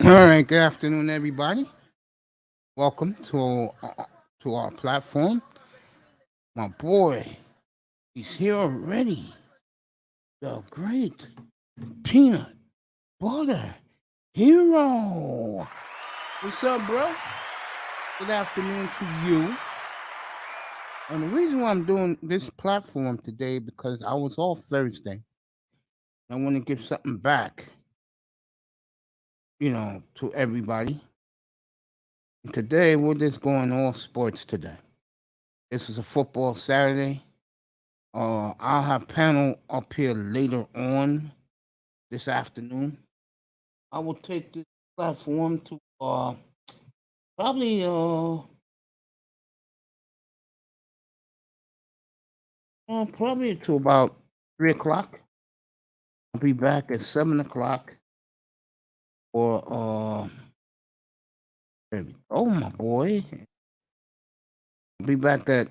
All right, good afternoon, everybody. Welcome to our platform. My boy, he's here already. The great peanut butter hero. What's up, bro? Good afternoon to you. And the reason why I'm doing this platform today because I was off Thursday. I want to give something back, to everybody. And today we're just going all sports today. This is a football Saturday. I'll have panel up here later on this afternoon. I will take this platform to probably probably to about 3 o'clock. I'll be back at 7 o'clock for oh my boy. I'll be back at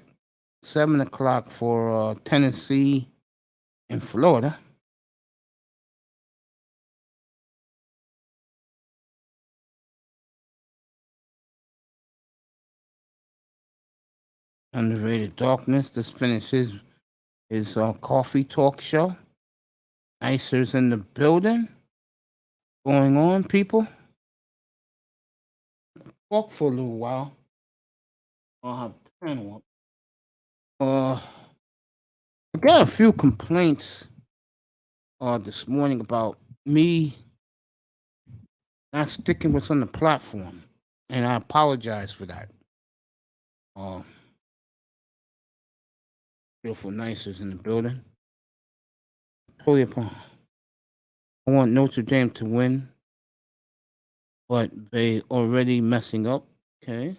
7 o'clock for Tennessee and Florida. Underrated Darkness just finished his coffee talk show. Nicer's in the building. Going on, people. Talk for a little while. I'll have panel up. I got a few complaints this morning about me not sticking what's on the platform, and I apologize for that. Beautiful Nicers in the building. Totally upon. I want Notre Dame to win, but they already messing up. Okay.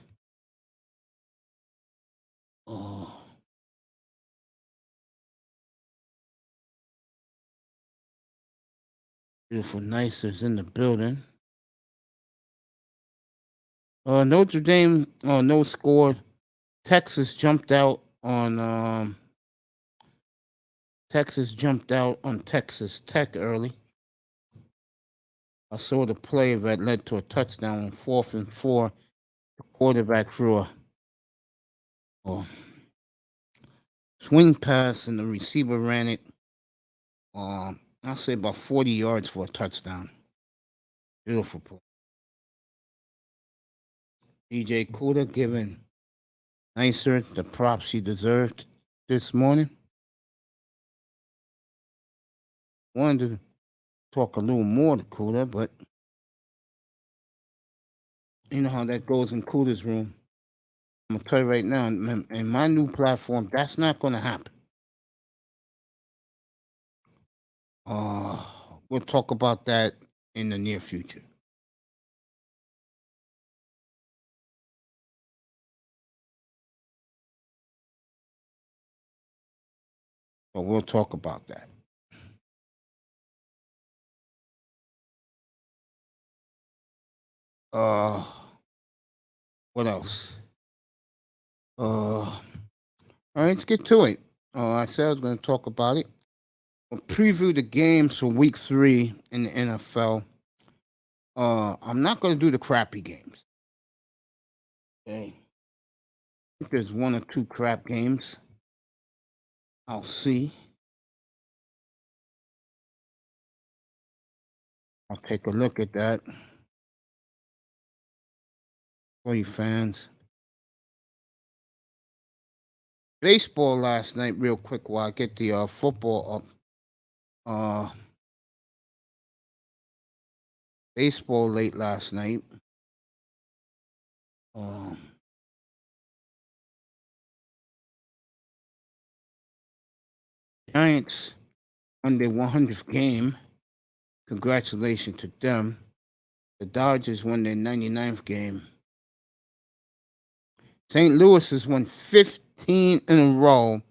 Beautiful Nicers in the building. Notre Dame, no score. Texas jumped out on Texas Tech early. I saw the play that led to a touchdown on 4th and 4. The quarterback threw a swing pass and the receiver ran it. I'll say about 40 yards for a touchdown. Beautiful play. DJ Cuda giving Nicer the props he deserved this morning. Wanted to talk a little more to Cuda, but you know how that goes in Cuda's room. I'm gonna tell you right now, in my new platform, that's not gonna happen. We'll talk about that in the near future. So we'll talk about that. What else? All right, let's get to it. I said I was going to talk about it. We'll preview the games for Week 3 in the NFL. I'm not going to do the crappy games. Okay. I think there's one or two crap games. I'll see. I'll take a look at that. For you fans. Baseball last night, real quick, while I get the football up. Baseball late last night. Giants won their 100th game. Congratulations to them. The Dodgers won their 99th game. St. Louis has won 15 in a row,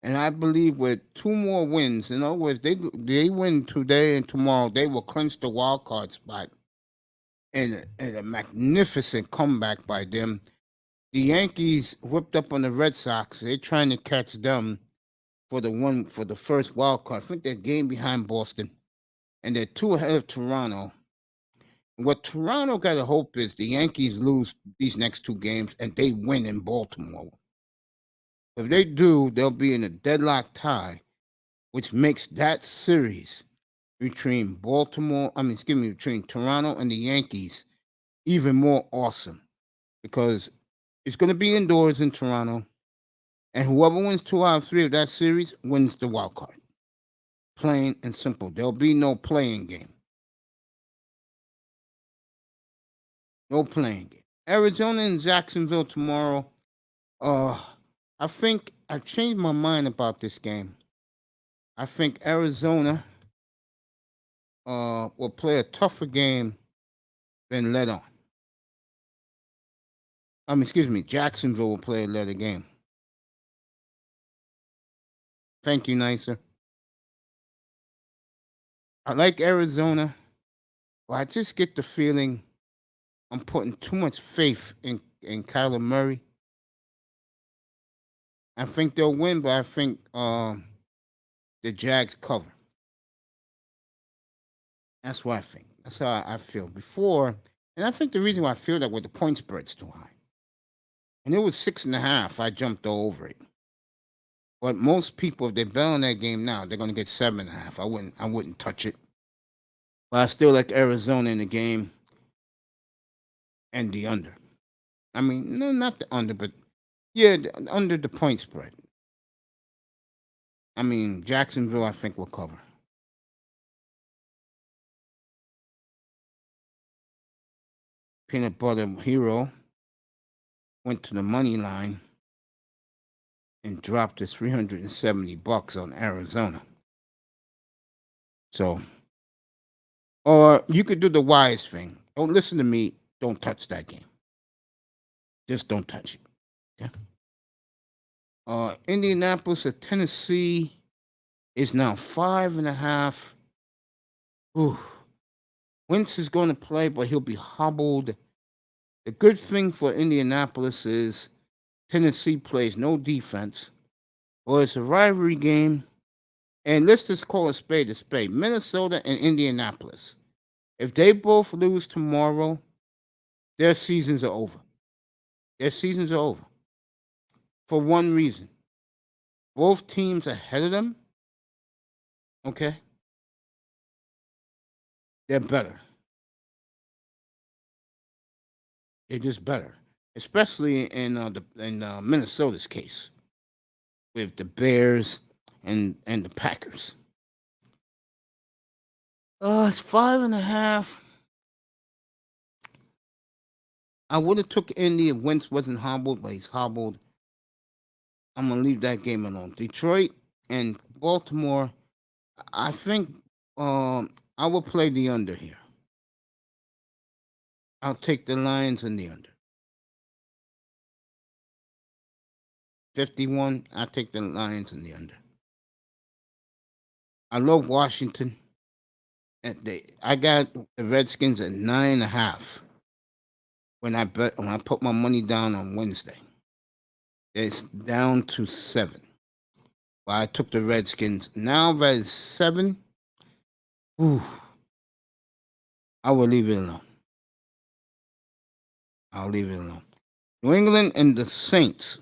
and I believe with 2 more wins, in other words, they win today and tomorrow, they will clinch the wild card spot. And a magnificent comeback by them. The Yankees whipped up on the Red Sox. They're trying to catch them for the first wild card. I think they're a game behind Boston, and they're 2 ahead of Toronto. What Toronto got to hope is the Yankees lose these next two games and they win in Baltimore. If they do, they'll be in a deadlock tie, which makes that series between between Toronto and the Yankees even more awesome because it's going to be indoors in Toronto, and whoever wins 2 out of 3 of that series wins the wild card. Plain and simple. There'll be no playing game. No playing game. Arizona and Jacksonville tomorrow. I think I've changed my mind about this game. I think Arizona will play a tougher game than let on. Jacksonville will play a letter game. Thank you, Nicer. I like Arizona, but I just get the feeling I'm putting too much faith in Kyler Murray. I think they'll win, but I think the Jags cover. That's what I think. That's how I feel before. And I think the reason why I feel that way, the point spread's too high. And it was 6.5. I jumped over it. But most people, if they bet on that game now, they're going to get 7.5. I wouldn't touch it. But I still like Arizona in the game and the under. I mean, no, not the under, but yeah, under the point spread. I mean, Jacksonville, I think, will cover. Peanut Butter Hero went to the money line and dropped his $370 on Arizona. So, or you could do the wise thing. Don't listen to me. Don't touch that game. Just don't touch it. Okay. Indianapolis at Tennessee is now 5.5. Ooh. Wentz is going to play, but he'll be hobbled. The good thing for Indianapolis is Tennessee plays no defense. Well, it's a rivalry game. And let's just call a spade a spade. Minnesota and Indianapolis. If they both lose tomorrow, their seasons are over. Their seasons are over. For one reason. Both teams ahead of them, okay, they're better. They're just better. Especially in Minnesota's case. With the Bears and the Packers. It's 5.5. I would have took Indy if Wentz wasn't hobbled, but he's hobbled. I'm gonna leave that game alone. Detroit and Baltimore. I think I will play the under here. I'll take the Lions and the under. 51. I'll take the Lions and the under. I love Washington. I got the Redskins at 9.5 when I put my money down on Wednesday. It's down to 7. But I took the Redskins. Now that is 7. Ooh, I will leave it alone. I'll leave it alone. New England and the Saints.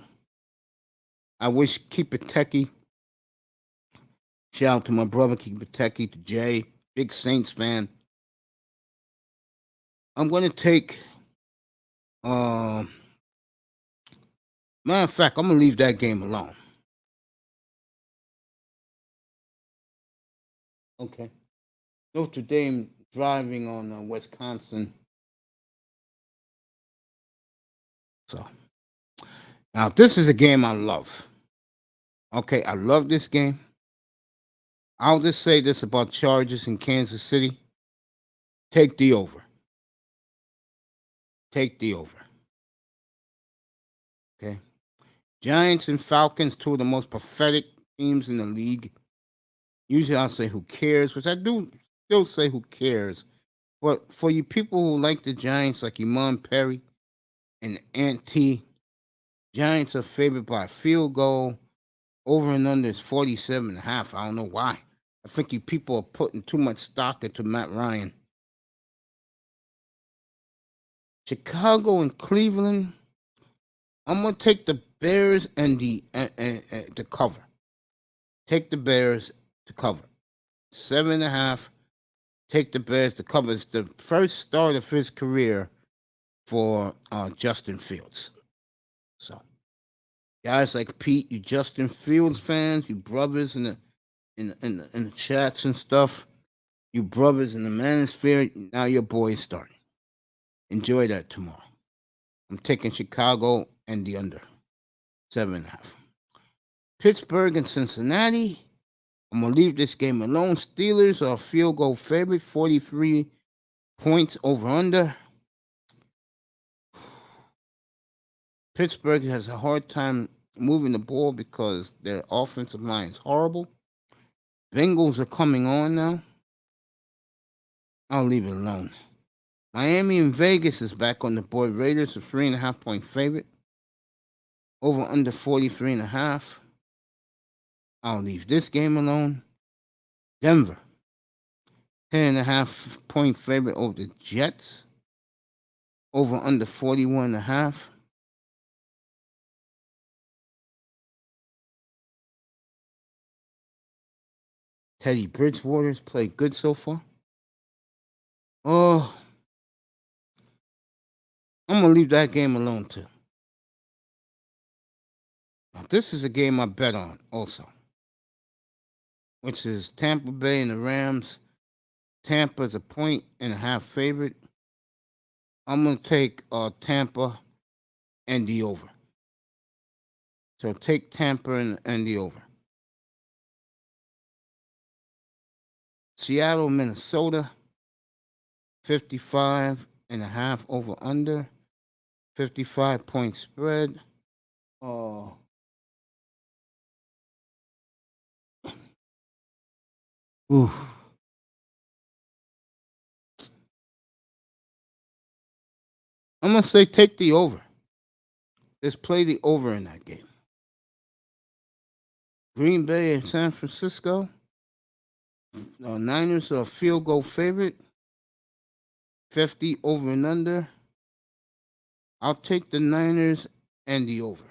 I wish Keep It Techie. Shout out to my brother Keep It Techie, to Jay, big Saints fan. I'm going to take. Matter of fact, I'm going to leave that game alone. Okay. Notre Dame driving on Wisconsin. So, now this is a game I love. Okay, I love this game. I'll just say this about Chargers in Kansas City. Take the over. Take the over. Okay. Giants and Falcons, two of the most pathetic teams in the league. Usually I'll say who cares, which I do still say who cares. But for you people who like the Giants, like Iman Perry and Aunt T, Giants are favored by a field goal. Over and under is 47.5. I don't know why. I think you people are putting too much stock into Matt Ryan. Chicago and Cleveland. I'm gonna take the Bears and the cover. Take the Bears to cover 7.5. Take the Bears to cover. It's the first start of his career for Justin Fields. So, guys like Pete, you Justin Fields fans, you brothers in the chats and stuff, you brothers in the manosphere. Now your boy's starting. Enjoy that tomorrow. I'm taking Chicago and the under 7.5. Pittsburgh and Cincinnati. I'm gonna leave this game alone. Steelers are a field goal favorite, 43 points over under. Pittsburgh has a hard time moving the ball because their offensive line is horrible. Bengals are coming on now. I'll leave it alone. Miami and Vegas is back on the board. Raiders are 3.5-point favorite. Over under 43.5. I'll leave this game alone. Denver, 10.5-point favorite over the Jets. Over under 41.5. Teddy Bridgewater's played good so far. Oh, I'm going to leave that game alone too. Now, this is a game I bet on also, which is Tampa Bay and the Rams. Tampa's a 1.5 favorite. I'm going to take Tampa and the over. So take Tampa and the over. Seattle, Minnesota, 55.5 over under. 55-point spread. Oh. Ooh. I'm going to say take the over. Just play the over in that game. Green Bay and San Francisco. Niners are a field goal favorite. 50 over and under. I'll take the Niners and the over.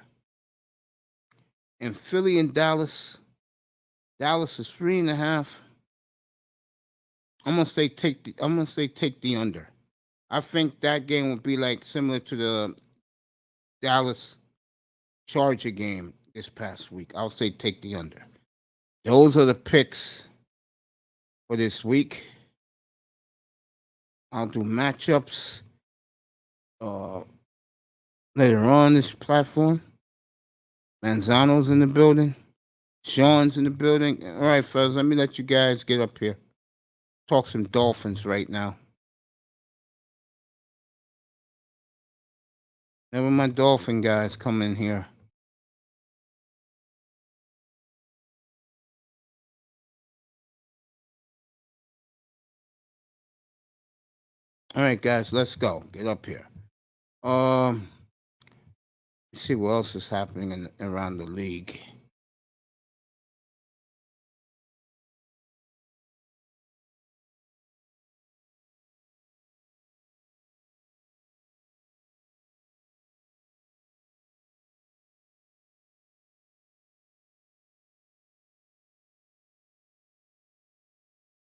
And Philly and Dallas. Dallas is 3.5. I'm gonna say take the under. I think that game will be like similar to the Dallas Charger game this past week. I'll say take the under. Those are the picks for this week. I'll do matchups later on this platform. Manzano's in the building. Sean's in the building. All right, fellas, let me let you guys get up here. Talk some Dolphins right now. Never my Dolphin guys come in here. All right, guys, let's go. Get up here. Let's see what else is happening around the league.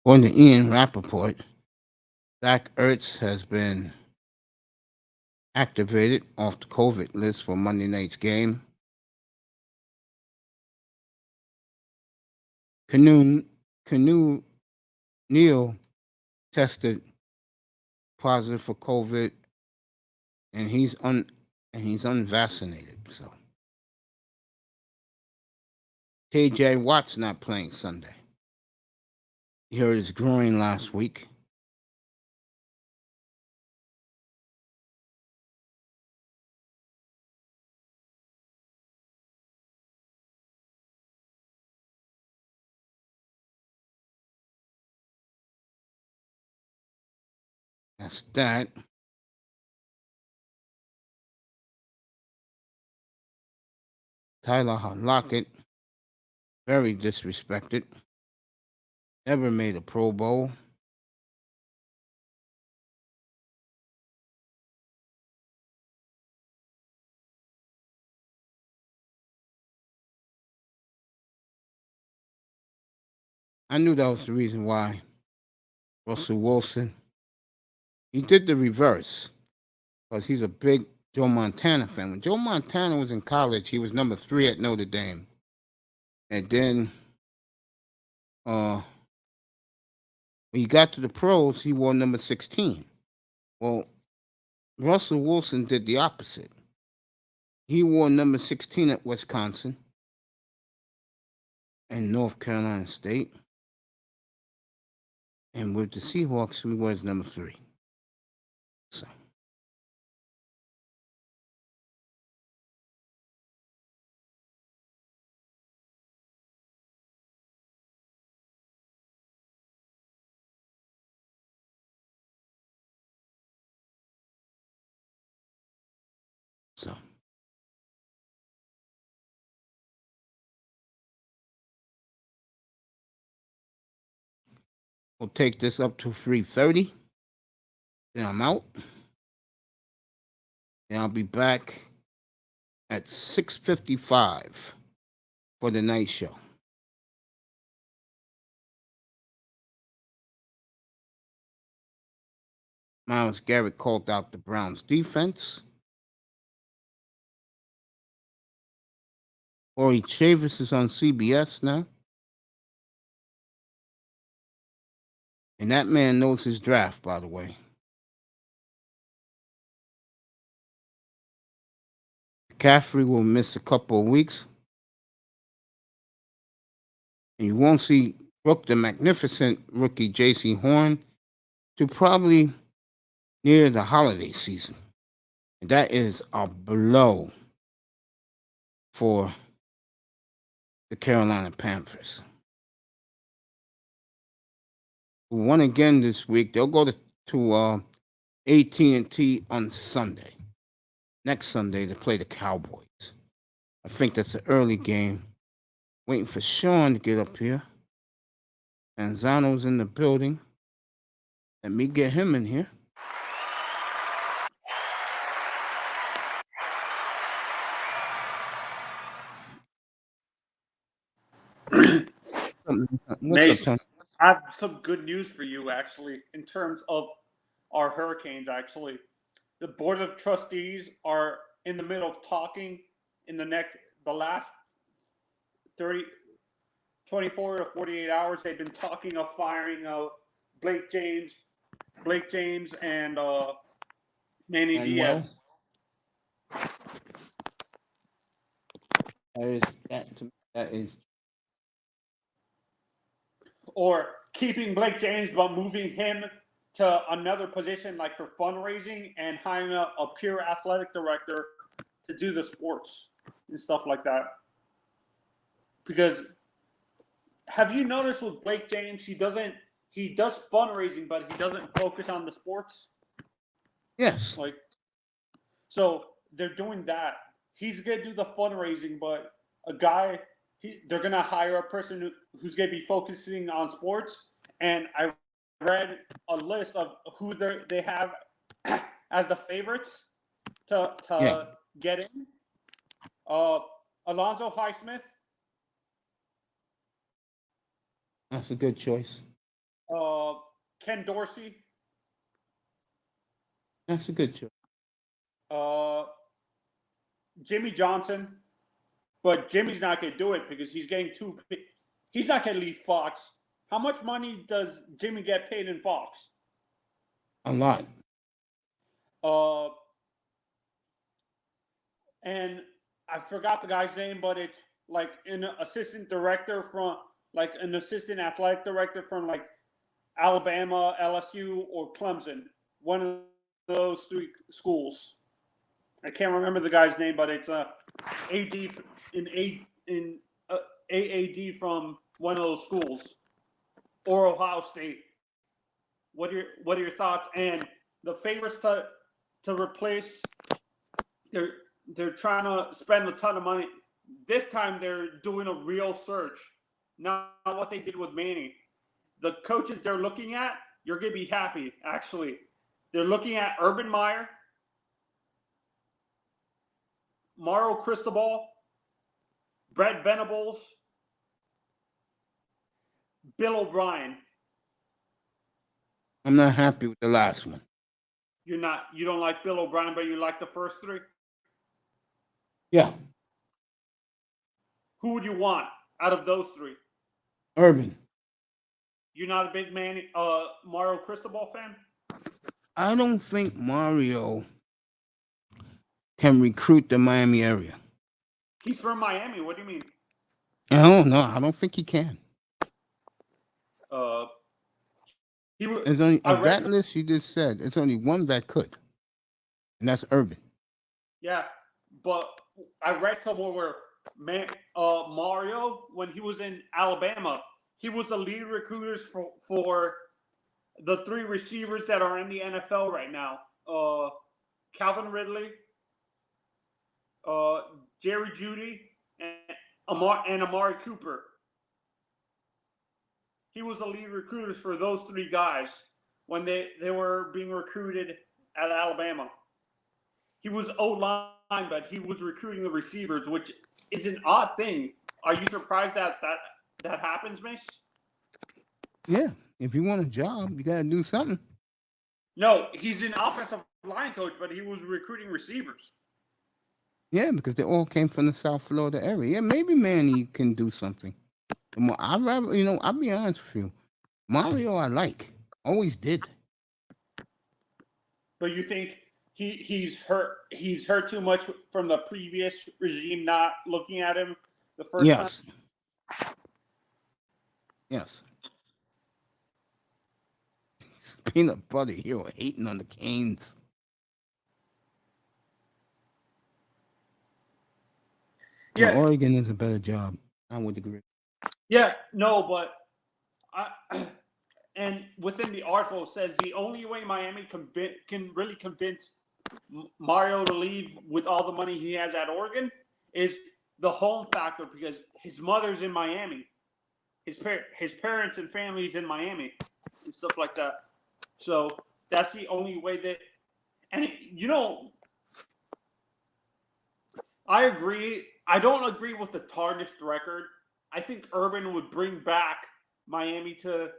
According to Ian Rappaport, Zach Ertz has been activated off the COVID list for Monday night's game. Canu Neal tested positive for COVID, and he's unvaccinated. So T.J. Watt's not playing Sunday. He hurt his groin last week. That's that. Tyler Lockett, very disrespected. Never made a Pro Bowl. I knew that was the reason why Russell Wilson. He did the reverse because he's a big Joe Montana fan. When Joe Montana was in college, he was number 3 at Notre Dame. And then when he got to the pros, he wore number 16. Well, Russell Wilson did the opposite. He wore number 16 at Wisconsin and North Carolina State. And with the Seahawks, he was number 3. So. We'll take this up to 3:30. Then I'm out. And I'll be back at 6:55 for the night show. Myles Garrett called out the Browns defense. Corey Chavis is on CBS now. And that man knows his draft, by the way. McCaffrey will miss a couple of weeks. And you won't see Brooke the Magnificent rookie J.C. Horn to probably near the holiday season. And that is a blow for the Carolina Panthers, who won again this week. They'll go to AT&T on Sunday, next Sunday, to play the Cowboys. I think that's an early game. Waiting for Sean to get up here. Anzano's in the building. Let me get him in here. What's up, Tony? I have some good news for you, actually, in terms of our Hurricanes, actually. The Board of Trustees are in the middle of talking in the last 24 to 48 hours. They've been talking of firing Blake James and Manny Diaz. That is. Or keeping Blake James but moving him to another position, like for fundraising, and hiring a pure athletic director to do the sports and stuff like that. Because have you noticed with Blake James, he does fundraising, but he doesn't focus on the sports? Yes. So they're doing that. He's gonna do the fundraising, but they're going to hire a person who's going to be focusing on sports. And I read a list of who they have as the favorites to get in. Alonzo Highsmith. That's a good choice. Ken Dorsey. That's a good choice. Jimmy Johnson. But Jimmy's not going to do it because he's getting too big. He's not going to leave Fox. How much money does Jimmy get paid in Fox? A lot. And I forgot the guy's name, but it's like an assistant athletic director from like Alabama, LSU, or Clemson. One of those 3 schools. I can't remember the guy's name, but it's AD AAD from one of those schools, or Ohio State. What are your thoughts? And the favorites to replace, they're trying to spend a ton of money. This time they're doing a real search, not what they did with Manny. The coaches they're looking at, you're gonna be happy. Actually, they're looking at Urban Meyer, Mauro Cristobal, Brett Venables, Bill O'Brien. I'm not happy with the last one. You don't like Bill O'Brien, but you like the first three? Yeah. Who would you want out of those three? Urban. You're not a big Mario Cristobal fan? I don't think Mario can recruit the Miami area. He's from Miami. What do you mean? I don't know. I don't think he can. There's only of that list you just said. It's only one that could, and that's Urban. Yeah, but I read somewhere where Mario, when he was in Alabama, he was the lead recruiters for the three receivers that are in the NFL right now: Calvin Ridley, Jerry Jeudy, and Amari Cooper. He was the lead recruiters for those three guys when they were being recruited at Alabama. He was O-line, but he was recruiting the receivers, which is an odd thing. Are you surprised that happens, Mace? Yeah. If you want a job, you got to do something. No, he's an offensive line coach, but he was recruiting receivers. Yeah, because they all came from the South Florida area. Yeah, maybe Manny can do something. I'd rather, I'll be honest with you. Mario, I like. Always did. But you think he's hurt? He's hurt too much from the previous regime not looking at him the first time? Yes. Peanut butter here hating on the Canes. Yeah, Oregon is a better job. I would agree. Yeah, no, but and within the article it says the only way Miami can really convince Mario to leave with all the money he has at Oregon is the home factor, because his mother's in Miami, his parents and family's in Miami and stuff like that. So that's the only way that, and I agree. I don't agree with the tarnished record. I think Urban would bring back Miami to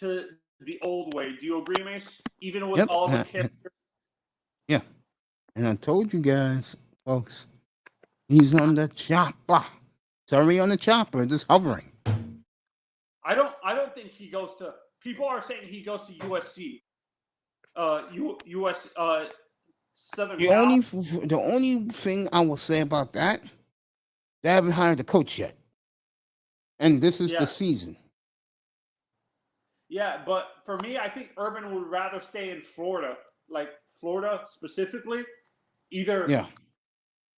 the old way. Do you agree, Mace? Even with all the characters? Yeah. And I told you guys, folks, he's on the chopper. Sorry, on the chopper, just hovering. I don't think he goes to. People are saying he goes to USC. US Southern. The only thing I will say about that, they haven't hired the coach yet, and this is the season. Yeah, but for me, I think Urban would rather stay in Florida, like Florida specifically. Either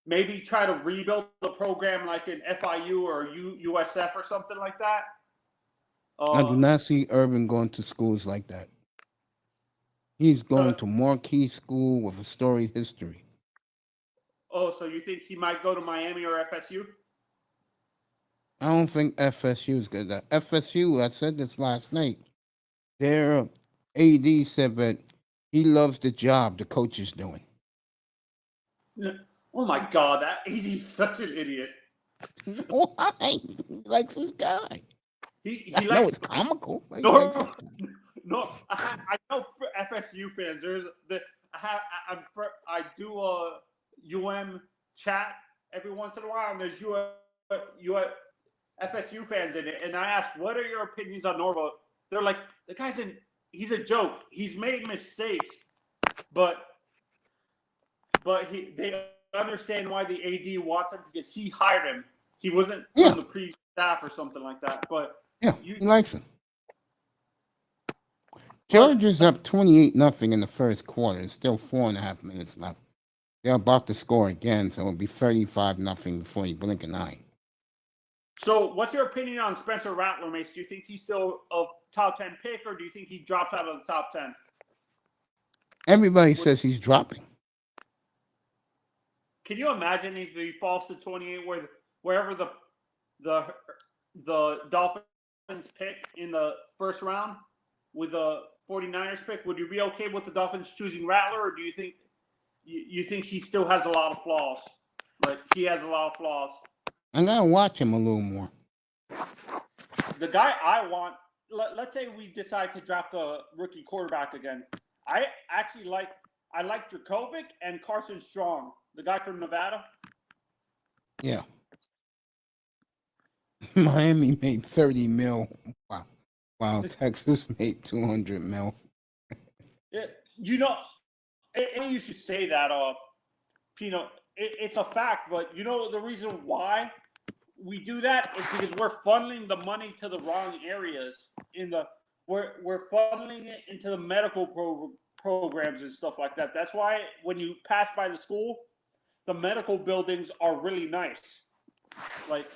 maybe try to rebuild the program like in FIU or USF or something like that. I do not see Urban going to schools like that. He's going to marquee school with a storied history. Oh, so you think he might go to Miami or FSU? I don't think FSU is good. FSU, I said this last night, their AD said that he loves the job the coach is doing. Oh my God, that AD is such an idiot. Why? He likes this guy. He I know it's comical. I know for FSU fans. I do a UM chat every once in a while, and there's FSU fans in it, and I asked, "What are your opinions on Norvell?" They're like, "The guy's he's a joke. He's made mistakes, but they understand why the AD wants him, because he hired him. He wasn't from the previous staff or something like that." But he likes him. Georgia's up 28-0 in the first quarter. There's still 4.5 minutes left. They're about to score again, so it'll be 35-0 before you blink an eye. So, what's your opinion on Spencer Rattler, Mace? Do you think he's still a top 10 pick, or do you think he drops out of the top 10? Everybody says he's dropping. Can you imagine if he falls to 28, wherever the Dolphins pick in the first round with the 49ers pick? Would you be okay with the Dolphins choosing Rattler, or do you think you think he still has a lot of flaws? Like, he has a lot of flaws. I'm gonna watch him a little more. the guy I want. Let's say we decide to draft a rookie quarterback again. I like Dracovic and Carson Strong, the guy from Nevada. Yeah. Miami made 30 mil. Wow. Wow. Texas made 200 mil. You know, and you should say that, Pino. It's a fact, but you know the reason why we do that is because we're funneling the money to the wrong areas. We're funneling it into the medical programs and stuff like that. That's why when you pass by the school, the medical buildings are really nice. Like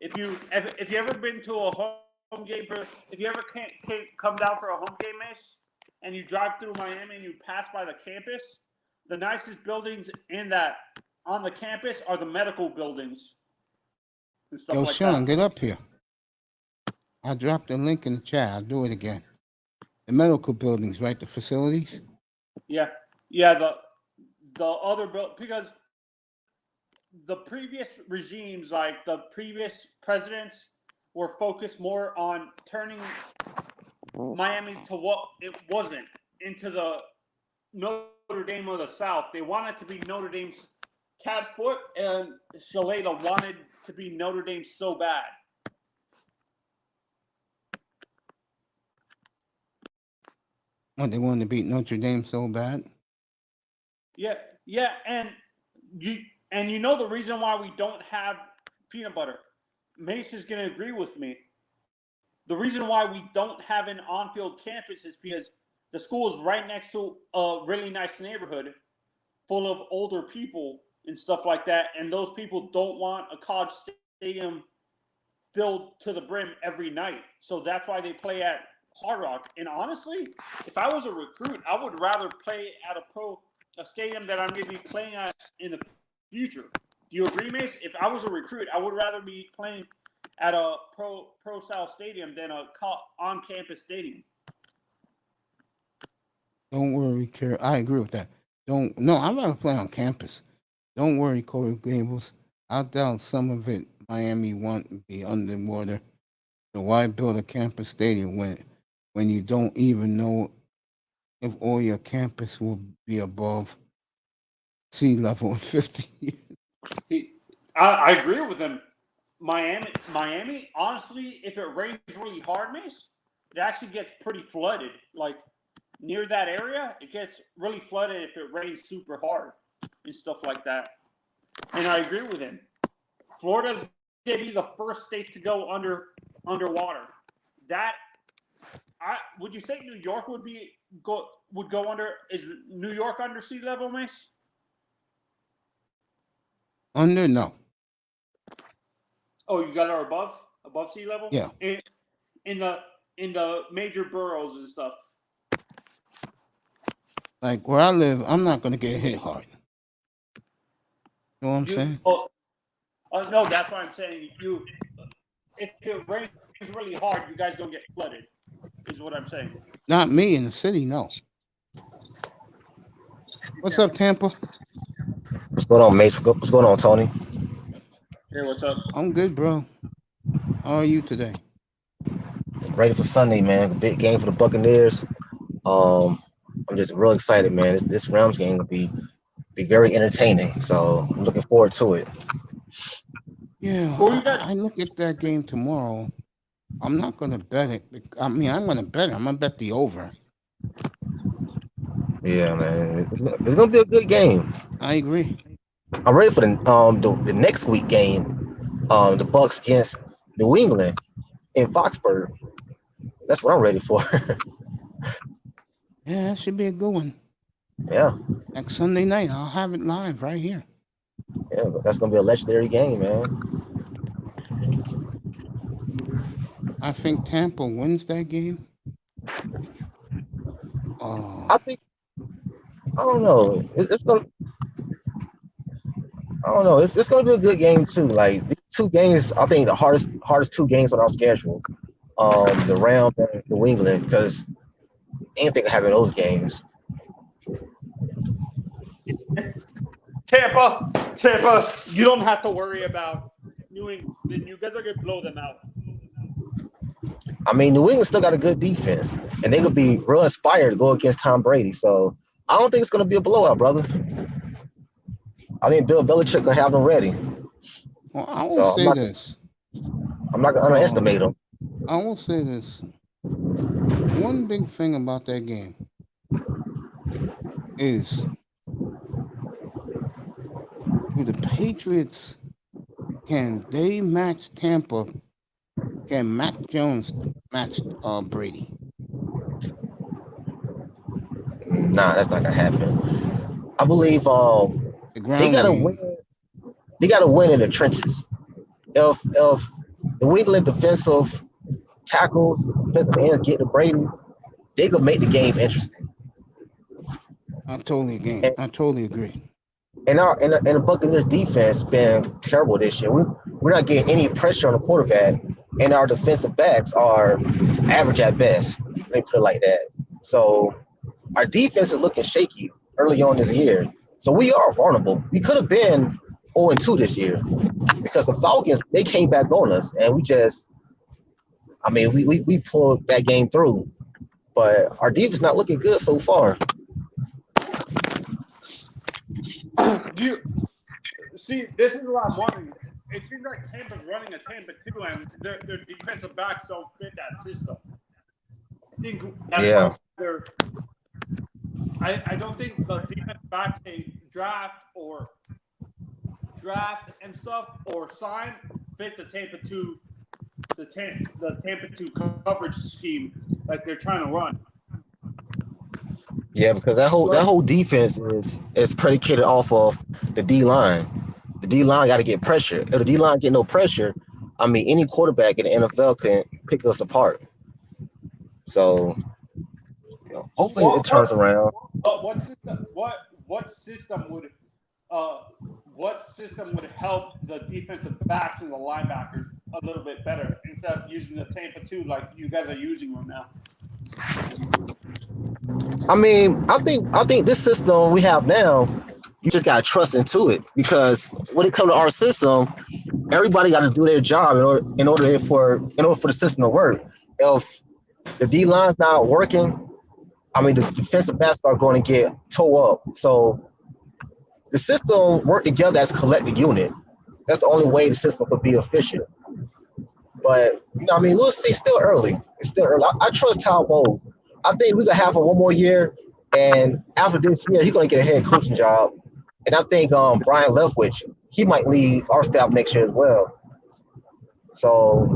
if you ever been to a home game if you ever can't come down for a home game, Mace, and you drive through Miami and you pass by the campus, the nicest buildings on the campus are the medical buildings and stuff Yo, like Sean, that. get up here. I dropped the link in the chat. I'll do it again. The medical buildings, right? The facilities. Yeah. The other because the previous regimes, like the previous presidents, were focused more on turning Miami to what it wasn't, into the Notre Dame of the South. They wanted to be Notre Dame's Tad Foot, and Shalata wanted to be Notre Dame so bad. What, they wanted to beat Notre Dame so bad? Yeah, and you know the reason why we don't have peanut butter. Mace is going to agree with me. The reason why we don't have an on-field campus is because the school is right next to a really nice neighborhood full of older people and stuff like that, and those people don't want a college stadium filled to the brim every night. So that's why they play at Hard Rock. And honestly, if I was a recruit, I would rather play at a stadium that I'm going to be playing at in the future. Do you agree, Mace? If I was a recruit, I would rather be playing at a pro-style stadium than a on-campus stadium. Don't worry, Kerr. I agree with that. I'd rather play on campus. Don't worry, Corey Gables. I doubt some of it Miami want to be underwater. So why build a campus stadium when you don't even know if all your campus will be above sea level in 50 years? I agree with him. Miami, honestly, if it rains really hard, Mace, it actually gets pretty flooded. Like near that area, it gets really flooded if it rains super hard and stuff like that. And I agree with him. Florida's going to be the first state to go underwater. Would you say New York would go under? Is New York under sea level, Mace? Under, no. Oh, you got her above sea level? Yeah. In the major boroughs and stuff. Like where I live, I'm not going to get hit hard. You know what I'm saying? No, that's what I'm saying. If it rains really hard, you guys don't get flooded, is what I'm saying. Not me in the city, no. What's up, Tampa? What's going on, Mace? What's going on, Tony? Hey, what's up? I'm good, bro. How are you today? Ready for Sunday, man. Big game for the Buccaneers. I'm just real excited, man. This Rams game will be very entertaining. So I'm looking forward to it. Yeah, I look at that game tomorrow. I'm not going to bet it. I'm going to bet it. I'm going to bet the over. Yeah, man. It's going to be a good game. I agree. I'm ready for the next week game. The Bucks against New England in Foxborough. That's what I'm ready for. Yeah, that should be a good one. Yeah. Next Sunday night, I'll have it live right here. Yeah, but that's going to be a legendary game, man. I think Tampa wins that game. I don't know. It's going to. I don't know. It's going to be a good game too. Like these two games, I think the hardest two games on our schedule. The Rams and New England, because anything can happen in those games. Tampa, you don't have to worry about New England. You guys are going to blow them out. I mean, New England still got a good defense, and they could be real inspired to go against Tom Brady. So I don't think it's going to be a blowout, brother. I think Bill Belichick will have them ready. Well, I will So say this. I'm not going to underestimate them. I will say this. One big thing about that game is, do the Patriots, can they match Tampa? Can Mac Jones match Brady? Nah, that's not going to happen. I believe The they ground got to game. win. They got to win in the trenches. If the New England defensive tackles, defensive ends get to Brady, they could make the game interesting. I totally agree. And the Buccaneers defense been terrible this year. We're not getting any pressure on the quarterback, and our defensive backs are average at best. Let me put it like that. So our defense is looking shaky early on this year. So we are vulnerable. We could have been 0-2 this year because the Falcons, they came back on us, and we pulled that game through. But our defense not looking good so far. See, this is what I'm wondering. It seems like Tampa's running a Tampa too, and their defensive backs don't fit that system. I think I don't think the defensive backs they draft and stuff or sign fit the Tampa 2 coverage scheme like they're trying to run. Yeah, because that whole defense is predicated off of the D line. The D line got to get pressure. If the D line get no pressure, I mean, any quarterback in the NFL can pick us apart. So, hopefully it turns around. What system would help the defensive backs and the linebackers a little bit better instead of using the Tampa 2 like you guys are using them now? I mean, I think this system we have now, you just gotta trust into it because when it comes to our system, everybody got to do their job in order for the system to work. If the D line's not working, I mean the defensive backs are going to get tore up. So the system work together as a collective unit. That's the only way the system could be efficient. But we'll see. Still early. It's still early. I trust Todd Bowles. I think we could have him one more year, and after this year, he's going to get a head coaching job. And I think Brian Leftwich, he might leave our staff next year as well. So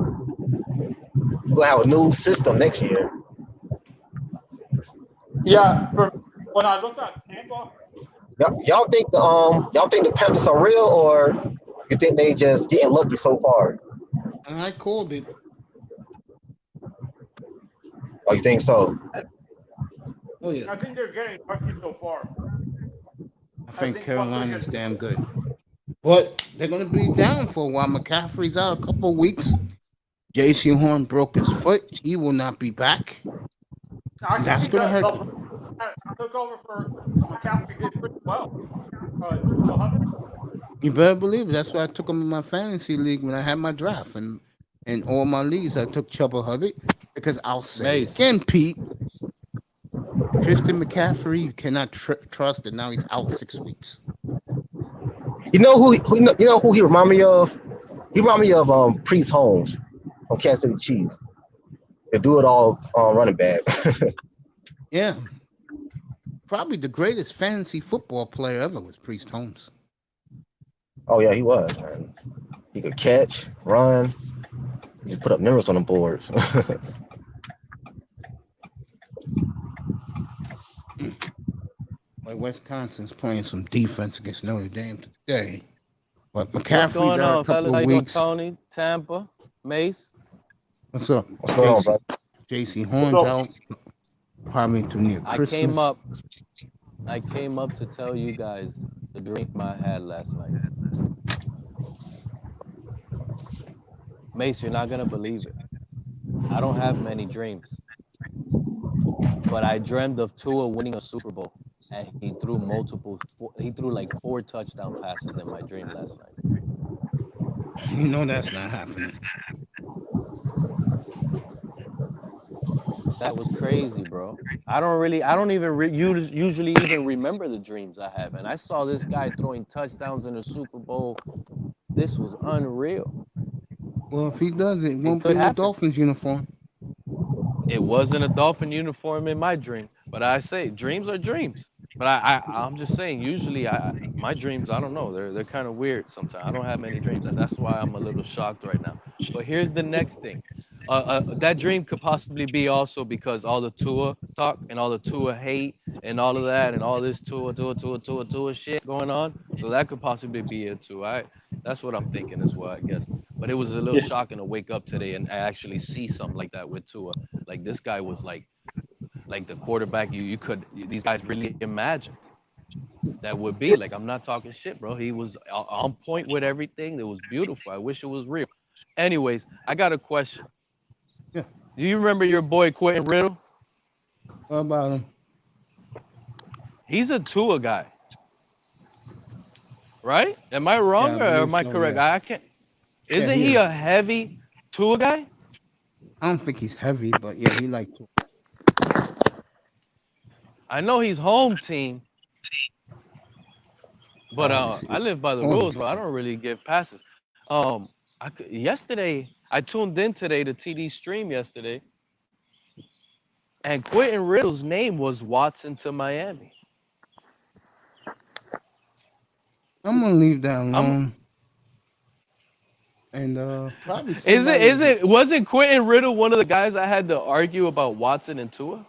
we're gonna have a new system next year. Yeah, when I look at Tampa, y'all think the Panthers are real, or you think they just getting lucky so far? I called it. Oh, you think so? Oh yeah. I think they're getting lucky so far. I think Carolina's damn good. But they're going to be down for a while. McCaffrey's out a couple of weeks. J.C. Horn broke his foot. He will not be back. That's going to hurt them. I took over for McCaffrey, did pretty well. You better believe it. That's why I took him in my fantasy league when I had my draft. And in all my leagues, I took Chuba Hubbard because I'll say again, Pete, Christian McCaffrey, you cannot trust, and now he's out 6 weeks. You know who he remind me of? He remind me of Priest Holmes from Kansas City Chiefs. They do it all running back. Yeah. Probably the greatest fantasy football player ever was Priest Holmes. Oh yeah, he was, man. He could catch, run, he could put up numbers on the boards. Like Wisconsin's playing some defense against Notre Dame today. But McCaffrey's out a couple of weeks. Tony, Tampa, Mace. What's up? What's going on, bro? J.C. Horn's out. Probably too near Christmas. I came up to tell you guys the dream I had last night. Mace, you're not gonna believe it. I don't have many dreams, but I dreamed of Tua winning a Super Bowl, and he threw like 4 touchdown passes in my dream last night. You know that's not happening. That was crazy, bro. I don't even usually even remember the dreams I have. And I saw this guy throwing touchdowns in the Super Bowl. This was unreal. Well, if he does, it It won't be could in the happen. Dolphins uniform. It wasn't a Dolphin uniform in my dream, but I say dreams are dreams. But I'm just saying. Usually, my dreams, I don't know. They're kind of weird sometimes. I don't have many dreams, and that's why I'm a little shocked right now. But here's the next thing. That dream could possibly be also because all the Tua talk and all the Tua hate and all of that and all this Tua shit going on. So that could possibly be it too. That's what I'm thinking as well, I guess. But it was a little Yeah. shocking to wake up today and actually see something like that with Tua. Like this guy was like the quarterback you could these guys really imagined that would be. Like I'm not talking shit, bro. He was on point with everything. It was beautiful. I wish it was real. Anyways, I got a question. Yeah. Do you remember your boy Quentin Riddle? What about him? He's a Tua guy, right? Am I Yeah, wrong I or believe am I so. correct? Yeah. I can't. Yeah, Isn't he he a is. heavy Tua guy? I don't think he's heavy, but yeah, he like to. I know he's home team, but I Obviously, live by the rules, but I don't really give passes. Yesterday I tuned in today to TD stream yesterday, and Quentin Riddle's name was Watson to Miami. I'm gonna leave that I'm alone. And probably Is it somebody is it wasn't Quentin Riddle one of the guys I had to argue about Watson and Tua?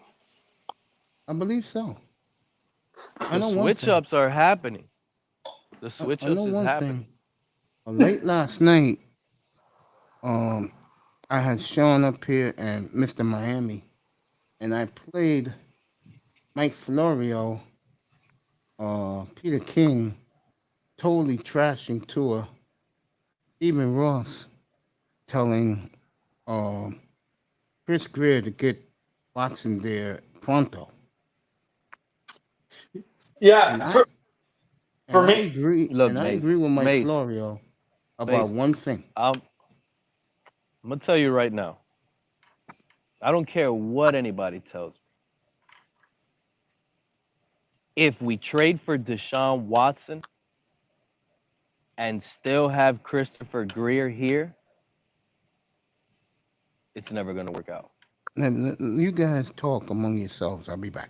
I believe so. I The know one switch thing. ups are happening. The switch I know ups is one happening. thing. Late last night, I had shown up here and Mr. Miami, and I played Mike Florio, Peter King, totally trashing Tua, even Ross telling Chris Greer to get Watson there pronto. Yeah, And I for and I me, agree, Look, and I agree with Mike Mace, Florio about one thing. I'm gonna tell you right now. I don't care what anybody tells me. If we trade for Deshaun Watson and still have Christopher Greer here, it's never gonna work out. You guys talk among yourselves. I'll be back.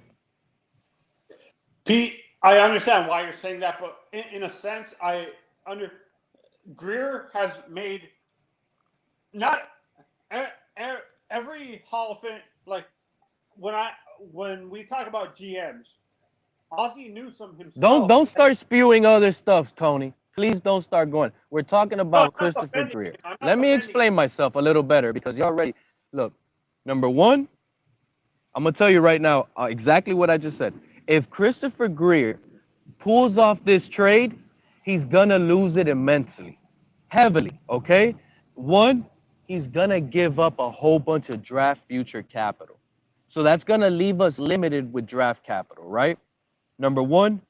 Pete, I understand why you're saying that, but in a sense, Greer has made not every Hall of Fame, like when we talk about GMs, Ozzie Newsome himself. Don't start spewing other stuff, Tony. Please don't start going. We're talking No, about I'm not Christopher defending Greer. him. I'm not Let me defending explain myself a little better because you already look. Number one, I'm gonna tell you right now exactly what I just said. If Christopher Greer pulls off this trade, he's gonna lose it immensely, heavily. Okay, one, he's gonna give up a whole bunch of draft future capital, so that's gonna leave us limited with draft capital, right? Number one,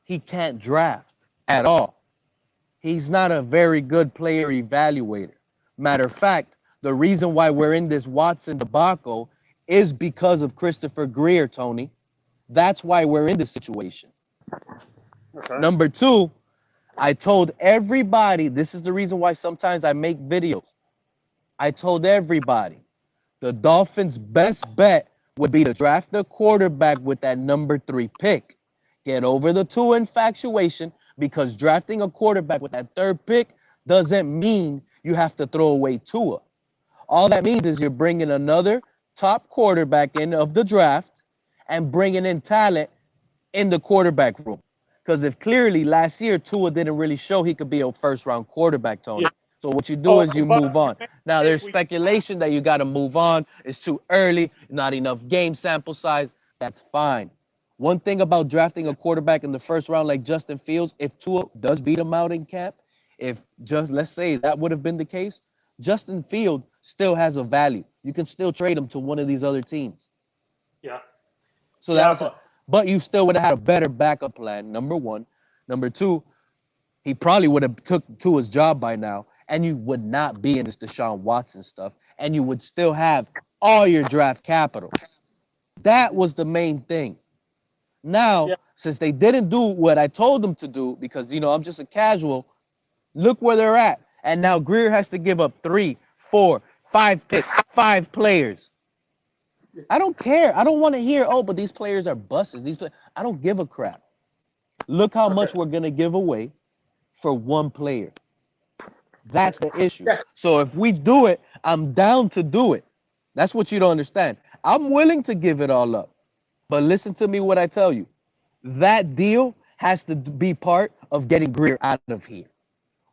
he can't draft at all. He's not a very good player evaluator. Matter of fact, the reason why we're in this Watson debacle is because of Christopher Greer, Tony. That's why we're in this situation. Okay. Number two, I told everybody, this is the reason why sometimes I make videos. I told everybody, the Dolphins' best bet would be to draft the quarterback with that number 3 pick. Get over the Tua infatuation because drafting a quarterback with that 3rd pick doesn't mean you have to throw away Tua. All that means is you're bringing another top quarterback in of the draft and bringing in talent in the quarterback room. Because if clearly last year Tua didn't really show he could be a 1st-round quarterback, Tony. Yeah. So what you do is you move on. But Now there's if we speculation that you got to move on. It's too early, not enough game sample size. That's fine. One thing about drafting a quarterback in the 1st round like Justin Fields, if Tua does beat him out in camp, if just let's say that would have been the case, Justin Field still has a value. You can still trade him to one of these other teams. yeah, So yeah, that's but you still would have had a better backup plan, number one. Number two, he probably would have took Tua's job by now, and you would not be in this Deshaun Watson stuff, and you would still have all your draft capital. That was the main thing. Now, Yeah. since they didn't do what I told them to do, because I'm just a casual, look where they're at. And now Greer has to give up 3, 4, 5 picks, 5 players. I don't care. I don't want to hear, oh, but these players are buses. I don't give a crap. Look how much we're gonna give away for one player. That's the issue. Yeah. So if we do it, I'm down to do it. That's what you don't understand. I'm willing to give it all up. But listen to me what I tell you. That deal has to be part of getting Greer out of here.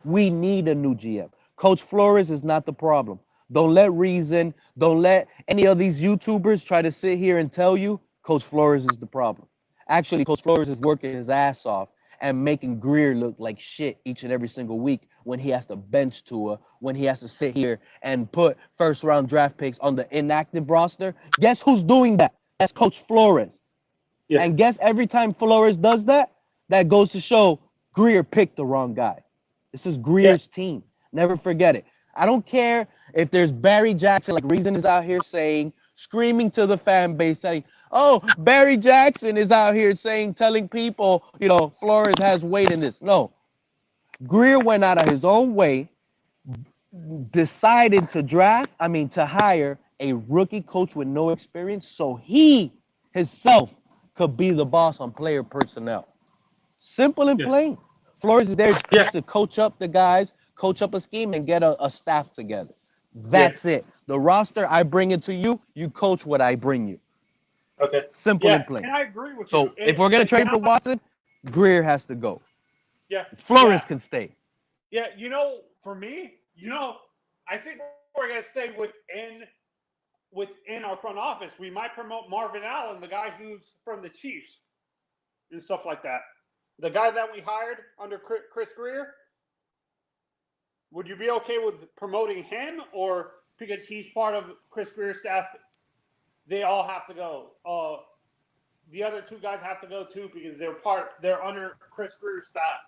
We need a new GM. Coach Flores is not the problem. Don't let Reason, don't let any of these YouTubers try to sit here and tell you Coach Flores is the problem. Actually, Coach Flores is working his ass off and making Greer look like shit each and every single week when he has to bench Tua, when he has to sit here and put first-round draft picks on the inactive roster. Guess who's doing that? That's Coach Flores. Yeah. And guess every time Flores does that, that goes to show Greer picked the wrong guy. This is Greer's team. Never forget it. I don't care if there's Barry Jackson, like Reason is out here saying, screaming to the fan base, saying, oh, Barry Jackson is out here saying, telling people, Flores has weight in this. No. Greer went out of his own way, decided to hire a rookie coach with no experience so he himself could be the boss on player personnel. Simple and plain. Flores is there just to coach up the guys, coach up a scheme, and get a staff together. That's it. The roster, I bring it to you. You coach what I bring you. Okay. Simple and plain. And I agree with you. So if we're going to trade for Watson, Greer has to go. Yeah. Flores can stay. Yeah, for me, I think we're going to stay within our front office. We might promote Marvin Allen, the guy who's from the Chiefs, and stuff like that. The guy that we hired under Chris Greer, would you be okay with promoting him, or because he's part of Chris Greer's staff, they all have to go? The other 2 guys have to go too because they're under Chris Greer's staff.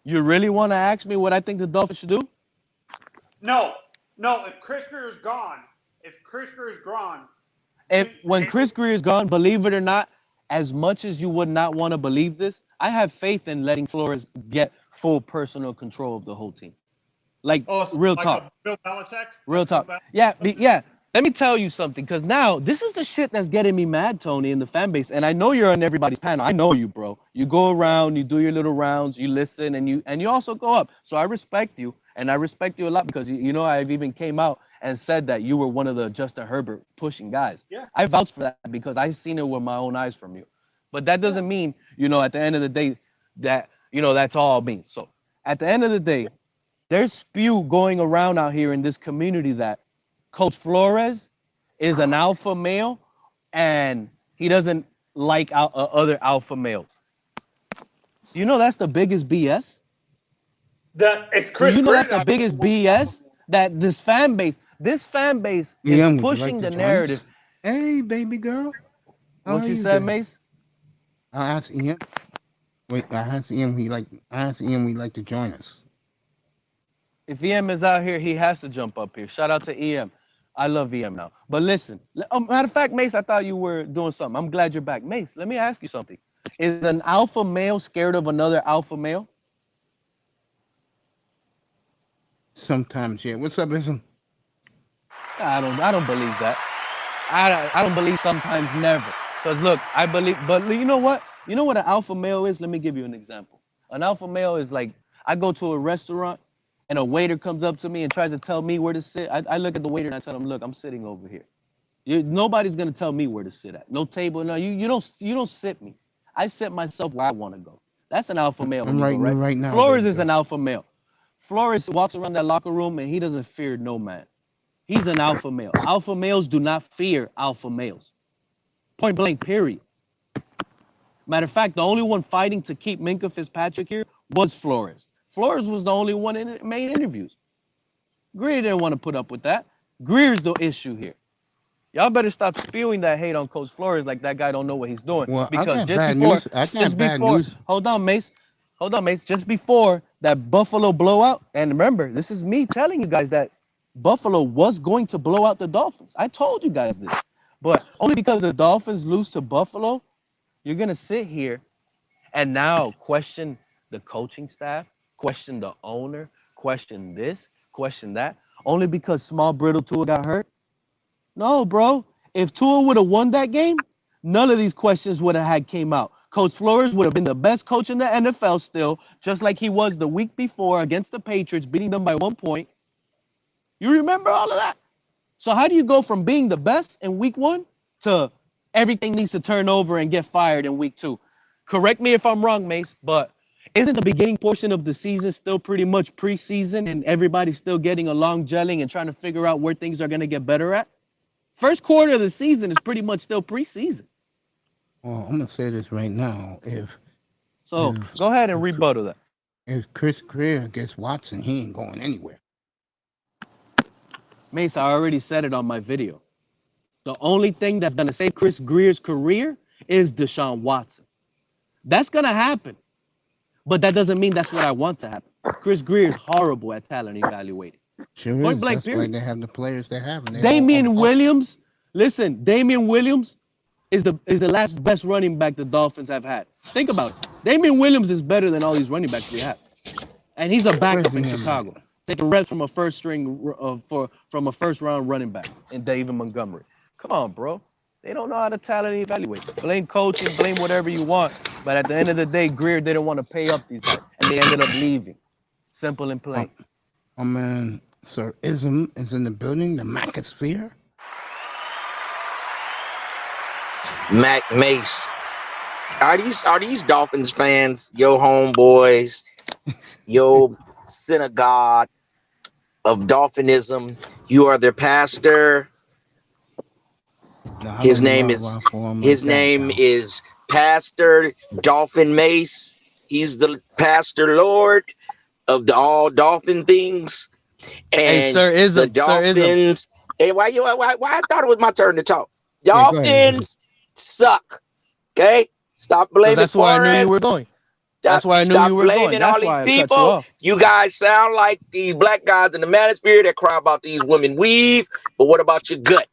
You really want to ask me what I think the Dolphins should do? No. If Chris Greer is gone, when Chris Greer is gone, believe it or not, as much as you would not want to believe this, I have faith in letting Flores get full personal control of the whole team. Real talk. Bill Belichick? Real talk. Yeah. Let me tell you something, because now this is the shit that's getting me mad, Tony, in the fan base. And I know you're on everybody's panel. I know you, bro. You go around, you do your little rounds, you listen, and you also go up. So I respect you, and I respect you a lot because I've even came out and said that you were one of the Justin Herbert pushing guys. Yeah. I vouch for that because I've seen it with my own eyes from you. But that doesn't mean, at the end of the day that, that's all me. So at the end of the day, there's spew going around out here in this community that Coach Flores is an alpha male and he doesn't like other alpha males. That's the biggest BS? It's Chris Greer. Greer. That's the biggest BS that this fan base is pushing the narrative. Hey, baby girl. What you said, Mace? I asked Ian. Wait, I asked Ian he'd like to join us. If EM is out here, he has to jump up here. Shout out to EM. I love EM now. But listen, matter of fact, Mace, I thought you were doing something. I'm glad you're back. Mace, let me ask you something. Is an alpha male scared of another alpha male? Sometimes, yeah. What's up, Ism? I don't believe that. I don't believe sometimes never. Because look, I believe, but you know what? You know what an alpha male is? Let me give you an example. An alpha male is like, I go to a restaurant and a waiter comes up to me and tries to tell me where to sit. I look at the waiter and I tell him, look, I'm sitting over here. Nobody's gonna tell me where to sit at. No table, no, you don't sit me. I sit myself where I want to go. That's an alpha male. I'm right now. Flores is an alpha male. Flores walks around that locker room and he doesn't fear no man. He's an alpha male. Alpha males do not fear alpha males. Point blank, period. Matter of fact, the only one fighting to keep Minkah Fitzpatrick here was Flores. Flores was the only one in main interviews. Greer didn't want to put up with that. Greer's the issue here. Y'all better stop spewing that hate on Coach Flores like that guy don't know what he's doing. Well, because I got bad news. Hold on, Mace. Just before that Buffalo blowout, and remember, this is me telling you guys that Buffalo was going to blow out the Dolphins. I told you guys this. But only because the Dolphins lose to Buffalo, you're gonna sit here and now question the coaching staff, question the owner, question this, question that, only because small brittle Tua got hurt? No, bro. If Tua would have won that game, none of these questions would have had came out. Coach Flores would have been the best coach in the NFL still, just like he was the week before against the Patriots, beating them by 1 point. You remember all of that? So how do you go from being the best in week 1 to everything needs to turn over and get fired in week 2? Correct me if I'm wrong, Mace, but isn't the beginning portion of the season still pretty much preseason and everybody's still getting along, gelling, and trying to figure out where things are going to get better at? First quarter of the season is pretty much still preseason. Well, I'm gonna say this right now. So go ahead and rebuttal that. If Chris Greer gets Watson, he ain't going anywhere. Mace, I already said it on my video. The only thing that's going to save Chris Greer's career is Deshaun Watson. That's going to happen. But that doesn't mean that's what I want to happen. Chris Greer is horrible at talent evaluating. Sure Point is. blank, That's why period. they have the players they have. And Damian Williams, listen, Damian Williams is the last best running back the Dolphins have had. Think about it. Damian Williams is better than all these running backs we have. And he's a backup in Chicago. Taking reps from a first round running back in David Montgomery. Come on, bro. They don't know how to talent evaluate. Blame coaching, blame whatever you want. But at the end of the day, Greer didn't want to pay up these guys. And they ended up leaving. Simple and plain. Oh man, Sir Ism is in the building, the Macosphere. Mac Mace. Are these Dolphins fans your homeboys, your synagogue of Dolphinism? You are their pastor. No, His name is Pastor Dolphin Mace. He's the Pastor Lord of the all Dolphin things. And hey, Sir Ism, the Dolphins. Hey, why I thought it was my turn to talk. Dolphins suck. Okay? Stop blaming that's why Flores. I knew you were going. That's why I knew you were going. That's why I cut you people. off. You guys sound like these black guys in the manosphere that cry about these women weave, but what about your gut?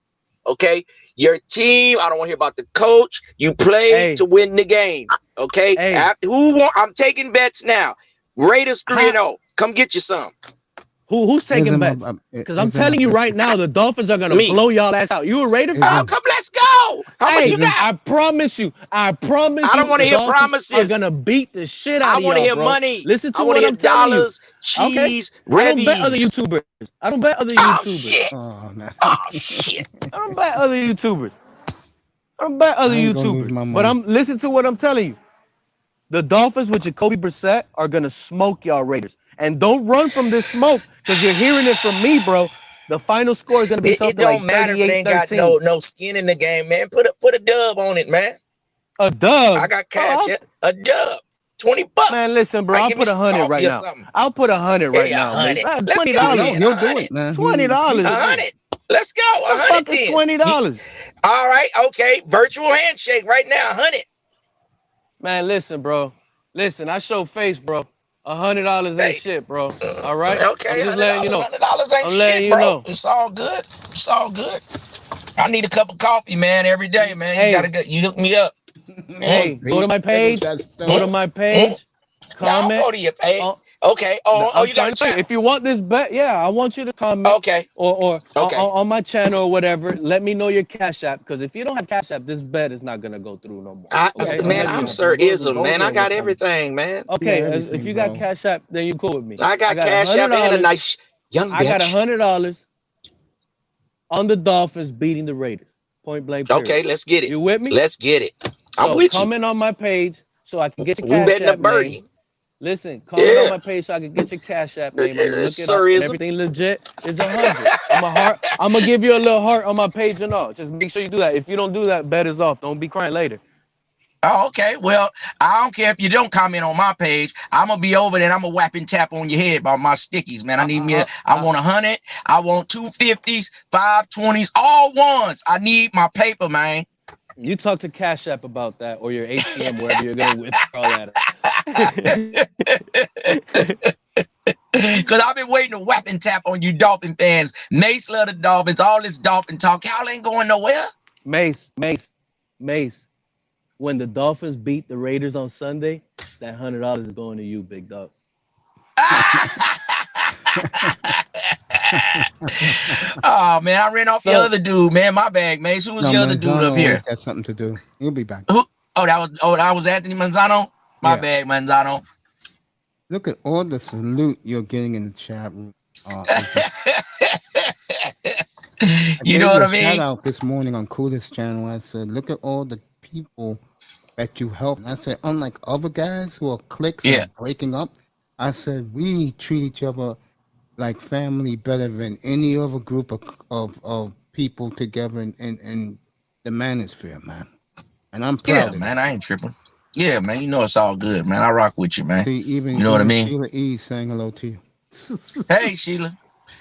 Okay? Your team, I don't want to hear about the coach. You play to win the game. Okay? I'm taking bets now. Raiders 3-0. Come get you some. Who's taking bets? Because I'm telling you right now, the Dolphins are gonna blow y'all ass out. You a Raider fan? Oh, come, let's go. How much you got? I promise you. I don't want to hear promises. Are gonna beat the shit out of y'all. I want to hear bro. money. Listen to I what I'm telling dollars, you. cheese, okay? I don't bet other YouTubers. I don't bet other YouTubers. Shit. Oh shit. I don't bet other YouTubers. But listen to what I'm telling you. The Dolphins with Jacoby Brissett are gonna smoke y'all Raiders. And don't run from this smoke because you're hearing it from me, bro. The final score is gonna be something like 38-13. It don't matter if they ain't got no skin in the game, man. Put a dub on it, man. A dub? I got cash. A dub. $20. Man, listen, bro. I'll put 100 right now. I'll put 100 right now. $20. You'll do it, man. $20. 100. Let's go. 100. $20. All right. Okay. Virtual handshake right now. 100. Man, listen, bro. Listen, I show face, bro. $100 ain't shit, bro. All right. Okay. I'm just letting you know. $100 ain't shit, bro. It's all good. It's all good. I need a cup of coffee, man, every day, man. Hey. You hook me up. Hey, go to my page. Go to my page. Comment. I'll go to your page. Okay. You got a channel. If you want this bet, I want you to comment. Okay. Or on my channel or whatever. Let me know your Cash App, because if you don't have Cash App, this bet is not gonna go through no more. Man, I'm Sir Ism, man. I got everything, man. Okay, if you got Cash App, then you cool with me. I got Cash App and a nice young bitch. I got $100 on the Dolphins beating the Raiders. Point blank. Period. Okay, let's get it. You with me? Let's get it. I'm with you. Comment on my page so I can get your Cash App. We betting a birdie. Name. Listen, comment on my page so I can get your Cash App name. Everything legit is 100. I'm gonna give you a little heart on my page and all. Just make sure you do that. If you don't do that, bet is off. Don't be crying later. Oh, okay. Well, I don't care if you don't comment on my page. I'm gonna be over there and I'm gonna whap and tap on your head about my stickies, man. I need I want 100. I want 250s, 520s, all ones. I need my paper, man. You talk to Cash App about that, or your ATM, wherever you're gonna withdraw that. Because I've been waiting to whap and tap on you Dolphin fans. Mace love the Dolphins, all this Dolphin talk. Y'all ain't going nowhere. Mace. When the Dolphins beat the Raiders on Sunday, that $100 is going to you, big dog. Oh man, I ran off your other dude, man. My bag, Mace. Who was your other dude up here? Always got something to do. He'll be back. Who? That was Anthony Manzano. My bag, Manzano. Look at all the salute you're getting in the chat room. You know what I mean? Shout out this morning on Coolest channel. I said, look at all the people that you help. I said, unlike other guys who are cliques and breaking up, I said we treat each other like family better than any other group of people together in the manosphere, man. And I'm proud of man. I ain't tripping. Yeah, man. You know it's all good, man. I rock with you, man. See, you know what I mean? Sheila E saying hello to you. Hey, Sheila.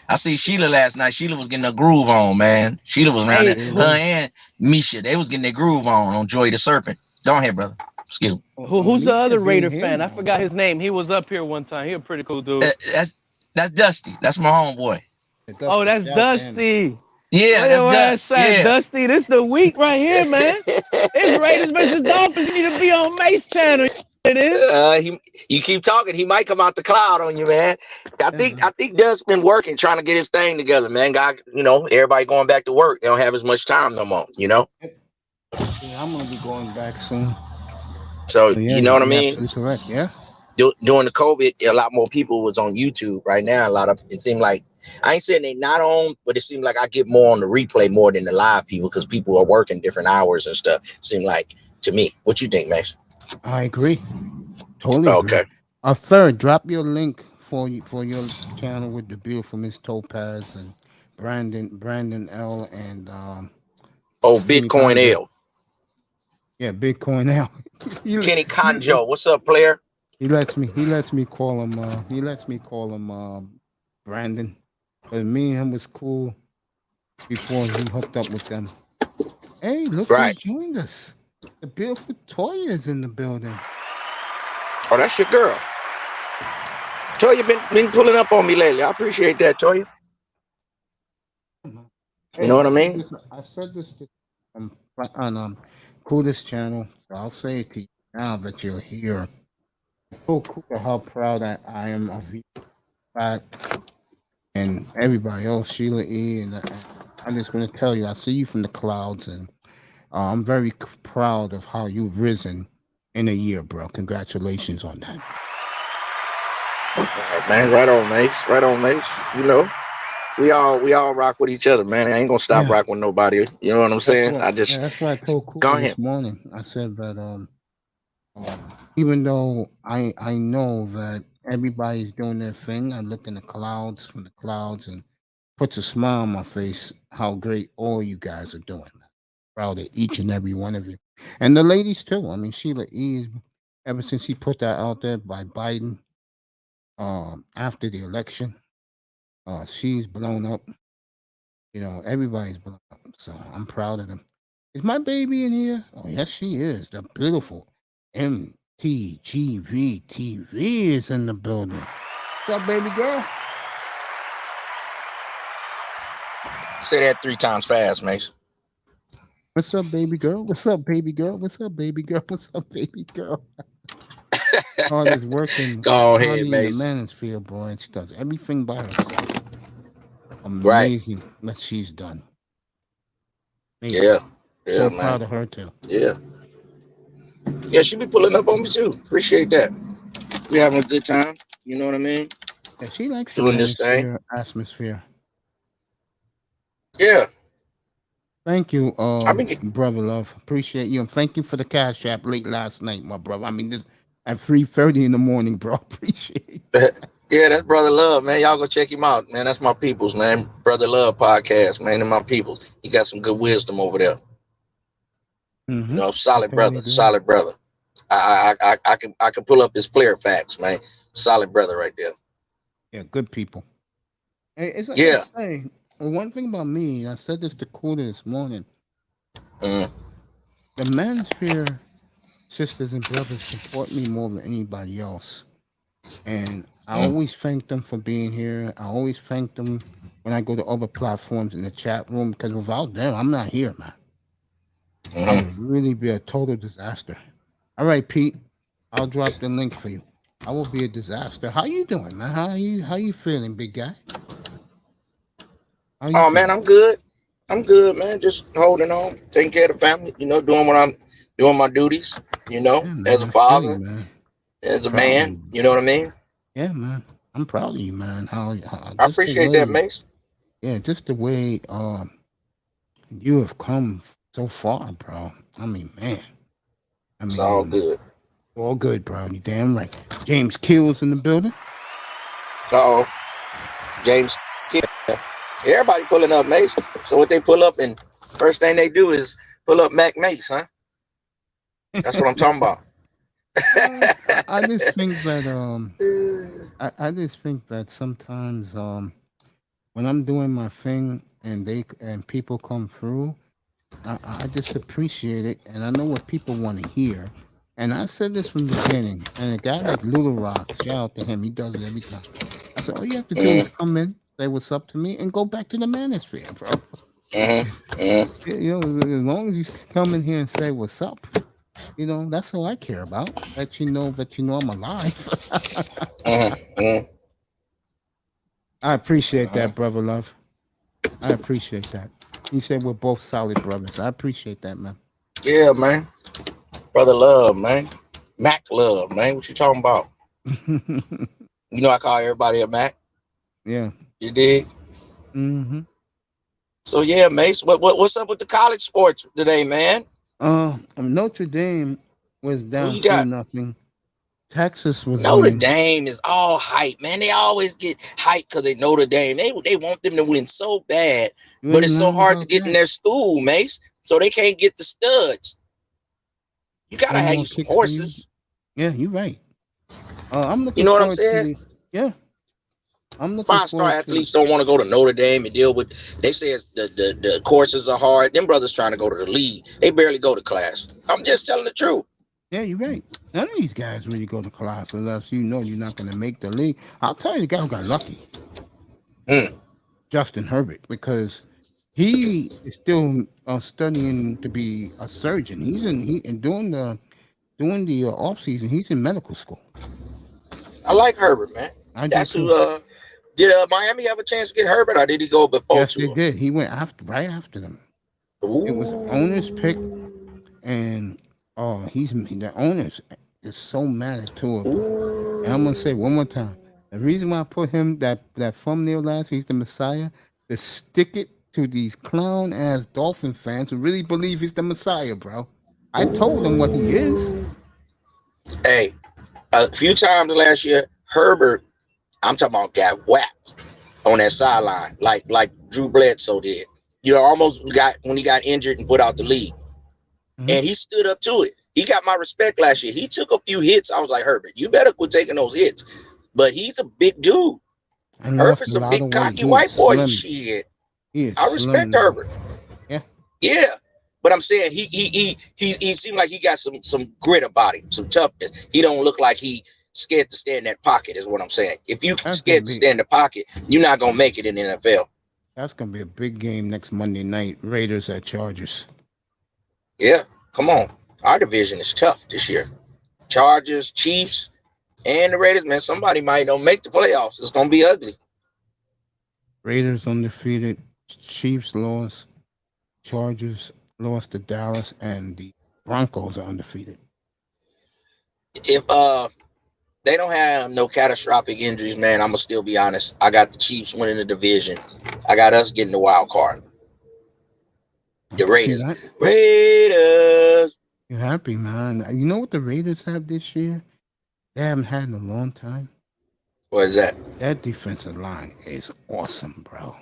I see Sheila last night. Sheila was getting a groove on, man. Sheila was around there. Her and Misha, they was getting their groove on Joy the Serpent. Go ahead, brother. Excuse me. Who's the other Raider fan? I forgot his name. He was up here one time. He a pretty cool dude. That's Dusty. That's my homeboy. Oh, that's Dusty. Yeah, that's Dusty. Yeah. Dusty, this the week right here, man. It's Raiders versus Dolphins. You need to be on Mace channel. It is. You keep talking, he might come out the cloud on you, man. I think Dust's been working, trying to get his thing together, man. God, everybody going back to work. They don't have as much time no more, Yeah, I'm gonna be going back soon. So you know what I mean? Absolutely correct. Yeah. During the COVID, a lot more people was on YouTube. Right now, it seemed like, I ain't saying they not on, but it seemed like I get more on the replay more than the live people because people are working different hours and stuff. Seemed like to me. What you think, Max? I agree. Totally agree. Okay. Third, drop your link for your channel with the beautiful Miss Topaz and Brandon L and Bitcoin L. Yeah, Bitcoin L. Kenny Conjo, what's up, player? He lets me call him Brandon. But me and him was cool before he hooked up with them. Hey, look who joined us. The beautiful Toya is in the building. Oh, that's your girl. Toya been pulling up on me lately. I appreciate that, Toya. You know what I mean? I said this on Coolest channel, so I'll say it to you now that you're here. So cool how proud I am of you, and everybody else, Sheila E. And I'm just going to tell you, I see you from the clouds, and I'm very proud of how you've risen in a year, bro. Congratulations on that. Man, right on, Mace. Right on, Mace. We all rock with each other, man. I ain't gonna stop rocking with nobody. You know what I'm saying? That's why I told Cooper this morning. I said that even though I know that everybody's doing their thing, I look in the clouds from the clouds and puts a smile on my face. How great all you guys are doing. Proud of each and every one of you, and the ladies too. I mean, Sheila E. Ever since he put that out there by Biden, after the election, she's blown up. Everybody's blown up. So I'm proud of them. Is my baby in here? Oh yes, she is. The beautiful MTGV TV is in the building. What's up, baby girl? Say that 3 times fast, Mace. What's up, baby girl? What's up, baby girl? What's up, baby girl? What's up, baby girl? Hard is working. Go ahead, Mace. The manosphere, boy, and she does everything by herself. Amazing what she's done. Amazing. Yeah, so man. Proud of her too. Yeah, she be pulling up on me too. Appreciate that. We having a good time. You know what I mean? Yeah, she likes doing this thing. Atmosphere. Yeah. Thank you, brother love. Appreciate you, and thank you for the cash app late last night, my brother. I mean, this at 3:30 in the morning, bro. Appreciate that. Yeah, that's Brother Love, man. Y'all go check him out, man. That's my peoples, man. Brother Love podcast, man, and my people. He got some good wisdom over there. Mm-hmm. Solid brother, solid brother. I can pull up his player facts, man. Solid brother right there. Yeah, good people. Hey, it's like I say, one thing about me, I said this to Kuda this morning. The manosphere sisters and brothers support me more than anybody else. And I always thank them for being here. I always thank them when I go to other platforms in the chat room, because without them, I'm not here, man. I would really be a total disaster. All right, Pete. I'll drop the link for you. I will be a disaster. How you doing, man? How you feeling, big guy? How you Oh feeling? man, I'm good. I'm good, man. Just holding on, taking care of the family. Doing what I'm doing, my duties. Yeah, As man. a I feel you, father, man. as a Proud of man. you. You know what I mean? Yeah, man. I'm proud of you, man. How I just the appreciate that, way, Mace. yeah, just the way you have come so far, bro. I mean, man. I It's all mean, good. all good, bro. You damn right. James Keel's in the building. Uh oh, James. Everybody pulling up, Mace. So what they pull up, and first thing they do is pull up Mac Mace, huh? That's what I'm talking about. I just think that I just think that sometimes when I'm doing my thing and people come through, I just appreciate it, and I know what people want to hear. And I said this from the beginning. And a guy like Little Rock, shout out to him, he does it every time. I said, all you have to do is come in, say what's up to me, and go back to the manosphere, bro. As long as you come in here and say what's up, that's all I care about. That you know I'm alive. I appreciate that, brother love. I appreciate that. He said we're both solid brothers. I appreciate that, man. Yeah, man. Brother Love, man. Mac Love, man. What you talking about? I call everybody a Mac. Yeah. You dig? Mm-hmm. So yeah, Mace. What's up with the college sports today, man? Notre Dame was Who down you got? 2-0. Texas was Notre winning. Dame is all hype, man. They always get hype because they Notre Dame. They want them to win so bad, You but ain't it's so lying hard to about get in that. their school, Mace. So they can't get the studs. You gotta No have more you some kicks for you. horses. Yeah, you're right. I'm You looking know what I'm forward to saying? the. Yeah, I'm looking Five-star forward to. athletes don't want to go to Notre Dame and deal with. They say the courses are hard. Them brothers trying to go to the league. They barely go to class. I'm just telling the truth. Yeah, you're right. None of these guys really go to class unless you know you're not going to make the league. I'll tell you the guy who got lucky, Justin Herbert, because he is still studying to be a surgeon. He and doing the off season. He's in medical school. I like Herbert, man. I do That's who. too. Did Miami have a chance to get Herbert, or did he go before Yes, they Tua? did. He went right after them. It was an owner's pick, and the owners is so mad at Tua. And I'm gonna say one more time: the reason why I put him that thumbnail last, he's the Messiah, to stick it to these clown ass Dolphin fans who really believe he's the Messiah, bro. I told them what he is. Hey, a few times last year, Herbert, I'm talking about, got whacked on that sideline, like Drew Bledsoe did. Almost got when he got injured and put out the league. And he stood up to it. He got my respect last year. He took a few hits. I was like, Herbert, you better quit taking those hits. But he's a big dude. And lost Herbert's a a lot big of weight. cocky He is white boy. slim. Shit. He is I slim respect now. Herbert. Yeah. Yeah. But I'm saying he seemed like he got some grit about him, some toughness. He don't look like he scared to stay in that pocket, is what I'm saying. If you scared to stay in the pocket, you're not gonna make it in the NFL. That's gonna be a big game next Monday night. Raiders at Chargers. Yeah, come on. Our division is tough this year. Chargers, Chiefs, and the Raiders, man. Somebody might don't make the playoffs. It's gonna be ugly. Raiders undefeated. Chiefs lost. Chargers lost to Dallas, and the Broncos are undefeated. If they don't have no catastrophic injuries, man, I'm gonna still be honest. I got the Chiefs winning the division. I got us getting the wild card. The Raiders. Raiders. You're happy, man. You know what the Raiders have this year? They haven't had in a long time. What is that? That defensive line is awesome, bro.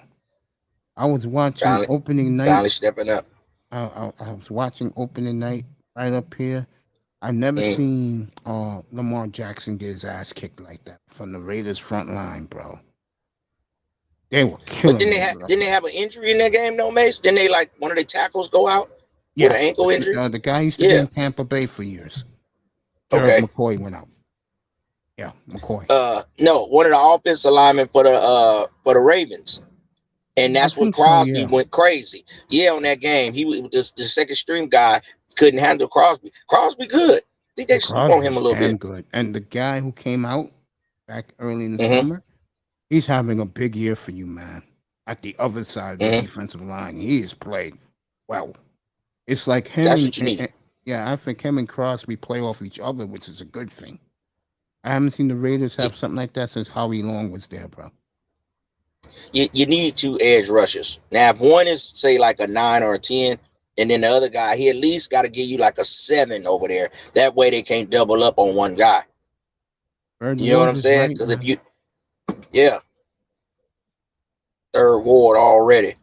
I was watching opening night. Finally stepping up. I was watching opening night right up here. I've never seen Lamar Jackson get his ass kicked like that from the Raiders front line, bro. They were killing. But didn't they have an injury in that game, no, Mace? Didn't they like one of their tackles go out with an ankle injury? The guy used to be in Tampa Bay for years. Okay. McCoy went out. Yeah, McCoy. No, one of the offensive linemen for the Ravens. And that's what think so, Crosby yeah. went crazy. Yeah, on that game, he was the second string guy couldn't handle Crosby. Crosby good. I think they sleep on him a Crosby's little damn bit. good. And the guy who came out back early in the Mm-hmm. summer, he's having a big year for you, man. At the other side of the Mm-hmm. defensive line, he has played well. It's like him That's what you need. yeah, I think him and Crosby play off each other, which is a good thing. I haven't seen the Raiders have something like that since Howie Long was there, bro. You need 2 edge rushers. Now, if one is say like a 9 or a 10, and then the other guy, he at least got to give you like a 7 over there. That way they can't double up on one guy. Bird You know what Ward I'm is saying? right, Because man. if you, yeah, third ward already.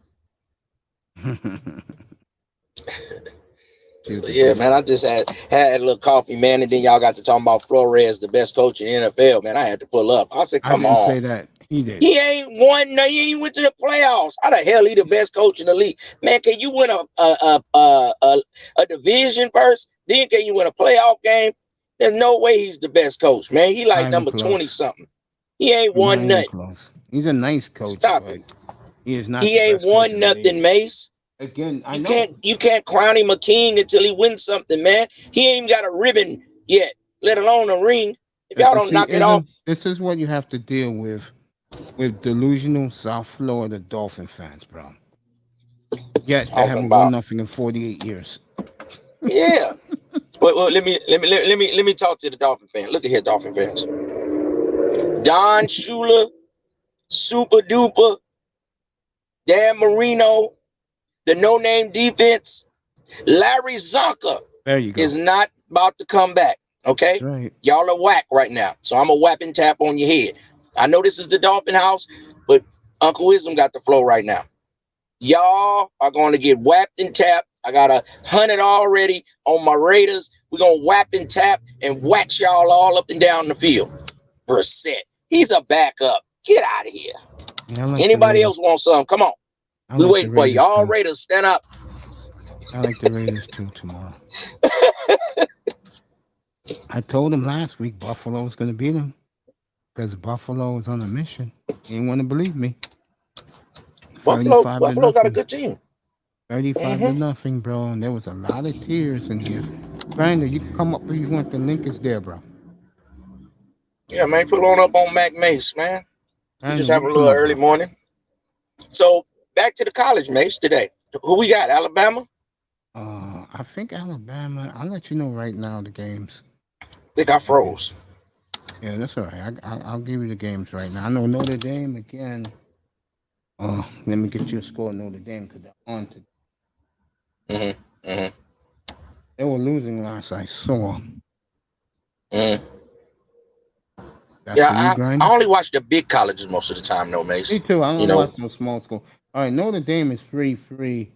So yeah, man, I just had a little coffee, man, and then y'all got to talking about Flores, the best coach in the NFL, man. I had to pull up. I said, I come didn't on. say that. He did. He ain't won. No, he ain't went to the playoffs. How the hell he the best coach in the league? Man, can you win a division first? Then can you win a playoff game? There's no way he's the best coach, man. He like Not even number close. 20 something. He ain't Not won even nothing. close. He's a nice coach, Stop but it. he is not. He the ain't best coach won in the nothing, league. Mace. Again, I know. You can't crown him a king until he wins something, man. He ain't even got a ribbon yet, let alone a ring. If y'all don't See, knock it off, this is what you have to deal with delusional South Florida Dolphin fans, bro. Yet they talking haven't about won nothing in 48 years. yeah. Well, let me talk to the Dolphin fan. Look at here, Dolphin fans. Don Shula, Super Duper, Dan Marino, the no-name defense, Larry Zonka There you go. is not about to come back. Okay? That's right. Y'all are whack right now. So I'm a whap and tap on your head. I know this is the Dolphin house, but Uncle Wisdom got the flow right now. Y'all are going to get whapped and tapped. I got 100 already on my Raiders. We're going to whap and tap and wax y'all all up and down the field. Brissett, he's a backup. Get out of here. Yeah, I like Anybody else want some? Come on. We like waiting the for you. Raiders, All too. Raiders, stand up. I like the Raiders too tomorrow. I told him last week Buffalo was going to beat him because Buffalo was on a mission. He didn't want to believe me. Buffalo got a good team. 35 to nothing, bro. And there was a lot of tears in here. Brandon, you can come up if you want. The link is there, bro. Yeah, man, put on up on Mac Mace, man. Brandon, Just have a you little come up, early bro. morning. So back to the college, Mace, today. Who we got? Alabama? I think Alabama. I'll let you know right now the games. I think I froze. Yeah, that's all right. I'll give you the games right now. I know Notre Dame again. Let me get you a score of Notre Dame because they're on today. They were losing last I saw. That's Yeah, for you, Grinder? I only watch the big colleges most of the time, though, Mace. Me too. I don't watch no small school. All right, Notre Dame is 3-3.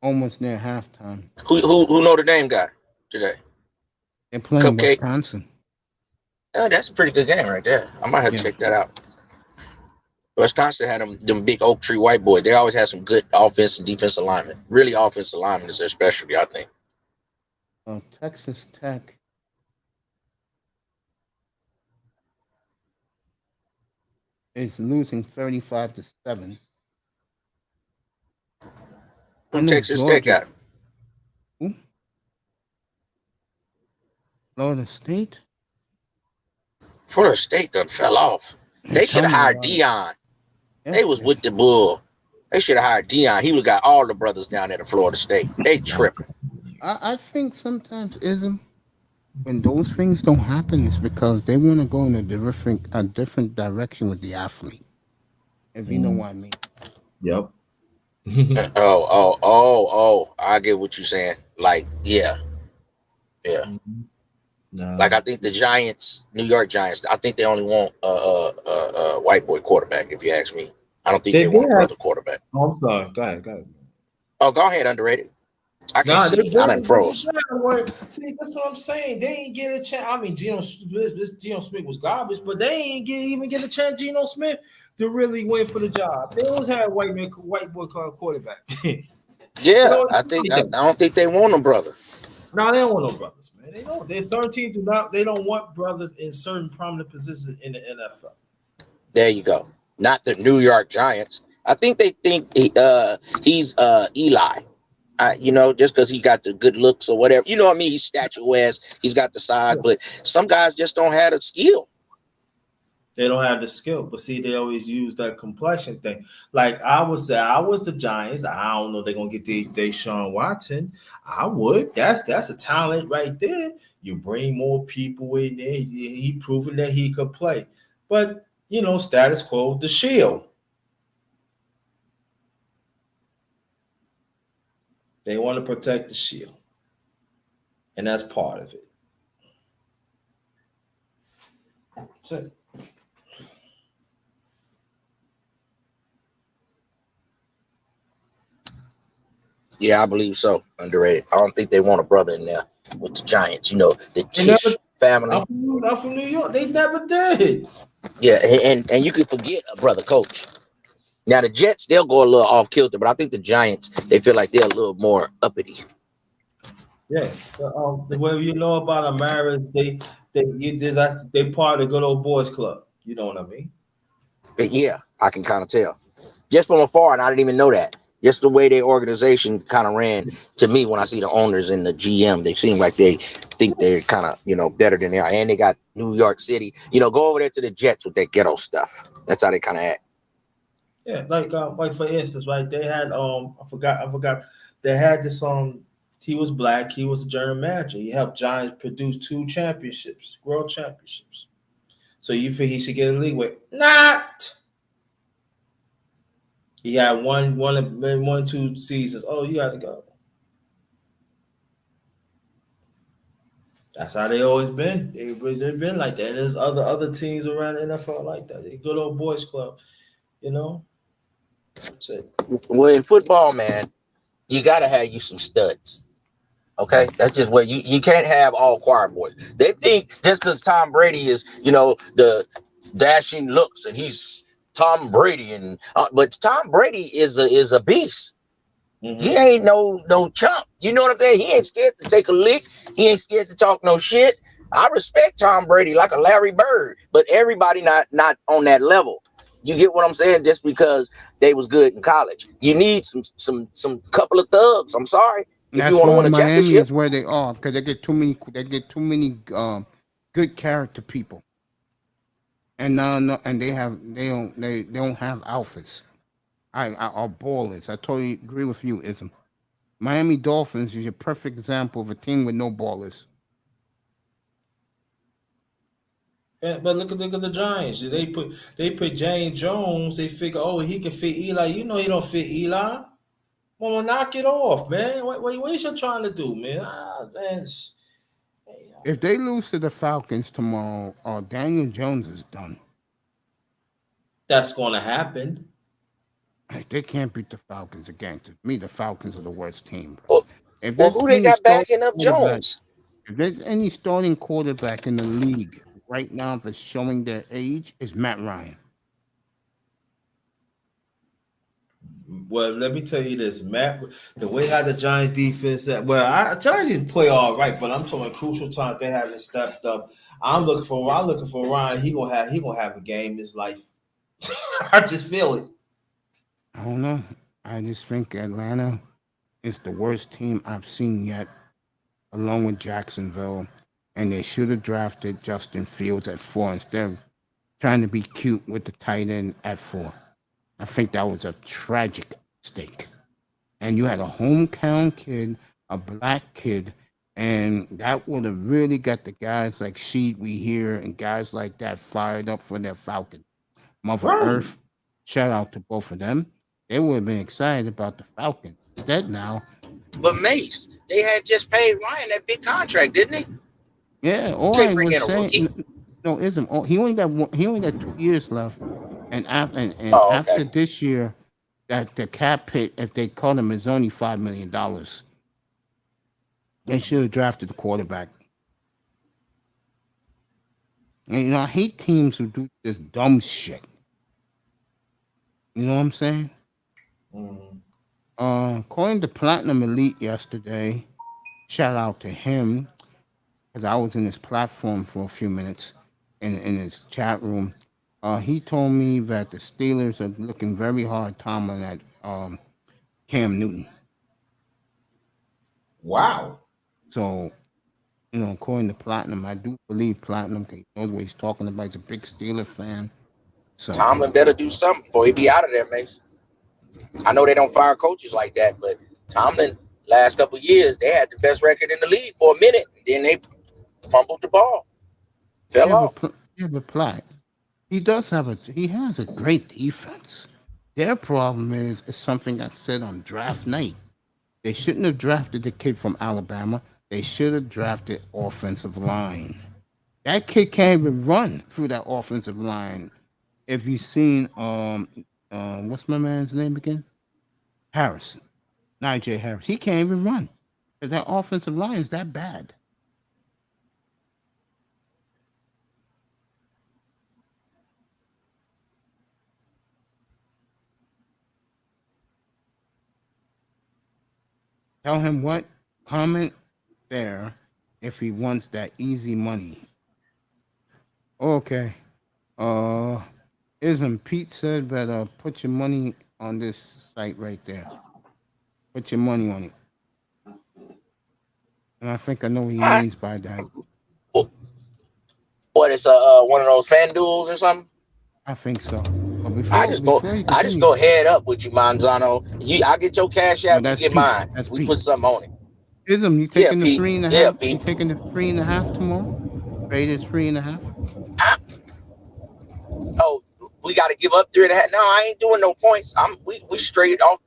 Almost near halftime. Who Notre Dame got today? They're playing Cupcake. Wisconsin. Oh, that's a pretty good game right there. I might have to check that out. Wisconsin had them big oak tree white boys. They always had some good offense and defense alignment. Really, offensive alignment is their specialty, I think. Texas Tech is losing 35-7. Who Texas Tech got? Who? Florida State? Florida State done fell off. They should have hired Dion. They was with the bull. They should have hired Dion. He would have got all the brothers down there at Florida State. They tripping. I think sometimes when those things don't happen, it's because they want to go in a different direction with the athlete. If you know what I mean. Yep. Oh! I get what you're saying. Like, yeah. No. Like, I think the Giants, New York Giants, I think they only want a white boy quarterback. If you ask me, I don't think they want a brother quarterback. Oh, I'm sorry. Go ahead. Oh, go ahead, underrated. I can't see. I done froze. See, that's what I'm saying. They ain't get a chance. I mean, Geno Smith was garbage, but they ain't even get a chance, Geno Smith, to really win for the job. They always had a white boy quarterback. Yeah, I don't think they want them brother. No, they don't want no brothers, man. They don't. They certain teams do not. They don't want brothers in certain prominent positions in the NFL. There you go. not the New York Giants. I think they think he's Eli. Just because he got the good looks or whatever. You know what I mean? He's statuesque. He's got the size, but some guys just don't have the skill. They don't have the skill, but see, they always use that complexion thing. Like I would say, I was the Giants. I don't know they're gonna get Deshaun Watson. I would. That's a talent right there. You bring more people in there. He proven that he could play. But status quo, the Shield. They want to protect the Shield, and that's part of it. That's it. Yeah, I believe so. Underrated. I don't think they want a brother in there with the Giants. The Tisch family. I'm from New York. They never did. Yeah, and you can forget a brother coach. Now the Jets, they'll go a little off kilter, but I think the Giants, they feel like they're a little more uppity. Yeah. The way you know about Americans, they part of the good old boys club. You know what I mean? Yeah, I can kind of tell. Just from afar, and I didn't even know that. Just the way their organization kind of ran, to me, when I see the owners and the GM, they seem like they think they're kind of, better than they are. And they got New York City. Go over there to the Jets with that ghetto stuff. That's how they kind of act. Yeah, like for instance, right? They had I forgot. They had this he was black. He was a general manager. He helped Giants produce 2 championships, world championships. So you think he should get a league with? Not. He had one, 2 seasons. Oh, you got to go. That's how they always been. They've been like that. There's other teams around the NFL like that. They good old boys club, That's it. Well, in football, man, you got to have you some studs. Okay, that's just what you can't have all choir boys. They think just because Tom Brady is, the dashing looks and he's Tom Brady, but Tom Brady is a beast. Mm-hmm. He ain't no chump. You know what I'm saying? He ain't scared to take a lick. He ain't scared to talk no shit. I respect Tom Brady like a Larry Bird, but everybody not on that level. You get what I'm saying? Just because they was good in college, you need some couple of thugs. I'm sorry. If that's you want to why win a Miami championship, is where they are, because they get too many good character people, and and they don't have alphas. I are ballers. I totally agree with you, Ism. Miami Dolphins is a perfect example of a team with no ballers. Yeah, but look at the Giants. They put James Jones. They figure, he can fit Eli. He don't fit Eli. Well, knock it off, man. What you trying to do, man? Man. If they lose to the Falcons tomorrow, Daniel Jones is done. That's going to happen. They can't beat the Falcons again. To me, the Falcons are the worst team. Well, who they got backing up Jones? If there's any starting quarterback in the league right now that's showing their age, is Matt Ryan. Well, let me tell you this, Matt. The way how the Giants defense, Giants didn't play all right, but I'm talking crucial times they haven't stepped up. I'm looking for Ryan. He gonna have a game in his life. I just feel it. I don't know. I just think Atlanta is the worst team I've seen yet, along with Jacksonville, and they should have drafted Justin Fields at 4 instead of trying to be cute with the tight end at 4. I think that was a tragic mistake. And you had a hometown kid, a black kid, and that would have really got the guys like Sheed we hear and guys like that fired up for their Falcons. Mother Earth, shout out to both of them. They would have been excited about the Falcons. Instead now. But Mace, they had just paid Ryan that big contract, didn't they? Yeah, all I was saying. No, isn't. He only got 2 years left, and after this year, that the cap hit, if they caught him, is only $5 million. They should have drafted the quarterback. And I hate teams who do this dumb shit. You know what I'm saying? According to Platinum Elite yesterday, shout out to him, because I was in his platform for a few minutes in his chat room. He told me that the Steelers are looking very hard, Tomlin, at Cam Newton. Wow. So, according to Platinum, I do believe Platinum. He knows what he's talking about. He's a big Steeler fan. So Tomlin better do something before he be out of there, Mason. I know they don't fire coaches like that, but Tomlin, last couple of years, they had the best record in the league for a minute. Then they fumbled the ball, fell off. But Platt, he has a great defense. Their problem is something that's said on draft night. They shouldn't have drafted the kid from Alabama. They should have drafted offensive line. That kid can't even run through that offensive line. If you've seen what's my man's name again? Harrison. Najee Harris. He can't even run. Because that offensive line is that bad. Tell him what? Comment there if he wants that easy money. Okay. Isn't Pete said that put your money on this site right there. Put your money on it. And I think I know what he means by that. What is one of those fan duels or something? I think so. But I just go head up with you, Manzano. I get your cash app, you get mine. We put something on it. Ism, you taking the 3.5? You taking the 3.5 tomorrow? Raiders 3.5? Oh, we got to give up 3.5. No, I ain't doing no points. We straight off.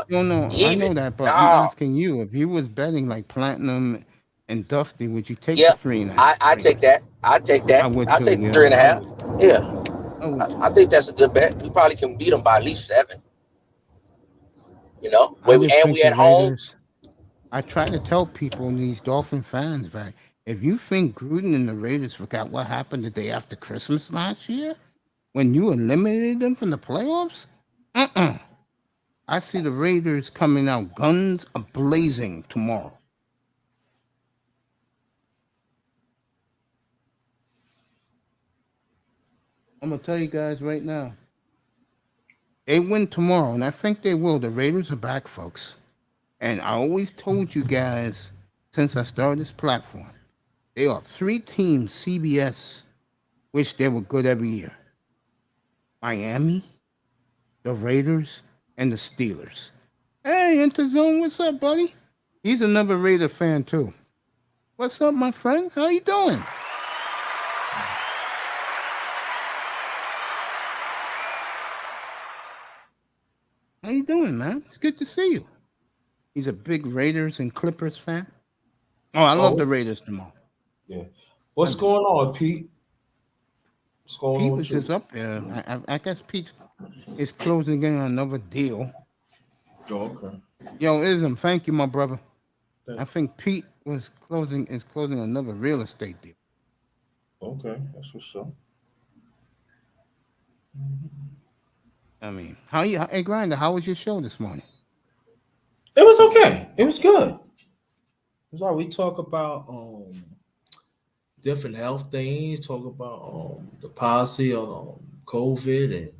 No, I know that, but I'm asking you if you was betting like Platinum and Dusty, would you take the 3.5? I take that. I take that. I take the 3.5. Yeah. I think that's a good bet. We probably can beat them by at least 7. We at home. I try to tell people, these Dolphin fans, that if you think Gruden and the Raiders forgot what happened the day after Christmas last year, when you eliminated them from the playoffs, I see the Raiders coming out guns a-blazing tomorrow. I'm going to tell you guys right now. They win tomorrow, and I think they will. The Raiders are back, folks. And I always told you guys, since I started this platform, there are 3 teams CBS wish they were good every year. Miami, the Raiders, and the Steelers. Hey, Interzone, what's up, buddy? He's another Raider fan, too. What's up, my friend? How you doing? How you doing, man? It's good to see you. He's a big Raiders and Clippers fan. Oh, I love the Raiders tomorrow. Yeah. What's going on, Pete? What's going Pete on? was just up there. I guess Pete is closing in on another deal. Oh, okay. Yo, Ism, thank you, my brother. I think Pete is closing another real estate deal. Okay, that's what's up. I mean, hey, Grinder, how was your show this morning? It was okay. It was good. It was like we talk about different health things, talk about the policy on COVID and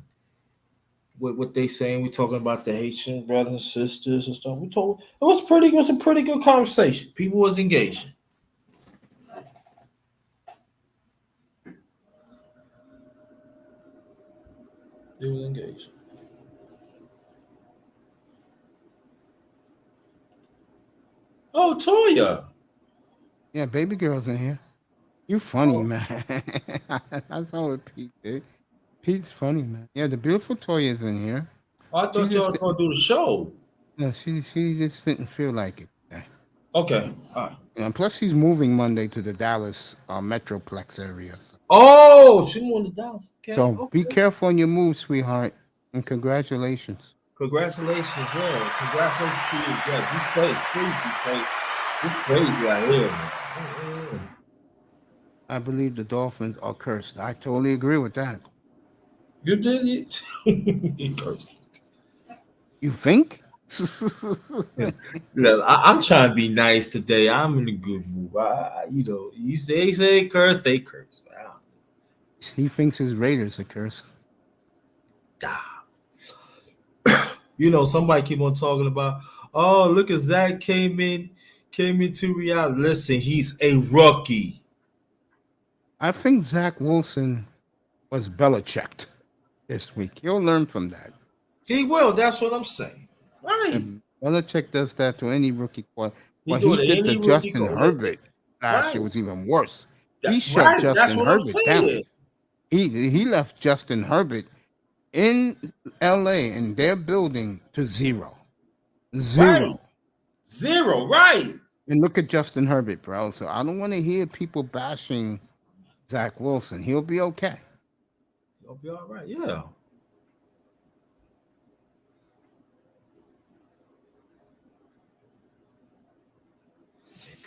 what they saying. We talking about the Haitian brothers and sisters and stuff. It was a pretty good conversation. People was engaging. They was engaged. Oh, Toya. Yeah, baby girl's in here. You funny, man. That's how it Pete did. Pete's funny, man. Yeah, the beautiful Toya's in here. I thought y'all was gonna do the show. No, she just didn't feel like it. Okay. All right. And plus, she's moving Monday to the Dallas Metroplex area. So. Oh, she moved to Dallas. Okay. So be careful on your move, sweetheart, and congratulations. Congratulations, yeah. Congratulations to you. Yeah, be safe. Please be safe. It's crazy out here, man. I believe the Dolphins are cursed. I totally agree with that. You dizzy? He cursed. You think? Look, I'm trying to be nice today. I'm in a good mood. You say curse, they curse. He thinks his Raiders are cursed. You know, somebody keep on talking about, oh, look at Zach came into reality. Listen, he's a rookie. I think Zach Wilson was Belichicked this week. He'll learn from that. He will. That's what I'm saying. Right. And Belichick does that to any rookie quarterback. He What do he it to did to any rookie Justin quarterback. Herbert last year Right. was even worse. That- He shut right, that's Justin what I'm Herbert down. saying. He left Justin Herbert in LA in their building to zero. Right. Zero, right. And look at Justin Herbert, bro. So I don't want to hear people bashing Zach Wilson. He'll be okay. He'll be all right. Yeah.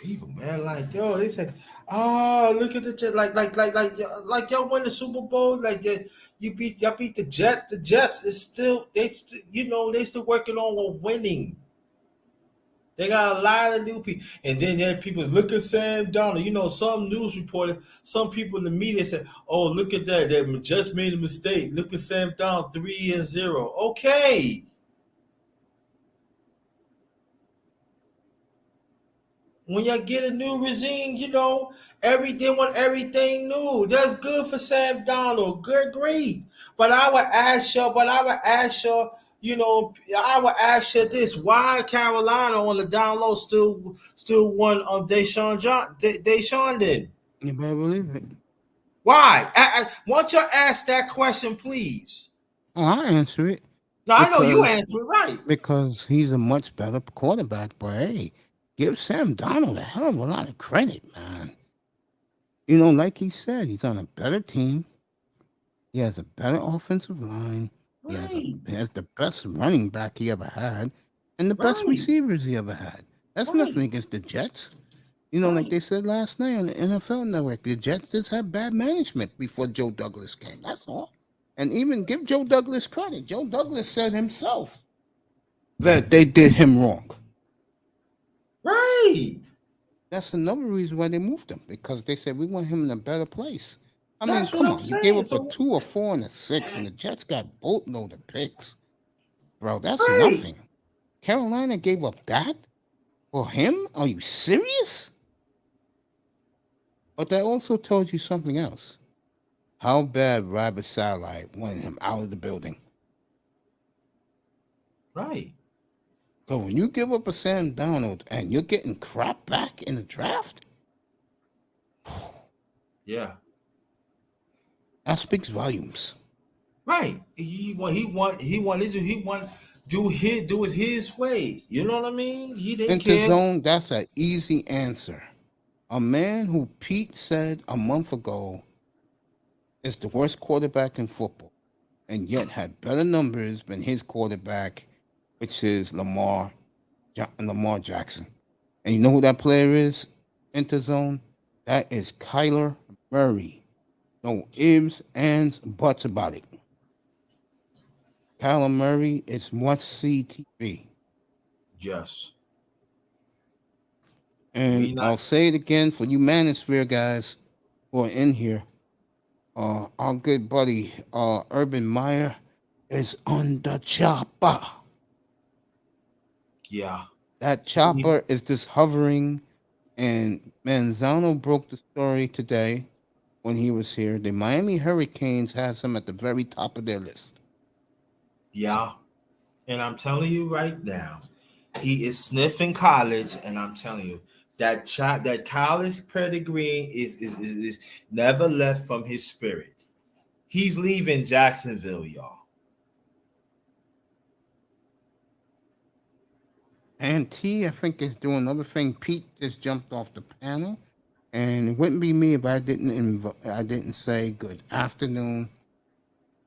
People, man, like yo, they said, "Oh, look at the Jets, like y'all won the Super Bowl, like y'all beat the Jets. The Jets is still they still working on winning. They got a lot of new people, and then there are people look at Sam Darnold. You know, some news reporter, some people in the media said, "Oh, look at that, they just made a mistake. Look at Sam Darnold, 3-0. Okay." When y'all get a new regime, you know, everything want everything new. That's good for Sam Donald. Good, great. But I would ask you, you know, I would ask you this: why Carolina on the down low still won Deshaun did? You better believe it. Why? Why don't you ask that question, please? Oh, I'll answer it. No, I know you answer it right. Because he's a much better quarterback. But hey, give Sam Darnold a hell of a lot of credit, man. You know, like he said, he's on a better team. He has a better offensive line. Right. He has the best running back he ever had and the best Right. receivers he ever had. That's Right. nothing against the Jets. You know, like they said last night on the NFL Network, the Jets just had bad management before Joe Douglas came. That's all. And even give Joe Douglas credit. Joe Douglas said himself that they did him wrong. Right. That's another reason why they moved him, because they said we want him in a better place. I mean, That's what come I'm on. You saying. gave up So- a 2, a 4, and a 6, and the Jets got boatload of picks. Bro, that's Right. nothing. Carolina gave up that for him? Are you serious? But that also tells you something else. How bad Robert Saleh wanted him out of the building. Right. So when you give up a Sam Darnold and you're getting crap back in the draft, Yeah. that speaks volumes. Right. He want do it his way. You know what I mean? He didn't Into care. zone, that's an easy answer. A man who Pete said a month ago is the worst quarterback in football, and yet had better numbers than his quarterback, which is Lamar Jackson. And you know who that player is? Into zone? That is Kyler Murray. No ifs, ands, buts about it. Kyler Murray is must-see TV. Yes. And I'll say it again for you Manosphere guys who are in here. Our good buddy, Urban Meyer, is on the chopper. Yeah. That chopper is just hovering. And Manzano broke the story today when he was here. The Miami Hurricanes has him at the very top of their list. Yeah. And I'm telling you right now, he is sniffing college, and I'm telling you that college pedigree is never left from his spirit. He's leaving Jacksonville, y'all. And T, I think, is doing another thing. Pete just jumped off the panel, and it wouldn't be me if I didn't say good afternoon,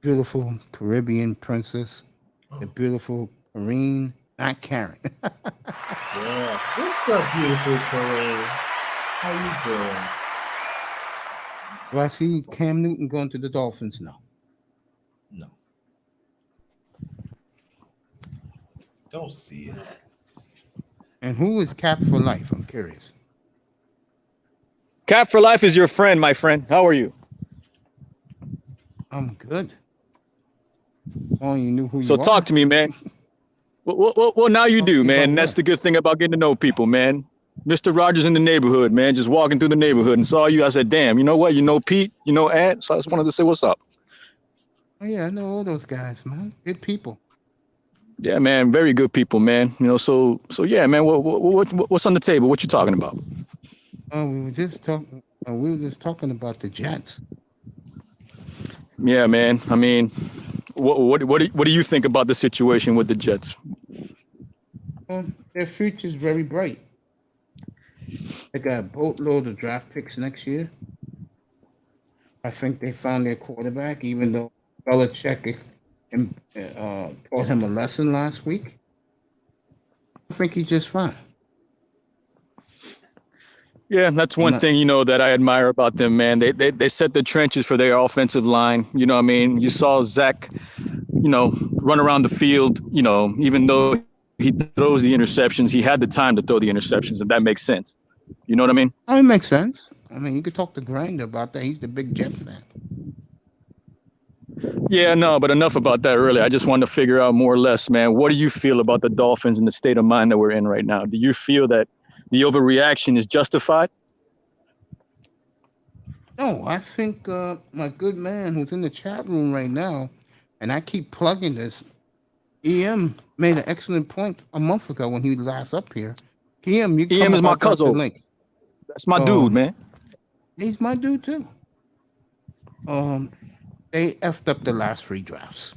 beautiful Caribbean princess, the beautiful Kareen, not Karen. Yeah. What's up, beautiful Corinne? How you doing? Do I see Cam Newton going to the Dolphins? No. No. Don't see it. And who is Cap for life? I'm curious. Cap for life is your friend, my friend. How are you? I'm good. Oh, you knew who So you talk are. to me, man. Well, now you do, Talking man. about That's what? the good thing about getting to know people, man. Mr. Rogers in the neighborhood, man, just walking through the neighborhood and saw you. I said, damn, you know what? You know Pete, you know Ad. So I just wanted to say what's up. Oh yeah, I know all those guys, man. Good people. Yeah, man, very good people, man. You know, so yeah, man. What's on the table? What you talking about? We were just talking. We were just talking about the Jets. Yeah, man. I mean, what do you think about the situation with the Jets? Their future's very bright. They got a boatload of draft picks next year. I think they found their quarterback, even though Belichick taught him a lesson last week. I think he's just fine. Yeah, that's I'm one not- thing, you know, that I admire about them, man. They set the trenches for their offensive line. You know what I mean? You saw Zach, you know, run around the field, you know, even though he throws the interceptions, he had the time to throw the interceptions, if that makes sense. You know what I mean? Oh, it makes sense. I mean, you could talk to Grinder about that. He's the big Jet fan. Yeah, no, but enough about that really. I just wanted to figure out more or less, man, what do you feel about the Dolphins and the state of mind that we're in right now? Do you feel that the overreaction is justified? No, I think my good man who's in the chat room right now, and I keep plugging this, EM made an excellent point a month ago when he was last up here. EM, you EM come is up, my I got the cousin. link. That's my dude, man. He's my dude too. They effed up the last 3 drafts.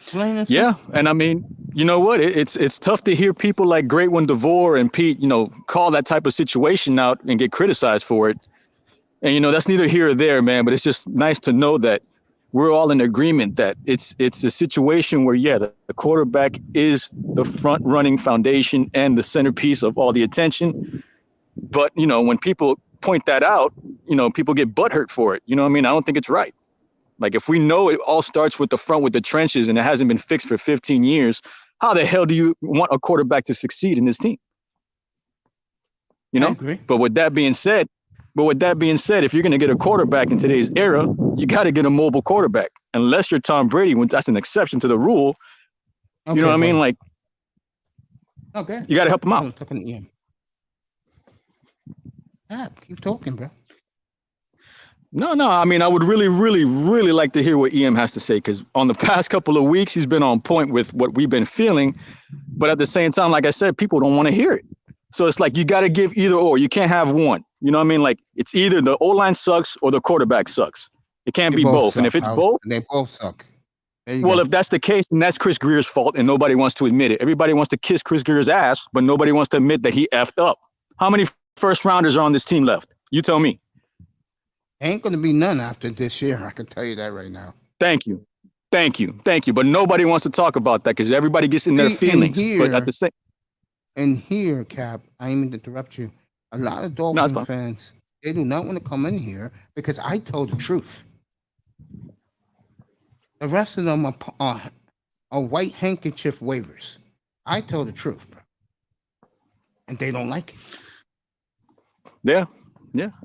Plain and Yeah, simple. and I mean, you know what? It's tough to hear people like Great One DeVore and Pete, you know, call that type of situation out and get criticized for it. And you know, that's neither here or there, man. But it's just nice to know that we're all in agreement that it's a situation where, yeah, the quarterback is the front running foundation and the centerpiece of all the attention. But you know, when people point that out, you know, people get butthurt for it. You know what I mean? I don't think it's right. Like, if we know it all starts with the front, with the trenches, and it hasn't been fixed for 15 years, how the hell do you want a quarterback to succeed in this team? You know? I agree. But with that being said, if you're going to get a quarterback in today's era, you got to get a mobile quarterback. Unless you're Tom Brady, when that's an exception to the rule. Okay, You know what I mean? buddy. Like, Okay. you got to help him I out. was talking to Ian. Yeah, keep talking, bro. No. I mean, I would really, really, really like to hear what EM has to say, because on the past couple of weeks, he's been on point with what we've been feeling. But at the same time, like I said, people don't want to hear it. So it's like you got to give either or. You can't have one. You know what I mean? Like, it's either the O-line sucks or the quarterback sucks. It can't be both. And if it's both, they both suck. There you well, go. if that's the case, then that's Chris Greer's fault, and nobody wants to admit it. Everybody wants to kiss Chris Greer's ass, but nobody wants to admit that he effed up. How many first rounders are on this team left? You tell me. Ain't going to be none after this year. I can tell you that right now. Thank you. But nobody wants to talk about that because everybody gets in their feelings. But at the same, and here, Cap, I didn't mean to interrupt you. A lot of Dolphin fans, they do not want to come in here because I told the truth. The rest of them are white handkerchief waivers. I tell the truth, bro. And they don't like it. Yeah.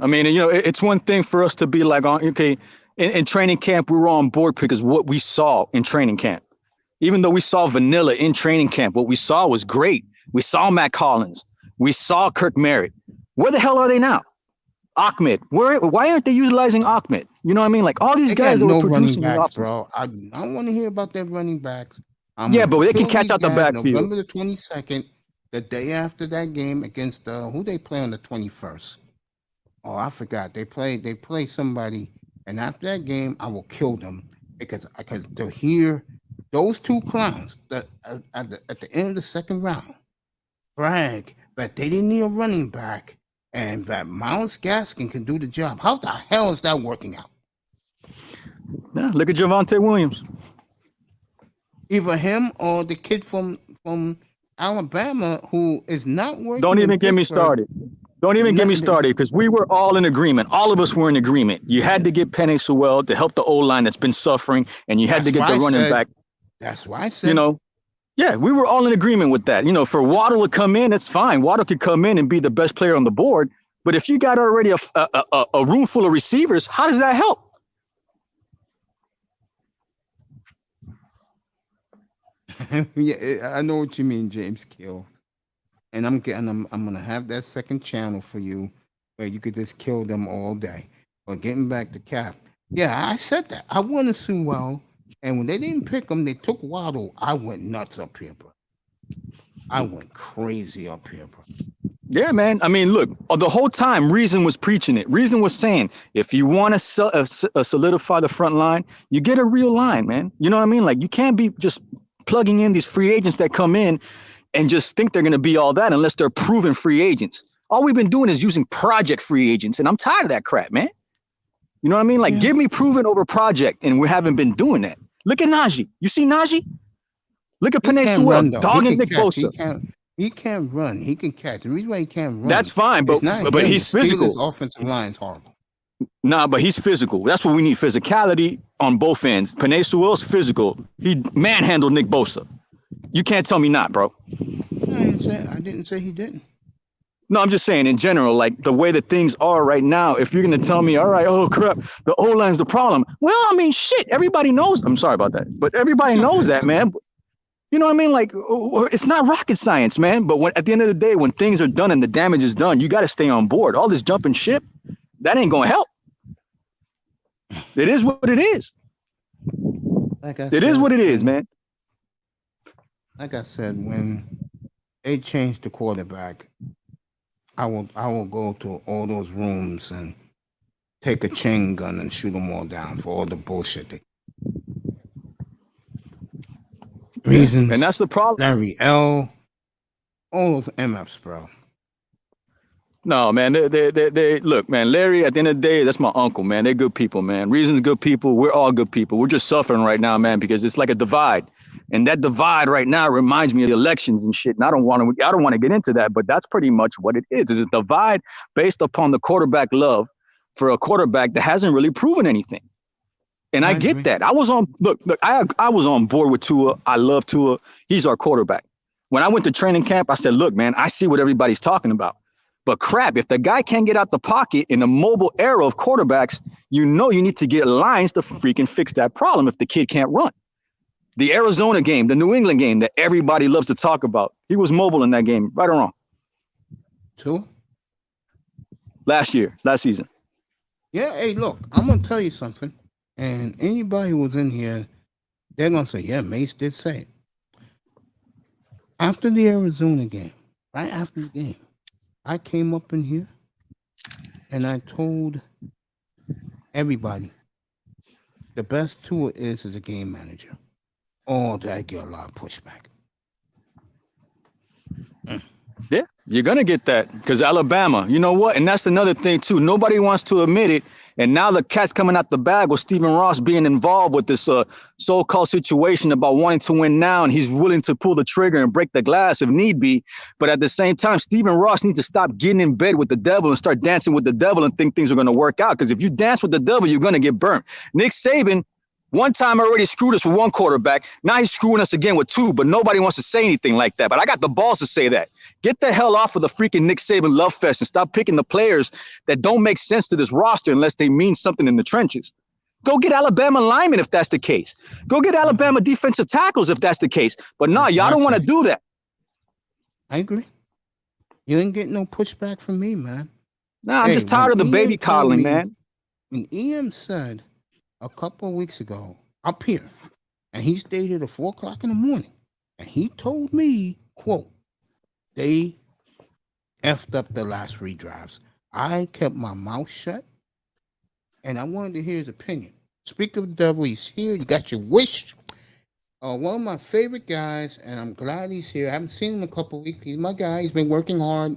I mean, you know, it's one thing for us to be like, okay, in training camp, we were on board because what we saw in training camp, even though we saw vanilla in training camp, what we saw was great. We saw Matt Collins. We saw Kirk Merritt. Where the hell are they now? Ahmed. Why aren't they utilizing Ahmed? You know what I mean? Like all these guys that were producing running backs, bro. I want to hear about their running backs. But they can catch out the backfield. November the 22nd, the day after that game against who they play on the 21st. Oh, I forgot. They play somebody, and after that game, I will kill them because to hear those 2 clowns that at the end of the second round brag that they didn't need a running back and that Myles Gaskin can do the job. How the hell is that working out? Yeah, look at Javonte Williams. Either him or the kid from Alabama who is not working. Don't even get me started. Don't even get me started because we were all in agreement. All of us were in agreement. You had to get Penei Sewell to help the O-line that's been suffering, and you had to get the running back. That's why I said. You know, yeah, we were all in agreement with that. You know, for Waddle to come in, it's fine. Waddle could come in and be the best player on the board, But if you got already a room full of receivers, how does that help? Yeah, I know what you mean, James Kill. And I'm gonna have that second channel for you where you could just kill them all day. But getting back to Cap, yeah, I said that. I wanted Sewell, and when they didn't pick him, they took Waddle. I went nuts up here, bro. I went crazy up here, bro. Yeah, man. I mean, look, the whole time Reason was preaching it. Reason was saying, if you want to solidify the front line, you get a real line, man. You know what I mean? Like, you can't be just plugging in these free agents that come in and just think they're going to be all that unless they're proven free agents. All we've been doing is using project free agents, and I'm tired of that crap, man. You know what I mean? Like, give me proven over project, and we haven't been doing that. Look at Najee. You see Najee? Look at Penei Sewell, dogging Nick Bosa. He can't run. He can catch. The reason why he can't run. That's fine, but he's physical. Steelers' offensive line's horrible. Nah, but he's physical. That's what we need. Physicality on both ends. Penei Sewell's physical. He manhandled Nick Bosa. You can't tell me not, bro. I didn't say he didn't. No, I'm just saying in general, like the way that things are right now, if you're going to tell me, all right, oh crap, the O-line's the problem. Well, I mean, shit, everybody knows. I'm sorry about that, but everybody knows that, man. You know what I mean? Like, it's not rocket science, man. But at the end of the day, when things are done and the damage is done, you got to stay on board. All this jumping ship, that ain't going to help. It is what it is. It is what it is, man. Like I said, when they changed the quarterback, I will go to all those rooms and take a chain gun and shoot them all down for all the bullshit. Reasons, and that's the problem. Larry L, all those MFs, bro. No, man, they look, man. Larry, at the end of the day, that's my uncle, man. They're good people, man. Reason's good people. We're all good people. We're just suffering right now, man, because it's like a divide, and that divide right now reminds me of the elections and shit. And I don't want to get into that, but that's pretty much what it is. It's a divide based upon the quarterback love for a quarterback that hasn't really proven anything. And I get that. I was on board with Tua. I love Tua. He's our quarterback. When I went to training camp, I said, look, man, I see what everybody's talking about. But crap, if the guy can't get out the pocket in the mobile era of quarterbacks, you know you need to get lines to freaking fix that problem if the kid can't run. The Arizona game, the New England game that everybody loves to talk about. He was mobile in that game, right or wrong? Tua? Last season. Yeah, hey, look, I'm going to tell you something. And anybody who was in here, they're going to say, yeah, Mace did say it. After the Arizona game, right after the game, I came up in here and I told everybody the best Tua is as a game manager. Oh, did I get a lot of pushback? Yeah, you're going to get that because Alabama, you know what? And that's another thing, too. Nobody wants to admit it. And now the cat's coming out the bag with Stephen Ross being involved with this so-called situation about wanting to win now. And he's willing to pull the trigger and break the glass if need be. But at the same time, Stephen Ross needs to stop getting in bed with the devil and start dancing with the devil and think things are going to work out. Because if you dance with the devil, you're going to get burnt. Nick Saban, one time already screwed us with one quarterback. Now he's screwing us again with two, but nobody wants to say anything like that. But I got the balls to say that. Get the hell off of the freaking Nick Saban love fest and stop picking the players that don't make sense to this roster unless they mean something in the trenches. Go get Alabama linemen if that's the case. Go get Alabama defensive tackles if that's the case. But no, y'all don't want to do that. I agree. You ain't getting no pushback from me, man. Nah, I'm just tired of the baby coddling, man. When EM said a couple of weeks ago up here, and he stayed at 4 o'clock in the morning, and he told me, quote, they effed up the last 3 drives. I kept my mouth shut, and I wanted to hear his opinion. Speak of the devil, he's here. You got your wish. One of my favorite guys, and I'm glad he's here. I haven't seen him in a couple of weeks. He's my guy. He's been working hard,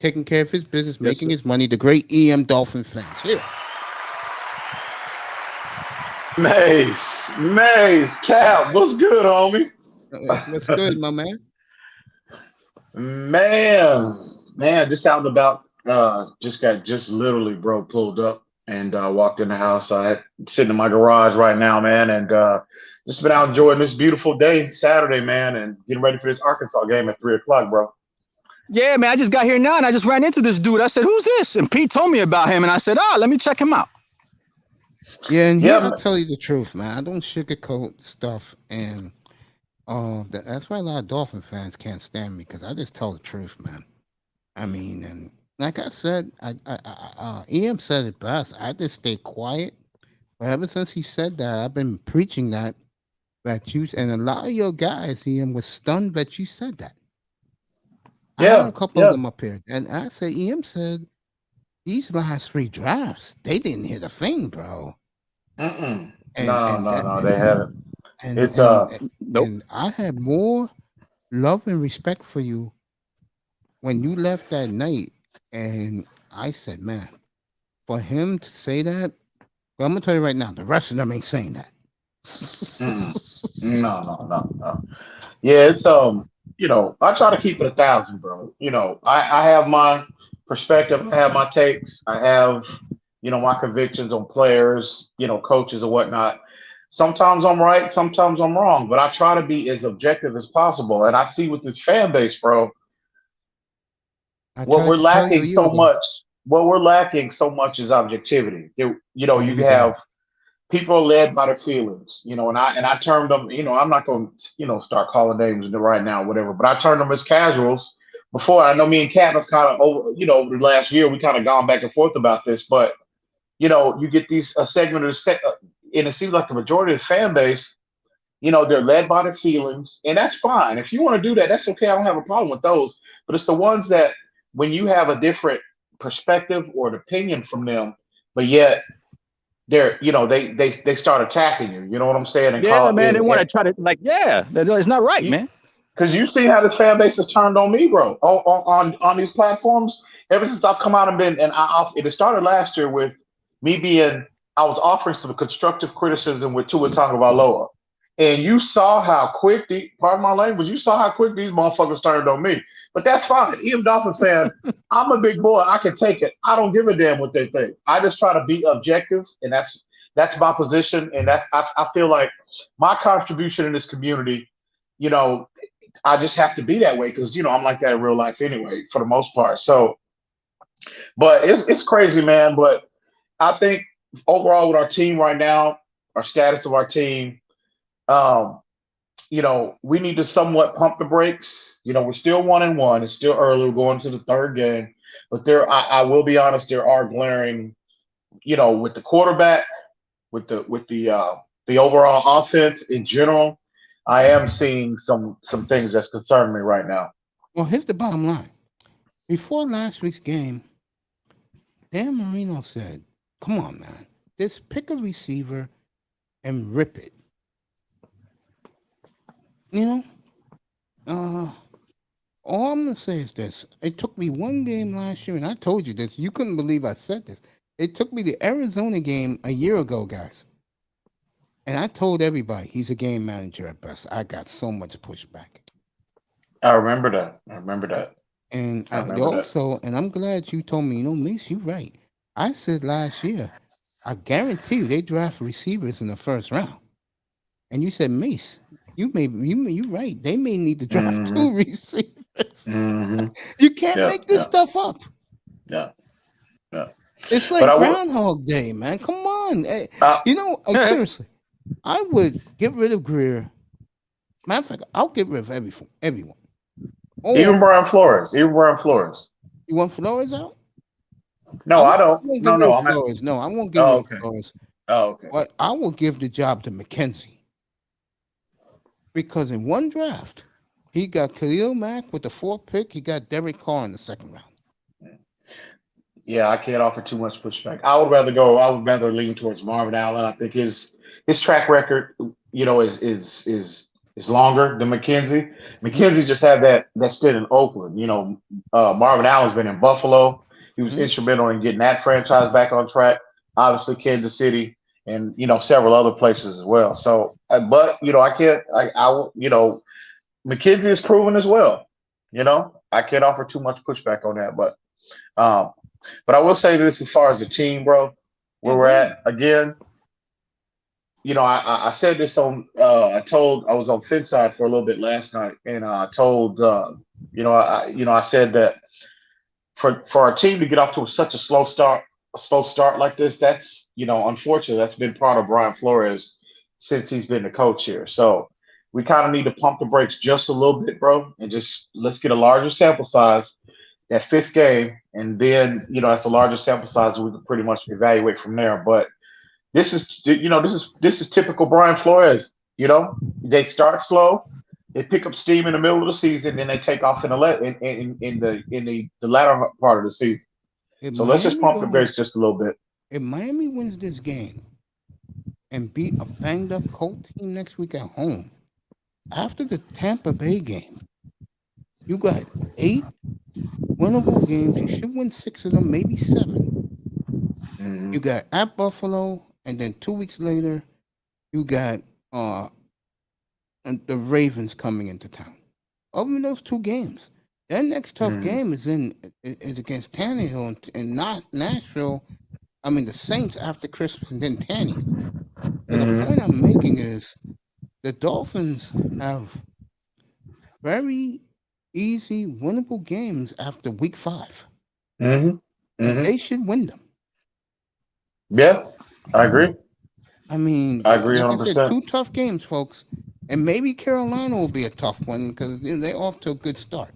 taking care of his business, making his money. The great EM Dolphin fans. Here. Mace, Cap, what's good, homie? What's good, my man? Man, just out and about. Just literally, bro, pulled up and walked in the house. I'm sitting in my garage right now, man, and just been out enjoying this beautiful day, Saturday, man, and getting ready for this Arkansas game at 3 o'clock, bro. Yeah, man, I just got here now and I just ran into this dude. I said, who's this? And Pete told me about him and I said, let me check him out. Yeah, and here Yeah, I tell you the truth, man. I don't sugarcoat stuff, and that's why a lot of Dolphin fans can't stand me because I just tell the truth, man. I mean, and like I said, EM said it best. I just stay quiet. But ever since he said that, I've been preaching that you and a lot of your guys, EM, was stunned that you said that. I had yeah, a couple of yeah. them up here, and I said, EM said these last 3 drafts, they didn't hit a thing, bro. Mm-mm. And No, and no, that no, they haven't. and It's and Nope. and I had more love and respect for you when you left that night. And I said, man, for him to say that, well, I'm gonna tell you right now, the rest of them ain't saying that. mm-mm. No, no, no, no. Yeah, it's I try to keep it 1,000, bro. I have my perspective, I have my takes, I have, my convictions on players, coaches and whatnot. Sometimes I'm right, sometimes I'm wrong, but I try to be as objective as possible. And I see with this fan base, bro, I what tried we're to tell you a lacking year so ago. much, what we're lacking so much is objectivity. Oh, You you got have it. people are led by their feelings, and I termed them, I'm not going to, start calling names right now, whatever, but I termed them as casuals before. I know me and Kat have kind of over the last year, we kind of gone back and forth about this, but you get these a segment of and it seems like the majority of the fan base, they're led by their feelings, and that's fine. If you want to do that, that's okay. I don't have a problem with those, but it's the ones that when you have a different perspective or an opinion from them, but yet they start attacking you. You know what I'm saying? And Yeah, call man, they want to try to it's not right, you man. because you see how this fan base has turned on me, bro, on these platforms. Ever since I've come out and been, and it started last year with me being, I was offering some constructive criticism with Tua Tagovailoa, and you saw how quick pardon my language, you saw how quick these motherfuckers turned on me. But that's fine. EM Dolphin fan, I'm a big boy. I can take it. I don't give a damn what they think. I just try to be objective, and that's my position, and I feel like my contribution in this community. You know, I just have to be that way because I'm like that in real life anyway, for the most part. So, but it's crazy, man. But I think overall with our team right now, our status of our team, um, we need to somewhat pump the brakes. We're still 1-1. It's still early. We're going to the third game, but I will be honest, there are glaring, with the quarterback, with the overall offense in general. I am seeing some things that's concerning me right now. Well, here's the bottom line. Before last week's game, Dan Marino said, come on, man. Just pick a receiver and rip it. All I'm going to say is this. It took me one game last year, and I told you this. You couldn't believe I said this. It took me the Arizona game a year ago, guys. And I told everybody he's a game manager at best. I got so much pushback. I remember that. And I remember that. also, and I'm glad you told me, Mace, you're right. I said last year, I guarantee you they draft receivers in the first round. And you said, Mace, you're right. They may need to draft 2 receivers. Mm-hmm. You can't make this stuff up. Yeah. It's like Groundhog Day, man. Come on. Seriously, I would get rid of Greer. Matter of fact, I'll get rid of everyone. Even Brian Flores. You want Flores out? No, I don't. No. Flores. No, I won't give rid of Flores. Oh, okay. But I will give the job to McKenzie. Because in one draft, he got Khalil Mack with the 4th pick. He got Derek Carr in the 2nd round. Yeah, I can't offer too much pushback. I would rather lean towards Marvin Allen. I think his track record, is longer than McKenzie. McKenzie just had that stint in Oakland. Marvin Allen's been in Buffalo. He was instrumental in getting that franchise back on track. Obviously, Kansas City and several other places as well. So, but I can't. McKenzie is proven as well. I can't offer too much pushback on that, but I will say this as far as the team, bro, where we're at again. I said this on. I was on Finside for a little bit last night, and I told I said that for our team to get off to such a slow start like this, that's unfortunately that's been part of Brian Flores since he's been the coach here. So we kind of need to pump the brakes just a little bit, bro, and just let's get a larger sample size that fifth game, and then that's a larger sample size, and we can pretty much evaluate from there. But this is typical Brian Flores. They start slow, they pick up steam in the middle of the season, then they take off in the latter part of the season. So let's just pump the brakes just a little bit. If Miami wins this game and beat a banged up Colt team next week at home, after the Tampa Bay game, you got 8 winnable games. You should win 6 of them, maybe 7. Mhm. You got at Buffalo, and then 2 weeks later, you got the Ravens coming into town. Other than those 2 games, their next tough game is against Tannehill in Nashville. I mean, the Saints after Christmas, and then Tannehill. So the point I'm making is the Dolphins have very easy, winnable games after week 5. Mm-hmm. And they should win them. Yeah, I agree. I mean, I agree like 100%. I said, 2 tough games, folks. And maybe Carolina will be a tough one because they're off to a good start.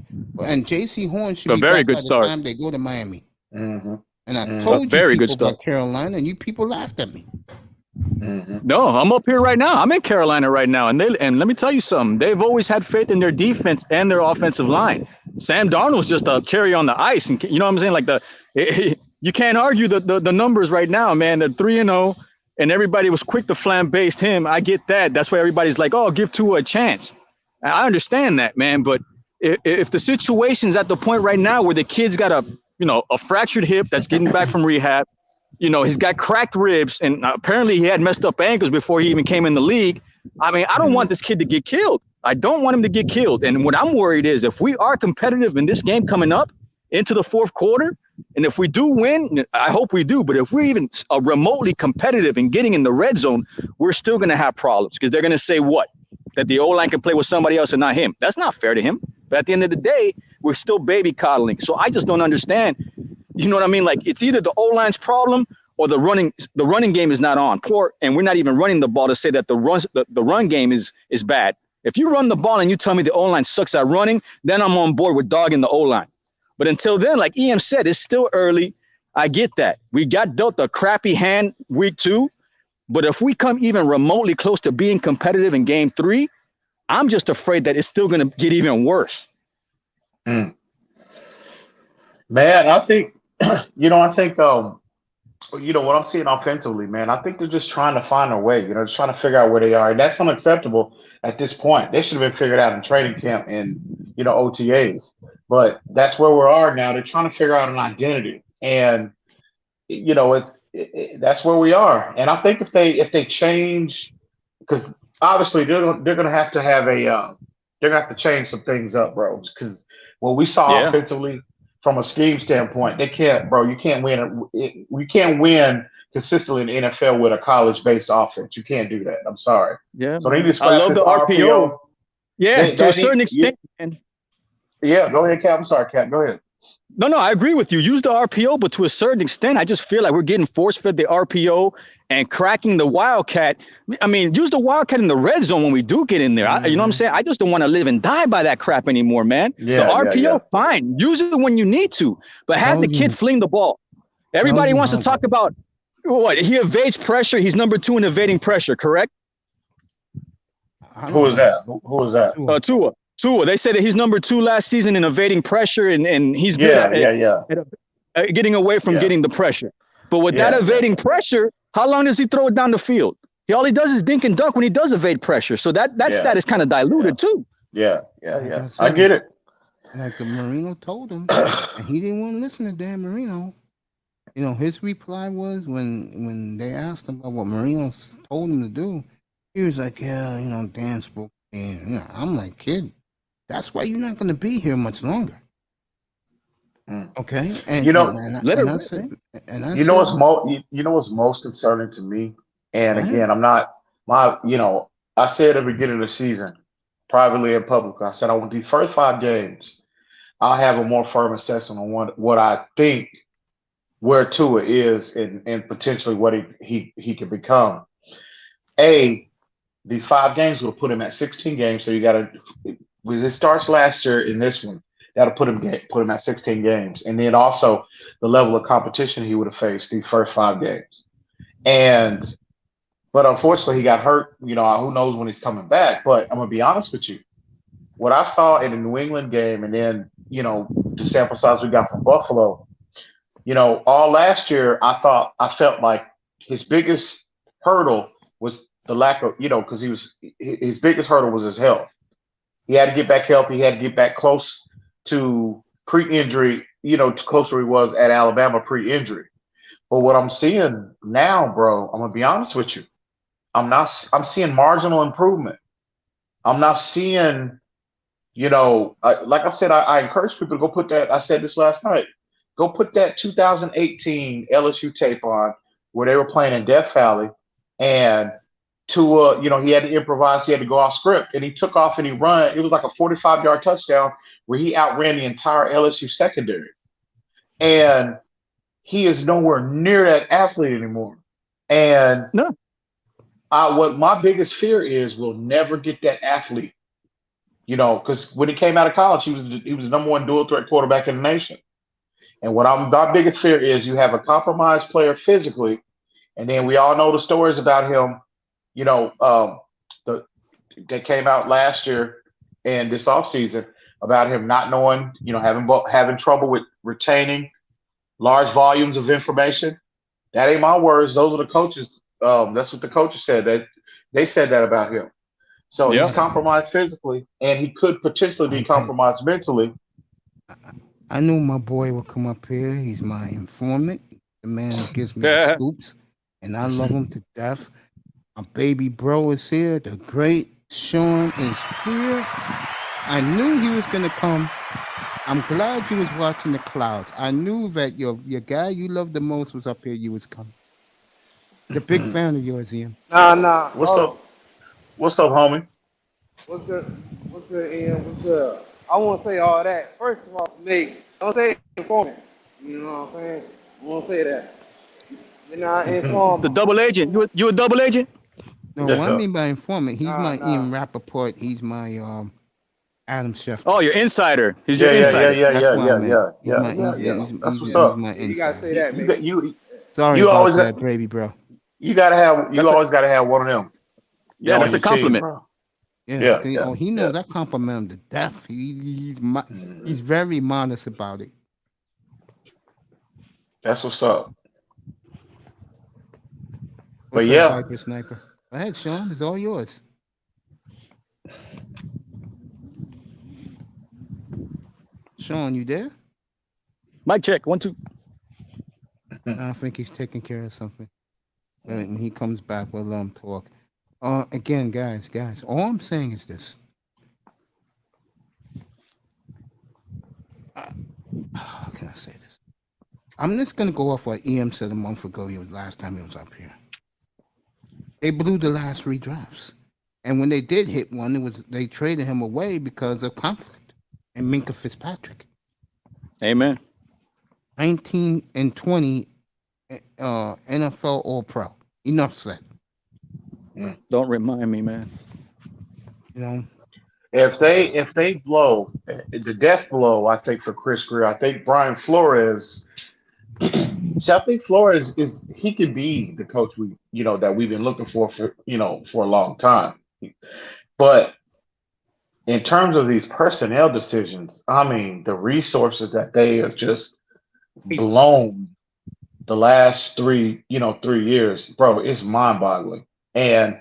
And J.C. Horn should be very back good by start. the time they go to Miami. Mm-hmm. And I Mhm. told A very you good people start. about Carolina, and you people laughed at me. Mm-hmm. No, I'm up here right now. I'm in Carolina right now, and let me tell you something. They've always had faith in their defense and their offensive line. Sam Darnold's just a cherry on the ice, and you know what I'm saying? You can't argue the numbers right now, man. They're 3-0, and everybody was quick to flambe him. I get that. That's why everybody's like, "Oh, give Tua a chance." I understand that, man. But if the situation's at the point right now where the kid's got a fractured hip that's getting back from rehab. He's got cracked ribs, and apparently he had messed up ankles before he even came in the league. I mean, I don't want this kid to get killed. I don't want him to get killed. And what I'm worried is if we are competitive in this game coming up into the 4th quarter, and if we do win, I hope we do, but if we're even remotely competitive and getting in the red zone, we're still going to have problems because they're going to say what? That the O-line can play with somebody else and not him. That's not fair to him. But at the end of the day, we're still baby coddling. So I just don't understand. You know what I mean? Like it's either the O-line's problem or the running game is not on. And we're not even running the ball to say that the run game is bad. If you run the ball and you tell me the O-line sucks at running, then I'm on board with dogging the O-line. But until then, like EM said, it's still early. I get that. We got dealt a crappy hand week 2. But if we come even remotely close to being competitive in game 3, I'm just afraid that it's still going to get even worse. Man, I think what I'm seeing offensively, man, I think they're just trying to find a way, just trying to figure out where they are. And that's unacceptable at this point. They should have been figured out in training camp and, OTAs. But that's where we are now. They're trying to figure out an identity. And, that's where we are. And I think if they change, because obviously they're going to have to have they're going to have to change some things up, bro. Because what we saw offensively, from a scheme standpoint, they can't, bro. You can't win. We can't win consistently in the NFL with a college-based offense. You can't do that. I'm sorry. Yeah. So they need to I scratch love this the RPO. Yeah, to a certain extent. Yeah, go ahead, Cap. I'm sorry, Cap. Go ahead. No, I agree with you. Use the RPO, but to a certain extent, I just feel like we're getting force-fed the RPO and cracking the Wildcat. I mean, use the Wildcat in the red zone when we do get in there. You know what I'm saying? I just don't want to live and die by that crap anymore, man. Yeah, the RPO, fine. Use it when you need to, but have the kid fling the ball. Everybody wants to talk about what? He evades pressure. He's number 2 in evading pressure, correct? Who is that? Who is that? Tua. They said that he's number 2 last season in evading pressure, and he's good at getting away from getting the pressure. But with that evading pressure, how long does he throw it down the field? All he does is dink and dunk when he does evade pressure. So that stat is kind of diluted too. Yeah. I get it. Like Marino told him, and he didn't want to listen to Dan Marino. His reply was when they asked him about what Marino told him to do, he was like, "Yeah, Dan spoke." And I'm like, "Kid, that's why you're not going to be here much longer." Okay, and what's most concerning to me, and again, I'm not I said at the beginning of the season, privately and publicly, I said I want these first 5 games I'll have a more firm assessment on what I think where Tua is and potentially what he could become. These 5 games will put him at 16 games. So you got to, when it starts last year in this one, that'll put him at 16 games, and then also the level of competition he would have faced these first 5 games. But unfortunately, he got hurt. Who knows when he's coming back? But I'm gonna be honest with you. What I saw in the New England game, and then the sample size we got from Buffalo. All last year, I felt like his biggest hurdle was the lack of, because his biggest hurdle was his health. He had to get back healthy. He had to get back close to pre-injury, to close where he was at Alabama pre-injury. But what I'm seeing now, bro, I'm gonna be honest with you. I'm seeing marginal improvement. I'm not seeing, like I said, I encourage people to go put that. I said this last night. Go put that 2018 LSU tape on where they were playing in Death Valley, and Tua, he had to improvise. He had to go off script, and he took off and he run. It was like a 45-yard touchdown where he outran the entire LSU secondary. And he is nowhere near that athlete anymore. And No. What my biggest fear is, we'll never get that athlete. Because when he came out of college, he was the number one dual threat quarterback in the nation. And my biggest fear is you have a compromised player physically, and then we all know the stories about him, that came out last year and this offseason about him not knowing, having trouble with retaining large volumes of information. That ain't my words. Those are the coaches. That's what the coaches said. They said that about him. So Yeah. he's compromised physically, and he could potentially be compromised mentally. I knew my boy would come up here. He's my informant, the man who gives me the scoops, and I love him to death. My baby bro is here. The great Sean is here. I knew he was going to come. I'm glad you was watching the clouds. I knew that your guy you love the most was up here. You was coming. The big fan of yours, Ian. Nah. What's up? What's up, homie? What's good? What's good, Ian? What's good? I won't say all that. First of all, Nate, don't say informant. You know what I'm saying? I won't say that. You're not informed. The double agent. You a double agent? No, what I mean by informant, he's my Ian Rappaport. He's my Adam Schefter. Oh, your insider. He's your insider. That's what's up. My You gotta say insider. that, man. Sorry about that, baby bro. You always gotta have one of them. Yeah, that's a compliment. Oh, he knows I compliment him to death. He's very modest about it. That's what's up. What's But up, Viper Sniper? Go ahead, Sean. It's all yours. Sean, you there? Mic check. 1, 2. I think he's taking care of something. When he comes back, we'll let him talk. Again, guys, all I'm saying is this. How can I say this? I'm just going to go off what EM said a month ago. It was last time he was up here. They blew the last 3 drafts. And when they did hit one, they traded him away because of conflict. And Minka Fitzpatrick. Amen. 19 and 20 NFL All-Pro. Enough said. Don't remind me, man. If they blow the death blow, I think for Chris Greer, I think Brian Flores. So I think Flores he could be the coach that we've been looking for a long time. But in terms of these personnel decisions, I mean the resources that they have just blown the last 3 years, bro, it's mind-boggling. And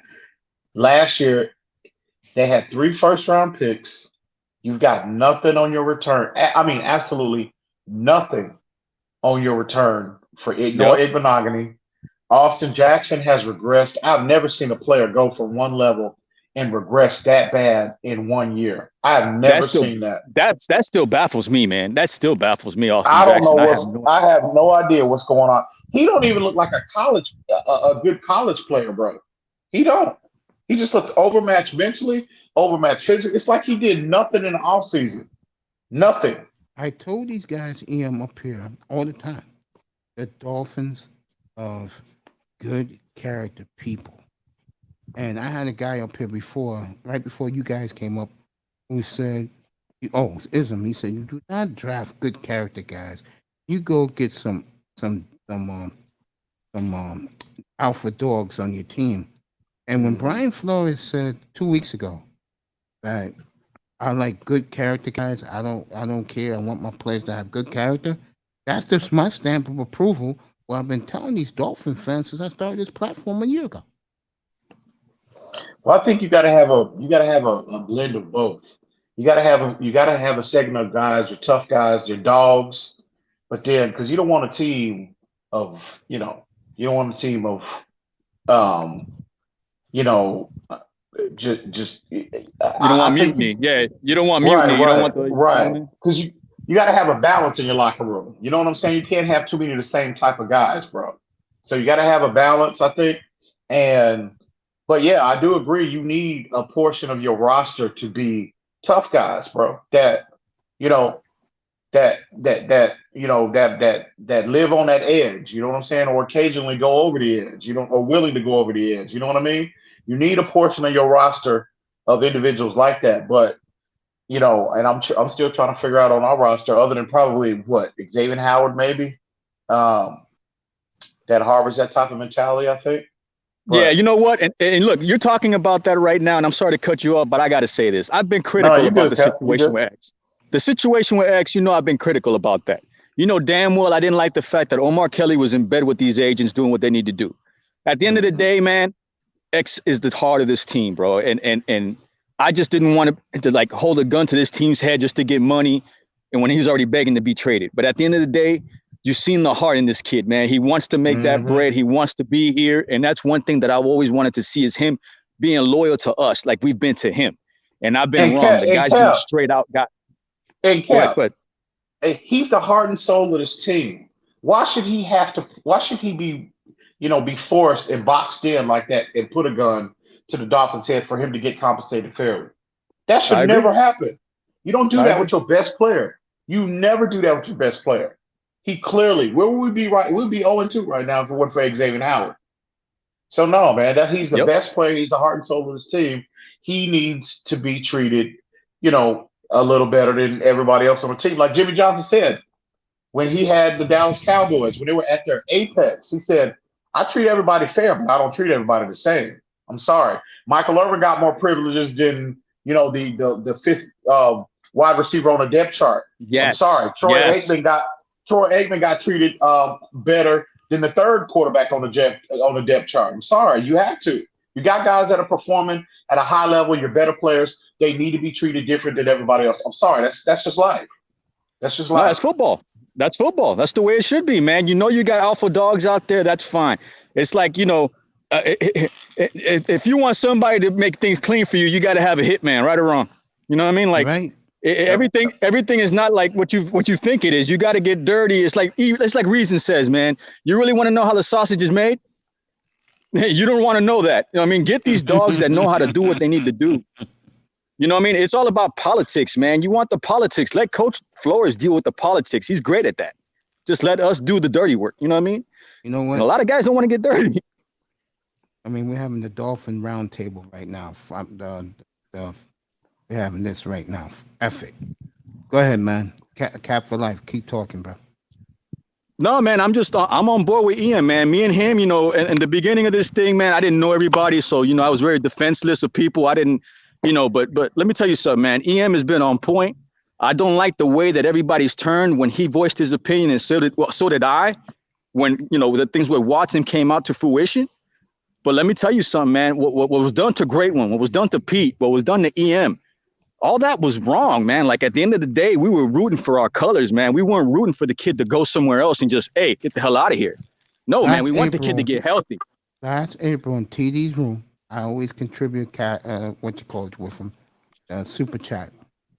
last year, they had 3 first-round picks. You've got nothing on your return. I mean, absolutely nothing on your return for Igbenogany. Austin Jackson has regressed. I've never seen a player go from one level and regress that bad in 1 year. I've never seen that. That still baffles me, man. That still baffles me. Austin I don't Jackson. know I have no idea what's going on. He don't even look like a good college player, bro. He don't. He just looks overmatched mentally, overmatched physically. It's like he did nothing in the offseason. Nothing. I told these guys, up here all the time, the Dolphins of good character people. And I had a guy up here before, right before you guys came up, who said, "Oh, it's Ism." He said, "You do not draft good character guys. You go get some alpha dogs on your team." And when Brian Flores said 2 weeks ago that I like good character guys, I don't care. I want my players to have good character. That's just my stamp of approval. Well, I've been telling these Dolphin fans since I started this platform a year ago. Well, I think you gotta have a blend of both. You gotta have a segment of guys, your tough guys, your dogs, but then because you don't want a team of you don't want a team of um you know just You don't I want think mutiny. Yeah, you don't want right, mutiny. You don't right, want the. You know what I right. mean? Because you got to have a balance in your locker room. You know what I'm saying? You can't have too many of the same type of guys, bro. So you got to have a balance, I think. And but yeah, I do agree. You need a portion of your roster to be tough guys, bro. That you know that live on that edge. You know what I'm saying? Or occasionally go over the edge. Or willing to go over the edge. You know what I mean? You need a portion of your roster of individuals like that, but and I'm still trying to figure out on our roster, other than probably what Xavier Howard maybe, um, that harbors that type of mentality. I think, Yeah, but you know what? And look, you're talking about that right now, and I'm sorry to cut you off, but I got to say this. I've been no, critical you about good, the Cap. You situation good. with X. The situation with X, I've been critical about that. You know damn well I didn't like the fact that Omar Kelly was in bed with these agents doing what they need to do. At the end of the Hmm. day, man, X is the heart of this team, bro. And I just didn't want to like hold a gun to this team's head just to get money, and when he was already begging to be traded. But at the end of the day, you've seen the heart in this kid, man. He wants to make that Hmm. bread. He wants to be here, and that's one thing that I've always wanted to see is him being loyal to us, like we've been to him. And I've been And wrong. Cap The and guy's been a Cap straight out guy. and Go ahead, Cap. go ahead. He's the heart and soul of this team. Why should he have to? Why should he be forced and boxed in like that and put a gun to the Dolphins' head for him to get compensated fairly? That should I agree. never happen. You don't do I that agree. with your best player. You never do that with your best player. He clearly, where would we be right? We'd be 0-2 right now if it weren't for Xavier Howard. So no, man, that he's the Yep. best player. He's the heart and soul of his team. He needs to be treated, a little better than everybody else on the team. Like Jimmy Johnson said, when he had the Dallas Cowboys, when they were at their apex, he said, I treat everybody fair, but I don't treat everybody the same. I'm sorry. Michael Irvin got more privileges than, the fifth wide receiver on the depth chart. I'm sorry. Yes. Yes. Troy Aikman got treated better than the third quarterback on the depth chart. I'm sorry. You have to. You got guys that are performing at a high level. You're better players. They need to be treated different than everybody else. I'm sorry. That's just life. That's just No, that's life. football. That's football. That's the way it should be, man. You got alpha dogs out there. That's fine. It's like, if you want somebody to make things clean for you, you got to have a hitman, right or wrong. You know what I mean? Like Right? Yep. everything is not like what you think it is. You got to get dirty. It's like Reason says, man. You really want to know how the sausage is made? You don't want to know that. You know what I mean? Get these dogs that know how to do what they need to do. You know what I mean? It's all about politics, man. You want the politics. Let Coach Flores deal with the politics. He's great at that. Just let us do the dirty work. You know what I mean? You know And what? a lot of guys don't want to get dirty. I mean, we're having the Dolphin roundtable right now. We're having this right now. F it. Go ahead, man. Cap for life. Keep talking, bro. No, man, I'm on board with Ian, man. Me and him, in the beginning of this thing, man, I didn't know everybody. So, I was very defenseless of people. I didn't, but let me tell you something, man. EM has been on point. I don't like the way that everybody's turned when he voiced his opinion, and so did I, when, the things with Watson came out to fruition. But let me tell you something, man. What was done to Great One, what was done to Pete, what was done to EM, all that was wrong, man. Like at the end of the day, we were rooting for our colors, man. We weren't rooting for the kid to go somewhere else and just, hey, get the hell out of here. No, man, we want the kid to get healthy. Last April in TD's room, I always contribute with him, super chat.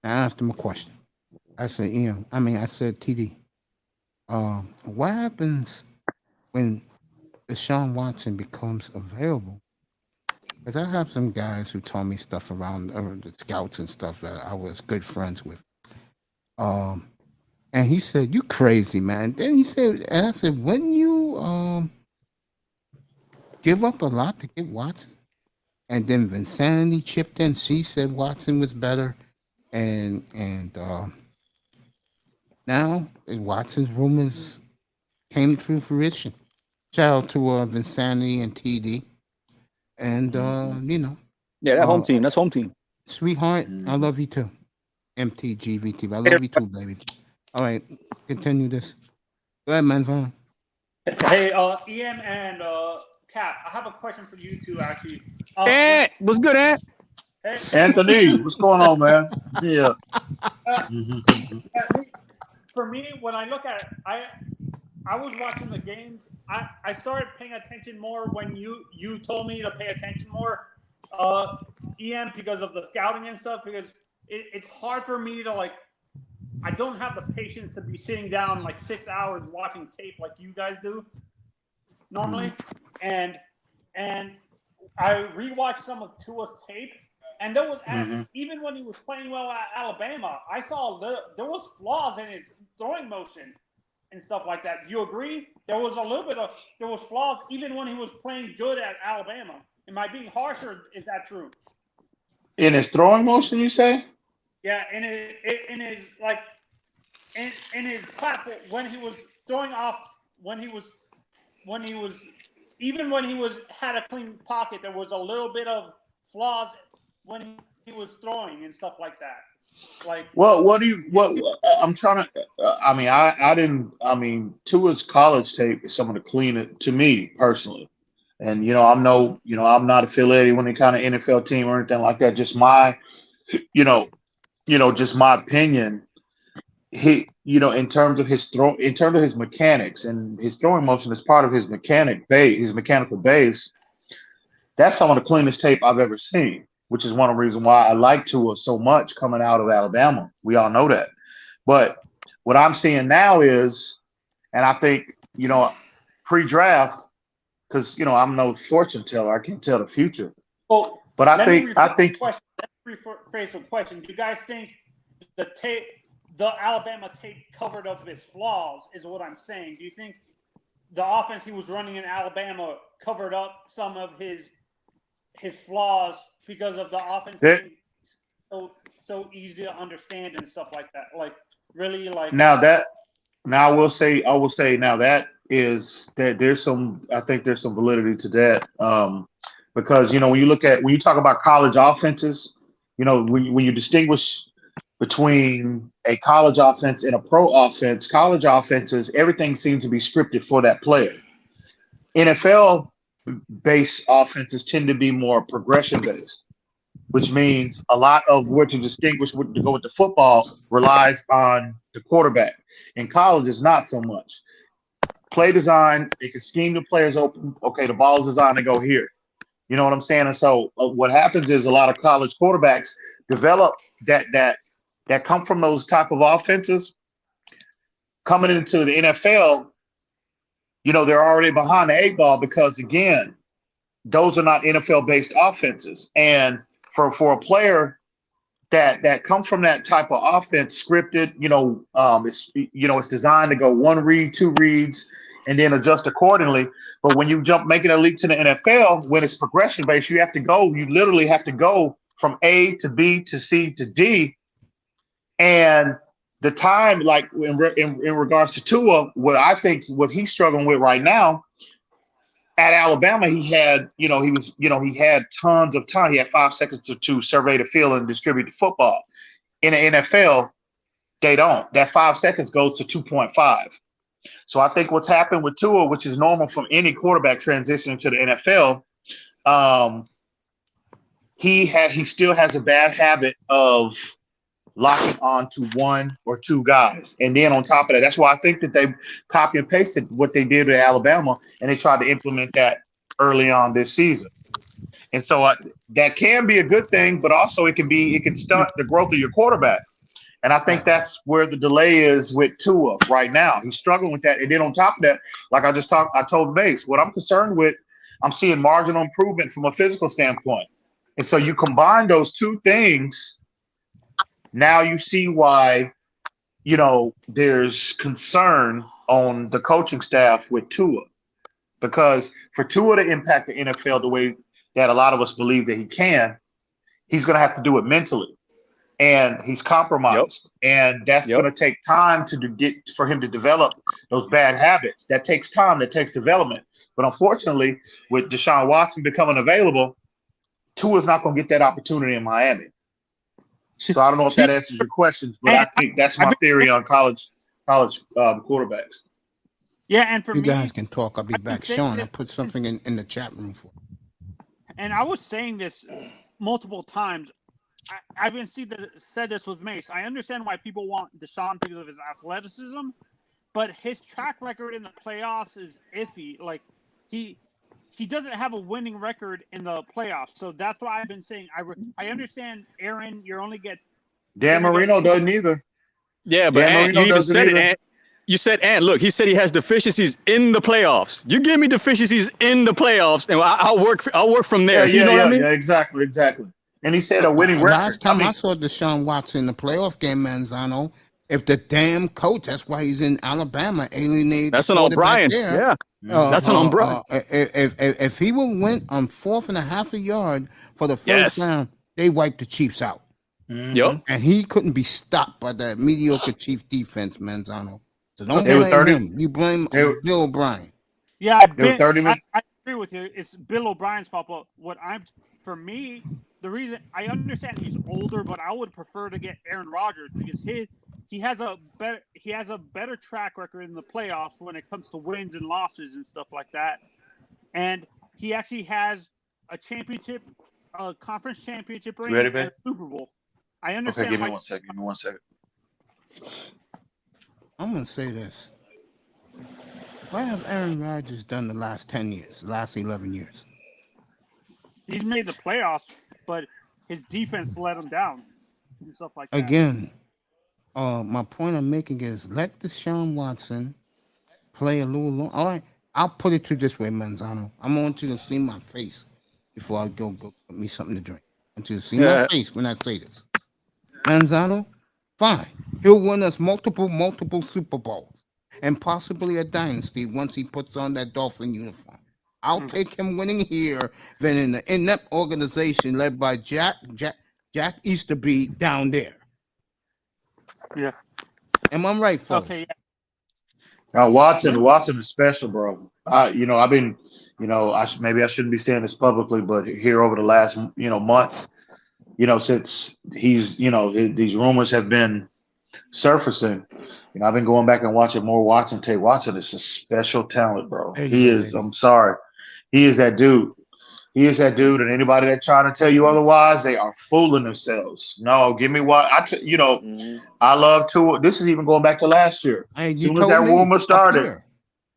I asked him a question. I said, I said, TD, what happens when Deshaun Watson becomes available? Because I have some guys who told me stuff around the scouts and stuff that I was good friends with. And he said, "You crazy, man." Then he said, and I said, "Wouldn't you give up a lot to get Watson?" And then Vinsanity chipped in. She said Watson was better, and now Watson's rumors came to fruition. Shout out to Vinsanity and TD, and Yeah, that home uh, team. That's home team. sweetheart, I love you too. MTGVT, I love you too, baby. All right, continue this. Go ahead, man. Hey, Ian and Cap, I have a question for you two, actually. What's good, Ant? Hey, Anthony, what's going on, man? Yeah. for me, when I look at I was watching the games. I started paying attention more when you told me to pay attention more, Ian, because of the scouting and stuff. Because it's hard for me to like. I don't have the patience to be sitting down like 6 hours watching tape like you guys do normally, and I rewatched some of Tua's tape, and there was even when he was playing well at Alabama, I saw there was flaws in his throwing motion and stuff like that. Do you agree? There was flaws even when he was playing good at Alabama. Am I being harsh, or is that true? In his throwing motion, you say? Yeah, in his like in his platform when he was throwing off when he was even when he had a clean pocket, there was a little bit of flaws when he was throwing and stuff like that. Like, Well, I'm trying to. I mean, Tua's college tape is some of the cleanest to me personally. And I'm not affiliated with any kind of NFL team or anything like that. Just my, you know, just my opinion. In terms of his in terms of his mechanics and his throwing motion is part of his mechanical base. That's some of the cleanest tape I've ever seen, which is one of the reasons why I like Tua so much coming out of Alabama. We all know that. But what I'm seeing now is, and I think, pre-draft, because I'm no fortune teller, I can't tell the future. well, But I let me think rephrase the question. Do you guys think the Alabama tape covered up his flaws? Is what I'm saying. Do you think the offense he was running in Alabama covered up some of his flaws because of the offense being so easy to understand and stuff like that? Like, really, like now I will say now that there's some, I think there's some validity to that, because when you talk about college offenses, when you distinguish between a college offense and a pro offense, college offenses, everything seems to be scripted for that player. NFL based offenses tend to be more progression based, which means a lot of where to distinguish what to go with the football relies on the quarterback. In college, it's not so much. Play design, they can scheme the players open. Okay, the ball's designed to go here. You know what I'm saying? And so what happens is a lot of college quarterbacks develop that come from those type of offenses. Coming into the NFL, they're already behind the eight ball because, again, those are not NFL based offenses. And for a player that comes from that type of offense, scripted, it's designed to go one read, two reads, and then adjust accordingly. But when you making a leap to the NFL, when it's progression based, you literally have to go from A to B to C to D. And the time, like in regards to Tua, what he's struggling with right now at Alabama, he had tons of time. He had 5 seconds to survey the field and distribute the football. In the NFL, they don't. That 5 seconds goes to 2.5. So I think what's happened with Tua, which is normal from any quarterback transitioning to the NFL, he still has a bad habit of locking on to one or two guys. And then on top of that, that's why I think that they copy and pasted what they did at Alabama, and they tried to implement that early on this season. And so that can be a good thing, but also it can stunt the growth of your quarterback. And I think that's where the delay is with Tua right now. He's struggling with that. And then on top of that, like I told Mace, what I'm concerned with, I'm seeing marginal improvement from a physical standpoint. And so you combine those two things. Now you see why there's concern on the coaching staff with Tua, because for Tua to impact the NFL the way that a lot of us believe that he can, he's going to have to do it mentally, and he's compromised, and that's going to take time for him to develop those bad habits. That takes time. That takes development. But unfortunately, with Deshaun Watson becoming available, Tua's not going to get that opportunity in Miami. So I don't know if that answers your questions, but I think that's my theory on college quarterbacks. Yeah, and for you me, guys can talk. I'll be back. Sean, I put something in the chat room for you. And I was saying this multiple times. I've even said this with Mace. I understand why people want Deshaun because of his athleticism, but his track record in the playoffs is iffy. Like he doesn't have a winning record in the playoffs, so that's why I've been saying I understand, Aaron. You only get Dan Marino doesn't either. Yeah, but Ant, you even said it, Ant. You said, Ant, look, he said he has deficiencies in the playoffs. You give me deficiencies in the playoffs, and I'll work from there. Yeah, you know what I mean? Yeah, exactly. And he said a winning record. Last time I saw Deshaun Watson in the playoff game, Manzano, if the damn coach, that's why he's in Alabama, alienated. That's an O'Brien. Yeah. That's an O'Brien. If he would went on 4.5 a yard for the first round, they wiped the Chiefs out. Yep. And he couldn't be stopped by that mediocre Chief defense, Manzano. So don't blame him. You blame Bill O'Brien. Yeah, I agree with you. It's Bill O'Brien's fault. But for me, the reason I understand he's older, but I would prefer to get Aaron Rodgers because he has a better track record in the playoffs when it comes to wins and losses and stuff like that. And he actually has a conference championship ring and a Super Bowl. I understand. Okay, give me 1 second. Give me 1 second. I'm going to say this. What have Aaron Rodgers done the last 10 years, the last 11 years? He's made the playoffs, but his defense let him down and stuff like that. Again, my point I'm making is let Deshaun Watson play a little long. All right, I'll put it to this way, Manzano. I want you to see my face before I go get me something to drink. I want you to see my face when I say this. Manzano, fine. He'll win us multiple Super Bowls and possibly a dynasty once he puts on that Dolphin uniform. I'll take him winning here than in the inept organization led by Jack Easterby down there. Yeah. Am I right, folks? Okay. Now Watson is special, bro. I've been, maybe I shouldn't be saying this publicly, but here over the last, months, since he's, these rumors have been surfacing, I've been going back and watching more Watson tape. Watson is a special talent, bro. He is. I'm sorry. He is that dude. He is that dude, and anybody that's trying to tell you otherwise, they are fooling themselves. No, give me what I love Tua. This is even going back to last year. Hey, as soon as that rumor started,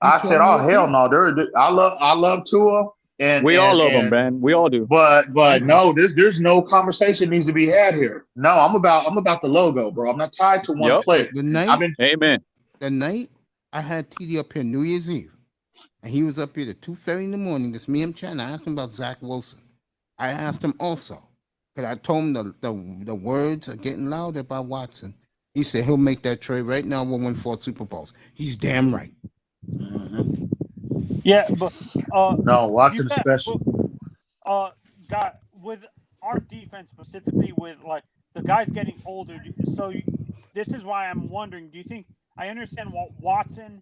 I said, "Oh hell no!" I love Tua, and we all love him, man. We all do. But no, there's no conversation needs to be had here. No, I'm about the logo, bro. I'm not tied to one player. Amen. The night I had TD up here New Year's Eve. And he was up here at 2:30 in the morning. Just me and Chan. I asked him about Zach Wilson. I asked him also, because I told him the words are getting louder about Watson. He said he'll make that trade right now. We'll win 4 Super Bowls. He's damn right. Yeah, but no, Watson is special. God, with our defense specifically, with like the guys getting older. So this is why I'm wondering. Do you think I understand what Watson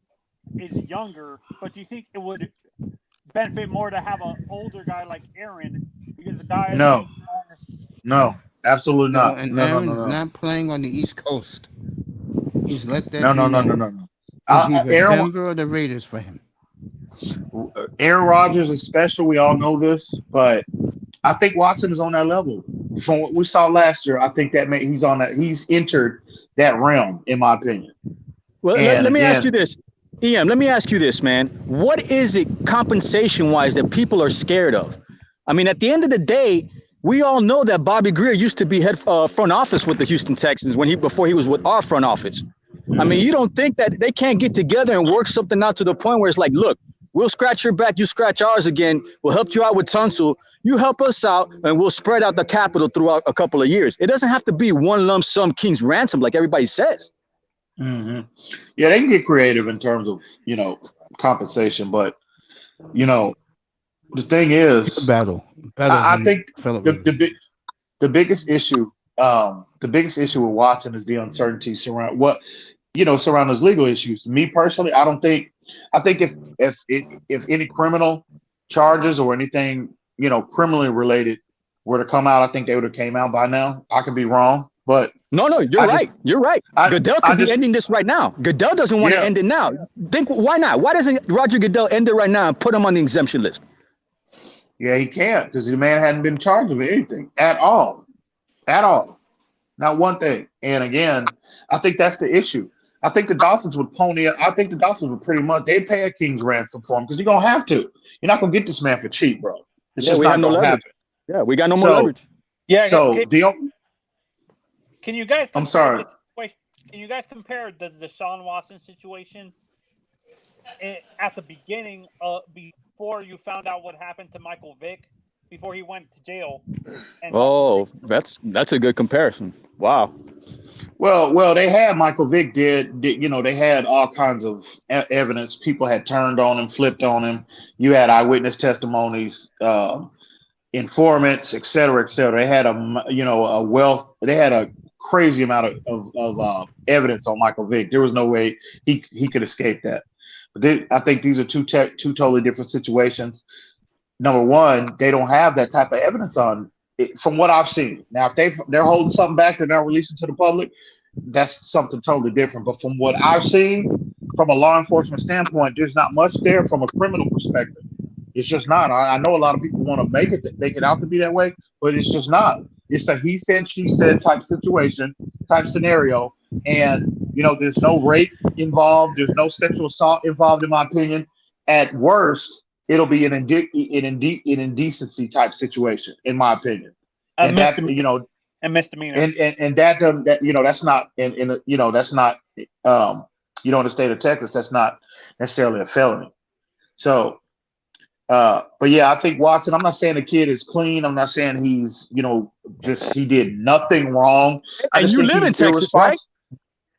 is younger, but do you think it would benefit more to have an older guy like Aaron? Because the guy no, absolutely not. And Aaron is not playing on the East Coast. He's let that no. He's either Denver or the Raiders for him. Aaron Rodgers is special. We all know this, but I think Watson is on that level. From what we saw last year, I think he's entered that realm, in my opinion. Well, let me ask you this. EM, let me ask you this, man. What is it compensation-wise that people are scared of? I mean, at the end of the day, we all know that Bobby Greer used to be head front office with the Houston Texans before he was with our front office. I mean, you don't think that they can't get together and work something out to the point where it's like, look, we'll scratch your back, you scratch ours again. We'll help you out with Tunsil. You help us out, and we'll spread out the capital throughout a couple of years. It doesn't have to be one lump sum king's ransom like everybody says. Hmm. Yeah, they can get creative in terms of compensation, but you know the thing Fair is, battle, better I than think Philip the the Rivers. big the biggest issue with watching is the uncertainty surround surround those legal issues. Me personally, I think if any criminal charges or anything criminally related were to come out, I think they would have came out by now. I could be wrong, but No, no, you're I just right. You're right. I Goodell I could be just ending this right now. Goodell doesn't want to yeah end it now. Think, why not? Why doesn't Roger Goodell end it right now and put him on the exemption list? yeah he can't because the man hadn't been charged with anything at all. Not one thing. And again, I think that's the issue. I think the Dolphins would pony up. I think the Dolphins would pretty much they'd pay a king's ransom for him because you're gonna have to. You're not gonna get this man for cheap, bro. It's Yeah, just we have not no gonna leverage. happen. Yeah, we got no more So leverage. Yeah. so the Can you guys I'm compare sorry. this? Wait, can you guys compare the Deshaun Watson situation at the beginning, before you found out what happened to Michael Vick, before he went to jail, and Oh, that's a good comparison. Wow. Well, they had Michael Vick they had all kinds of evidence. People had turned on him, flipped on him. You had eyewitness testimonies, informants, et cetera, et cetera. They had a wealth. They had a crazy amount of evidence on Michael Vick. There was no way he could escape that. But I think these are two totally different situations. Number one, they don't have that type of evidence on it, from what I've seen. Now, if they're holding something back, they're not releasing to the public. That's something totally different. But from what I've seen, from a law enforcement standpoint, there's not much there from a criminal perspective. It's just not. I know a lot of people want to make it out to be that way, but it's just not. It's a he said, she said type situation, type scenario, and there's no rape involved. There's no sexual assault involved, in my opinion. At worst, it'll be an indecency type situation, in my opinion. a And that misdemeanor. A misdemeanor. and that's not that's not in the state of Texas, that's not necessarily a felony. So but yeah, I think Watson, I'm not saying the kid is clean. I'm not saying he's, just he did nothing wrong. I And just you think live in he's Texas, right? irresponsible.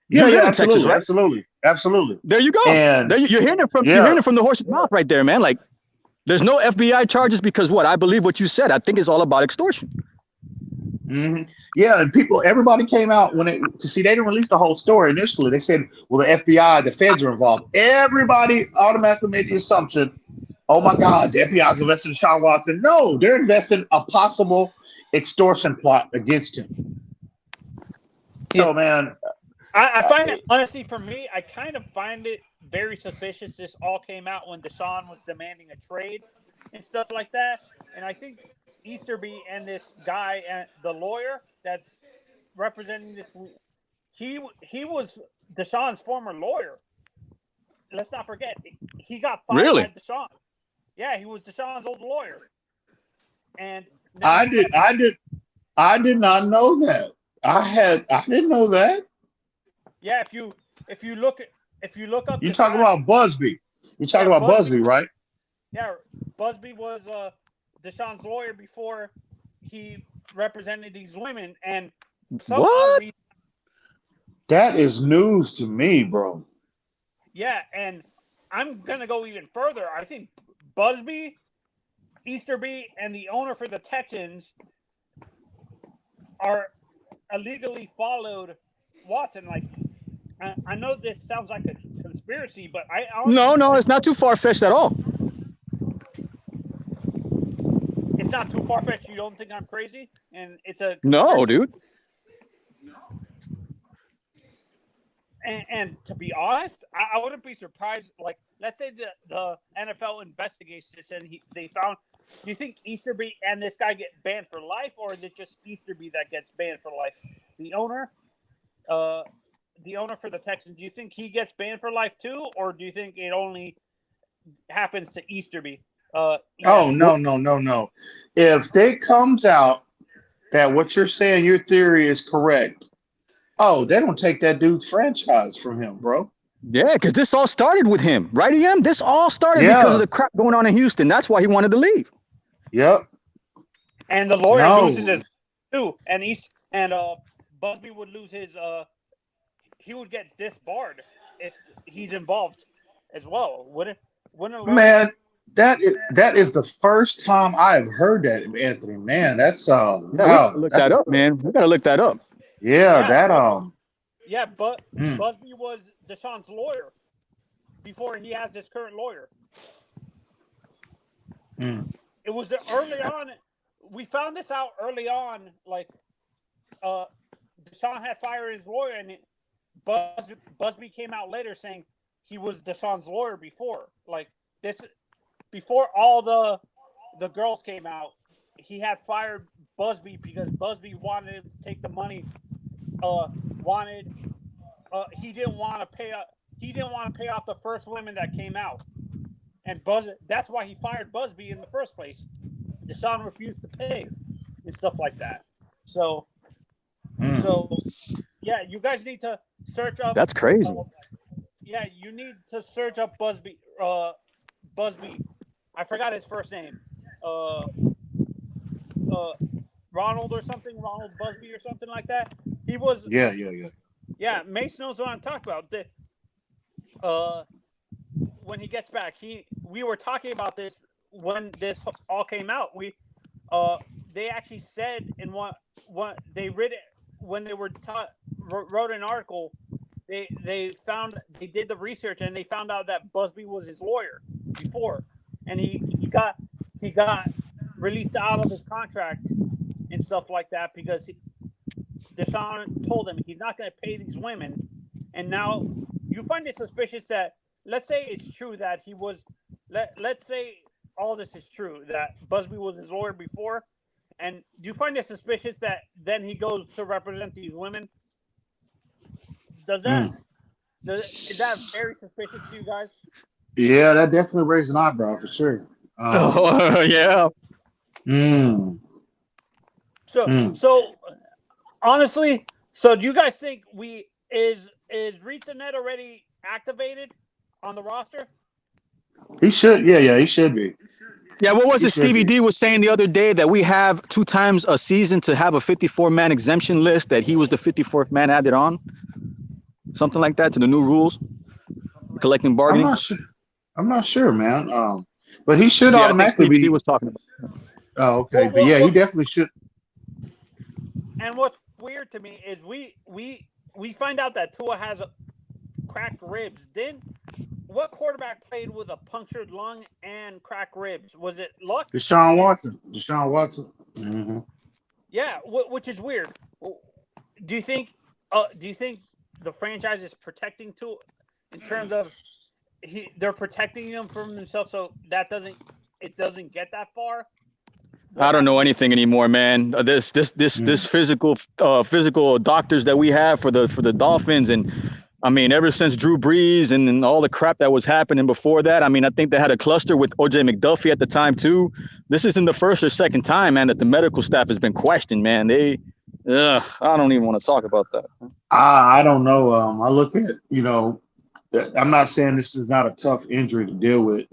You Yeah, live yeah, in Texas, absolutely, right? absolutely. There you go. And You're hearing it from yeah, the horse's mouth right there, man. Like, there's no FBI charges because what? I believe what you said. I think it's all about extortion. hmm yeah, and everybody came out when see, they didn't release the whole story initially. They said, well, the FBI, the feds are involved. Everybody automatically made the assumption, oh my God, the FBI is investing in Deshaun Watson. No, they're investing a possible extortion plot against him. Yeah. So, man, I find it, honestly, for me, I kind of find it very suspicious. This all came out when Deshaun was demanding a trade and stuff like that. And I think Easterby and this guy and the lawyer that's representing this, he was Deshaun's former lawyer. Let's not forget, he got fired Really? by Deshaun. Yeah, he was Deshaun's old lawyer. And now I did not know that. I didn't know that. yeah, if you look up You the talking guy, about Busby? You talking yeah, about Busby, right? Yeah, Busby was Deshaun's lawyer before he represented these women, and some odd What? reason, That is news to me, bro. yeah, and I'm gonna go even further. I think Busby, Easterby, and the owner for the Texans are illegally followed Watson. Like, I know this sounds like a conspiracy, but I honestly, No, it's not too far-fetched at all. it's not too far fetched. You don't think I'm crazy? And it's a No, conspiracy. dude. And to be honest, I wouldn't be surprised. Like, let's say the NFL investigates this and they found. Do you think Easterby and this guy get banned for life, or is it just Easterby that gets banned for life? The owner for the Texans. Do you think he gets banned for life too, or do you think it only happens to Easterby? Oh, no. If it comes out that what you're saying, your theory is correct, oh, they don't take that dude's franchise from him, bro. Yeah, because this all started with him, right, EM? This all started because of the crap going on in Houston. That's why he wanted to leave. Yep. And the lawyer loses his too, and Busby would lose he would get disbarred if he's involved as well. Wouldn't a lawyer? Man, that is the first time I have heard that, Anthony. Man, that's Yeah, we gotta wow. look That's that up, man. We gotta look that up. yeah. Yeah, but Mm, Busby was Deshaun's lawyer before he has his current lawyer. mm. It was early on. We found this out early on. Like, Deshaun had fired his lawyer, and Busby came out later saying he was Deshaun's lawyer before. Like this, before all the girls came out, he had fired Busby because Busby wanted him to take the money. He didn't want to pay. He didn't want to pay off the first women that came out, and that's why he fired Busby in the first place. Deshaun refused to pay and stuff like that. So, yeah, you guys need to search up. That's crazy. Yeah, you need to search up Busby. Busby, I forgot his first name. Ronald or something. Ronald Busby or something like that. He was. Yeah. Yeah, Mace knows what I'm talking about. When he gets back, we were talking about this when this all came out. They actually said in what they read it when they were wrote an article. They did the research and they found out that Busby was his lawyer before, and he got released out of his contract and stuff like that because Deshaun told him he's not going to pay these women. And now you find it suspicious that, let's say it's true that he was, let's say all this is true, that Busby was his lawyer before. And do you find it suspicious that then he goes to represent these women? Is that very suspicious to you guys? Yeah, that definitely raised an eyebrow for sure. Oh, yeah. So honestly, so do you guys think is Net already activated on the roster? He should. Yeah, he should be. Yeah, what was He it should Stevie be. D was saying the other day that we have 2 times a season to have a 54-man exemption list, that he was the 54th man added on? Something like that to the new rules? Collecting bargaining? I'm not sure, man. But he should Yeah, I think automatically Stevie be. D was talking about it. Oh, okay. But yeah, he definitely should. And what's weird to me is we find out that Tua has cracked ribs. What quarterback played with a punctured lung and cracked ribs? Was it Luck? Deshaun Watson. Mm-hmm. Yeah, which is weird. Do you think the franchise is protecting Tua in terms of they're protecting him from himself so that it doesn't get that far? I don't know anything anymore, man. This physical doctors that we have for the Dolphins, and I mean, ever since Drew Brees and all the crap that was happening before that, I mean, I think they had a cluster with OJ McDuffie at the time too. This isn't the first or second time, man, that the medical staff has been questioned, man. I don't even want to talk about that. I don't know. I look at, I'm not saying this is not a tough injury to deal with.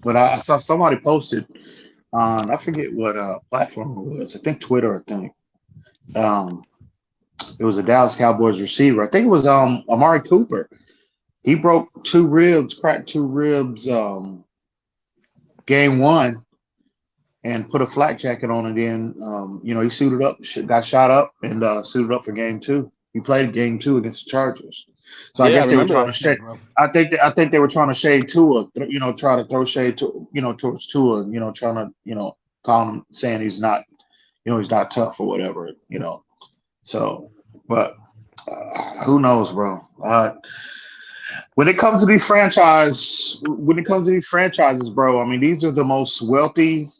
But I saw somebody posted on, I forget what platform it was. I think Twitter, it was a Dallas Cowboys receiver. I think it was Amari Cooper. He broke 2 ribs, cracked 2 ribs game 1 and put a flak jacket on, and then he suited up, got shot up, and suited up for game 2. He played game 2 against the Chargers. So I guess they were trying to shade. I think they were trying to shade Tua, try to throw shade to towards Tua, trying to call him, saying he's not, he's not tough or whatever, So, but who knows, bro? When it comes to these franchises, bro, I mean, these are the most wealthy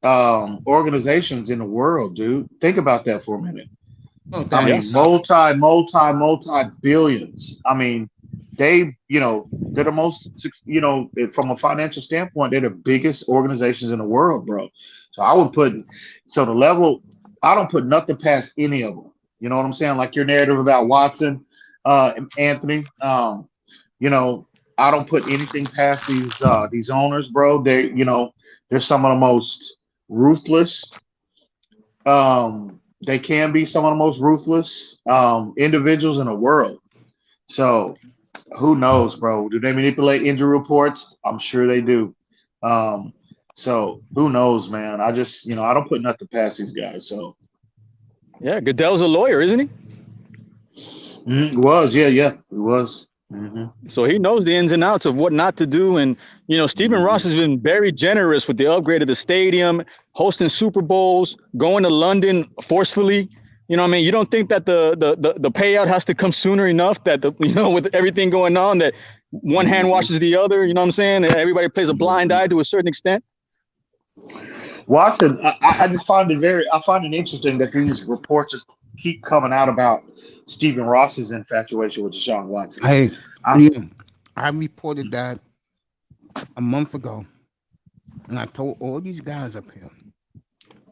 organizations in the world, dude. Think about that for a minute. I mean, multi billions. I mean, they're the most, from a financial standpoint, they're the biggest organizations in the world, bro. So I don't put nothing past any of them. You know what I'm saying? Like your narrative about Watson, Anthony. I don't put anything past these owners, bro. They're some of the most ruthless, They can be some of the most ruthless individuals in the world. So who knows, bro? Do they manipulate injury reports? I'm sure they do. Um, so who knows, man? I just, I don't put nothing past these guys. So Yeah, Goodell's a lawyer, isn't he? it was, yeah, it was. So he knows the ins and outs of what not to do. And, Stephen Ross has been very generous with the upgrade of the stadium, hosting Super Bowls, going to London forcefully. You know what I mean? You don't think that the payout has to come sooner enough that, with everything going on, that one hand washes the other, you know what I'm saying? And everybody plays a blind eye to a certain extent. Watson, I just find it interesting that these reports just keep coming out about Stephen Ross's infatuation with Deshaun Watson. I reported that a month ago, and I told all these guys up here,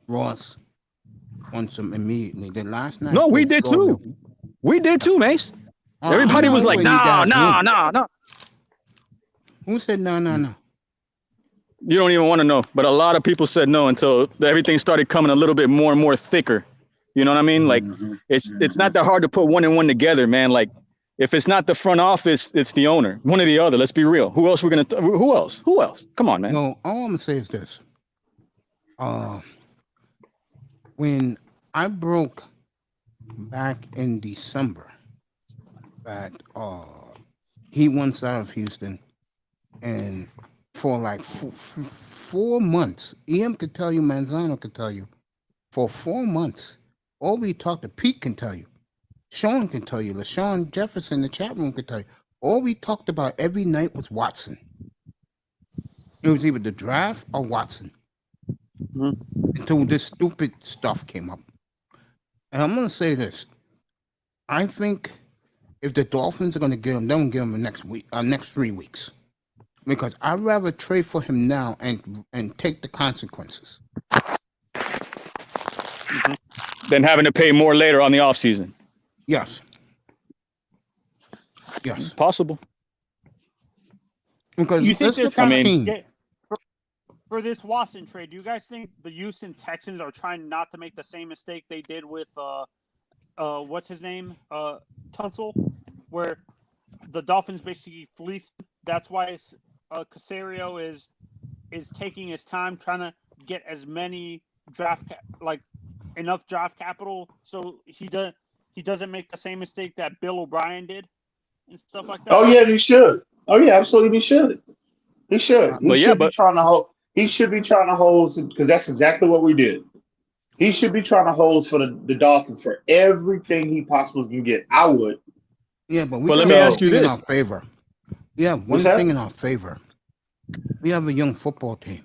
Ross wants him immediately. Then last night, no, we did too. We did too, Mace. Everybody was like, no. Who said no? You don't even want to know, but a lot of people said no until everything started coming a little bit more and more thicker. You know what I mean? Like it's not that hard to put one and one together, man. Like if it's not the front office, it's the owner, one or the other. Let's be real. Who else who else? Come on, man. No, all I'm gonna say is this. When I broke back in December that he wants out of Houston, and for like 4 months, EM could tell you, Manzano could tell you, for 4 months, all we talked to, Pete can tell you, Sean can tell you, LaShawn Jefferson, the chat room could tell you, all we talked about every night was Watson. It was either the draft or Watson. Until this stupid stuff came up. And I'm going to say this. I think if the Dolphins are going to get him, don't get him the next 3 weeks. Because I'd rather trade for him now and take the consequences. Than having to pay more later on the offseason. Yes. Possible. Because you think they're trying to get for this Watson trade? Do you guys think the Houston Texans are trying not to make the same mistake they did with what's his name, Tunsil, where the Dolphins basically fleeced? That's why Caserio is taking his time trying to get as many enough draft capital so he doesn't make the same mistake that Bill O'Brien did and stuff like that. Oh yeah, he should. Oh yeah, absolutely, he should. He should. He should be trying to hold. He should be trying to hold, because that's exactly what we did. He should be trying to hold for the Dolphins for everything he possibly can get. I would. Yeah, but let me ask you this. In our favor. We have one thing in our favor. We have a young football team.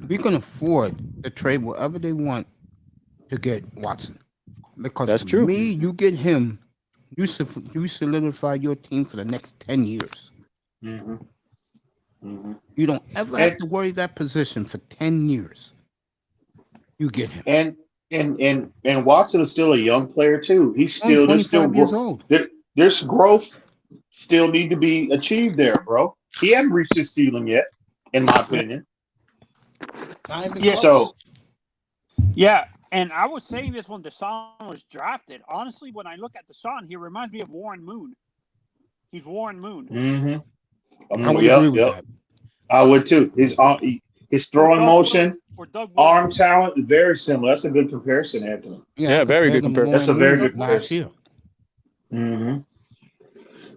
We can afford to trade whatever they want to get Watson. Because that's true. Me, you get him, you solidify your team for the next 10 years. You don't ever have to worry that position for 10 years. You get him. And Watson is still a young player too. He's still 25 years old. There's growth still need to be achieved there, bro. He hasn't reached his ceiling yet, in my opinion. Yeah, and I was saying this when Deshaun was drafted. Honestly, when I look at Deshaun, he reminds me of Warren Moon. He's Warren Moon. I would agree with that. I would too. His throwing motion, arm talent is very similar. That's a good comparison, Anthony. Yeah, very good comparison. That's a very good comparison.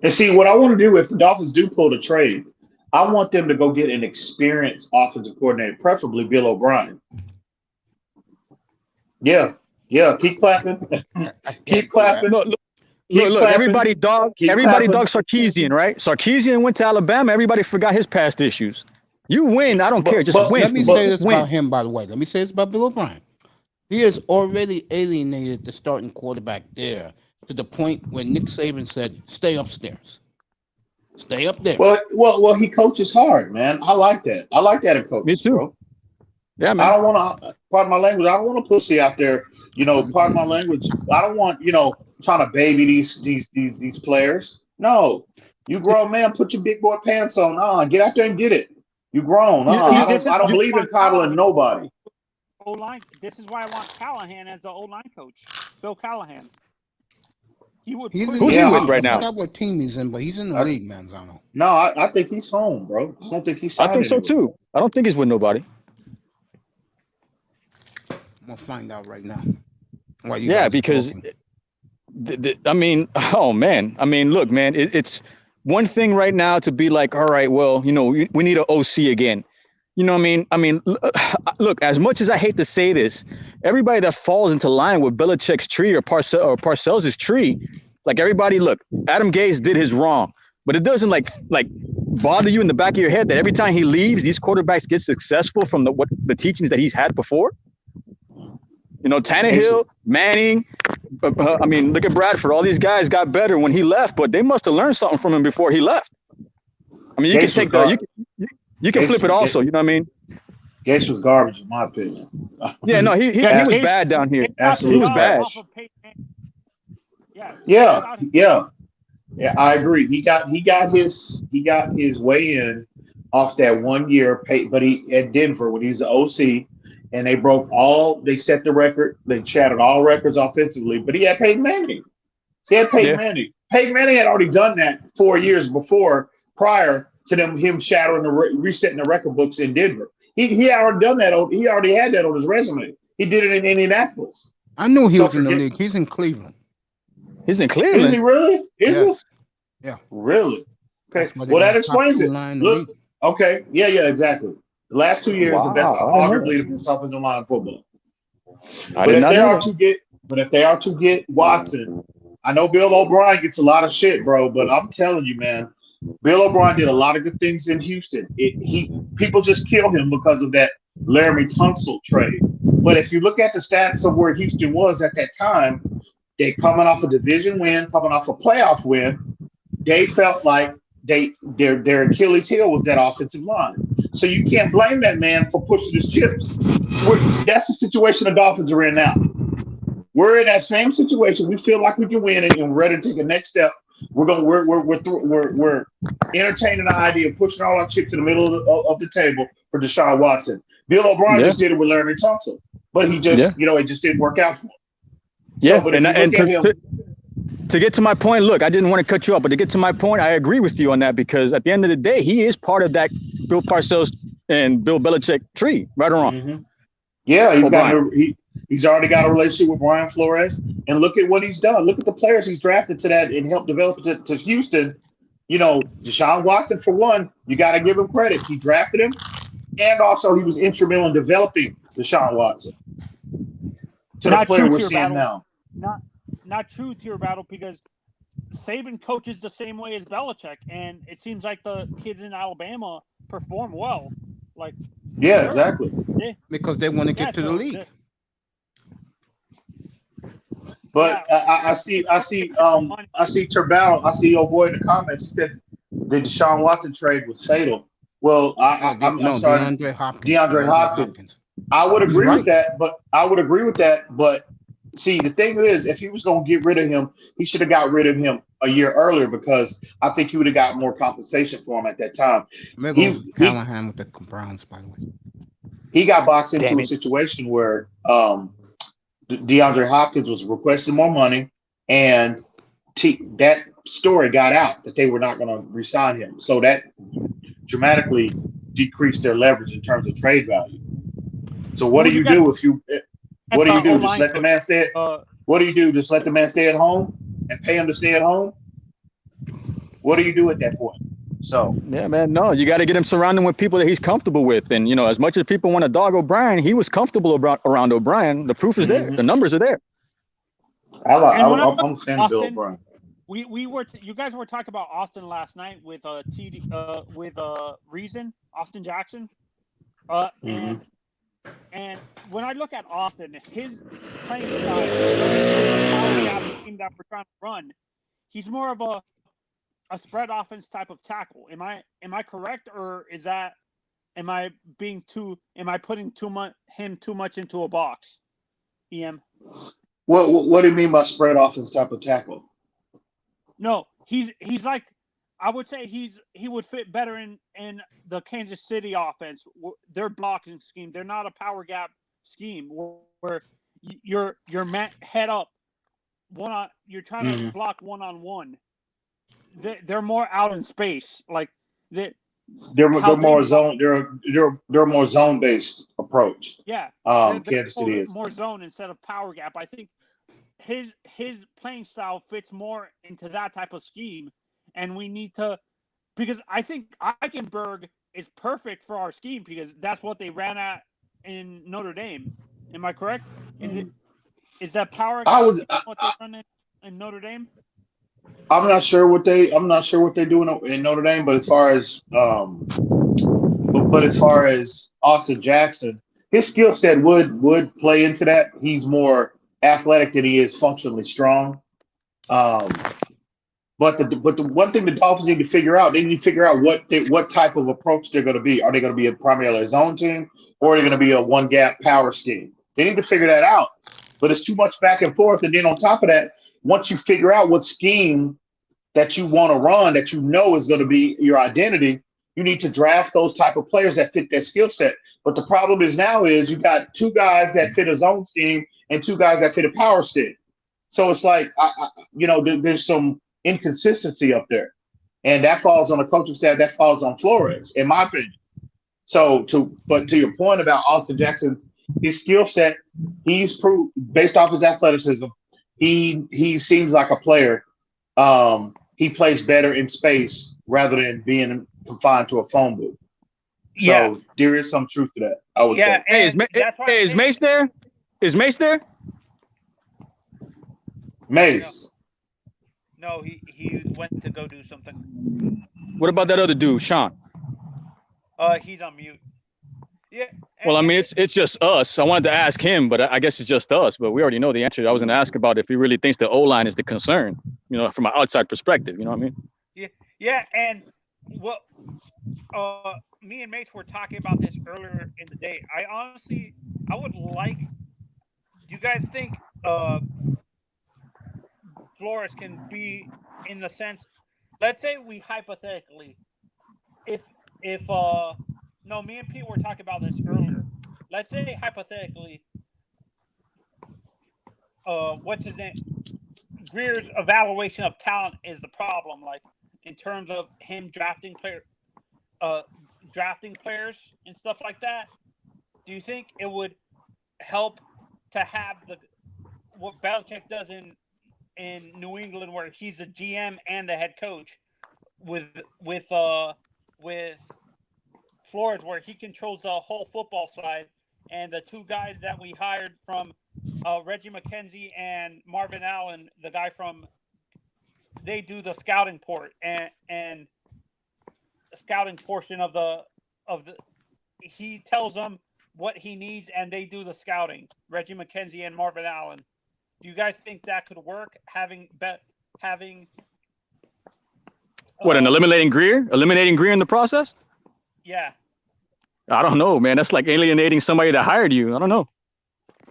And see, what I want to do if the Dolphins do pull the trade, I want them to go get an experienced offensive coordinator, preferably Bill O'Brien. Yeah. Keep clapping. Keep clapping. Look, everybody dog Sarkisian, right? Sarkisian went to Alabama. Everybody forgot his past issues. You win, I don't care. Just win. Let me say this about him, by the way. Let me say this about Bill O'Brien. He has already alienated the starting quarterback there to the point where Nick Saban said, "Stay upstairs, stay up there." Well, he coaches hard, man. I like that. I like that in coaches. Me too. Bro. Yeah, man. I don't want to. Pardon my language. I don't want to pussy out there. Pardon my language. I don't want trying to baby these players. No, you grown man. Put your big boy pants on. Get out there and get it. You grown. I don't believe in coddling nobody. O-line. This is why I want Callahan as the O-line coach. Bill Callahan. He would. He's in Who's the he league. with right I now? forgot what team he's in, but he's in the league, man, Zano. No, I think he's home, bro. I don't think he's I signed think so anywhere. too. I don't think he's with nobody. I'm gonna find out right now. While you Yeah, guys are because talking. I mean, oh man, I mean, look, man, it's one thing right now to be like, all right, well, you know, we need an OC again. You know what I mean? I mean, look, as much as I hate to say this, everybody that falls into line with Belichick's tree or Parcells' tree, like everybody, look, Adam Gase did his wrong, but it doesn't like bother you in the back of your head that every time he leaves, these quarterbacks get successful from the teachings that he's had before. You know, Tannehill, Manning. I mean, look at Bradford. All these guys got better when he left, but they must have learned something from him before he left. I mean, you can take you can flip it also. You know what I mean? Gase was garbage, in my opinion. Yeah, no, he was bad down here. Absolutely He was bad. Yeah, I agree. He got his way in off that 1 year pay, but he at Denver when he was the OC, and they set the record, they shattered all records offensively, but he had Peyton Manning. Manning. Peyton Manning had already done that 4 years before, prior to him shattering resetting the record books in Denver. He had already done that. He already had that on his resume. He did it in Indianapolis. I knew he was in the league. He's in Cleveland. He's in Cleveland. Is he really? Yes. Yeah. Really? Okay. Well, that explains it. Look. Okay. Yeah. Exactly. The last 2 years, the best, arguably the best offensive line in football. But if they are to get Watson, I know Bill O'Brien gets a lot of shit, bro. But I'm telling you, man, Bill O'Brien did a lot of good things in Houston. People just killed him because of that Laramie Tunsil trade. But if you look at the stats of where Houston was at that time, they coming off a division win, coming off a playoff win, they felt like their Achilles heel was that offensive line. So you can't blame that man for pushing his chips. That's the situation the Dolphins are in now. We're in that same situation. We feel like we can win and we're ready to take a next step. We're entertaining the idea of pushing all our chips in the middle of the table for Deshaun Watson. Bill O'Brien just did it with Laramie Tunsil, but he just it just didn't work out for him. Yeah, so, to get to my point, look, I didn't want to cut you off, but to get to my point, I agree with you on that because at the end of the day, he is part of that Bill Parcells and Bill Belichick tree, right or wrong. Mm-hmm. Yeah, he's already got a relationship with Brian Flores, and look at what he's done. Look at the players he's drafted to that and helped develop to Houston. You know, Deshaun Watson, for one, you got to give him credit. He drafted him, and also he was instrumental in developing Deshaun Watson to the player we're seeing now. Not true to your battle because Saban coaches the same way as Belichick, and it seems like the kids in Alabama perform well. Like, exactly. Because they want to get to the league. But I see Turbal. I see your boy in the comments. He said the Deshaun Watson trade was fatal. Well, DeAndre Hopkins. I would agree with that. But see, the thing is, if he was going to get rid of him, he should have got rid of him a year earlier because I think he would have got more compensation for him at that time. Callahan with the Browns, by the way. He got boxed into a situation where DeAndre Hopkins was requesting more money, and that story got out that they were not going to re-sign him. So that dramatically decreased their leverage in terms of trade value. So what do you do if you? What do you do? Just let the man stay. What do you do? Just let the man stay at home and pay him to stay at home? What do you do at that point? So yeah, man, no, you got to get him surrounded with people that he's comfortable with. And, you know, as much as people want to dog O'Brien, he was comfortable around O'Brien. The proof is there. The numbers are there. I'm a fan of Bill O'Brien. You guys were talking about Austin last night with Reason, Austin Jackson. And when I look at Austin, his playing style, the team that we're trying to run, he's more of a spread offense type of tackle. Am I correct, or am I putting him too much into a box? EM. What do you mean by spread offense type of tackle? No, he's like, I would say he would fit better in the Kansas City offense. Their blocking scheme, they're not a power gap scheme where you're head up, you're trying to block 1-on-1. They're more out in space, like they're more zone. They're more zone based approach. Yeah, Kansas City is more zone instead of power gap. I think his playing style fits more into that type of scheme, and we need to, because I think Eichenberg is perfect for our scheme because that's what they ran at in Notre Dame. Am I correct? Is that power gap what they run in Notre Dame? I'm not sure what they do in Notre Dame, but as far as Austin Jackson, his skill set would play into that. He's more athletic than he is functionally strong. But the one thing the Dolphins need to figure out, they need to figure out what type of approach they're going to be. Are they going to be a primarily zone team, or are they going to be a one gap power scheme? They need to figure that out. But it's too much back and forth. And then on top of that, once you figure out what scheme that you want to run, that you know is going to be your identity, you need to draft those type of players that fit that skill set. But the problem is now is you got two guys that fit a zone scheme and two guys that fit a power scheme. So it's like, there's some inconsistency up there, and that falls on the coaching staff. That falls on Flores, in my opinion. So, to your point about Austin Jackson, his skill set, he's proved based off his athleticism. He seems like a player. He plays better in space rather than being confined to a phone booth. Yeah. So there is some truth to that, I would say. Hey, is Mace there? Is Mace there? Mace. No, he went to go do something. What about that other dude, Sean? He's on mute. Yeah. Well, I mean, it's just us. I wanted to ask him, but I guess it's just us. But we already know the answer. I was going to ask about if he really thinks the O-line is the concern, from an outside perspective. You know what I mean? Yeah, and what me and Mace were talking about this earlier in the day. I would like. Do you guys think Flores can be in the sense? Let's say we hypothetically, no, me and Pete were talking about this earlier. Let's say hypothetically, what's his name? Greer's evaluation of talent is the problem, like in terms of him drafting players and stuff like that. Do you think it would help to have what Belichick does in New England, where he's the GM and the head coach, with Flores, where he controls the whole football side, and the two guys that we hired from Reggie McKenzie and Marvin Allen, the guy they do the scouting and the scouting portion of the he tells them what he needs and they do the scouting. Reggie McKenzie and Marvin Allen. Do you guys think that could work? Having what, and eliminating Greer in the process? Yeah. I don't know, man. That's like alienating somebody that hired you. I don't know.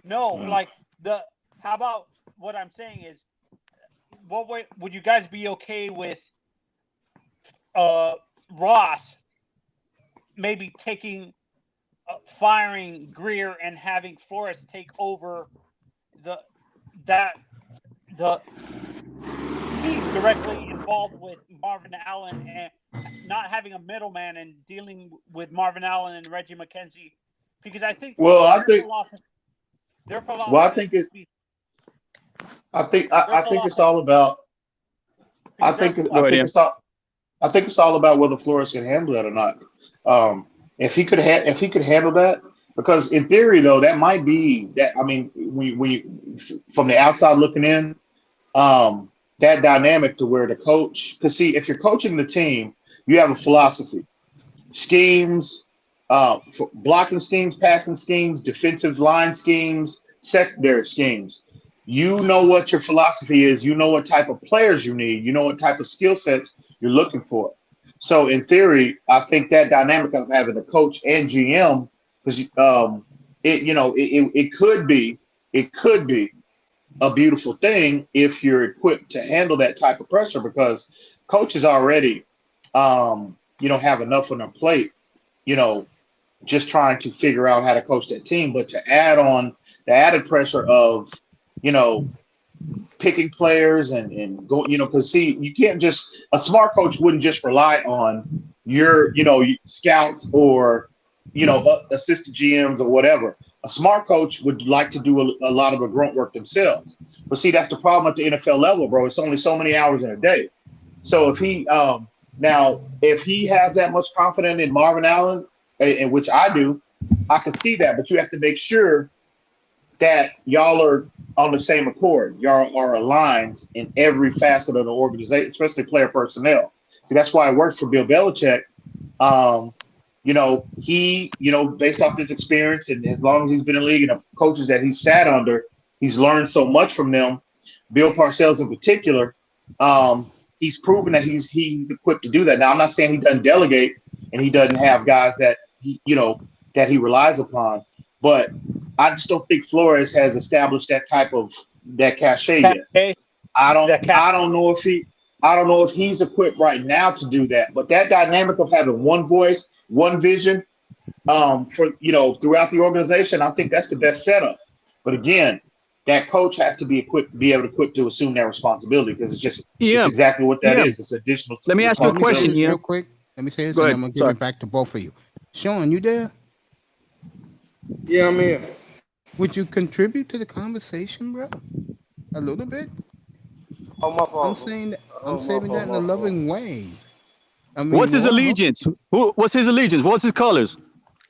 No, like how about what I'm saying is, what would you guys be okay with Ross maybe firing Greer and having Flores take over being directly involved with Marvin Allen and not having a middleman and dealing with Marvin Allen and Reggie McKenzie, because I think their philosophy. I think it's all about. I think it's all about whether Flores can handle that or not. If he could handle that, because in theory though, that might be that. I mean, when you from the outside looking in, that dynamic to where the coach, because see, if you're coaching the team, you have a philosophy, schemes, blocking schemes, passing schemes, defensive line schemes, secondary schemes. You know what your philosophy is. You know what type of players you need. You know what type of skill sets you're looking for. So in theory, I think that dynamic of having a coach and GM, because it could be a beautiful thing if you're equipped to handle that type of pressure, because coaches already have enough on their plate, just trying to figure out how to coach that team. But to add on the added pressure of, you know, picking players and go, you know, because see, you can't just a smart coach wouldn't just rely on your, you know, scouts or, you know, assistant GMs or whatever. A smart coach would like to do a lot of the grunt work themselves. But see, that's the problem at the NFL level, bro. It's only so many hours in a day. So if he now if he has that much confidence in Marvin Allen, in which I do, I can see that. But you have to make sure that y'all are on the same accord. Y'all are aligned in every facet of the organization, especially player personnel. See, that's why it works for Bill Belichick. You know, he, you know, based off his experience and as long as he's been in the league and the coaches that he's sat under, he's learned so much from them. Bill Parcells in particular, he's proven that he's equipped to do that. Now, I'm not saying he doesn't delegate and he doesn't have guys that he, you know, that he relies upon, but I just don't think Flores has established that type of that cachet yet. I don't know if he's equipped right now to do that. But that dynamic of having one voice, one vision, for, you know, throughout the organization, I think that's the best setup. But again, that coach has to be able to equip to assume that responsibility because it's exactly what that is. It's additional. Let me ask you a question, real quick. Let me say this, Go and ahead. I'm gonna give it back to both of you. Sean, you there? Yeah, I'm here. Would you contribute to the conversation, bro? A little bit. Oh, my fault. I'm saying that. Oh, I'm saying that in a loving way. I mean, What's his allegiance? What's his allegiance? What's his colors?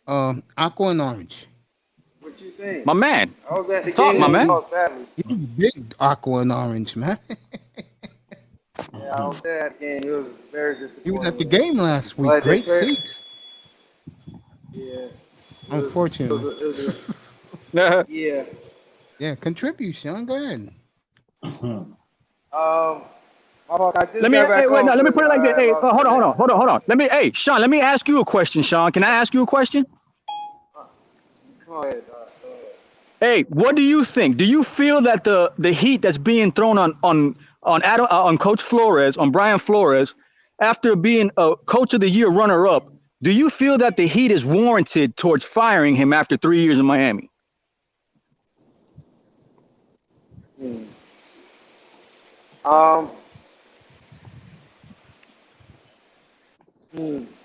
Aqua and orange. What you think? My man. I was at the Talk, game. my man. He's big aqua and orange, man. Yeah, I was there at the game. It was very disappointing. He was at the game last week. But Great seats. Yeah. Unfortunately. Yeah. Yeah, contribute, Sean. Go ahead. Let me put it like this. Hey, hold on. Sean, let me ask you a question, Sean. Can I ask you a question? Go ahead. Hey, what do you think? Do you feel that the heat that's being thrown on Coach Flores, on Brian Flores, after being a Coach of the Year runner-up, do you feel that the heat is warranted towards firing him after 3 years in Miami?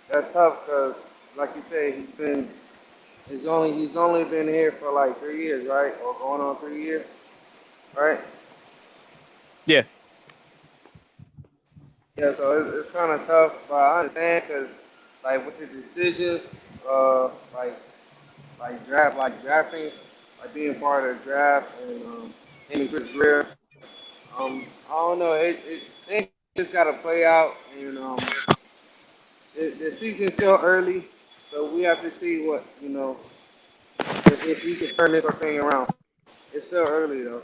That's tough because, like you say, he's only been here for like 3 years, right? Or going on 3 years, right? Yeah. Yeah, so it's kind of tough, but I understand because, like, with the decisions, drafting, like being part of the draft, and him and Chris Greer, I don't know, they just got to play out, and the season's still early, so we have to see what, if he can turn this thing around. It's still early though,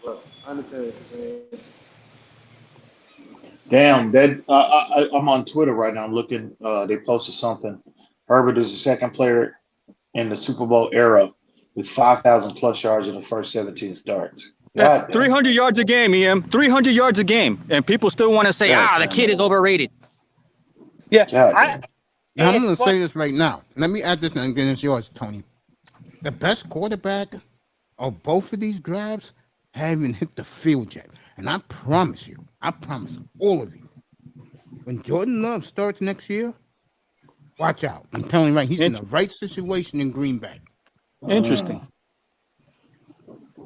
but I understand what you're saying. Damn, that I'm on Twitter right now. I'm looking. They posted something. Herbert is the second player in the Super Bowl era with 5,000 plus yards in the first 17 starts. Yeah, 300 yards a game, EM. 300 yards a game, and people still want to say, the kid is overrated. Yeah, Now, I'm going to say this right now. Let me add this, and then it's yours, Tony. The best quarterback of both of these drafts haven't hit the field yet. And I promise all of you, when Jordan Love starts next year, watch out. I'm telling you right, he's in the right situation in Green Bay. Interesting.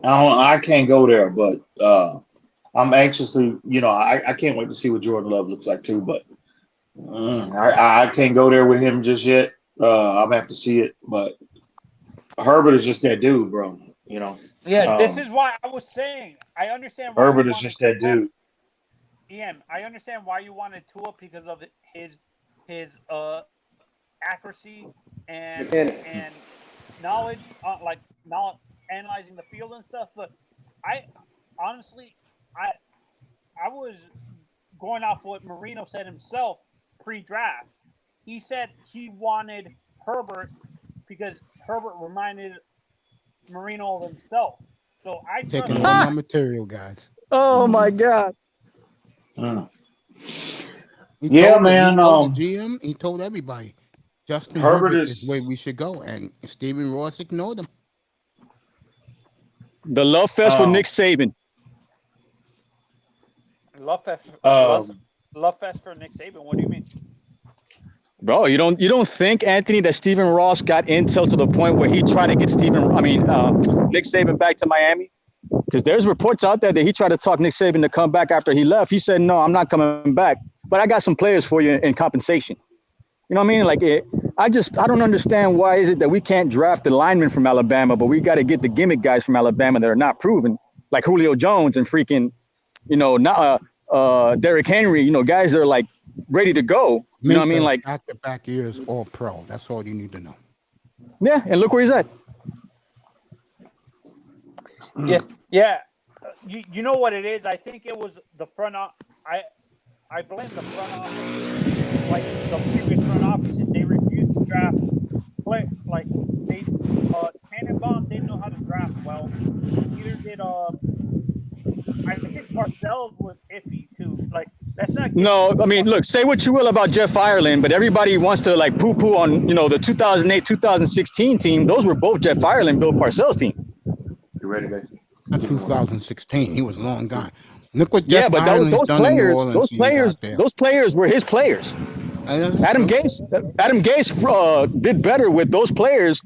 I can't go there, but I'm anxiously, I can't wait to see what Jordan Love looks like too, but I can't go there with him just yet. I'll have to see it, but Herbert is just that dude, bro. Yeah, this is why I was saying I understand. Why Herbert is just that dude. Ian, I understand why you wanted Tua because of his accuracy and knowledge, knowledge, analyzing the field and stuff. But I honestly, I was going off what Marino said himself pre-draft. He said he wanted Herbert because Herbert reminded Marino of himself. So I taking all my material, guys. Oh my God. Yeah, man. He told the GM. He told everybody. Justin Herbert Herbert is is where we should go, and Stephen Ross ignored him. The love fest for um, Nick Saban. Love fest, um, love fest for Nick Saban. What do you mean? Bro, you don't think, Anthony, that Stephen Ross got intel to the point where he tried to get Nick Saban back to Miami? Because there's reports out there that he tried to talk Nick Saban to come back after he left. He said, no, I'm not coming back, but I got some players for you in compensation. You know what I mean? Like, I don't understand why is it that we can't draft the linemen from Alabama, but we got to get the gimmick guys from Alabama that are not proven, like Julio Jones and freaking, Derrick Henry, guys that are like ready to go. You know what I mean? Like back-to-back years all pro. That's all you need to know. Yeah, and look where he's at. Yeah. You know what it is? I think it was the front office. I blame the front office, like the previous front offices. They refused to draft play. Like Tannenbaum didn't know how to draft well. Neither did I think Parcells was iffy too. Like that's not. No, I mean, look, say what you will about Jeff Ireland, but everybody wants to like poo-poo on the 2008, 2016 team. Those were both Jeff Ireland, Bill Parcells team. you ready, baby? Not 2016. He was long gone. Look what Yeah, Jeff but Ireland's those done in New players, Orleans. those players were his players. Adam Gase did better with those players.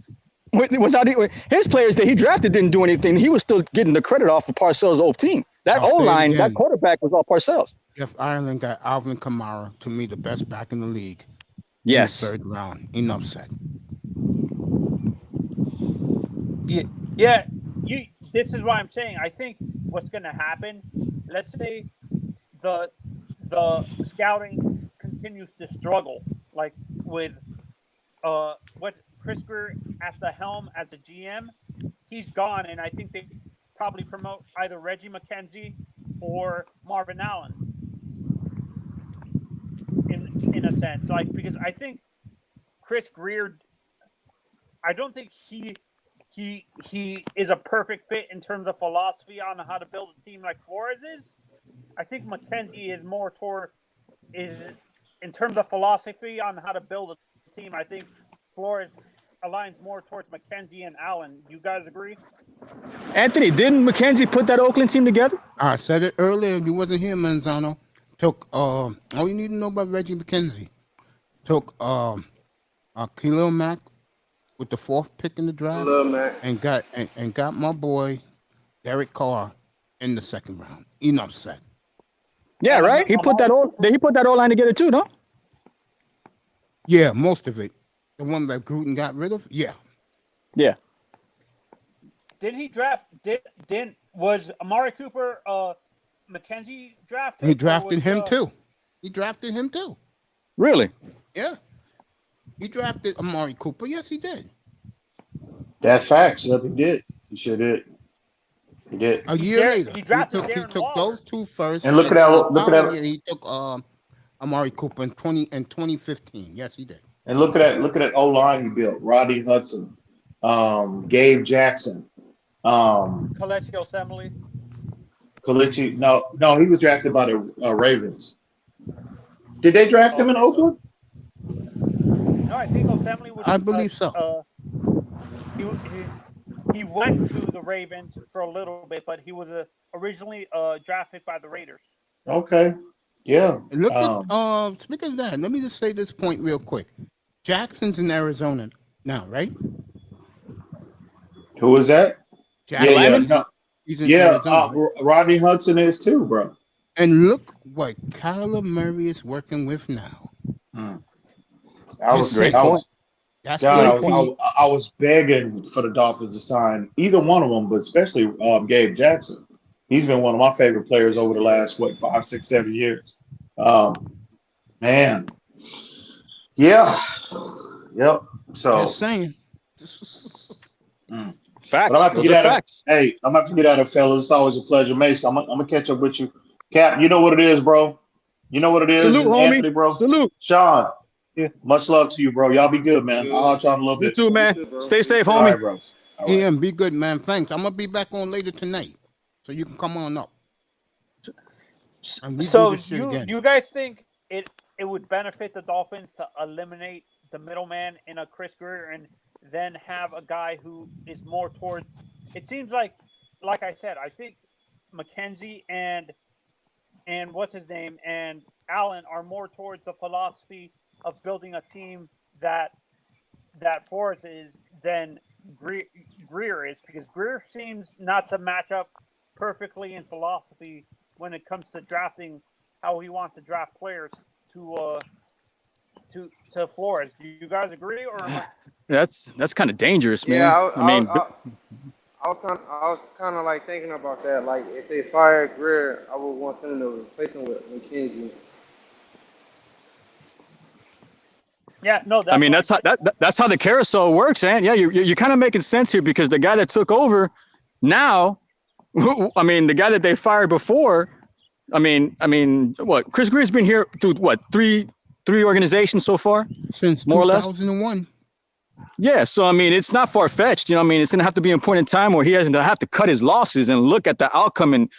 Without his players that he drafted didn't do anything. He was still getting the credit off of Parcells' old team. That O-line, that quarterback was all Parcells. Jeff Ireland got Alvin Kamara, to me, the best back in the league. Yes. In the third round. Enough said. Yeah. This is what I'm saying. I think what's going to happen, let's say the scouting continues to struggle, like with what Chris Greer at the helm as a GM, he's gone, and I think they probably promote either Reggie McKenzie or Marvin Allen. In a sense, like because I think Chris Greer, I don't think he is a perfect fit in terms of philosophy on how to build a team like Flores is. I think McKenzie is more in terms of philosophy on how to build a team. I think Flores aligns more towards McKenzie and Allen. You guys agree? Anthony, didn't McKenzie put that Oakland team together? I said it earlier. You wasn't here, Manzano. Took all you need to know about Reggie McKenzie. Took Khalil Mack with the 4th pick in the draft, and got my boy Derek Carr in the 2nd round. Enough said. Yeah, right. He put that O-line together too, no? Yeah, most of it. The one that Gruden got rid of. Yeah. Yeah. Did he draft? Was Amari Cooper McKenzie drafted? He drafted him too. He drafted him too. Really? Yeah. He drafted Amari Cooper. Yes, he did. That's facts. Yep, he did. He sure did. He did. A year later, he drafted he Darren took Waller. those two first. And look at that. He took Amari Cooper in 2015. Yes, he did. And look at that O line he built. Rodney Hudson, Gabe Jackson, Kelechi Osemele. Kelechi. No, he was drafted by the Ravens. Did they draft him in Oakland? No, I think Osemele was. I believe so. He went to the Ravens for a little bit, but he was originally drafted by the Raiders. Okay. Yeah. And look at speaking of that, let me just say this point real quick. Jackson's in Arizona now, right? Who is that? Jackson. He's in Arizona, right? Rodney Hudson is too, bro. And look what Kyler Murray is working with now. I was begging for the Dolphins to sign either one of them, but especially Gabe Jackson. He's been one of my favorite players over the last 5, 6, 7 years. Man, yeah, yep. So just saying. Facts. But I'm Those are facts. Hey, I'm about to get out of it, fellas. It's always a pleasure, Mace. I'm gonna catch up with you, Cap. You know what it is, bro. You know what it is. Salute, Anthony, homie. bro. Salute. Sean. Yeah. Much love to you, bro. Y'all be good, man. I'll talk a little bit. You too, man. Stay safe, All homie. right, bro. All right. Ian, be good, man. Thanks. I'm gonna be back on later tonight, so you can come on up. So you guys think it would benefit the Dolphins to eliminate the middleman in a Chris Greer, and then have a guy who is more towards. It seems like I said, I think McKenzie and what's his name and Allen are more towards the philosophy of building a team that Forrest is than Greer is, because Greer seems not to match up perfectly in philosophy when it comes to drafting, how he wants to draft players to Flores. Do you guys agree, or am I... That's kind of dangerous, man. Yeah, I mean, I was kind of like thinking about that. Like, if they fired Greer, I would want them to replace him with McKenzie. Yeah, no. I mean, that's how the carousel works, man. Yeah, you're kind of making sense here, because the guy that took over now, I mean, the guy that they fired before, I mean, what? Chris Greer's been here through what, three organizations so far, Since more or less. 2001. Yeah, so I mean, it's not far fetched. You know, what I mean, it's going to have to be a point in time where he has to have to cut his losses and look at the outcome and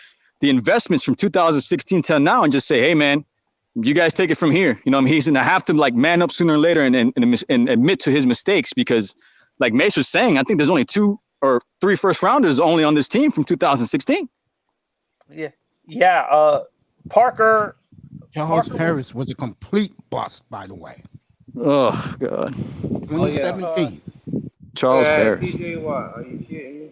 the investments from 2016 till now, and just say, hey, man, you guys take it from here. You know, I mean, he's going to have to like man up sooner or later and admit to his mistakes, because, like Mace was saying, I think there's only 2 or 3 first rounders only on this team from 2016. Yeah. Parker. Charles Harris was a complete bust, by the way. Oh God. 2017. Charles Harris. TJ Watt, are you kidding me?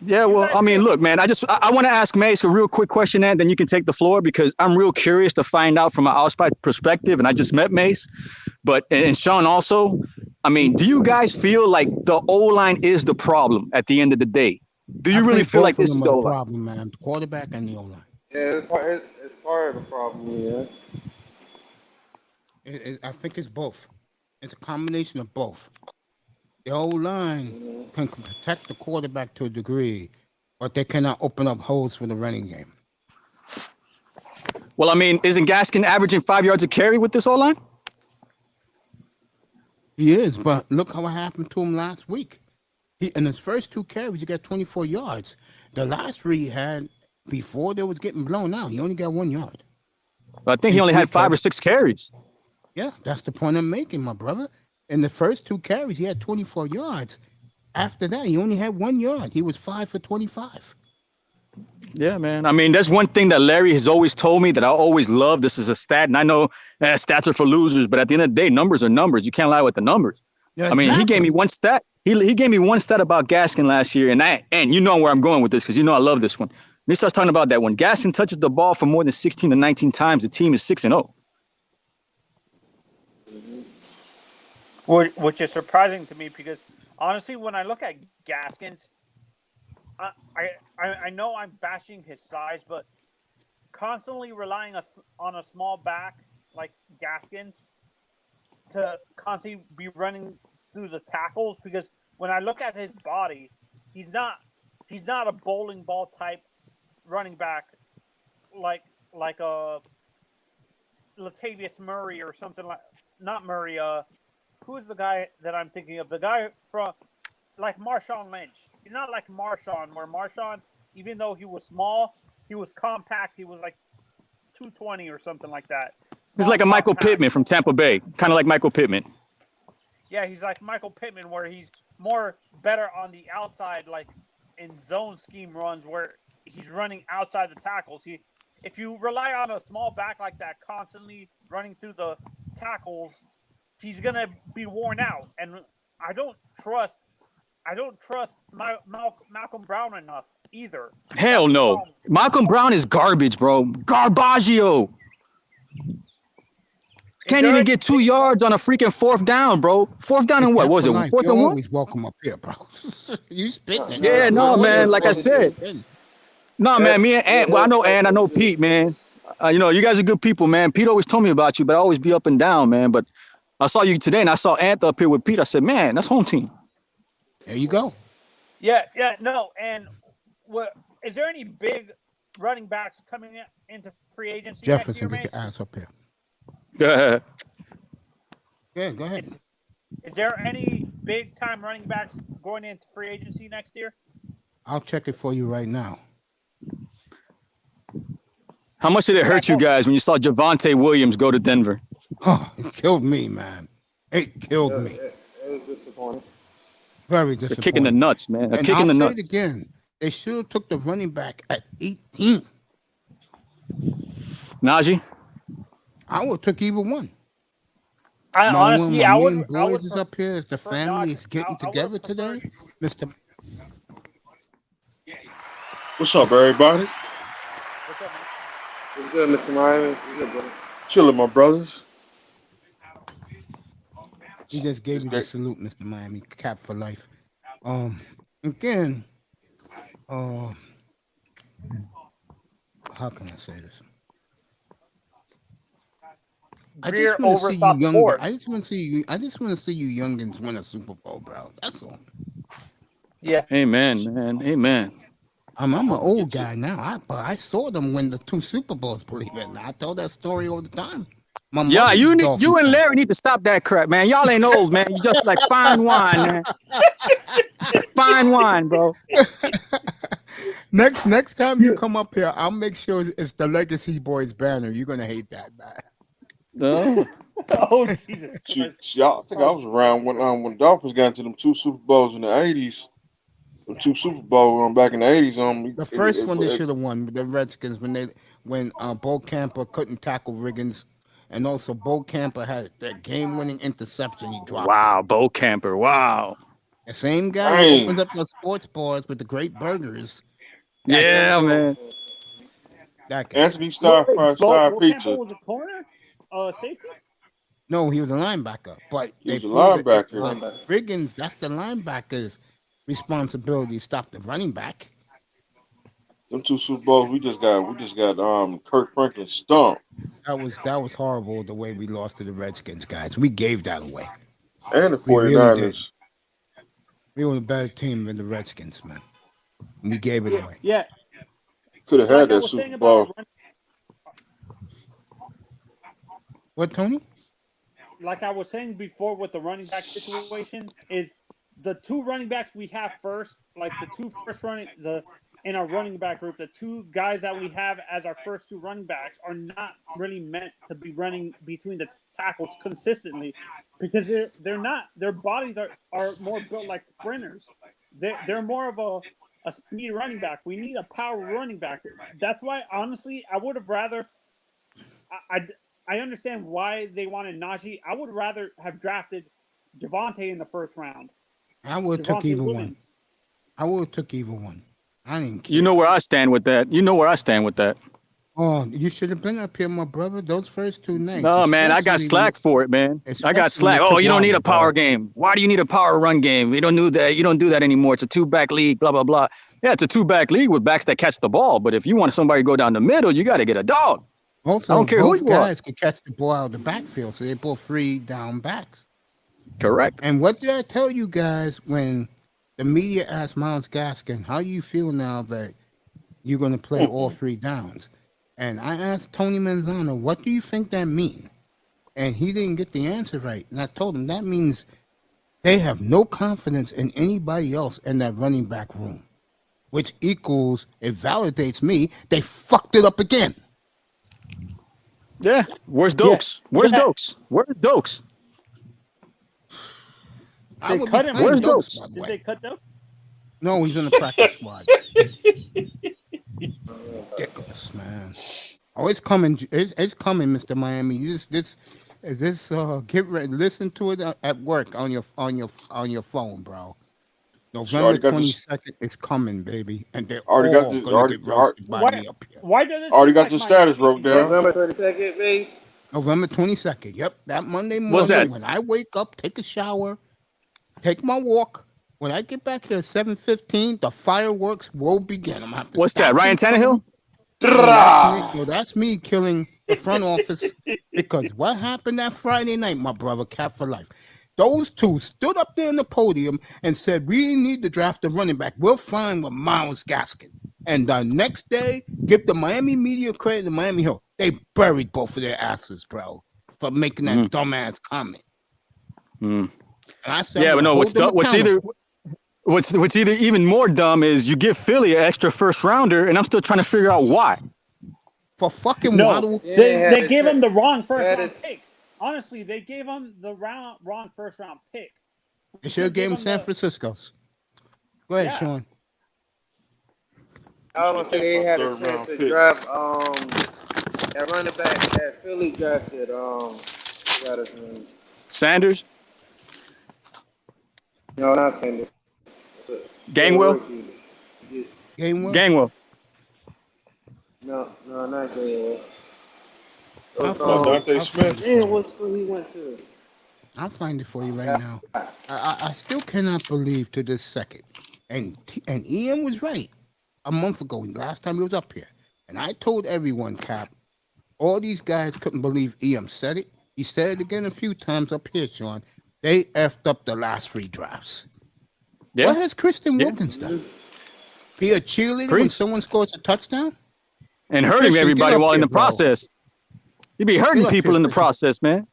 Yeah, well, I mean, look, man, I want to ask Mace a real quick question, and then you can take the floor, because I'm real curious to find out from an outside perspective, and I just met Mace, and Sean also. I mean, do you guys feel like the O-line is the problem at the end of the day? Do you really feel like this is the O-line? Problem, man? The quarterback and the O-line. Yeah, it's part of the problem, yeah. I think it's both. It's a combination of both. The O-line can protect the quarterback to a degree, but they cannot open up holes for the running game. Well, I mean, isn't Gaskin averaging 5 yards a carry with this O-line? He is, but look how it happened to him last week. In his first 2 carries, he got 24 yards. The last 3 he had, before they was getting blown out, he only got 1 yard. I think he only had 5 or 6 carries. Yeah, that's the point I'm making, my brother. In the first 2 carries, he had 24 yards. After that, he only had 1 yard. He was 5 for 25. Yeah, man. I mean, that's one thing that Larry has always told me that I always love. This is a stat, and I know stats are for losers, but at the end of the day, numbers are numbers. You can't lie with the numbers. Yeah, I mean, he gave me one stat. He gave me one stat about Gaskin last year, and you know where I'm going with this, because you know I love this one. When he starts talking about that, when Gaskin touches the ball for more than 16 to 19 times, the team is 6-0. Which is surprising to me, because honestly, when I look at Gaskins, I know I'm bashing his size, but constantly relying on a small back like Gaskins to constantly be running through the tackles, because when I look at his body, he's not a bowling ball type running back like a Latavius Murray or something like, not Murray, who's the guy that I'm thinking of? The guy from, like, Marshawn Lynch. He's not like Marshawn, where Marshawn, even though he was small, he was compact. He was like 220 or something like that. He's like a Michael Pittman from Tampa Bay, kind of like Michael Pittman. Yeah, he's like Michael Pittman, where he's more better on the outside, like in zone scheme runs, where he's running outside the tackles. If you rely on a small back like that, constantly running through the tackles, he's gonna be worn out. And I don't trust Malcolm Brown enough either. Hell no. Malcolm Brown is garbage, bro. Garbaggio. Can't even get 2 yards on a freaking 4th down, bro. 4th down and what was it? 4th and 1? Always welcome up here, bro. You spitting? Yeah, no, man. Like I said, no, man. Me and Ant. Well, I know Ant. I know Pete, man. You know, you guys are good people, man. Pete always told me about you, but I always be up and down, man. But I saw you today, and I saw Ant up here with Pete. I said, man, that's home team. There you go. Yeah, no. And is there any big running backs coming into free agency Jefferson, next year, get your ass up here. Go ahead. Yeah, go ahead. Is there any big time running backs going into free agency next year? I'll check it for you right now. How much did it hurt you guys when you saw Javonte Williams go to Denver? Oh, it killed me, man. It killed me. It was disappointing. Very It's a kick in the disappointing. nuts, man. A And kick I'll in the say nuts. it again. They should have took the running back at 18. Najee? I would have took either one. I honestly, I would. Boys I would is up here as the prefer family Najee. is getting I would've together preferred- today. Mr. What's up, everybody? What's up, man? It's good, Mr. Miami. It's good, brother. Chilling, my brothers. He just gave you the salute, Mr. Miami. Cap for life. Again, how can I say this? I Greer just want to see you overthought younger. Ford. I just want to see you youngins win a Super Bowl, bro. That's all. Yeah. Amen, man. Amen. I'm an old guy now, but I saw them win the 2 Super Bowls, believe it or not. I tell that story all the time. My Yeah, mother's you a need Dolphins you and fan. Larry need to stop that crap, man. Y'all ain't old, man. You just like fine wine, man. Fine wine, bro. Next time you come up here, I'll make sure it's the Legacy Boys banner. You're gonna hate that, man. No. Oh Jesus Christ! Y'all, I think I was around when Dolphins got into them 2 Super Bowls in the '80s. Them 2 Super Bowls back in the '80s. The first one they should have won, the Redskins, when Bo Camper couldn't tackle Riggins, and also Bo Camper had that game-winning interception he dropped. Wow, Bo Camper. Wow. The same guy Dang. who opens up those sports bars with the great burgers. Yeah, man. That guy. Anthony Starr Bo Star Campbell Pizza. was a corner, safety. No, he was a linebacker, but He they was a flew the- linebacker. Riggins, that's the linebacker's responsibility to stop the running back. Them 2 Super Bowls we just got Kirk Franklin stumped. That was horrible the way we lost to the Redskins, guys. We gave that away. And the We really 49ers. We were a better team than the Redskins, man. We gave it away. Yeah. Could have had Like I that was saying Super Bowl. about What, Tony? like I was saying before with the running back situation, is the 2 running backs we have first, like the 2 first in our running back group, the 2 guys that we have as our first 2 running backs are not really meant to be running between the tackles consistently, because they're not, their bodies are more built like sprinters. They're more of a speed running back. We need a power running back. That's why, honestly, I would have rather. I understand why they wanted Najee. I would rather have drafted Javonte in the first round. I would have took Javonte either one. Williams. I would have took either one. I didn't care. You know where I stand with that. Oh, you should have been up here, my brother. Those first 2 nights. No, man, I got especially slack for it, man. I got especially slack. when Oh, they you don't took need a Waddle, power bro. game. Why do you need a power run game? We don't do that. You don't do that anymore. It's a 2-back league, blah, blah, blah. Yeah, it's a 2-back league with backs that catch the ball. But if you want somebody to go down the middle, you got to get a dog. Also, I don't care who both you are. guys could catch the ball out of the backfield, so they both 3 down backs. Correct. And what did I tell you guys when the media asked Myles Gaskin, how you feel now that you're going to play all 3 downs? And I asked Tony Manzano, what do you think that means? And he didn't get the answer right. And I told him that means they have no confidence in anybody else in that running back room, which equals, it validates me, they fucked it up again. Yeah. Where's Dokes? Where's Dokes? Where's Dokes? I They would cut be him. playing Where's Dokes, Dokes? by the Did way. they cut them? No, he's in the practice squad. Ridiculous, man. Oh, it's coming. It's coming, Mr. Miami. You get ready. Listen to it at work on your phone, bro. November already got this- 22nd is coming, baby, and they're Already got all this- gonna already- get roasted by Why- me up here. Why does it Already seem got like the my- status wrote down. November 22nd, base. November 22nd. Yep, that Monday morning What's that? when I wake up, take a shower, take my walk. When I get back here at 7:15, the fireworks will begin. I'm gonna have to What's stop that? Ryan some Tannehill? No, that's me killing the front office, because what happened that Friday night, my brother, Cap for life. Those 2 stood up there in the podium and said, we need to draft a running back. We'll find with Myles Gaskin. And the next day, give the Miami media credit to Miami Hill. They buried both of their asses, bro, for making that dumbass comment. Mm. And I said, Yeah, but no, what's either even more dumb is you give Philly an extra first rounder, and I'm still trying to figure out why. for fucking No, Waddle. Yeah, they had gave to him the wrong first had round to- pick. honestly, they gave him the wrong first round pick. They should have gave him San the- Francisco's. Go ahead, Yeah. Sean. I was gonna say they had a Third chance round to pick. draft that running back that Philly drafted. Forgot his name. Sanders, No, not Sanders. Gangwell, Gainwell. Gangwell. No, not Gainwell. I'll Oh, find it. Dante I'll Smith. find it Man, for you. what school he went to? I'll find it for you right now. I still cannot believe to this second. And Ian was right a month ago, last time he was up here. And I told everyone, Cap, all these guys couldn't believe Ian said it. He said it again a few times up here, Sean. They effed up the last 3 drafts. Yeah. What has Kristen Yeah. Wilkins done? Be a cheerleader when Preach. someone scores a touchdown? And hurting Christian, everybody get up while in here, the bro. process. You be hurting Get up people here, in the Christian. process, man.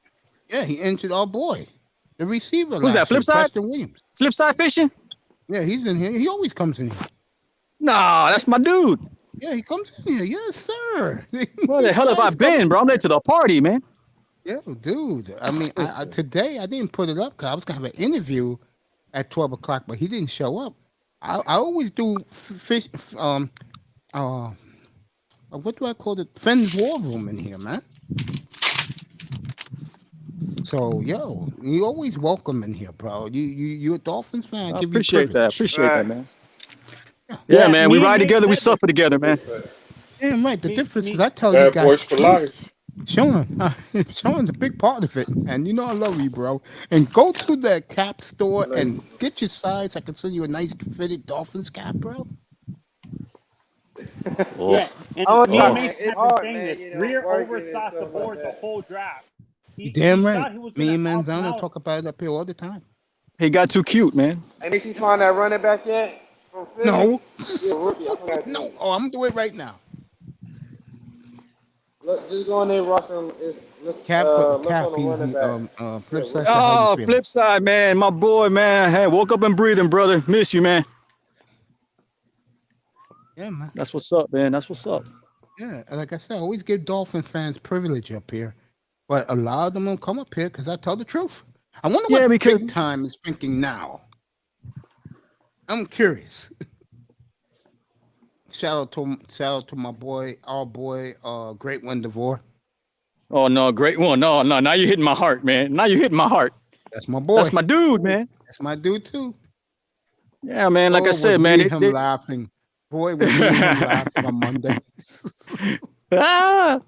Yeah, he injured our boy, the receiver. Who's that, last year, Flipside? Preston Williams. Flipside fishing? Yeah, he's in here. He always comes in here. Nah, that's my dude. Yeah, he comes in here. Yes, sir. Where the hell have I been, bro? I'm late to the party, man. Yeah, dude. I mean, today I didn't put it up because I was gonna have an interview at 12 o'clock, but he didn't show up. I always do fish. What do I call it? Friends War Room in here, man. So, yo, you always welcome in here, bro. You a Dolphins fan? I give appreciate you that. privilege. Appreciate that, man. Yeah. Yeah, Yeah, man. We me ride and Nate together. We said suffer together, man. Damn right. The Me- difference me- is I tell you Bad guys boys the for truth. life. Sean, Sean's a big part of it, and you know I love you, bro. And go to the cap store and get your size. I can send you a nice fitted Dolphins cap, bro. Yeah, and Oh, me no, and man, Mason it's have been hard, saying man, this. you know, Greer working and overthought the stuff like board the that. whole draft. You damn he right. thought he was Me and gonna out him Manzano out. talk about it up here all the time. He got too cute, man. And did you find that running back yet? From Philly? No, Yeah, rookie. I forgot his no. name. Oh, I'm gonna do it right now. Look, just go in there, rock him. Look, Cap, look cap. on the running back. Flip Yeah, side. How Oh, you feeling? flip side, man. My boy, man. Hey, woke up and breathing, brother. Miss you, man. Yeah, man. That's what's up, man. That's what's up. Yeah, like I said, I always give Dolphin fans privilege up here, but a lot of them don't come up here because I tell the truth. I wonder Yeah, what because- big time is thinking now. I'm curious. Shout out to my boy, our boy, Great One DeVore. Oh, no. Great one. No. Now you're hitting my heart, man. Now you're hitting my heart. That's my boy. That's my dude, man. That's my dude too. Yeah, man. Like I was said, man. me and him laughing. Boy, was me and him laughing on Monday. Ah!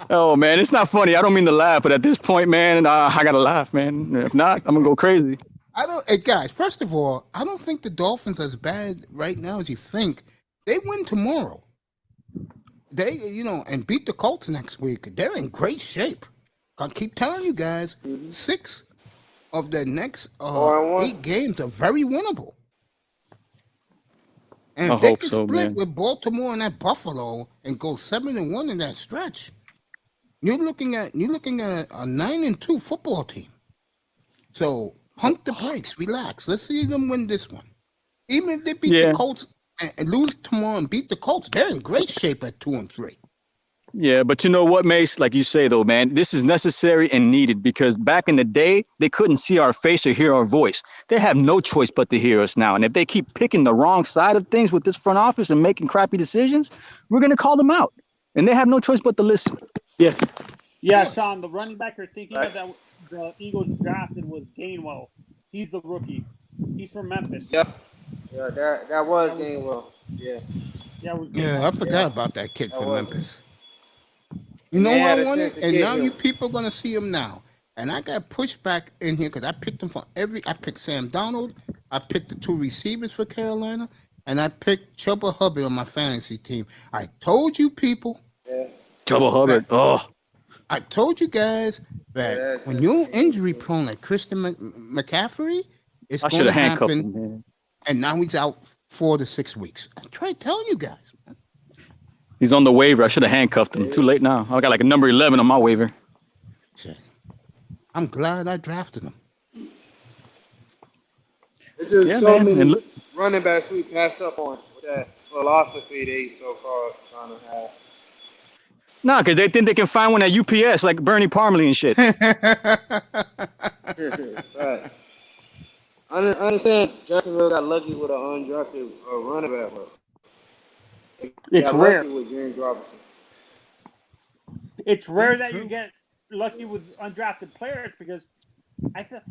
Oh, man. It's not funny. I don't mean to laugh, but at this point, man, I got to laugh, man. If not, I'm going to go crazy. Hey guys, first of all, I don't think the Dolphins are as bad right now as you think. They win tomorrow. They, and beat the Colts next week. They're in great shape. I keep telling you guys, 6 of the next 8 games are very winnable. And I if they hope can so, split man. with Baltimore and that Buffalo and go 7-1 in that stretch, you're looking at a 9-2 football team. So pump the brakes, relax. Let's see them win this one. Even if they beat the Colts and lose tomorrow and beat the Colts, they're in great shape at 2-3. Yeah, but you know what, Mace? Like you say, though, man, this is necessary and needed because back in the day, they couldn't see our face or hear our voice. They have no choice but to hear us now. And if they keep picking the wrong side of things with this front office and making crappy decisions, we're going to call them out. And they have no choice but to listen. Yeah, Sean, the running back you're thinking of that the Eagles drafted was Gainwell. He's the rookie. He's from Memphis. Yep. Yeah, that was Gainwell. Yeah. Yeah, it was Yeah, Gainwell. I forgot about that kid from was- Memphis. You know They who had I a wanted? chance to And get now him. you people are going to see him now. And I got pushed back in here because I picked him I picked Sam Donald, I picked the 2 receivers for Carolina, and I picked Chubba Hubbard on my fantasy team. I told you people, Trouble Hubbard. Oh, I told you guys that when you're injury prone like Christian McCaffrey, it's I going should to have handcuffed happen. him, man. And now he's out 4 to 6 weeks. I tried telling you guys, man. He's on the waiver. I should have handcuffed him. Too late now. I got like a number 11 on my waiver. Shit. I'm glad I drafted him. There's just Yeah, so man. many And look, running backs we pass up on with that philosophy they so-called trying to have. Nah, because they think they can find one at UPS like Bernie Parmalee and shit. Right. I understand Jacksonville got lucky with an undrafted running back, but they It's got rare. lucky with James Robinson. It's rare Yeah, that you true. get lucky with undrafted players because I thought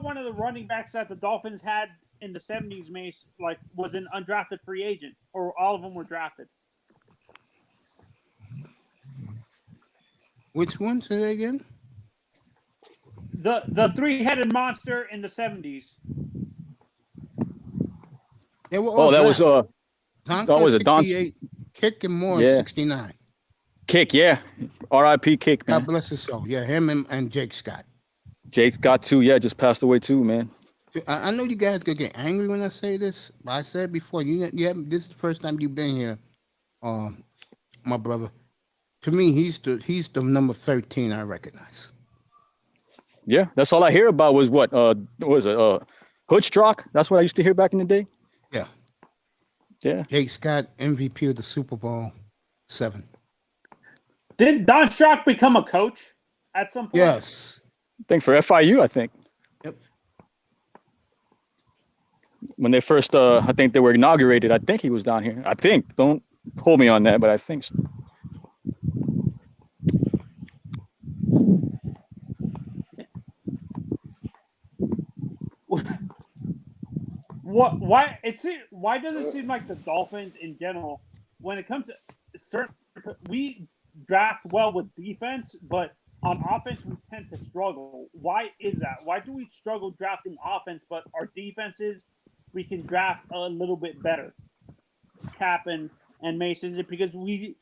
one of the running backs that the Dolphins had in the 70s, Mace, like was an undrafted free agent, or all of them were drafted. Which one? Say that again. The three-headed monster in the 70s. They were all Oh, that was drafted. that was Tonka a Don. 68, Kick and Moore Yeah. 69. Kick, yeah. R.I.P. Kick, man. God bless his soul. Yeah, him and Jake Scott. Jake got two. Yeah, just passed away too, man. I know you guys gonna get angry when I say this, but I said before, you this is the first time you've been here, my brother. To me, he's the number 13 I recognize. Yeah, that's all I hear about was what was it? Hoodstruck. That's what I used to hear back in the day. Yeah. Yeah. Jake Scott, MVP of the Super Bowl 7. Did Don Strock become a coach at some point? Yes. I think for FIU, I think. Yep. When they first, I think they were inaugurated. I think he was down here. I think. Don't hold me on that, but I think so. Why does it seem like the Dolphins in general, when it comes to certain, we draft well with defense, but on offense we tend to struggle. Why is that? Why do we struggle drafting offense, but our defenses we can draft a little bit better? Cap and Mace, is it because we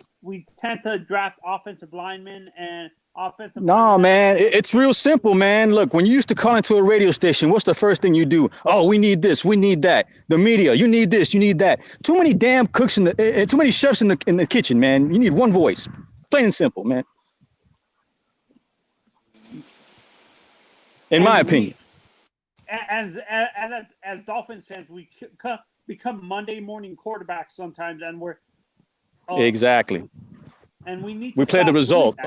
tend to draft offensive linemen and offensive? No, man, it's real simple, man. Look, when you used to call into a radio station, what's the first thing you do? Oh, we need this, we need that. The media, you need this, you need that. Too many damn cooks too many chefs in the kitchen, man. You need one voice, plain and simple, man. In my opinion. As Dolphins fans, we become Monday morning quarterbacks sometimes, and we're Exactly. And we need. We play the result.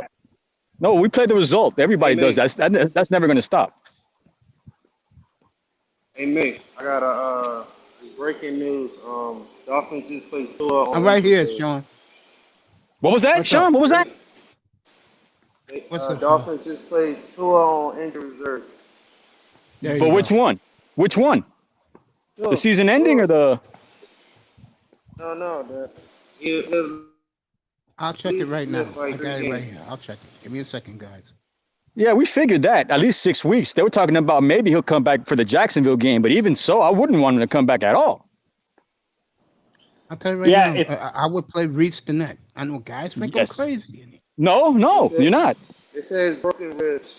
No, we play the result. Everybody does that. That's never going to stop. Hey, mate, I got a breaking news. Dolphins just placed Tua on. I'm right here, Sean. What was that, Sean? What was that? What's up, Dolphins just placed Tua on injury reserve. But which one? Which one? Tua, The season ending or the? No. I'll check it right now. I got it right here. I'll check it. Give me a second, guys. Yeah, we figured that. At least 6 weeks. They were talking about maybe he'll come back for the Jacksonville game, but even so, I wouldn't want him to come back at all. I'll tell you right now. I would play Reach the Net. I know guys think I'm crazy. No, you're not. It says broken ribs.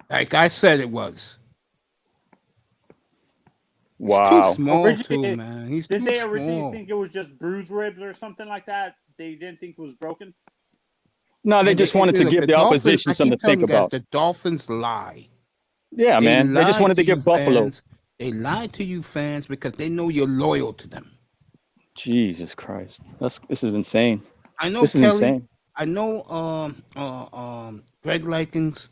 Like I said, it was. Wow. He's too small, too, man. He's Did too they originally small. think it was just bruised ribs or something like that? They didn't think it was broken? No, they just wanted to give the opposition something to think about. The Dolphins lie. Yeah, man. They just wanted to give Buffalo. They lie to you fans because they know you're loyal to them. Jesus Christ. This is insane. I know this Kelly. Is insane. I know Greg Likens.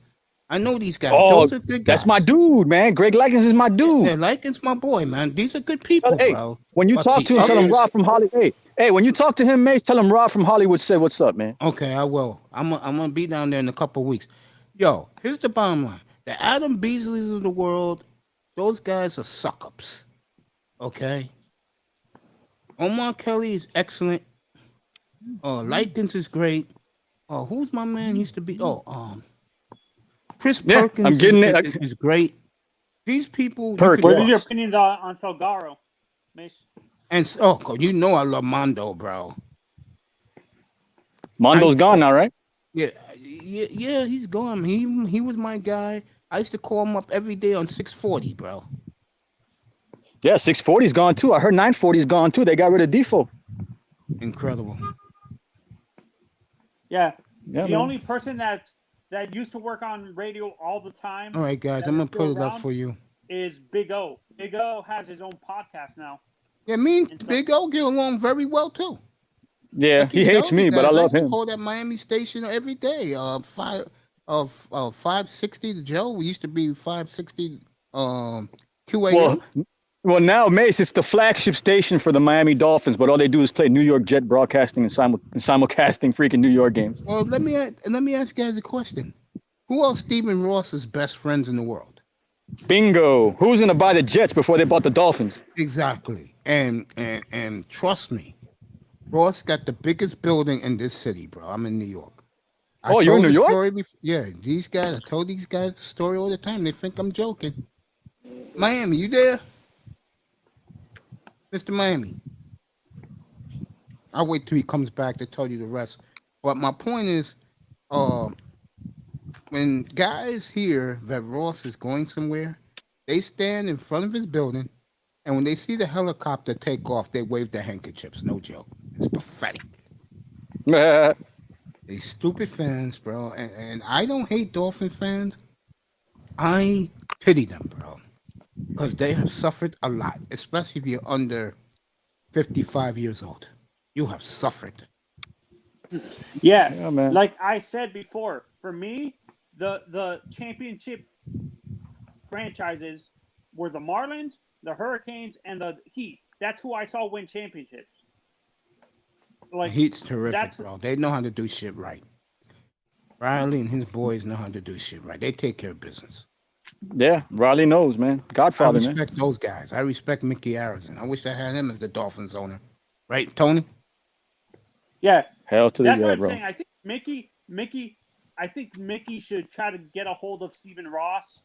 I know these guys. Oh, those are good guys. that's my dude, man. Greg Likens is my dude. Yeah, Likens my boy, man. These are good people, hey, bro. When you talk to him, tell him Rob from Hollywood. Hey, when you talk to him, Mace, tell him Rob from Hollywood said what's up, man. Okay, I will. I'm gonna be down there in a couple of weeks. Yo, here's the bottom line. The Adam Beasleys of the world, those guys are suck-ups. Okay? Omar Kelly is excellent. Likens is great. Who's my man? He used to be Chris Perkins. I'm getting it. Is great. These people. What are your opinions on Felgaro, Mace? And you know I love Mondo, bro. Mondo's gone now, right? Yeah, he's gone. He was my guy. I used to call him up every day on 640, bro. Yeah, 640's gone too. I heard 940's gone too. They got rid of Defoe. Incredible. Yeah. The only person that used to work on radio all the time. All right, guys, I'm gonna put it up for you. Is Big O. Big O has his own podcast now. Yeah, me and Big O get along very well too. Yeah, he hates telling you me, but I guys, I love used to him. call that Miami station every day. 560 to Joe. We used to be 560 QAM. Well, now Mace, it's the flagship station for the Miami Dolphins, but all they do is play New York Jet broadcasting and simulcasting freaking New York games. Well, let me ask you guys a question. Who else Stephen Ross's best friends in the world? Bingo. Who's gonna buy the Jets before they bought the Dolphins? Exactly. And trust me, Ross got the biggest building in this city, bro. I'm in New York. Oh, you're in New York? Yeah, I told these guys the story all the time. They think I'm joking. Miami, you there? Mr. Miami. I'll wait till he comes back to tell you the rest. But my point is, when guys hear that Ross is going somewhere, they stand in front of his building, and when they see the helicopter take off, they wave their handkerchiefs. No joke. It's pathetic. These stupid fans, bro. And I don't hate Dolphin fans. I pity them, bro. Because they have suffered a lot, especially if you're under 55 years old. You have suffered. Yeah, man. like I said before, for me, the championship franchises were the Marlins, the Hurricanes, and the Heat. That's who I saw win championships. Like, Heat's terrific, bro. They know how to do shit right. Riley and his boys know how to do shit right. They take care of business. Yeah, Riley knows, man. Godfather, I respect man. those guys. I respect Mickey Arison. I wish I had him as the Dolphins owner. Right, Tony? Yeah. Hell to the That's what yeah, I'm bro. saying. I think Mickey should try to get a hold of Stephen Ross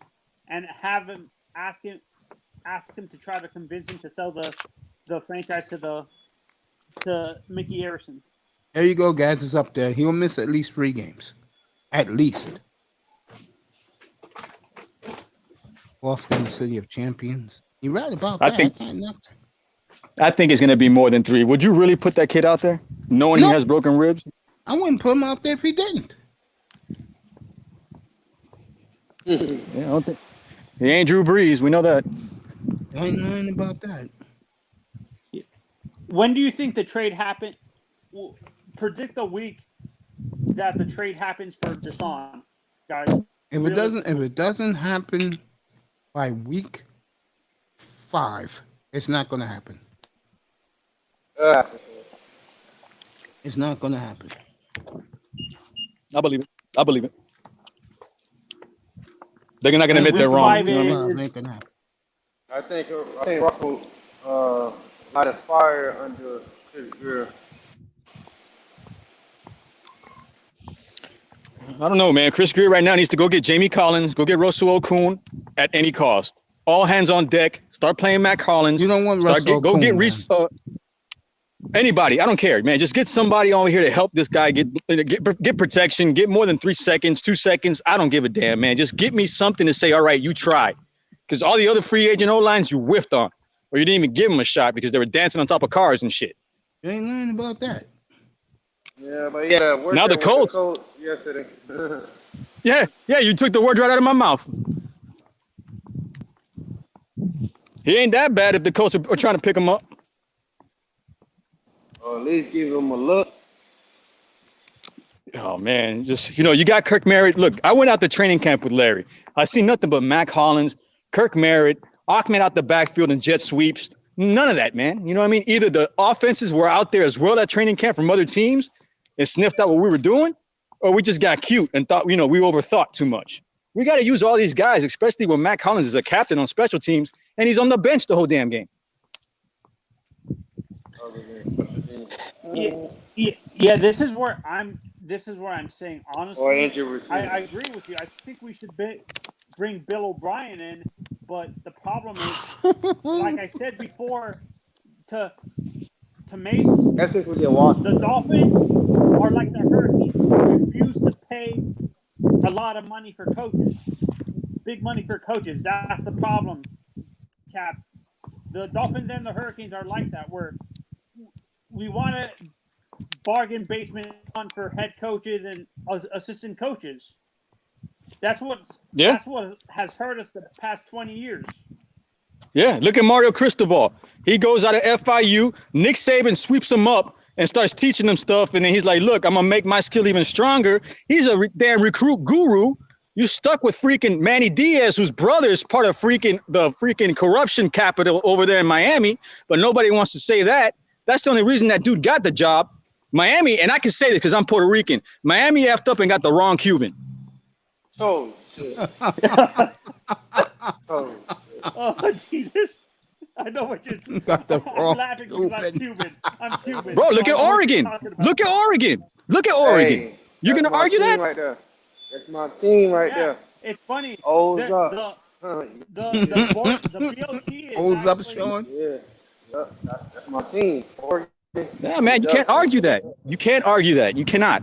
and have him ask him to try to convince him to sell the franchise to Mickey Arison. There you go, guys. It's up there. He'll miss at least 3 games. At least. Boston, City of Champions. You're right about that. I can't knock that. I think it's gonna be more than 3. Would you really put that kid out there, knowing he has broken ribs? I wouldn't put him out there if he didn't. Yeah, I don't think he ain't Drew Brees. We know that. I ain't lying about that. When do you think the trade happened? Well, predict the week that the trade happens for Deshaun, guys. If it doesn't happen by week 5, it's not going to happen. It's not going to happen. I believe it. They're not going to admit they're wrong. You know what I mean? Ain't gonna happen. I think Russell light a fire under Chris Greer. I don't know, man. Chris Greer right now needs to go get Jamie Collins, go get Russell Okung at any cost. All hands on deck. Start playing Matt Collins. You don't want Russell Go Okung, get Reese. Anybody. I don't care, man. Just get somebody over here to help this guy get protection. Get more than 3 seconds, 2 seconds. I don't give a damn, man. Just get me something to say, all right, you tried. Because all the other free agent O-lines you whiffed on. Or you didn't even give them a shot because they were dancing on top of cars and shit. You ain't lying about that. Yeah, but yeah, now the Colts. Yesterday. Yeah, you took the word right out of my mouth. He ain't that bad if the Colts are trying to pick him up. Or at least give him a look. Oh, man. Just, you got Kirk Merritt. Look, I went out to training camp with Larry. I see nothing but Mac Hollins, Kirk Merritt, Ahmed out the backfield and jet sweeps. None of that, man. You know what I mean? Either the offenses were out there as well at training camp from other teams and sniffed out what we were doing, or we just got cute and thought, we overthought too much. We got to use all these guys, especially when Mac Hollins is a captain on special teams and he's on the bench the whole damn game. Yeah. This is where I'm saying honestly. I agree with you. I think we should bring Bill O'Brien in, but the problem is, like I said before, to Mace, the Dolphins are like the Hurricanes. They refuse to pay a lot of money for coaches, big money for coaches. That's the problem, Cap. The Dolphins and the Hurricanes are like that, where we want to bargain basement on for head coaches and assistant coaches. That's what has hurt us the past 20 years. Yeah, look at Mario Cristobal. He goes out of FIU. Nick Saban sweeps him up, and starts teaching them stuff. And then he's like, look, I'm going to make my skill even stronger. He's a damn recruit guru. You stuck with freaking Manny Diaz, whose brother is part of the freaking corruption capital over there in Miami. But nobody wants to say that. That's the only reason that dude got the job. Miami, and I can say this because I'm Puerto Rican. Miami effed up and got the wrong Cuban. Oh, shit. Oh, Oh, Jesus. I know what you're saying. Got the I'm wrong laughing because I'm Cuban. Cuban. I'm Cuban. Bro, look I at know what Oregon. you're talking about. Look at Oregon. Look at Oregon. hey, You're that's going to my argue team that? right there. That's my team right Yeah, there. it's funny. O's The up. the BOT is O's up, actually, Sean. Yeah, that's my team. Oregon. Yeah, man, you can't argue that. You can't argue that. You cannot.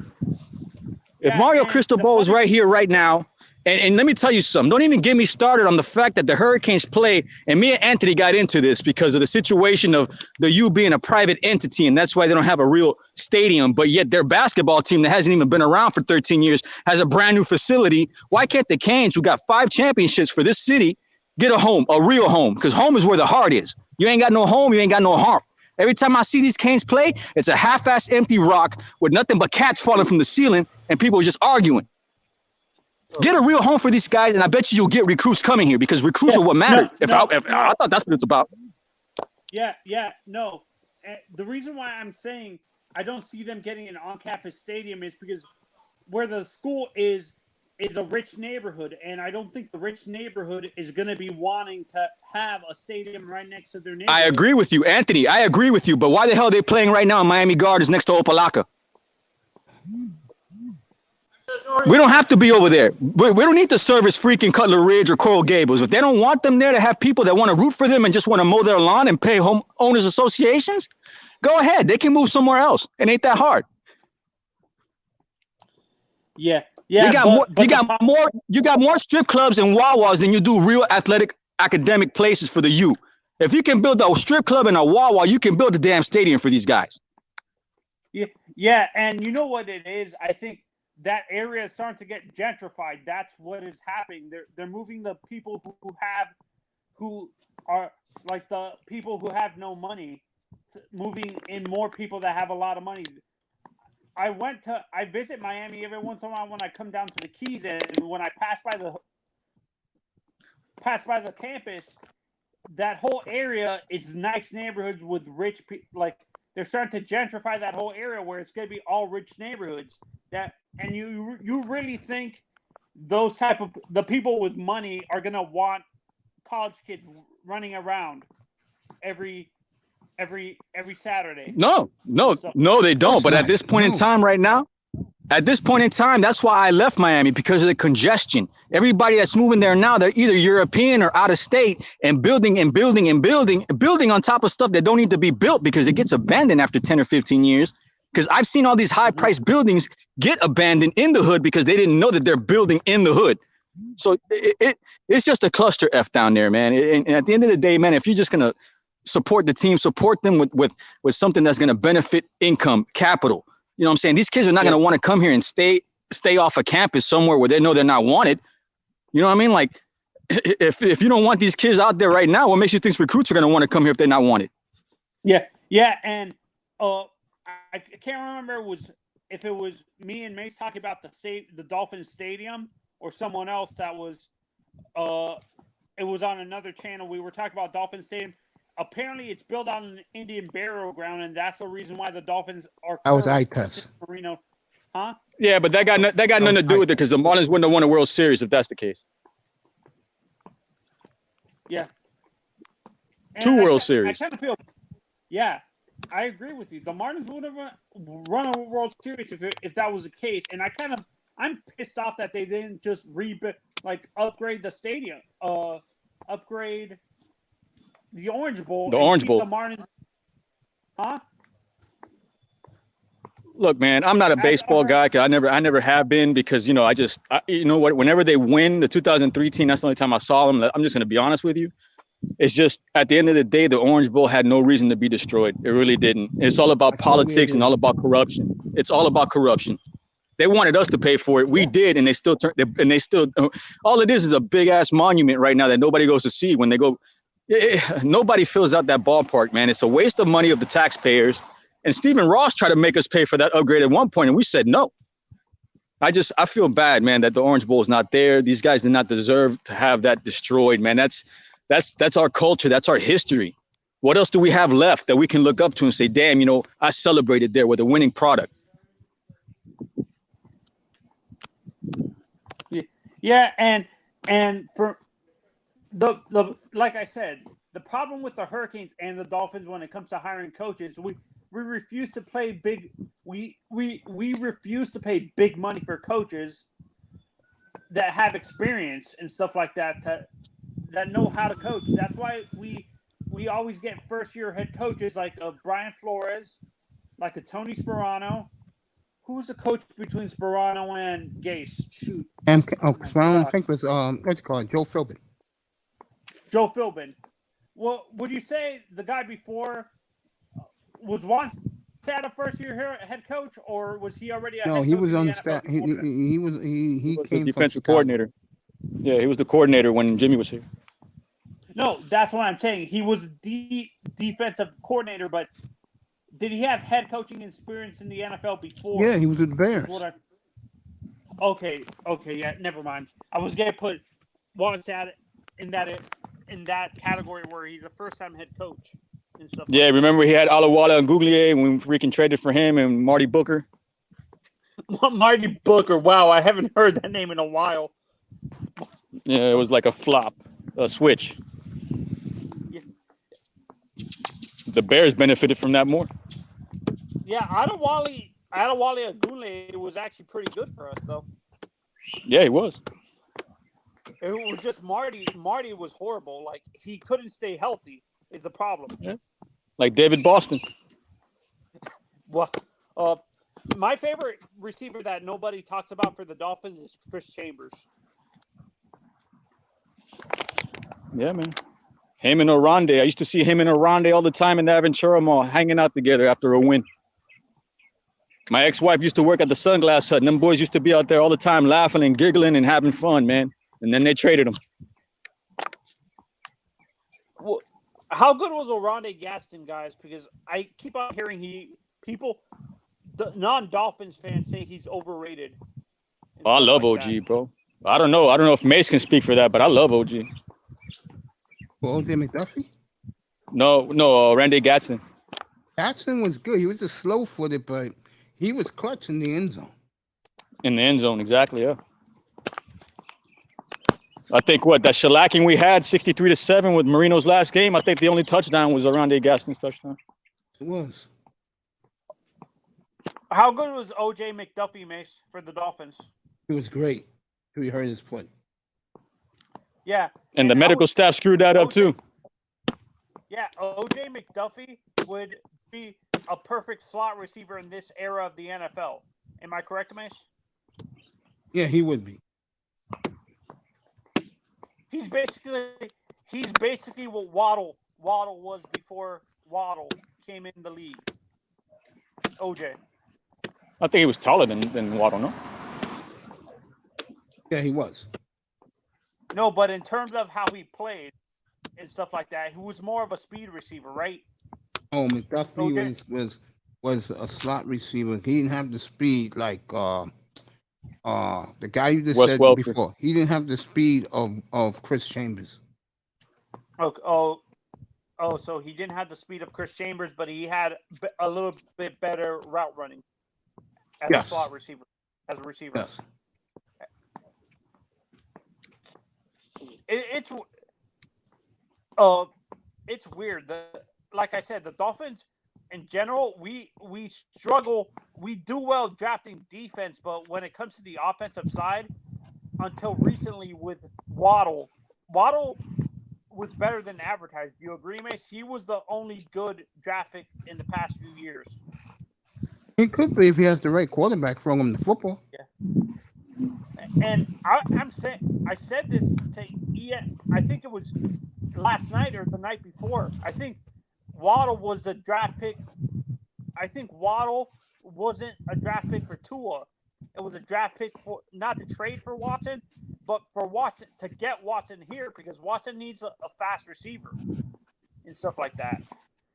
If Yeah, Mario and Cristobal is right here, right now, and let me tell you something, don't even get me started on the fact that the Hurricanes play, and me and Anthony got into this because of the situation of the U being a private entity, and that's why they don't have a real stadium, but yet their basketball team that hasn't even been around for 13 years has a brand new facility. Why can't the Canes, who got 5 championships for this city, get a home, a real home? Because home is where the heart is. You ain't got no home, you ain't got no heart. Every time I see these Canes play, it's a half-ass empty rock with nothing but cats falling from the ceiling and people just arguing. Get a real home for these guys, and I bet you'll get recruits coming here because recruits are what matter. I thought that's what it's about. No. The reason why I'm saying I don't see them getting an on-campus stadium is because where the school is a rich neighborhood, and I don't think the rich neighborhood is going to be wanting to have a stadium right next to their neighborhood. I agree with you, Anthony. I agree with you, but why the hell are they playing right now in Miami Gardens next to Opalaka? We don't have to be over there. We don't need to service freaking Cutler Ridge or Coral Gables. If they don't want them there to have people that want to root for them and just want to mow their lawn and pay homeowners associations, go ahead. They can move somewhere else. It ain't that hard. Yeah. You got more strip clubs and Wawas than you do real athletic academic places for the U. If you can build a strip club and a Wawa, you can build a damn stadium for these guys. Yeah, and you know what it is? I think that area is starting to get gentrified. That's what is happening. They're moving the people who are like the people who have no money, moving in more people that have a lot of money. I visit Miami every once in a while when I come down to the Keys, and when I pass by the campus, that whole area is nice neighborhoods with rich people. Like they're starting to gentrify that whole area where it's going to be all rich neighborhoods. And you really think those the people with money are going to want college kids running around every Saturday? No, they don't. But at this point in time right now, that's why I left Miami, because of the congestion. Everybody that's moving there now, they're either European or out of state and building on top of stuff that don't need to be built because it gets abandoned after 10 or 15 years. Because I've seen all these high-priced buildings get abandoned in the hood because they didn't know that they're building in the hood. So it's just a cluster F down there, man. And at the end of the day, man, if you're just going to support the team, support them with something that's going to benefit income, capital. You know what I'm saying? These kids are not going to want to come here and stay off a campus somewhere where they know they're not wanted. You know what I mean? Like, if you don't want these kids out there right now, what makes you think recruits are going to want to come here if they're not wanted? Yeah, and I can't remember if it was me and Mace talking about the Dolphins Stadium or someone else that was it was on another channel. We were talking about Dolphins Stadium. Apparently, it's built on an Indian burial ground, and that's the reason why the Dolphins are. That was ITUS. Marino, huh? Yeah, but that got nothing to do with it because the Marlins wouldn't have won a World Series if that's the case. Yeah. And 2 World Series. I kind of feel. Yeah, I agree with you. The Marlins would have run a World Series if that was the case, and I'm pissed off that they didn't just upgrade the stadium, upgrade the Orange Bowl. The Orange Bowl. The Marlins, huh? Look, man, I'm not a baseball guy. Cause I never have been because you know what? Whenever they win the 2003 team, that's the only time I saw them. I'm just gonna be honest with you. It's just at the end of the day, the Orange Bowl had no reason to be destroyed. It really didn't. It's all about politics and all about corruption. It's all about corruption. They wanted us to pay for it. We did, and they still all it is a big ass monument right now that nobody goes to see when they go. Nobody fills out that ballpark, man. It's a waste of money of the taxpayers. And Stephen Ross tried to make us pay for that upgrade at one point, and we said no. I feel bad, man, that the Orange Bowl is not there. These guys did not deserve to have that destroyed, man. That's our culture. That's our history. What else do we have left that we can look up to and say, damn, you know, I celebrated there with a winning product? Yeah, and for the like I said, the problem with the Hurricanes and the Dolphins when it comes to hiring coaches, we refuse to play big. We refuse to pay big money for coaches that have experience and stuff like that that know how to coach. That's why we always get first-year head coaches like Brian Flores, like a Tony Sperano. Who was the coach between Sperano and Gase? Shoot. And Sperano, I think was what's it called, Joe Philbin. Joe Philbin. Well, would you say the guy before was once a first-year head coach, or was he already a head coach? No, he was on the NFL staff. before that? He was the came defensive from coordinator. Yeah, he was the coordinator when Jimmy was here. No, that's what I'm saying. He was the defensive coordinator, but did he have head coaching experience in the NFL before? Yeah, he was with the Bears. Okay, yeah, never mind. I was gonna put Wannstedt in that category where he's a first-time head coach and stuff. Yeah, like remember he had Alawala and Gouglier when we freaking traded for him and Marty Booker. Marty Booker. Wow, I haven't heard that name in a while. Yeah, it was like a flop, a switch. Yeah. The Bears benefited from that more. Yeah, Adewale Agunle was actually pretty good for us, though. Yeah, he was. It was just Marty. Marty was horrible. Like, he couldn't stay healthy is the problem. Yeah. Like David Boston. Well, my favorite receiver that nobody talks about for the Dolphins is Chris Chambers. Yeah, man. Him and Oronde. I used to see him and Oronde all the time in the Aventura Mall, hanging out together after a win. My ex-wife used to work at the Sunglass Hut, and them boys used to be out there all the time laughing and giggling and having fun, man. And then they traded him. Well, how good was Oronde Gaston, guys? Because I keep on hearing non-Dolphins fans say he's overrated. Oh, I love OG, bro. I don't know if Mace can speak for that, but I love OG. Well, O.J. McDuffie? No, Randy Gatson. Gatson was good. He was just slow-footed, but he was clutch in the end zone. In the end zone, exactly, yeah. I think that shellacking we had, 63-7 with Marino's last game, I think the only touchdown was Randy Gaston's touchdown. It was. How good was O.J. McDuffie, Mace, for the Dolphins? He was great. He hurt his foot. Yeah. And the medical staff screwed that up too. Yeah, O.J. McDuffie would be a perfect slot receiver in this era of the NFL. Am I correct, Mace? Yeah, he would be. He's basically what Waddle was before Waddle came in the league. O.J. I think he was taller than Waddle, no? Yeah, he was. No, but in terms of how he played and stuff like that, he was more of a speed receiver, right? Oh, McDuffie was a slot receiver. He didn't have the speed like the guy you just said before. He didn't have the speed of Chris Chambers. Oh, so he didn't have the speed of Chris Chambers, but he had a little bit better route running as a slot receiver, as a receiver. Yes. It's weird. Like I said, the Dolphins in general, we struggle. We do well drafting defense, but when it comes to the offensive side, until recently with Waddle was better than advertised. Do you agree, Mace? He was the only good draft pick in the past few years. He could be if he has the right quarterback throwing him the football. Yeah. And I said this to Ian, I think it was last night or the night before. I think Waddle was the draft pick. I think Waddle wasn't a draft pick for Tua. It was a draft pick for not to trade for Watson, but for Watson to get Watson here because Watson needs a fast receiver and stuff like that.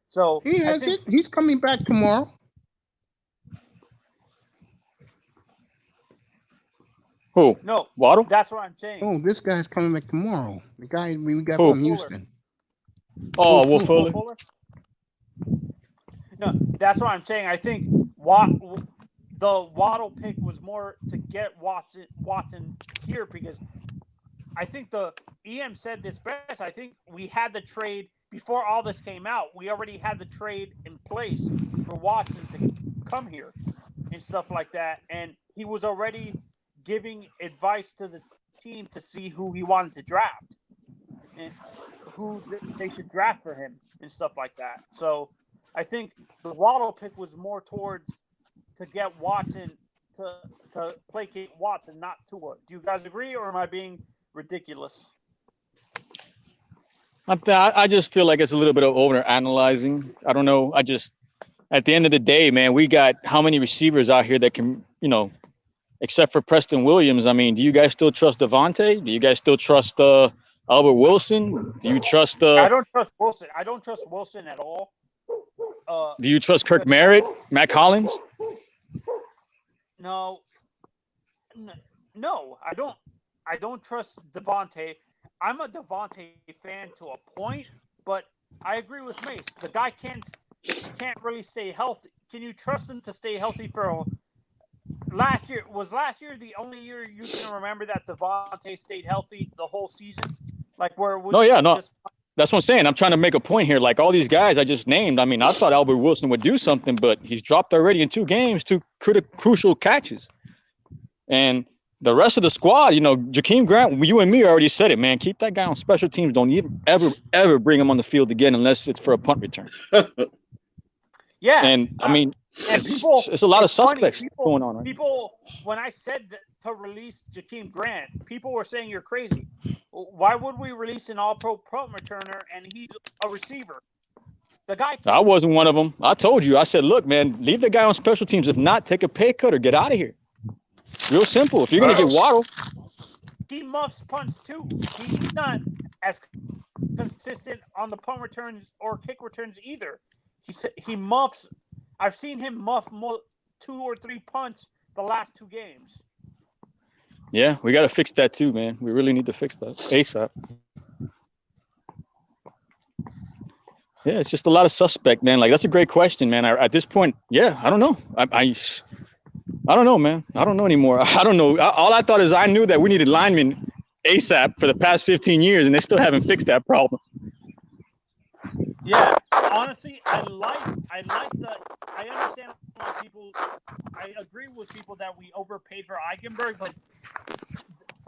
So He I has think it. He's coming back tomorrow. Who? no, Waddle? that's what I'm saying. Oh, this guy's coming back tomorrow. The guy we got Who? from Houston. Oh, Will Will Fuller. Fuller. No, that's what I'm saying. I think the Waddle pick was more to get Watson here because I think the EM said this best. I think we had the trade before all this came out. We already had the trade in place for Watson to come here and stuff like that, and he was already giving advice to the team to see who he wanted to draft and who they should draft for him and stuff like that. So I think the Waddle pick was more towards to get Watson to placate Watson, not Tua. Do you guys agree, or am I being ridiculous? I just feel like it's a little bit of over analyzing. I don't know. At the end of the day, man, we got how many receivers out here that can, except for Preston Williams. I mean, do you guys still trust Devontae? Do you guys still trust Albert Wilson? Do you trust? I don't trust Wilson. I don't trust Wilson at all. Do you trust Kirk Merritt, Matt Collins? No, I don't. I don't trust Devontae. I'm a Devontae fan to a point, but I agree with Mace. The guy can't really stay healthy. Can you trust him to stay healthy for last year? Was last year the only year you can remember that Devontae stayed healthy the whole season? Like where it was just That's what I'm saying. I'm trying to make a point here. Like all these guys I just named, I mean, I thought Albert Wilson would do something, but he's dropped already in 2 games, 2 crucial catches. And the rest of the squad, Jakeem Grant, you and me already said it, man. Keep that guy on special teams. Don't even ever bring him on the field again unless it's for a punt return. Yeah. And I mean, and it's a lot of suspects going on. Right? People, when I said to release Jakeem Grant, people were saying you're crazy. Why would we release an all-pro punt returner and he's a receiver? The guy. I wasn't one of them. I told you. I said, look, man, leave the guy on special teams. If not, take a pay cut or get out of here. Real simple. If you're going to get Waddle. He muffs punts too. He's not as consistent on the punt returns or kick returns either. He muffs. I've seen him muff 2 or 3 punts the last 2 games. Yeah, we got to fix that too, man. We really need to fix that ASAP. Yeah, it's just a lot of suspect, man. Like, that's a great question, man. At this point, yeah, I don't know. I don't know, man. I don't know anymore. I don't know. All I thought is I knew that we needed linemen ASAP for the past 15 years, and they still haven't fixed that problem. Yeah, honestly, I understand why people. I agree with people that we overpaid for Eichenberg, but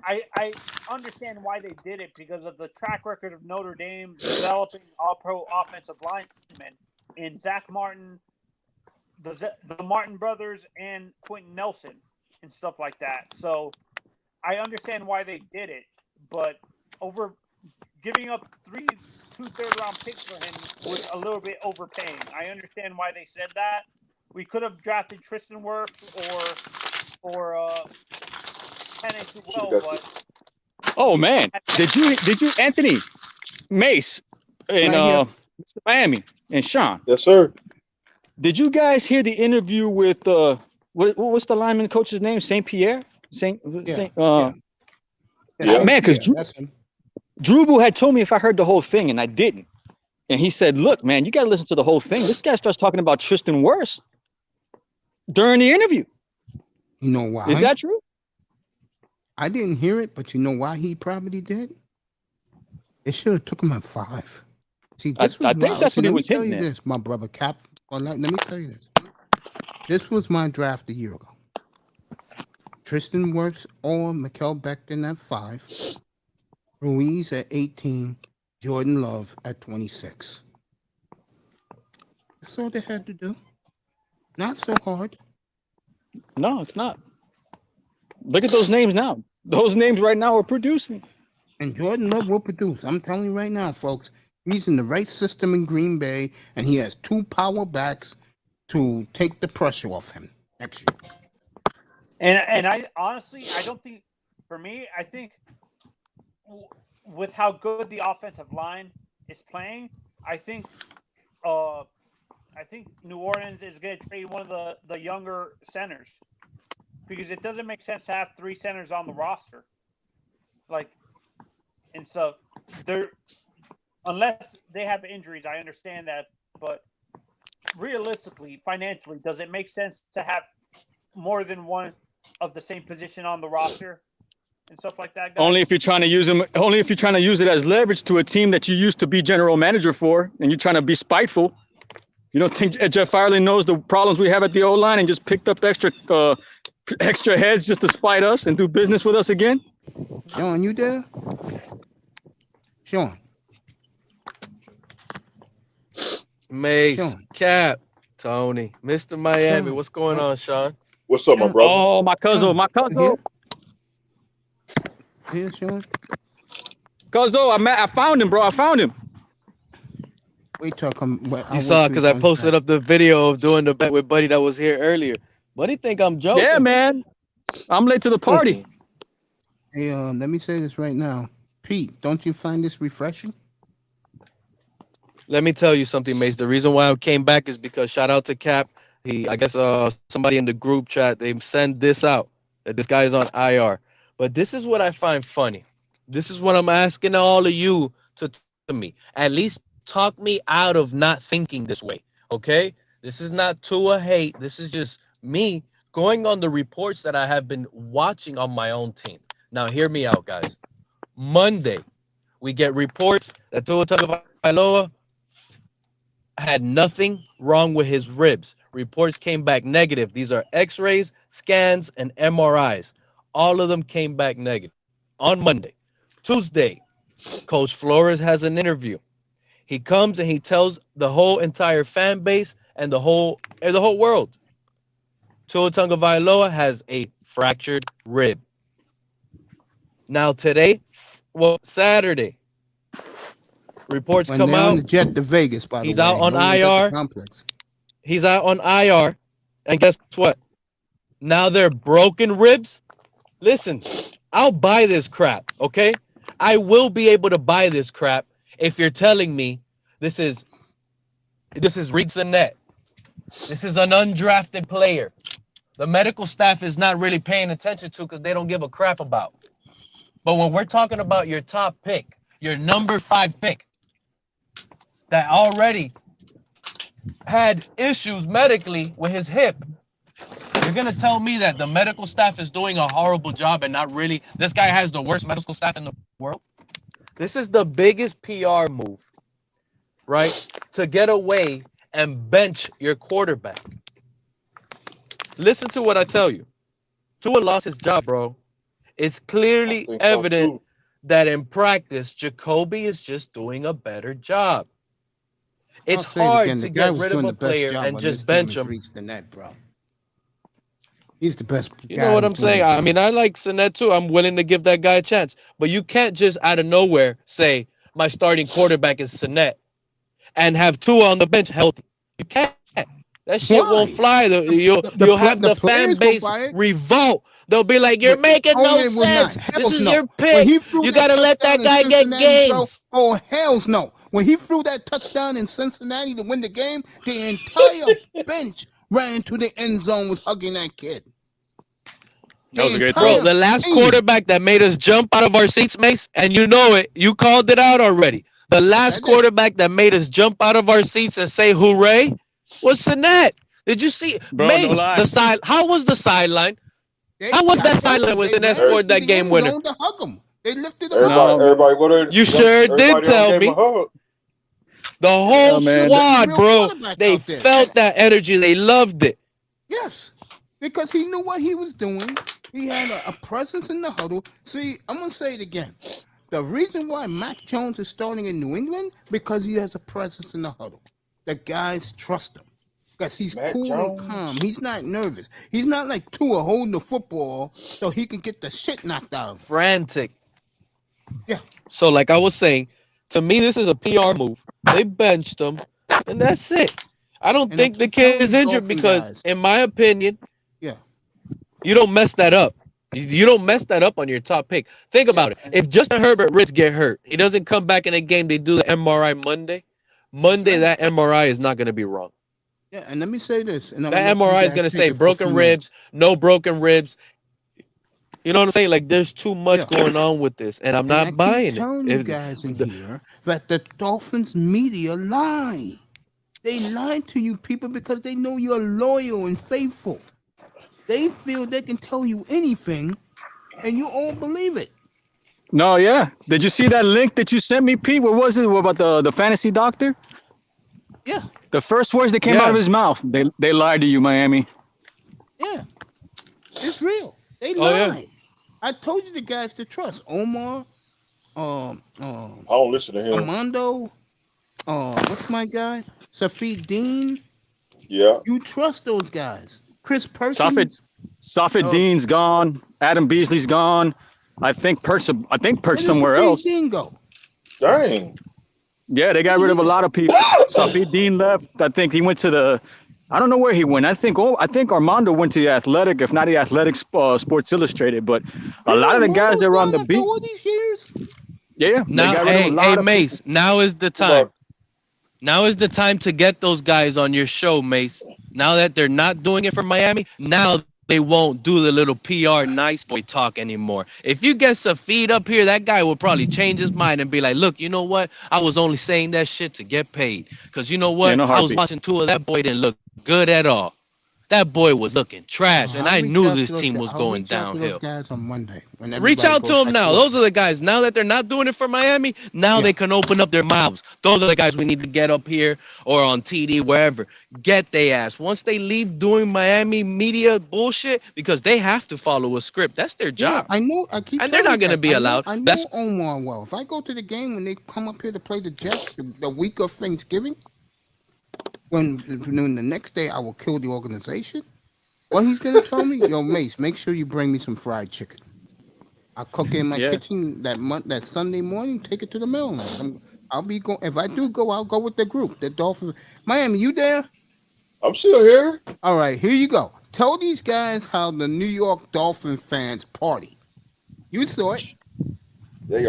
I understand why they did it because of the track record of Notre Dame developing all-pro offensive linemen in Zach Martin, the Martin brothers, and Quentin Nelson and stuff like that. So I understand why they did it, but over giving up 2 third-round picks for him was a little bit overpaying. I understand why they said that. We could have drafted Tristan Wirfs or Penny Sewell, but oh man, did you Anthony Mace in Miami and Sean? Yes, sir. Did you guys hear the interview with what's the lineman coach's name? St. Pierre? Man, because Drew had told me if I heard the whole thing, and I didn't. And he said, look, man, you got to listen to the whole thing. This guy starts talking about Tristan Wirfs during the interview. You know why? Is that true? I didn't hear it, but you know why he probably did? It should have took him at 5. See, I think that's what he was hitting at. This, my brother Cap. Well, let me tell you this. This was my draft a year ago. Tristan Wirfs or Mikael Becton at 5. Ruiz at 18. Jordan Love at 26. That's all they had to do. Not so hard. No, it's not. Look at those names now. Those names right now are producing. And Jordan Love will produce. I'm telling you right now, folks. He's in the right system in Green Bay, and he has 2 power backs to take the pressure off him next year. And I honestly, I don't think, for me, I think with how good the offensive line is playing, I think I think New Orleans is going to trade one of the younger centers because it doesn't make sense to have 3 centers on the roster. And so they're unless they have injuries, I understand that, but realistically, financially, does it make sense to have more than one of the same position on the roster and stuff like that, guys? Only if you're trying to use them. Only if you're trying to use it as leverage to a team that you used to be general manager for, and you're trying to be spiteful. You don't think Jeff Firely knows the problems we have at the O-line and just picked up extra heads just to spite us and do business with us again? Sean, you there? Sean. Mace, Sean. Cap, Tony, Mr. Miami. Sean. What's going on, Sean? What's up, my brother? Oh, my cousin, Here, here, Sean. I found him, bro. I found him. Wait till I come. You saw because I posted up the video of doing the bet with Buddy that was here earlier. Buddy think I'm joking. Yeah, man. I'm late to the party. Hey, let me say this right now. Pete, don't you find this refreshing? Let me tell you something, Mace. The reason why I came back is because shout out to Cap. I guess somebody in the group chat, they send this out that this guy is on IR. But this is what I find funny. This is what I'm asking all of you to me. At least talk me out of not thinking this way. Okay? This is not Tua hate. This is just me going on the reports that I have been watching on my own team. Now, hear me out, guys. Monday, we get reports that Tua Tagovailoa had nothing wrong with his ribs. Reports came back negative. These are x-rays, scans, and MRIs. All of them came back negative on Monday. Tuesday, Coach Flores has an interview. He comes and he tells the whole entire fan base and the whole world, Tua Tagovailoa has a fractured rib. Now today, Saturday, reports come out. On the jet to Vegas, by the way. He's out on IR. He's out on IR. And guess what? Now they're broken ribs. Listen, I'll buy this crap, okay? I will be able to buy this crap if you're telling me this is Reed Sinnett. This is an undrafted player. The medical staff is not really paying attention to because they don't give a crap about. But when we're talking about your top pick, your number 5 pick, that already had issues medically with his hip, you're going to tell me that the medical staff is doing a horrible job and not really, this guy has the worst medical staff in the world? This is the biggest PR move, right? To get away and bench your quarterback. Listen to what I tell you. Tua lost his job, bro. It's clearly evident that in practice, Jacoby is just doing a better job. It's hard to get rid of a player and just bench him. He's the best. You know what I'm saying? I mean, I like Sinnett too. I'm willing to give that guy a chance. But you can't just out of nowhere say my starting quarterback is Sinnett and have Tua on the bench healthy. You can't. That shit won't fly. You'll have the fan base revolt. They'll be like, "You're making no sense. This is your pick. You gotta let that guy get games." Oh, hell no. When he threw that touchdown in Cincinnati to win the game, the entire bench ran into the end zone, was hugging that kid. That was a great throw. The last quarterback that made us jump out of our seats, Mace, and you know it. You called it out already. The last quarterback that made us jump out of our seats and say hooray was Sinnett. Did you see? Bro, Mace, no lie. the side. How was the sideline? How was that sideline when Sinnett scored that game winner? To hug him. They lifted him up. Everybody go there. You sure did tell me. The whole squad, bro. They felt that energy. They loved it. Yes, because he knew what he was doing. He had a presence in the huddle. See, I'm going to say it again. The reason why Mac Jones is starting in New England, because he has a presence in the huddle. The guys trust him. Because he's cool and calm. He's not nervous. He's not like Tua holding the football so he can get the shit knocked out of him. Frantic. Yeah. So like I was saying, to me, this is a PR move. They benched him, and that's it. I don't think the kid is injured because, in my opinion, you don't mess that up. You don't mess that up on your top pick. Think about it. If Justin Herbert ribs get hurt, he doesn't come back in a game. They do the MRI Monday. Monday that MRI is not gonna be wrong. Yeah, and let me say this. And That MRI is gonna say broken ribs, no broken ribs. You know what I'm saying? Like there's too much going on with this, and I'm not buying it. Telling you guys in here that the Dolphins media lie. They lie to you people because they know you're loyal and faithful. They feel they can tell you anything, and you all believe it. No, yeah. Did you see that link that you sent me, Pete? What was it? What about the fantasy doctor? Yeah. The first words that came out of his mouth, they lied to you, Miami. Yeah. It's real. They lie. Yeah. I told you the guys to trust. Omar, I don't listen to him. Armando, what's my guy? Safid Dean. Yeah. You trust those guys. Chris Perkins. Safid Dean's gone. Adam Beasley's gone. I think Perk's somewhere else. Dean go? Dang. Yeah, they got rid of a lot of people. Safid Dean left. I think he went to I don't know where he went. I think Armando went to the Athletic, if not the Athletic Sports Illustrated. But a lot of the guys that were on the beat. All these years? Yeah. Now, hey, Mace. Now is the time. Now is the time to get those guys on your show, Mace. Now that they're not doing it for Miami, now they won't do the little PR nice boy talk anymore. If you get Safid up here, that guy will probably change his mind and be like, look, you know what? I was only saying that shit to get paid. Because you know what? I was watching Tua. That boy didn't look good at all. That boy was looking trash, and I knew this team was going downhill. Guys on Monday. Reach out to them now. Those are the guys. Now that they're not doing it for Miami, now they can open up their mouths. Those are the guys we need to get up here or on TD, wherever. Get their ass. Once they leave doing Miami media bullshit, because they have to follow a script. That's their job. I know. I keep. And they're not going to be allowed. I know Omar well. If I go to the game when they come up here to play the Jets the week of Thanksgiving, when the next day I will kill the organization. What he's gonna tell me, yo, Mace, make sure you bring me some fried chicken. I'll cook it in my kitchen that Sunday morning. Take it to the mill. I'll be going. If I do go, I'll go with the group, the Dolphins. Miami, you there? I'm still here. All right, here you go. Tell these guys how the New York Dolphin fans party. You saw it. They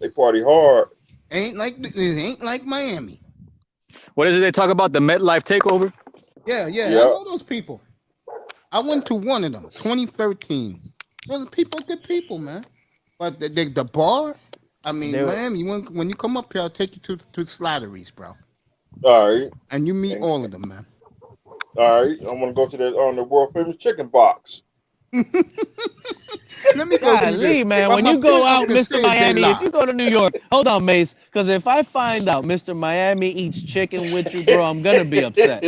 party hard. It ain't like Miami. What is it they talk about? The MetLife takeover? Yeah. I know those people. I went to one of them, 2013. Those are good people, man. But the bar, I mean, Miami, when you come up here, I'll take you to Slattery's, bro. All right. And you meet all of them, man. All right. I'm going to go to the world famous chicken box. Let me go do this. Man, when you go out, Mr. Miami, if you go to New York, hold on, Mace, because if I find out Mr. Miami eats chicken with you, bro, I'm going to be upset.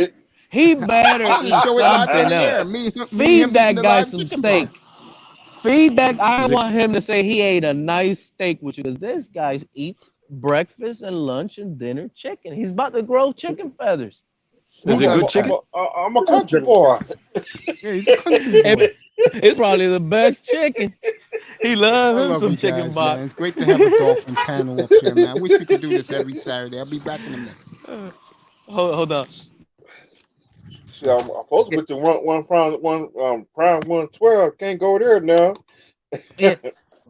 He better eat something else. Feed that guy some steak. Feed that. I want him to say he ate a nice steak with you, because this guy eats breakfast and lunch and dinner chicken. He's about to grow chicken feathers. Is it good chicken? I'm a country boy. Yeah, he's a country boy. It's probably the best chicken. He loves him some chicken guys, box. Man. It's great to have a Dolphin panel up here, man. I wish we could do this every Saturday. I'll be back in a minute. Hold on. See, I'm supposed to put the prime 112. Can't go there now.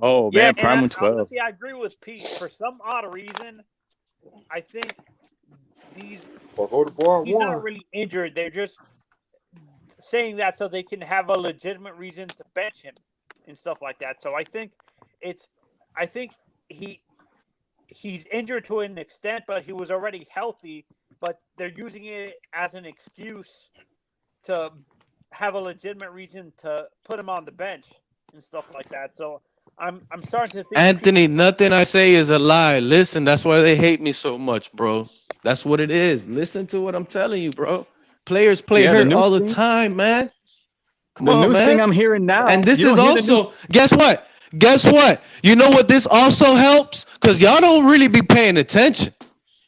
Oh man, prime 112. See, I agree with Pete. For some odd reason, I think he's not really injured. They're just saying that so they can have a legitimate reason to bench him and stuff like that. So I think he's injured to an extent, but he was already healthy. But they're using it as an excuse to have a legitimate reason to put him on the bench and stuff like that. So I'm starting to think. Anthony, nothing I say is a lie. Listen, that's why they hate me so much, bro. That's what it is. Listen to what I'm telling you, bro. Players play hurt all the time, man. Come on, man. The new thing I'm hearing now. And this is also, guess what? You know what this also helps? Because y'all don't really be paying attention.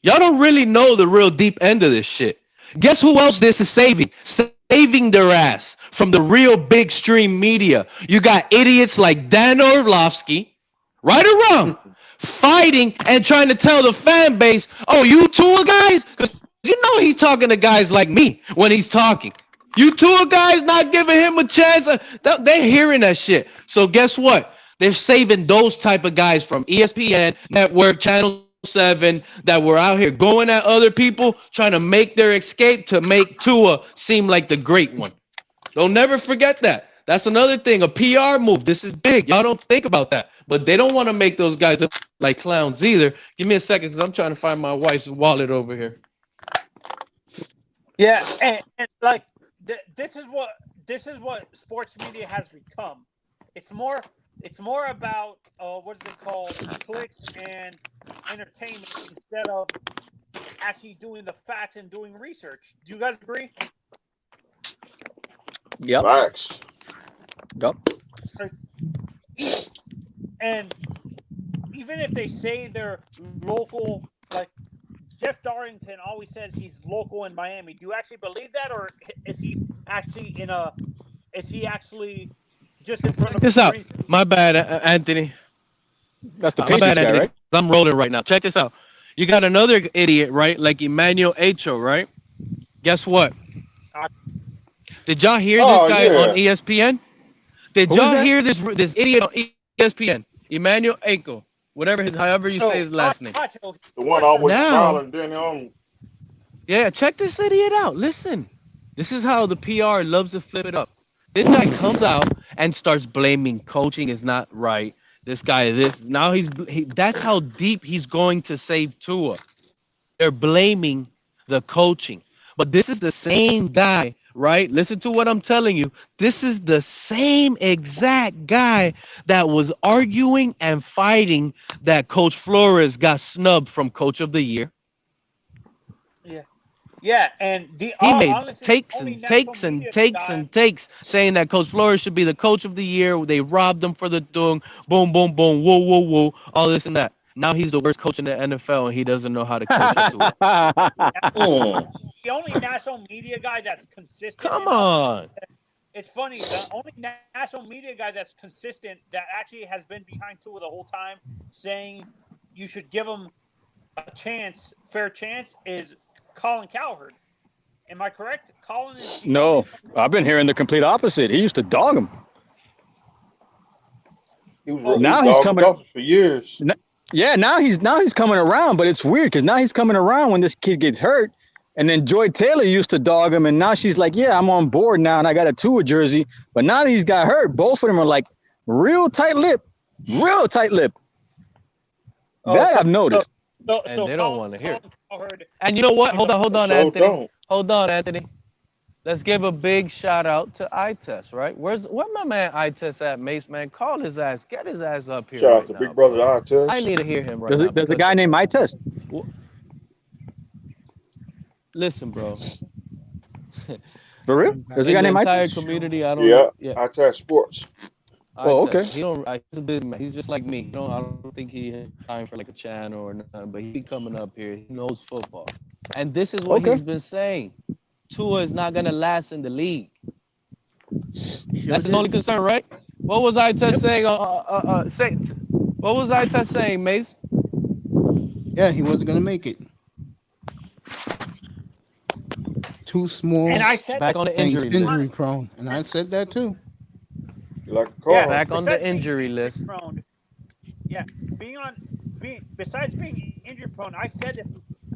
Y'all don't really know the real deep end of this shit. Guess who else this is saving? Saving their ass from the real big stream media. You got idiots like Dan Orlovsky, right or wrong, fighting and trying to tell the fan base, oh, you two guys? Because you know he's talking to guys like me when he's talking. You two guys not giving him a chance. They're hearing that shit. So guess what? They're saving those type of guys from ESPN, network, channel Episode-437 that were out here going at other people, trying to make their escape to make Tua seem like the great one. Don't never forget that. That's another thing, a PR move. This is big. Y'all don't think about that. But they don't want to make those guys look like clowns either. Give me a second because I'm trying to find my wife's wallet over here. Yeah, and like this is what sports media has become. It's more about what is it called, clicks and entertainment instead of actually doing the facts and doing research. Do you guys agree? Yep. Facts. Yep. And even if they say they're local, like Jeff Darlington always says he's local in Miami. Do you actually believe that, or is he actually just in front of This a out. reason? My bad, Anthony. That's the My Patriots bad, guy, Anthony. right? I'm rolling right now. Check this out. You got another idiot, right? Like Emmanuel Acho, right? Guess what? Did y'all hear this Oh, guy yeah. on ESPN? Did Who is y'all that? hear this idiot on ESPN? Emmanuel Acho, however you say his last name. The one always Now- smiling, then on. Yeah, check this idiot out. Listen, this is how the PR loves to flip it up. This guy comes out and starts blaming coaching is not right. This guy, now that's how deep he's going to save Tua. They're blaming the coaching, but this is the same guy, right? Listen to what I'm telling you. This is the same exact guy that was arguing and fighting that Coach Flores got snubbed from Coach of the Year. Yeah, and the He made honestly, takes only and national takes and media takes guy- and takes, saying that Coach Flores should be the Coach of the Year. They robbed him for the doing, boom, boom, boom, woo, woo, woo, all this and that. Now he's the worst coach in the NFL, and he doesn't know how to coach up to it. the only national media guy that's consistent. Come on. It's funny. The only national media guy that's consistent that actually has been behind Tua the whole time, saying you should give him a chance, fair chance, is Colin Cowherd. Am I correct? Colin is No, I've been hearing the complete opposite. He used to dog him. Now he's coming up for years. Yeah, now he's coming around, but it's weird because now he's coming around when this kid gets hurt. And then Joy Taylor used to dog him, and now she's like, yeah, I'm on board now, and I got a Tua jersey. But now that he's got hurt, both of them are like real tight lip. That I've noticed. And they don't want to hear it. And you know what? Hold on, So Anthony. don't. Hold on, Anthony. Let's give a big shout out to iTest, right? Where my man iTest at, Mace, man? Call his ass. Get his ass up here. Shout right out to now, Big Brother bro. iTest. I need to hear him right There's now. a because- guy named iTest. Listen, bro. For real? There's a guy In the named entire iTest? community, I don't. Yeah, iTest Sports. Oh, iTest. okay. He don't. He's a busy man. He's just like me. I don't think he has time for like a channel or nothing. But he be coming up here. He knows football, and this is what Okay. he's been saying. Tua is not gonna last in the league. That's his only concern, right? What was iTest saying? What was iTest saying, Mace? Yeah, he wasn't gonna make it. Too small And I said Back on the and injury injury list. prone, and I said that too. You like a call? Yeah. Back on the Besides being injury list. prone, yeah, besides being injury prone, I said this.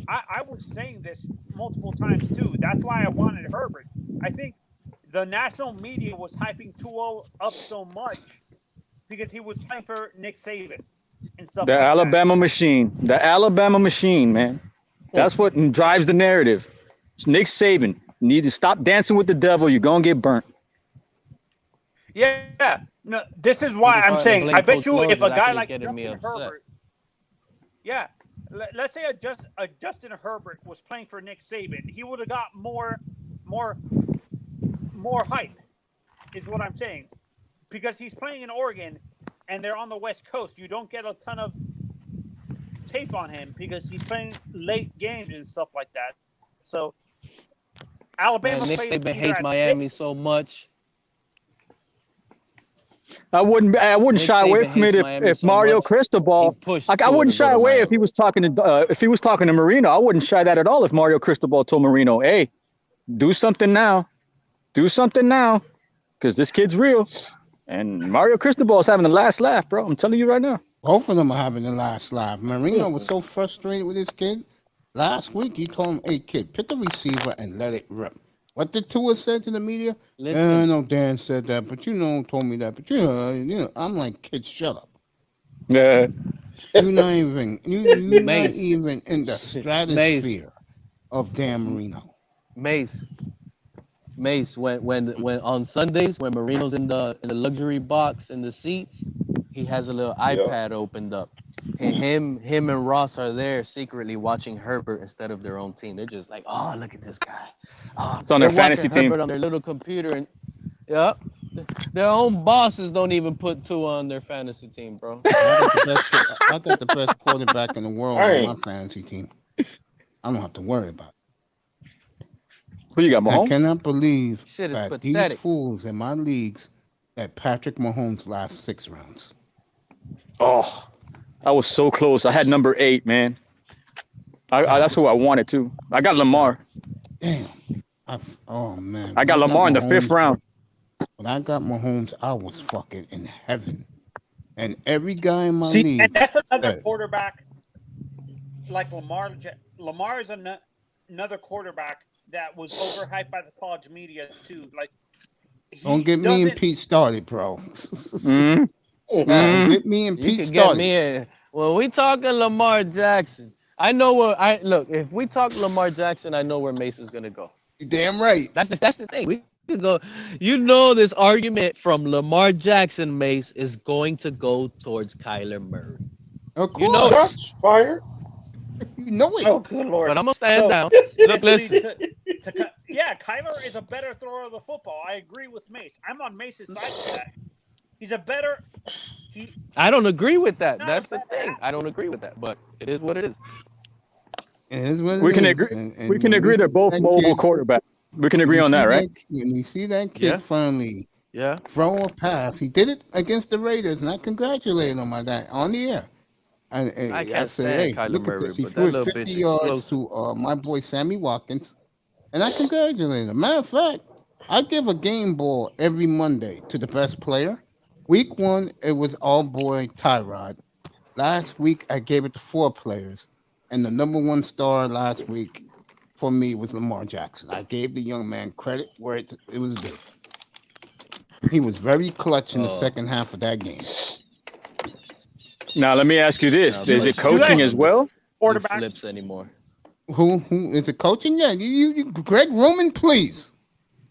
I was saying this multiple times too. That's why I wanted Herbert. I think the national media was hyping Tua up so much because he was playing for Nick Saban and stuff. The like Alabama machine. The Alabama machine, man. That's what drives the narrative. It's Nick Saban. You need to stop dancing with the devil. You're going to get burnt. that. Yeah. No, this is why I'm saying. I bet you if a guy like getting me Justin upset. Herbert, yeah, let's say a Justin Herbert was playing for Nick Saban, he would have got more hype. Is what I'm saying, because he's playing in Oregon, and they're on the West Coast. You don't get a ton of tape on him because he's playing late games and stuff like that. So Alabama Man, Nick plays Saban either hates at Miami 6. so much. I wouldn't Nick shy away Saban from it hates if, Miami if so Mario much, Cristobal. he pushed Like I Tua wouldn't to go shy to away Miami. if he was talking to Marino. I wouldn't shy that at all if Mario Cristobal told Marino, "Hey, do something now, because this kid's real." And Mario Cristobal is having the last laugh, bro. I'm telling you right now. Both of them are having the last laugh. Marino was so frustrated with his kid. Last week, he told him, hey, kid, pick a receiver and let it rip. What did Tua say to the media? I know Dan said that, but told me that. But I'm like, kid, shut up. Yeah. You're not even, you're not Mace. even in the stratosphere of Dan Marino. Mace, when on Sundays when Marino's in the luxury box in the seats, he has a little iPad opened up. Him and Ross are there secretly watching Herbert instead of their own team. They're just like, oh, look at this guy. Oh, It's on their fantasy team. Herbert on their little computer, and their own bosses don't even put Tua on their fantasy team, bro. I got the best quarterback in the world on my fantasy team. I don't have to worry about it. Who you got, Mahomes? I cannot believe Shit is that pathetic. these fools in my leagues that Patrick Mahomes last 6 rounds. Oh, I was so close. I had number 8, man. That's who I wanted too. I got Lamar. Damn. Oh man. I got Lamar in the 5th round. When I got Mahomes, I was fucking in heaven. And every guy in my league. And that's another quarterback like Lamar. Lamar is another quarterback that was overhyped by the college media too. Like, don't get me and Pete started, bro. Mm-hmm. Don't get me and Pete started. When we talking Lamar Jackson, I know where look. If we talk Lamar Jackson, I know where Mace is gonna go. You're damn right. That's the thing. We could go. This argument from Lamar Jackson, Mace, is going to go towards Kyler Murray. Of course. Shots fired. You know it. Oh, good Lord. But I'm gonna stand down. Look, listen. Kyler is a better thrower of the football. I agree with Mace. I'm on Mace's side with that. He's a better. I don't agree with that. That's the thing. I don't agree with that, but it is what it is. It is what it we can is. agree. And we can agree they're both mobile quarterbacks. We can agree on that, right? When you see that kid finally throw a pass, he did it against the Raiders, and I congratulate him on that on the air. And I said, hey, look at this. He threw it 50 yards to my boy Sammy Watkins, and I congratulate him. Matter of fact, I give a game ball every Monday to the best player. Week 1, it was all boy Tyrod. Last week, I gave it to 4 players, and the number 1 star last week for me was Lamar Jackson. I gave the young man credit where it was due. He was very clutch in the second half of that game. Now let me ask you this: is it coaching as well? Quarterback flips anymore. Who is it coaching? Yeah, you Greg Roman, please.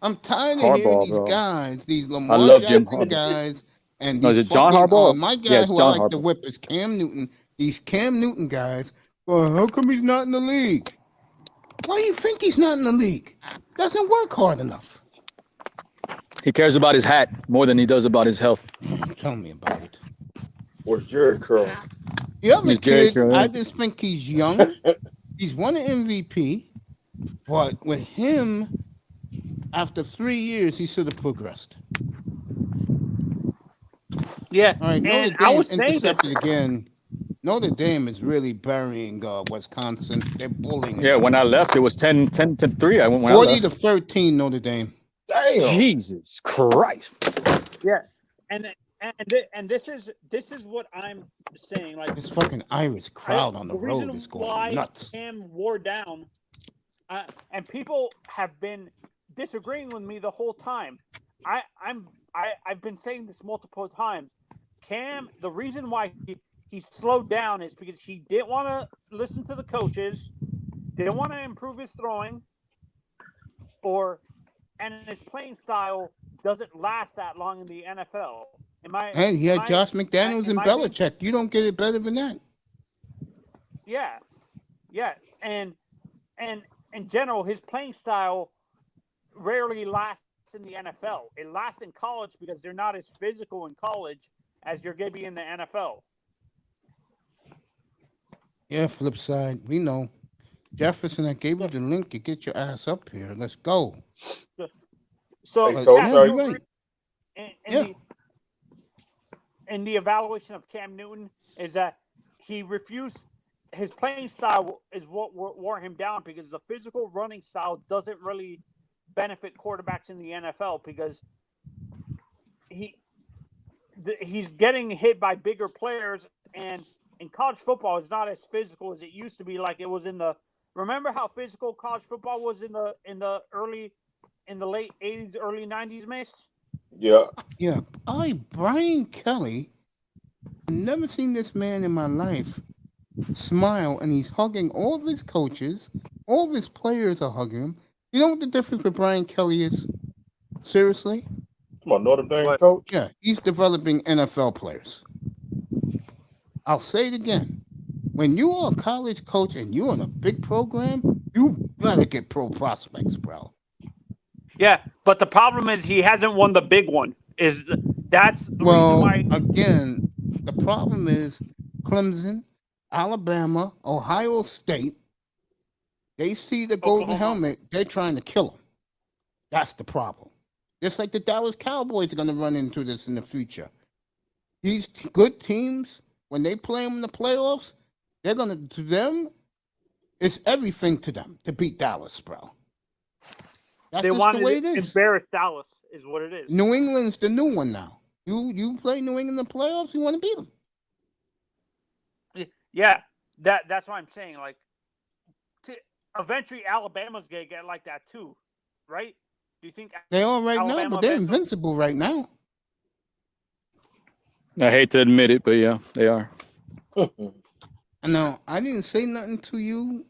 I'm tired of hearing these guys, these Lamar Jackson guys, and these is it John Harbaugh? My guy who I like to whip is Cam Newton. These Cam Newton guys. Well, how come he's not in the league? Why do you think he's not in the league? Doesn't work hard enough. He cares about his hat more than he does about his health. Tell me about it. Where's Jerry Curl? The other kid, I just think he's young. He's won an MVP, but with him, after 3 years, he should have progressed. Yeah, all right, and I was saying this again. Notre Dame is really burying Wisconsin. They're bullying. Yeah, when I left, it was 10-3. I went 40-13 Notre Dame. Damn. Jesus Christ. Yeah, and this is what I'm saying. Like, this fucking Irish crowd on the road is going nuts. Cam wore down, and people have been disagreeing with me the whole time. I've been saying this multiple times. Cam, the reason why he slowed down is because he didn't want to listen to the coaches, didn't want to improve his throwing, and his playing style doesn't last that long in the NFL. He had Josh McDaniels and Belichick. You don't get it better than that. Yeah, and in general, his playing style rarely lasts in the NFL. It lasts in college because they're not as physical in college as you're going to be in the NFL. Yeah, flip side. We know. Jefferson, I gave you the link to get your ass up here. Let's go. So, right. And the evaluation of Cam Newton is that he refused. His playing style is what wore him down because the physical running style doesn't really benefit quarterbacks in the NFL because he's getting hit by bigger players, and in college football, it's not as physical as it used to be. Like it was in the. Remember how physical college football was in the late '80s, early '90s, Mace? Yeah. Yeah. Brian Kelly. I've never seen this man in my life smile, and he's hugging all of his coaches. All of his players are hugging him. You know what the difference with Brian Kelly is? Seriously? Come on, Notre Dame What? coach. Yeah, he's developing NFL players. I'll say it again. When you are a college coach and you're in a big program, you better get pro prospects, bro. Yeah, but the problem is he hasn't won the big one. That's the Well, reason why? again, the problem is Clemson, Alabama, Ohio State. They see the golden Oklahoma. helmet, they're trying to kill him. That's the problem. Just like the Dallas Cowboys are going to run into this in the future. These good teams, when they play them in the playoffs, they're going to them, it's everything to them to beat Dallas, bro. That's They just wanted the way to it is. embarrass Dallas, is what it is. New England's the new one now. You play New England in the playoffs, you want to beat them. Yeah, that's what I'm saying. Like, eventually Alabama's gonna get like that too, right? Do you think They are right now, Alabama but they're eventually- invincible right now. I hate to admit it, but yeah, they are. Now, I didn't say nothing to you,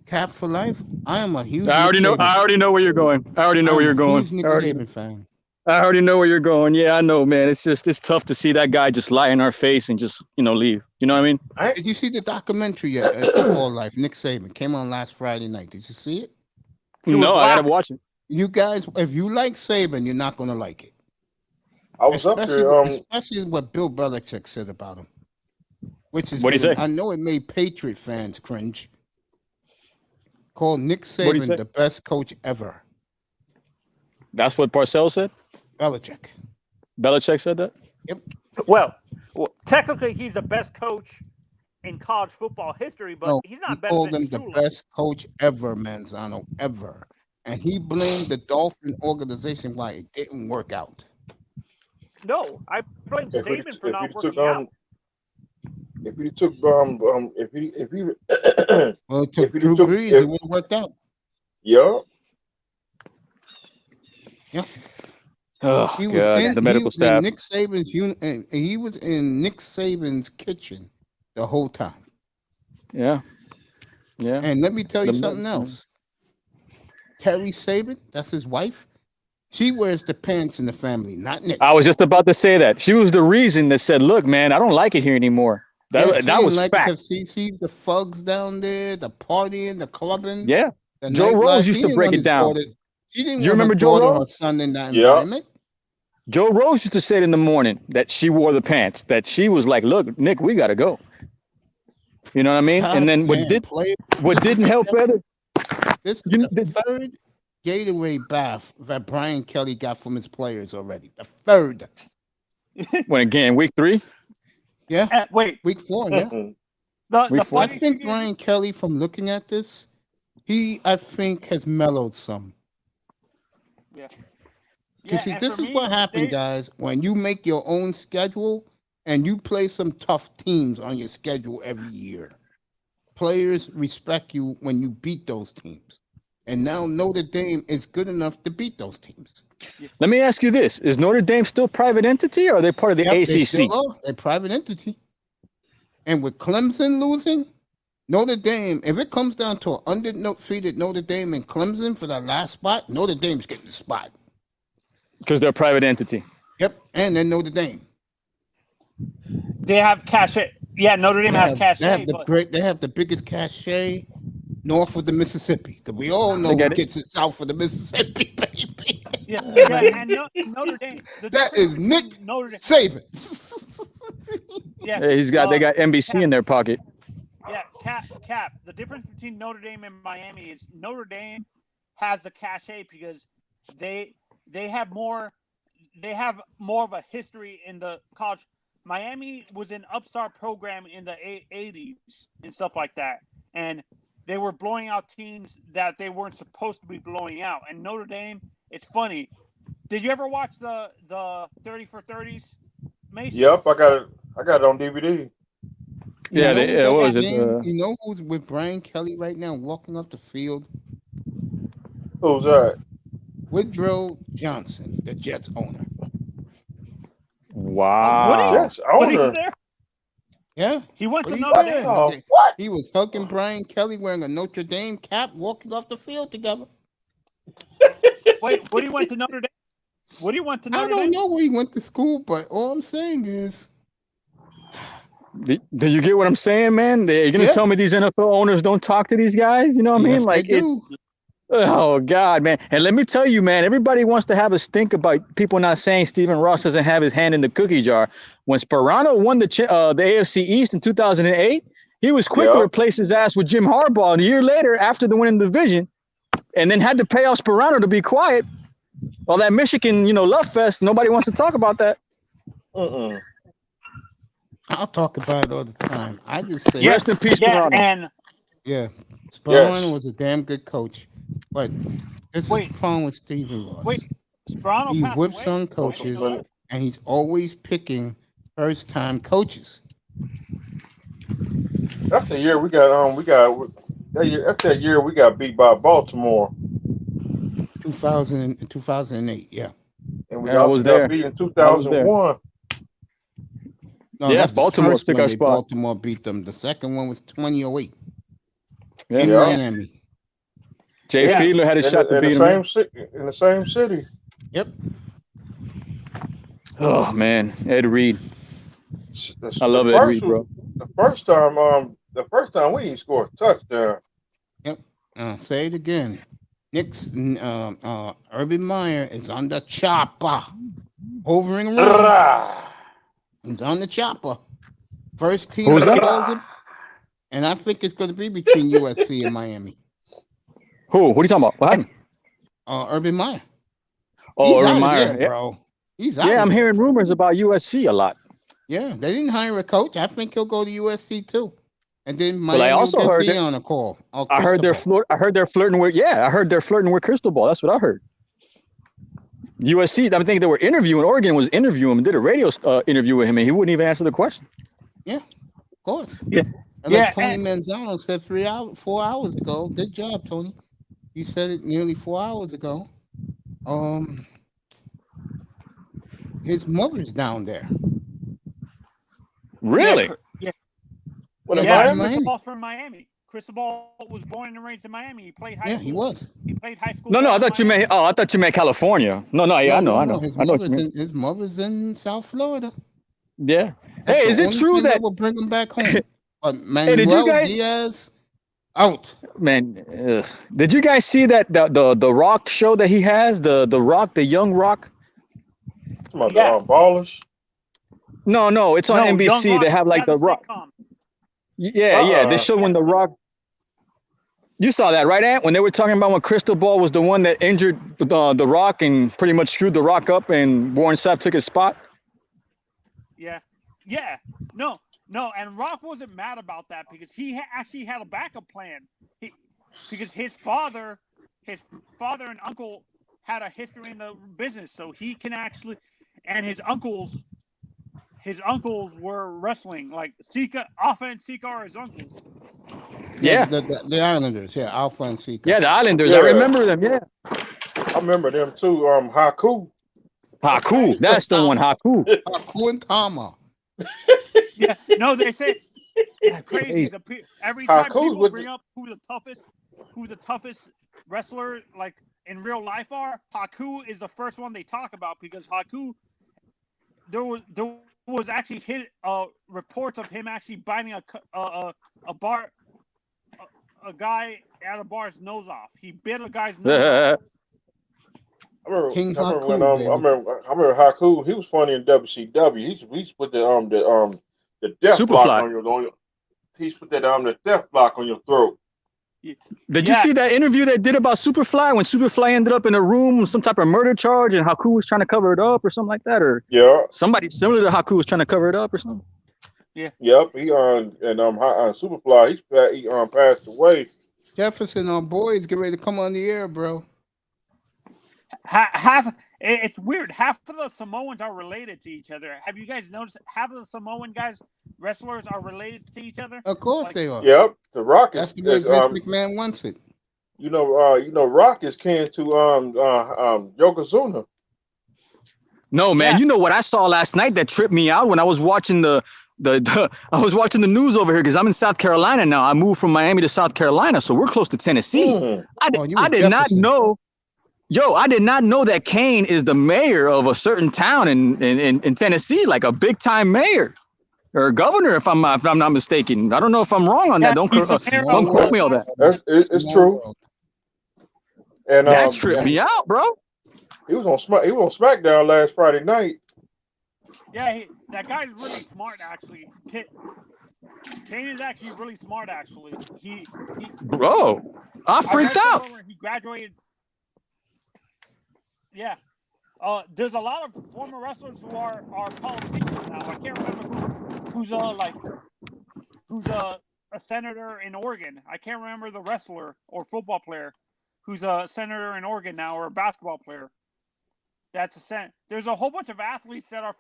Cap for life. I am a huge. I already know. I already know where you're going. I already know where you're going. Huge Nick I already- Saban fan. I already know where you're going. Yeah, I know, man. It's tough to see that guy just lie in our face and just, leave. You know what I mean? Did you see the documentary yet? Football Life, Nick Saban came on last Friday night. Did you see it? No, I gotta watch it. You guys, if you like Saban, you're not gonna like it. I was up Especially, there. especially what Bill Belichick said about him, which is What'd he say? I know it made Patriot fans cringe. Called Nick What'd he Saban say? the best coach ever. That's what Parcells said? Belichick. Belichick said that? Well, technically he's the best coach in college football history, but No, he's he not better called than him the Shula. best coach ever, Manzano, ever. And he blamed the Dolphin organization why it didn't work out. No, I blame If he- Saban for if not he working took, out. If he took if he Well, it took If he Drew took- Brees, if- it would have worked out. yeah. Oh, He was God, in the medical he was staff. in Nick Saban's and he was in Nick Saban's kitchen the whole time. Yeah. Yeah. And let me tell you The something med- else. Carrie Saban, that's his wife. She wears the pants in the family, not Nick. I was just about to say that. She was the reason that said, look, man, I don't like it here anymore. That, Yeah, she that didn't was like it fact. because she sees the thugs down there, the partying, the clubbing. Yeah. The Joe nightlife. Rose used He to didn't break want it his down. daughter- She didn't You want remember her Joe daughter, her Rose? son in that Yeah. environment. Joe Rose used to say it in the morning that she wore the pants, that she was like, look, Nick, we got to go. You know what I mean? And then what didn't help better? This is You- the third Gatorade bath that Brian Kelly got from his players already. The third. When again, week 3? Yeah. Wait, Week 4, yeah. the Week four. I funny think thing is, Brian Kelly, from looking at this, I think has mellowed some. yeah, Because see, and this for is me, what happens, they- guys, when you make your own schedule and you play some tough teams on your schedule every year. Players respect you when you beat those teams. And now Notre Dame is good enough to beat those teams. Let me ask you this. Is Notre Dame still private entity or are they part of the Yep, they ACC? still are. They're private entity. And with Clemson losing, Notre Dame, if it comes down to an undefeated Notre Dame and Clemson for that last spot, Notre Dame's getting the spot. Because they're a private entity. Yep, and then Notre Dame. they have cachet. Yeah, Notre Dame has cachet. They have the biggest cachet north of the Mississippi. Because we all know They who got it. gets it south of the Mississippi, baby. yeah, and Notre Dame. The That difference is Nick between Notre Dame. Saban. Yeah, Hey, they got NBC in their pocket. Yeah, Cap. The difference between Notre Dame and Miami is Notre Dame has the cachet because they have more of a history in the college. Miami was an upstart program in the 80s and stuff like that, and they were blowing out teams that they weren't supposed to be blowing out. And Notre Dame, it's funny, Did you ever watch the 30 for 30s? Mace? Yep, I got it on DVD. Yeah, what was it? You know who's with Brian Kelly right now, walking up the field? Who's that? Woodrow Johnson, the Jets owner. Wow. Jets owner. Woodie's there? Yeah, He went to What he Notre said. Dame. Oh, what? He was hugging Brian Kelly wearing a Notre Dame cap, walking off the field together. Wait, Woody went to Notre Dame? Woody went to I Notre don't Dame? know where he went to school, but all I'm saying is, Do you get what I'm saying, man? You're gonna Yeah. tell me these NFL owners don't talk to these guys? You know what I yes, mean? Like they do. it's oh God, man. And let me tell you, man, everybody wants to have a stink about people not saying Stephen Ross doesn't have his hand in the cookie jar. When Sperano won the AFC East in 2008, he was quick to Yeah. replace his ass with Jim Harbaugh. And a year later, after the winning the division, and then had to pay off Sperano to be quiet. All that Michigan, love fest. Nobody wants to talk about that. I'll talk about it all the time. I just say, Rest in peace, Yeah, Sperano. and yeah, Sperano Yes. was a damn good coach, but this is Wait. the problem with Stephen Ross. wait, Sperano He passed whips away? on coaches, I didn't know that. and he's always picking first-time coaches. That's the year we got that's that year we got beat by Baltimore. 2008, yeah. And we Yeah, I was also there. got beat in I was there. 2001. No, Yeah, that's the Baltimore first took one our they- spot. Baltimore beat them. The second one was 2008 in Yeah. Miami. Jay Yeah. Fiedler had a shot to beat him. In the same city. Yep. Oh man, Ed Reed. The I love Ed first Reed, bro. The first time we didn't score a touchdown. Say it again. Urban Meyer is on the chopper, hovering around. Rah. He's on the chopper. First team Who's that? calls him, and I think it's going to be between USC and Miami. Who? What are you talking about? What happened? Urban Meyer. Oh, He's Urban out of Meyer. there, Yeah. bro. He's out. Yeah, of I'm there. hearing rumors about USC a lot. Yeah, they didn't hire a coach. I think he'll go to USC too. And then Well, I Miami also will heard get that- on a call. I heard they're flirting with. Yeah, I heard they're flirting with Crystal Ball. That's what I heard. USC. I think they were interviewing. Oregon was interviewing him. Did a radio interview with him, and he wouldn't even answer the question. Of course. Yeah. And Yeah, like Tony and- Manzano said 4 hours ago. Good job, Tony. You said it nearly 4 hours ago. His mother's down there. Really? Yeah, What in yeah, Miami? Cristobal from Miami. Cristobal was born and raised in Miami. He played high Yeah, school. he was. He played high school. No, ball I in thought you Miami. meant. Oh, I thought you meant California. No, yeah, I know. His I know what you mother's mean. his mother's in South Florida. Yeah. That's Hey, the is it only true thing that will bring him back home? But did you Manuel guys- Diaz out. man? Did you guys see that the Rock show that he has? The Rock, the Young Rock. Some of Yeah. the ballers. No, it's on No, Young NBC. Rock, They have like yeah, the Rock. sitcom. Yeah. They showed when the Rock. You saw that, right, Ant? When they were talking about when Crystal Ball was the one that injured the Rock and pretty much screwed the Rock up, and Warren Sapp took his spot. Yeah. No, and Rock wasn't mad about that because he actually had a backup plan. Because his father and uncle had a history in the business, so he can actually, and his uncles were wrestling, like Sika, Alpha and Sika are his uncles. Yeah. The Islanders. Yeah, Alpha and Sika. Yeah, the Islanders. Yeah. I remember them. Yeah. I remember them too. Haku. Haku. That's the one. Haku. Haku and Tama. Yeah, no, they said it's crazy. Every time Haku's people with bring up who the toughest wrestler like in real life are, Haku is the first one they talk about because Haku, there was actually reports of him actually biting a guy at a bar's nose off. He bit a guy's nose off. I remember, King I remember Haku, when baby. I remember Haku. He was funny in WCW. He's put the death Superfly. block on your. He's put that the death block on your throat. Did you see that interview they did about Superfly when Superfly ended up in a room with some type of murder charge and Haku was trying to cover it up or something like that, or Yeah. somebody similar to Haku was trying to cover it up or something? Yep. He Superfly. He passed away. Jefferson, our boys, get ready to come on the air, bro. Half It's weird. Half of the Samoans are related to each other. Have you guys noticed half of the Samoan wrestlers are related to each other? Of course Like, they are. Yep, the Rock That's is, the way is Vince McMahon wants it. Rock is kin to Yokozuna. No, man. Yeah. You know what I saw last night that tripped me out when I was watching I was watching the news over here because I'm in South Carolina now. I moved from Miami to South Carolina, so we're close to Tennessee. I did not know. Yo, I did not know that Kane is the mayor of a certain town in Tennessee, like a big time mayor or governor, if I'm not mistaken. I don't know if I'm wrong on that. Don't quote me on that. It's true. And that tripped me out, bro. He was on SmackDown last Friday night. Yeah, that guy's really smart, actually. Kane is actually really smart, actually. Bro, I freaked out. He graduated. Yeah. There's a lot of former wrestlers who are politicians now. I can't remember who's a senator in Oregon. I can't remember the wrestler or football player who's a senator in Oregon now, or a basketball player. There's a whole bunch of athletes that are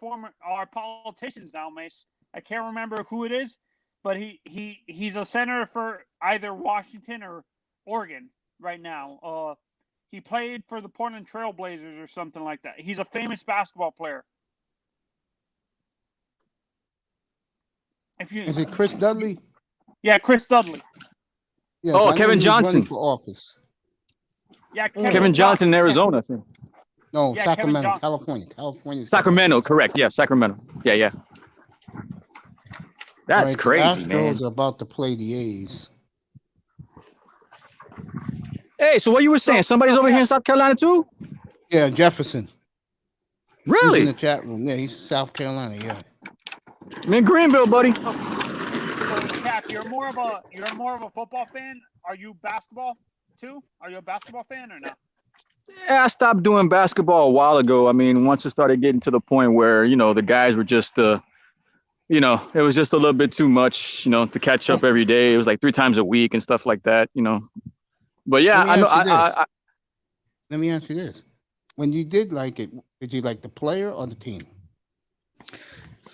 politicians now, Mace. I can't remember who it is, but he's a senator for either Washington or Oregon right now. He played for the Portland Trail Blazers or something like that. He's a famous basketball player. Is it Chris Dudley? Yeah, Chris Dudley. Yeah, Kevin Johnson for office. Yeah, Kevin Johnson in Arizona, I think. No, yeah, Sacramento, California. Sacramento, correct. Yeah, Sacramento. Yeah. That's crazy, the man. Astros are about to play the A's. Hey, so what you were saying? Somebody's over here in South Carolina too? Yeah, Jefferson. Really? He's in the chat room. Yeah, he's South Carolina. Yeah. I'm in Greenville, buddy. So, Cap, you're more of a football fan. Are you basketball too? Are you a basketball fan or not? Yeah, I stopped doing basketball a while ago. I mean, once it started getting to the point where, the guys were just, it was just a little bit too much, to catch up every day. It was like 3 times a week and stuff like that, But yeah, I know. Let me ask you this. When you did like it, did you like the player or the team?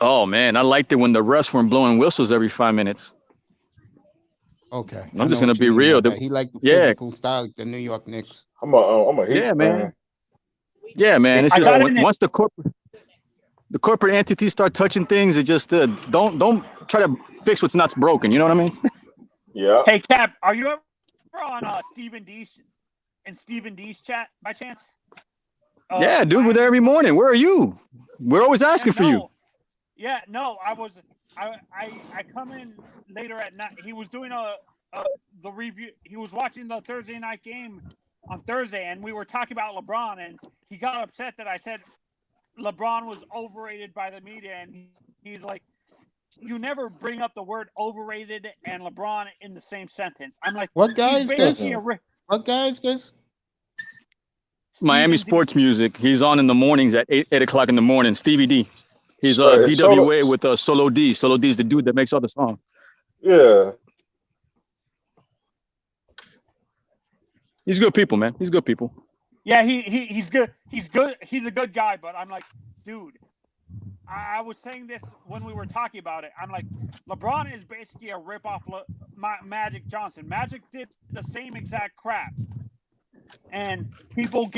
Oh, man, I liked it when the refs weren't blowing whistles every 5 minutes. Okay. I'm just going to be real. He liked the physical style like the New York Knicks. I'm a Heat man. Yeah, man. It's just once the corporate entities start touching things, it just don't try to fix what's not broken. You know what I mean? Yeah. Hey, Cap, are you ever on Stephen D's chat by chance? Yeah, dude, we're there every morning. Where are you? We're always asking for you. Yeah, no, I come in later at night. He was doing the review. He was watching the Thursday night game on Thursday, and we were talking about LeBron, and he got upset that I said LeBron was overrated by the media, and he's like, you never bring up the word overrated and LeBron in the same sentence. I'm like, what guy is this? What guy is this? Miami Sports Music. He's on in the mornings at 8 o'clock in the morning. Stevie D. He's DWA with Solo D. Solo D is the dude that makes all the songs. Yeah. He's good people, man. He's good people. Yeah, he's good. He's good. He's a good guy, but I'm like, dude, I was saying this when we were talking about it. I'm like, LeBron is basically a ripoff Magic Johnson. Magic did the same exact crap. And people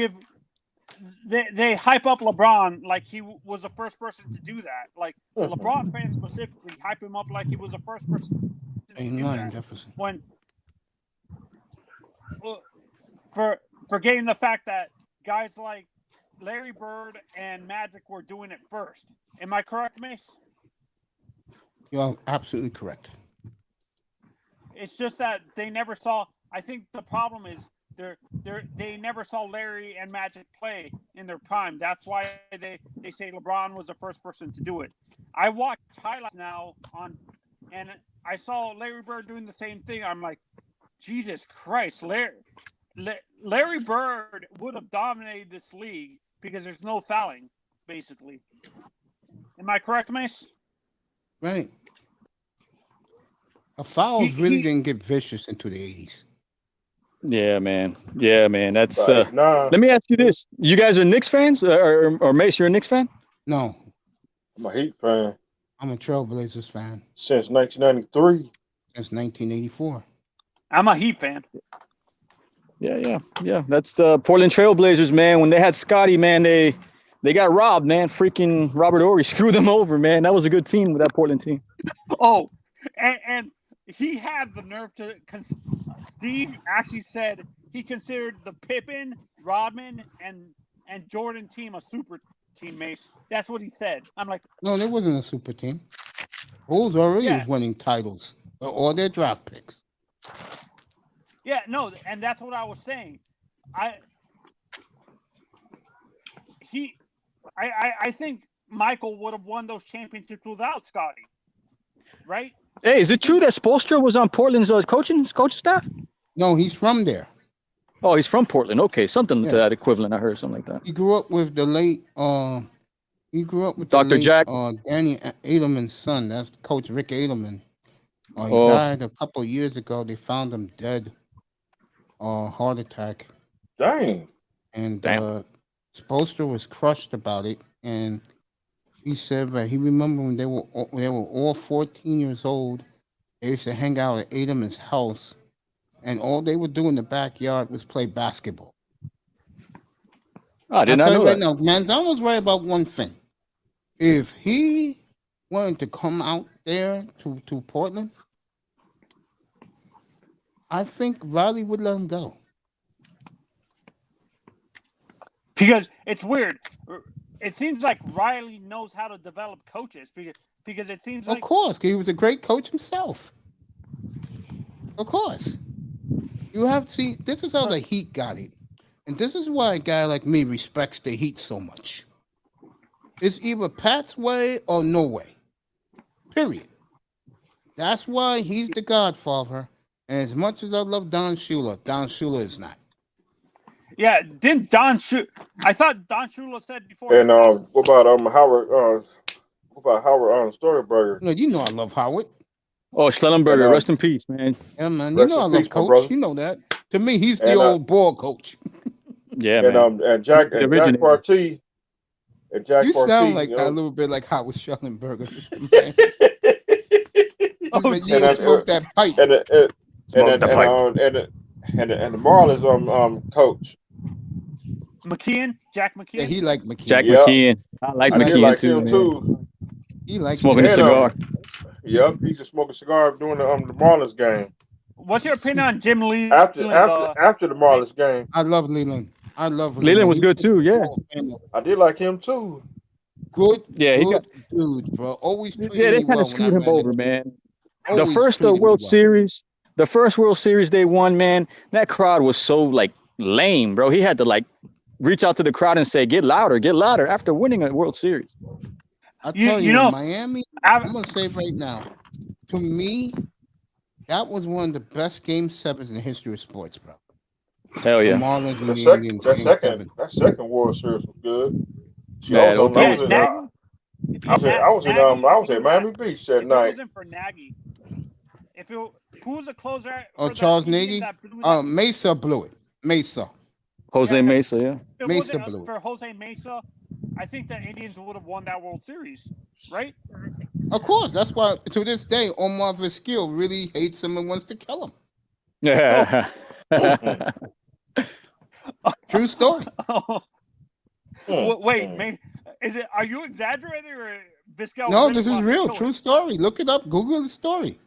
they hype up LeBron like he was the first person to do that. Like LeBron fans specifically hype him up like he was the first person to do that. Jefferson. When forgetting the fact that guys like Larry Bird and Magic were doing it first. Am I correct, Mace? You're absolutely correct. It's just that they never saw. I think the problem is they never saw Larry and Magic play in their prime. That's why they say LeBron was the first person to do it. I watch highlights now and I saw Larry Bird doing the same thing. I'm like, Jesus Christ, Larry Bird would have dominated this league because there's no fouling, basically. Am I correct, Mace? Right. Fouls really didn't get vicious into the 80s. Yeah, man. Yeah, man. That's. Like, nah, Let me ask you this: you guys are Knicks fans, or Mace, you're a Knicks fan? No, I'm a Heat fan I'm a Trailblazers fan since 1993. since 1984. I'm a Heat fan. Yeah. That's the Portland Trailblazers, man. When they had Scotty, man, they got robbed, man. Freaking Robert Horry screwed them over, man. That was a good team with that Portland team. Oh, and he had the nerve to. Steve actually said he considered the Pippen, Rodman, and Jordan team a super team, Mace. That's what he said. I'm like, No, there wasn't a super team. Bulls already Yeah. was winning titles, all their draft picks. yeah, no, and that's what I was saying. I think Michael would have won those championships without Scotty, right? Hey, is it true that Spoelstra was on Portland's coaching staff? No, he's from there. Oh, he's from Portland. Okay, something Yeah. to that equivalent. I heard something like that. He grew up with the late he grew up with Dr. the late, Jack? Danny Edelman's son. That's Coach Rick Edelman. He Oh. died a couple of years ago. They found him dead, heart attack. Dang. And Damn. Spoelstra was crushed about it, and he said that he remembered when they were all 14 years old. They used to hang out at Edelman's house, and all they would do in the backyard was play basketball. I did I'll not tell know you right that. now, Manzano's right about one thing. If he wanted to come out there to Portland, I think Riley would let him go. Because it's weird. It seems like Riley knows how to develop coaches because it seems Of like course, 'cause he was a great coach himself. Of course. You have to see, this is how the Heat got it. And this is why a guy like me respects the Heat so much. It's either Pat's way or no way. Period. That's why he's the godfather. And as much as I love Don Shula is not. yeah, didn't Don Shula? I thought Don Shula said before. And what about Howard? What about Howard Storyberger? You know I love Howard. Oh, Schellenberger, And, rest in peace, man. Yeah, man. You Rest know I in love peace, my Coach. brother. You know that. To me, he's the And, old ball coach. Yeah, and man. and Jack The and Jack originator. Partee. And Jack You Partee, sound like you a know. little bit like Howard Schellenberger, Mr. Man. Oh, You And just smoke that pipe. and Smoke the pipe. the Marlins coach. McKeon, Jack McKeon. Yeah, he like McKeon. Jack Yeah. McKeon. I like I did McKeon like too, him man. too. He likes Smoking a And, cigar. Yep, he used to smoke a cigar during the Marlins game. What's your opinion on Jim Leland? After the Marlins game, I love Leland. Leland was He's good too, yeah. I did like him too. Good, Yeah, he good dude, bro. Always treated Yeah, they me kind well of screwed him when I met over, man. The Always first treated me World well. Series, the first World Series they won, man, that crowd was so like lame, bro. He had to like reach out to the crowd and say, get louder after winning a World Series. I tell you, know, in Miami, I'm gonna say right now, to me, that was one of the best game sevens in the history of sports, bro. Hell The yeah. Marlins and The the second, Indians that game second, 7. that second World Series was good. See, Man, I was yeah, in Miami Beach that If it night. wasn't for Nagy, who was the closer? Oh, for Charles that Indians Nagy? that blew that- Mesa blew it. Mesa. Jose Yeah. Mesa, yeah. If it Mesa wasn't blew it. for Jose Mesa, I think the Indians would have won that World Series, right? Of course, that's why to this day, Omar Vizquel really hates him and wants to kill him. Yeah. True story. Wait, man, are you exaggerating or Vizquel? No, really this is wanted to real. kill True him? story. Look it up. Google the story.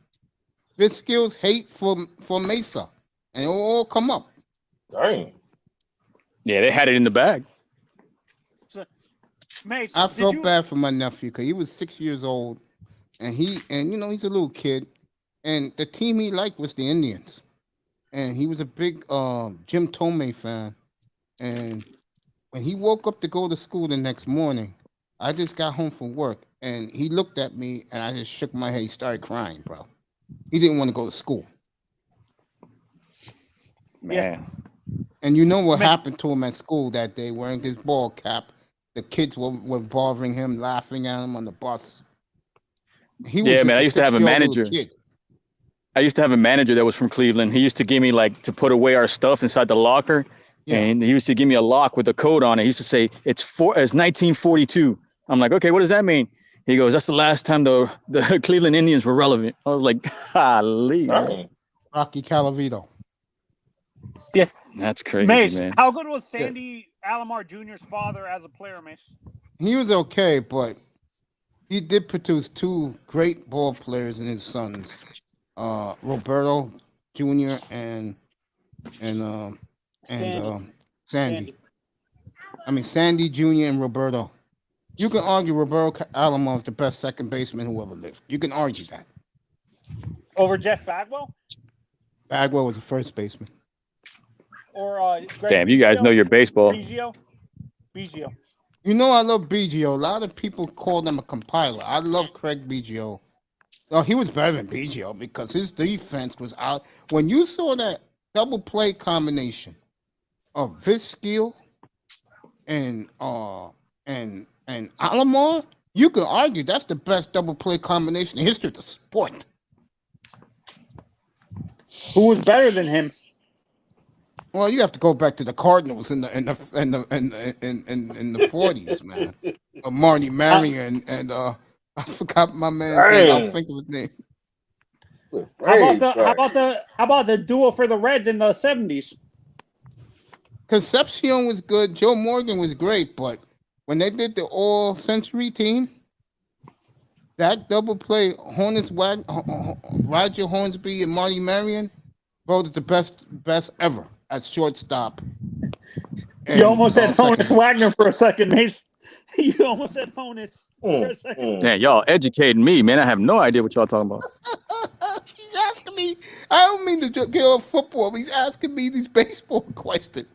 Vizquel's hate for Mesa, and it will all come up. Dang. Yeah, they had it in the bag. Mace, I did felt you- bad for my nephew because he was 6 years old, and he's a little kid, and the team he liked was the Indians, and he was a big Jim Tomei fan, and when he woke up to go to school the next morning, I just got home from work, and he looked at me, and I just shook my head. He started crying, bro. He didn't want to go to school, Man. and you know what happened to him at school that day? Wearing his ball cap, the kids were bothering him, laughing at him on the bus. He was Yeah, just man, I a used to have a 6-year-old little manager. kid. I used to have a manager that was from Cleveland. He used to give me like to put away our stuff inside the locker, and he used to give me a lock with a code on it. He used to say it's 1942. I'm like, okay, what does that mean? He goes, that's the last time the Cleveland Indians were relevant. I was like, golly, man. Rocky Calavito. Yeah, that's crazy, Mace, man. how good was Sandy Alomar Jr.'s father as a player, Mace? He was okay, but he did produce two great ball players in his sons, Roberto Jr. and Sandy. I mean Sandy Jr. and Roberto. You can argue Roberto Alomar is the best second baseman who ever lived. You can argue that. Over Jeff Bagwell? Bagwell was the first baseman. Or Greg Damn, you guys know your baseball. Biggio. You know I love Biggio. A lot of people call him a compiler. I love Craig Biggio. Oh, he was better than Biggio because his defense was out. When you saw that double play combination of Vizquel and Alomar, you could argue that's the best double play combination in history of the sport. Who was better than him? Well, you have to go back to the Cardinals in the 40s, man. Marty Marion and I forgot my man's name. I'll think of his name. How about the duo for the Reds in the 70s? Concepcion was good. Joe Morgan was great, but when they did the all-century team, that double play, Roger Hornsby and Marty Marion, voted the best ever at shortstop. You almost said Honus Wagner for a second, Mace. You almost said Honus for a second. Damn, y'all educating me, man. I have no idea what y'all talking about. He's asking me. I don't mean to get off football. He's asking me these baseball questions.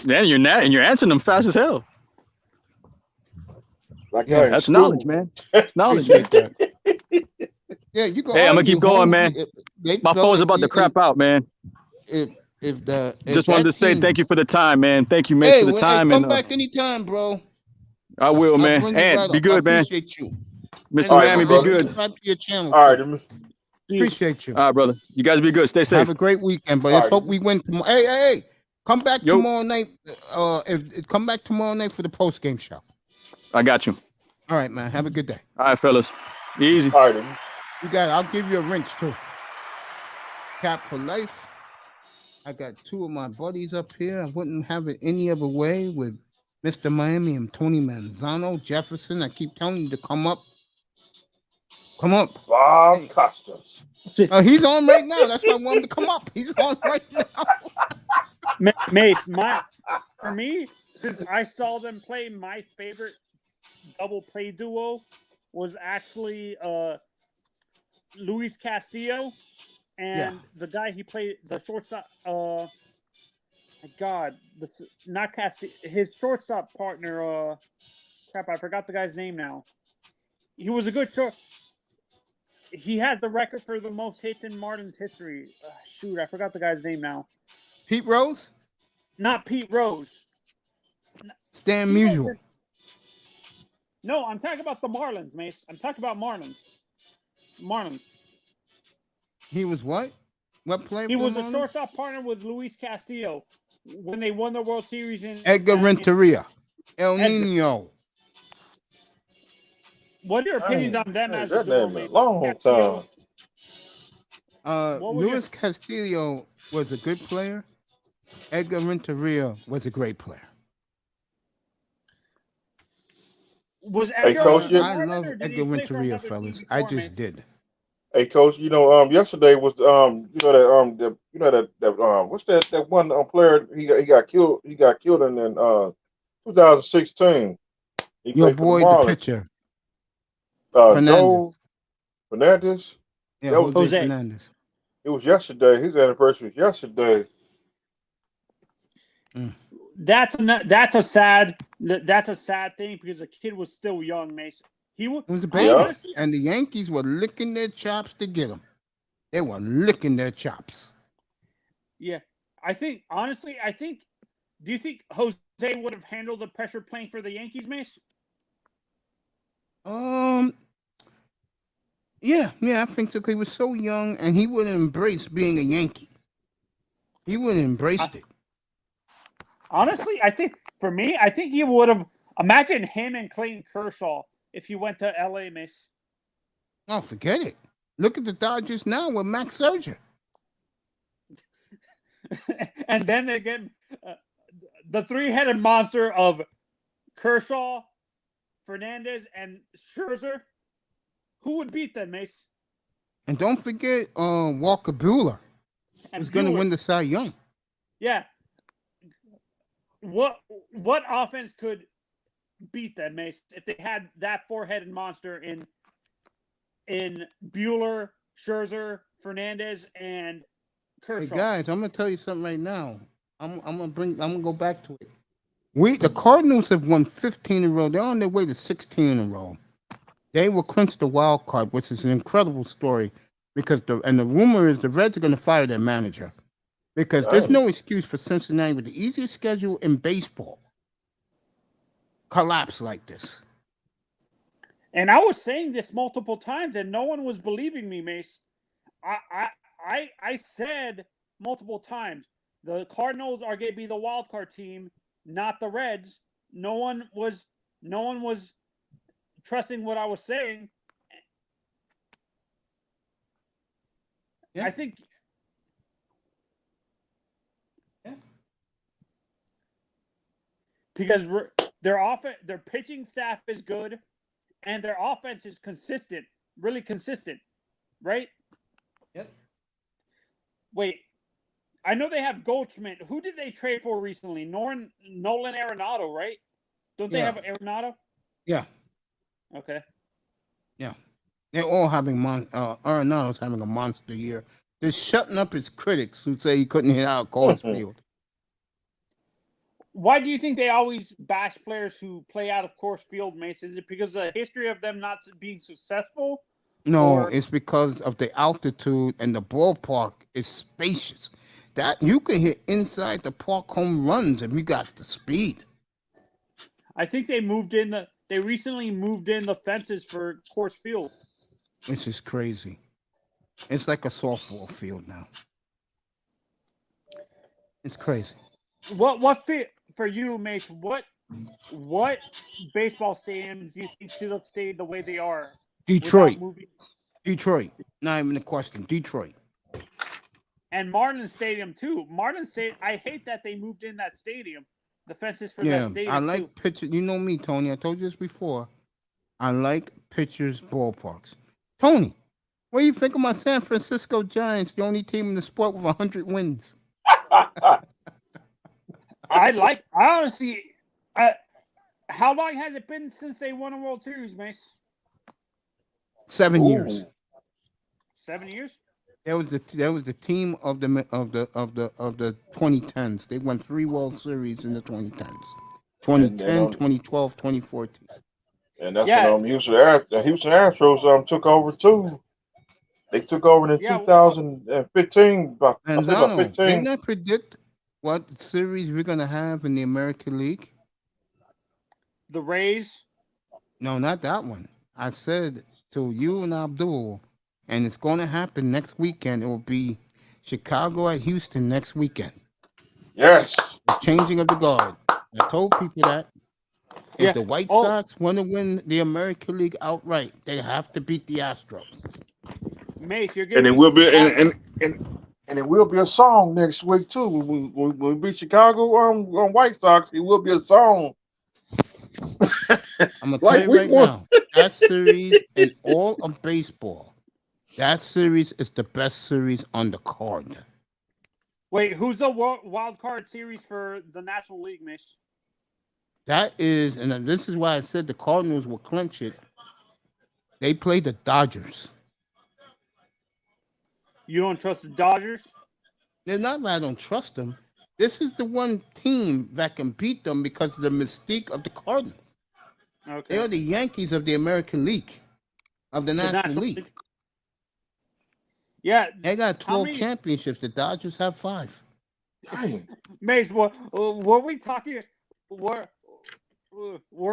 Yeah, you're answering them fast as hell. Like that's knowledge, man. It's knowledge. Yeah, you go. Hey, I'm gonna keep going, man. My phone's about to crap out, man. If wanted to say thank you for the time, man. Thank you, man, for the time. Come back anytime, bro. I will, man. And be good, man. Appreciate you, Mr. Miami. Be good. Subscribe to your channel. All right, appreciate you. All right, brother. You guys be good. Stay safe. Have a great weekend, but let's hope we win tomorrow. Hey, come back tomorrow night. Come back tomorrow night for the post game show. I got you. All right, man. Have a good day. All right, fellas. Easy. All right, you got it. I'll give you a wrench too. Cap for life. I got two of my buddies up here. I wouldn't have it any other way with Mr. Miami and Tony Manzano, Jefferson. I keep telling you to come up. Come up. Bob Costas. He's on right now. That's why I want him to come up. He's on right now. Mace, for me, since I saw them play, my favorite double play duo was actually Luis Castillo and the guy he played, the shortstop. My God, not Castillo. His shortstop partner. Crap, I forgot the guy's name now. He was a good short. He had the record for the most hits in Martin's history. Shoot, I forgot the guy's name now. Pete Rose? Not Pete Rose. Stan Musial. No, I'm talking about the Marlins, Mace. I'm talking about Marlins. He was what? What player? He was a shortstop partner with Luis Castillo when they won the World Series in Edgar Renteria. El Nino. What are your opinions on them as a duo, duo, long time. Luis Castillo was a good player. Edgar Renteria was a great player. Was Edgar? Coach, I love Edgar Renteria, fellas. I just did. Hey, Coach. Yesterday was what's that one player he got killed. He got killed in 2016. Your boy, the pitcher. Fernandez. Yeah, Jose Fernandez. It was yesterday. His anniversary was yesterday. That's a sad thing because the kid was still young, Mason. He was a baby, and the Yankees were licking their chops to get him. They were licking their chops. Yeah, honestly, do you think Jose would have handled the pressure playing for the Yankees, Mace? Yeah, I think so. 'Cause he was so young, and he would embrace being a Yankee. He would have embraced it. Honestly, I think for me, I think you would have imagine him and Clayton Kershaw if you went to LA, Miss. Oh, forget it. Look at the Dodgers now with Max Scherzer. And then again, the three-headed monster of Kershaw, Fernandez, and Scherzer. Who would beat them, Mace? And don't forget Walker Buehler. Who's going to win the Cy Young. Yeah. What offense could beat them, Mace, if they had that four-headed monster in Buehler, Scherzer, Fernandez, and Kershaw? Hey guys, I'm gonna tell you something right now. I'm gonna go back to it. The Cardinals have won 15 in a row. They're on their way to 16 in a row. They will clinch the wild card, which is an incredible story because the rumor is the Reds are gonna fire their manager because there's no excuse for Cincinnati with the easiest schedule in baseball collapse like this. And I was saying this multiple times, and no one was believing me, Mace. I said multiple times the Cardinals are going to be the wild card team, not the Reds. No one was trusting what I was saying. Yeah. I think. Yeah. Because their pitching staff is good, and their offense is consistent, really consistent, right? Yep. Wait, I know they have Goldschmidt. Who did they trade for recently? Nolan Arenado, right? Don't they have Arenado? Yeah. Okay. Yeah. They're all having Arenado's having a monster year. They're shutting up his critics who say he couldn't hit out Coors Field. Why do you think they always bash players who play out of Coors Field, Mace? Is it because of the history of them not being successful? No, it's because of the altitude and the ballpark is spacious. That you can hit inside the park home runs if you got the speed. I think they recently moved in the fences for Coors Field. This is crazy. It's like a softball field now. It's crazy. What for you, Mace? What baseball stadiums do you think should have stayed the way they are? Detroit. Not even a question. Detroit. And Martin Stadium too. Martin Stadium. I hate that they moved in that stadium. The fences for that stadium. I like pitchers. You know me, Tony. I told you this before. I like pitchers' ballparks. Tony, what do you think of my San Francisco Giants, the only team in the sport with 100 wins? I honestly. How long has it been since they won a World Series, Mace? 7 years. 7 years? That was the team of the 2010s. They won 3 World Series in the 2010s. 2010, 2012, 2014. And that's when the Houston Astros took over too. They took over in 2015. Didn't I predict what series we're gonna have in the American League? The Rays? No, not that one. I said to you and Abdul, and it's going to happen next weekend. It will be Chicago at Houston next weekend. Yes. The changing of the guard. I told people that. If the White Sox want to win the American League outright, they have to beat the Astros. Mace, you're and it will be and it will be a song next week too. When we beat Chicago on White Sox, it will be a song. I'm gonna tell you right now, that series in all of baseball, that series is the best series on the card. Wait, who's the wild card series for the National League, Mish? That is, and this is why I said the Cardinals will clinch it. They play the Dodgers. You don't trust the Dodgers? They're not that I don't trust them. This is the one team that can beat them because of the mystique of the Cardinals. Okay. They are the Yankees of the American League, of the National League. Yeah. They got 12 championships. The Dodgers have 5. Mace, were we talking? Were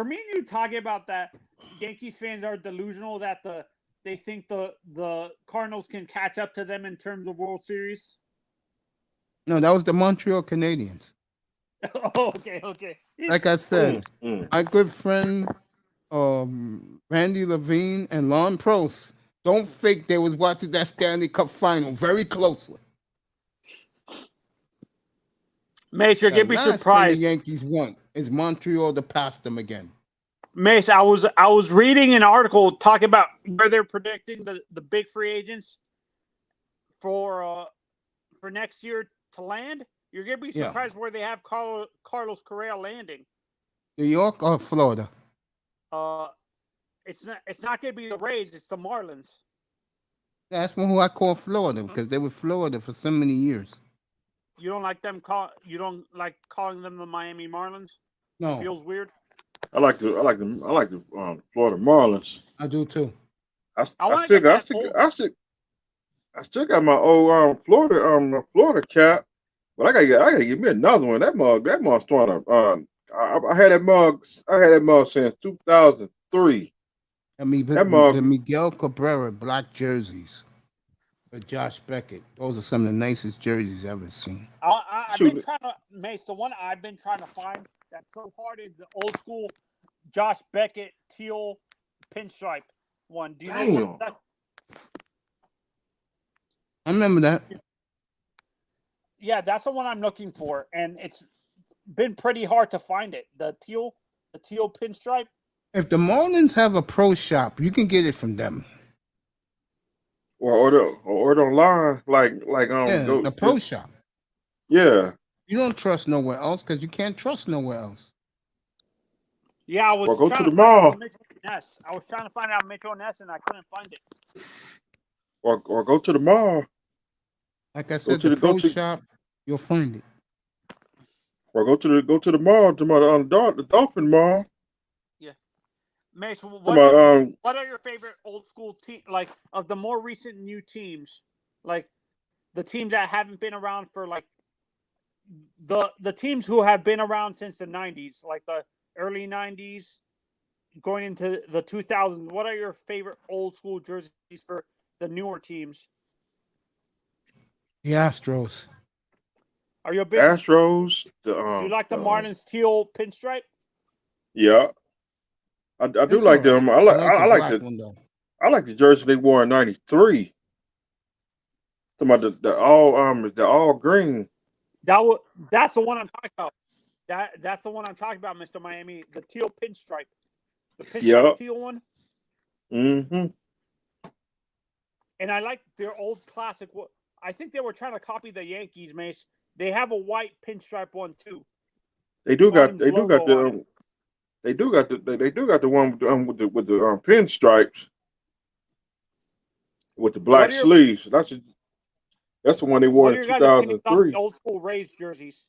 me and you talking about that Yankees fans are delusional that the they think the Cardinals can catch up to them in terms of World Series? No, that was the Montreal Canadiens. Oh, okay. Like I said, my good friend Randy Levine and Lon Prost don't fake they was watching that Stanley Cup final very closely. Mace, you're gonna be surprised. The Yankees won. It's Montreal to pass them again. Mace, I was reading an article talking about where they're predicting the big free agents for next year to land. You're gonna be surprised where they have Carlos Correa landing. New York or Florida? It's not gonna be the Rays. It's the Marlins. That's who I call Florida because they were Florida for so many years. You don't like them You don't like calling them the Miami Marlins? No, it feels weird. I like the Florida Marlins. I do too. I still got my old Florida cap, but I gotta give me another one. That mug's trying to. I had that mug since 2003. I mean, the Miguel Cabrera black jerseys for Josh Beckett. Those are some of the nicest jerseys I've ever seen. I've been trying to, Mace, the one I've been trying to find that's so hard is the old school Josh Beckett teal pinstripe one. Do you know what that? I remember that. Yeah, that's the one I'm looking for, and it's been pretty hard to find it. The teal pinstripe. If the Marlins have a pro shop, you can get it from them. Or order online, the pro shop. Yeah. You don't trust nowhere else because you can't trust nowhere else. Yeah, I was go trying to the mall. I was trying to find out Mitchell Ness, and I couldn't find it. Or go to the mall. Like I said, the pro shop, you'll find it. Or go to the mall, the Dolphin Mall. Yeah. Mace, what are your favorite old school teams, like, of the more recent new teams? Like, the teams that haven't been around for, like, the teams who have been around since the 90s, like the early 90s, going into the 2000s. What are your favorite old school jerseys for the newer teams? The Astros. Are you a big Astros? do you like the Marlins teal pinstripe? Yeah, I do like them. I like the jersey they wore in '93. Talking about the all green. That's the one I'm talking about. That's the one I'm talking about, Mr. Miami. The teal pinstripe. The pinstripe teal one. Mm-hmm. And I like their old classic. I think they were trying to copy the Yankees, Mace. They have a white pinstripe one too. They do got the one with the pinstripes with the black sleeves. That's the one they wore in 2003. The old school Rays jerseys.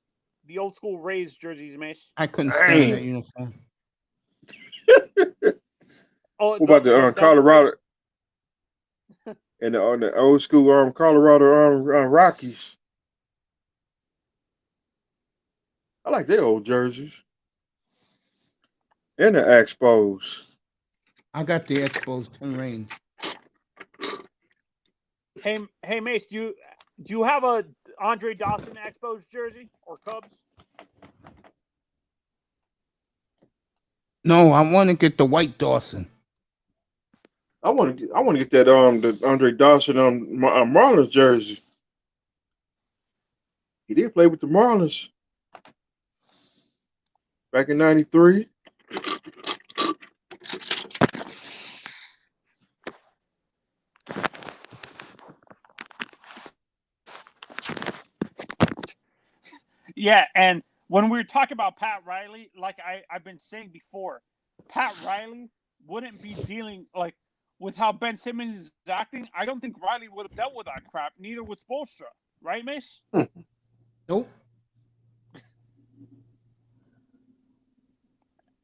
The old school Rays jerseys, Mace. I couldn't stand that uniform. What about the Colorado and the old school Colorado Rockies? I like their old jerseys and the Expos. I got the Expos 10 rings. Hey, Mace, do you have a Andre Dawson Expos jersey or Cubs? No, I want to get the white Dawson. I want to get that the Andre Dawson Marlins jersey. He did play with the Marlins back in '93. Yeah, and when we were talking about Pat Riley, like I've been saying before, Pat Riley wouldn't be dealing like with how Ben Simmons is acting. I don't think Riley would have dealt with that crap. Neither would Spoelstra, right, Mace? Nope.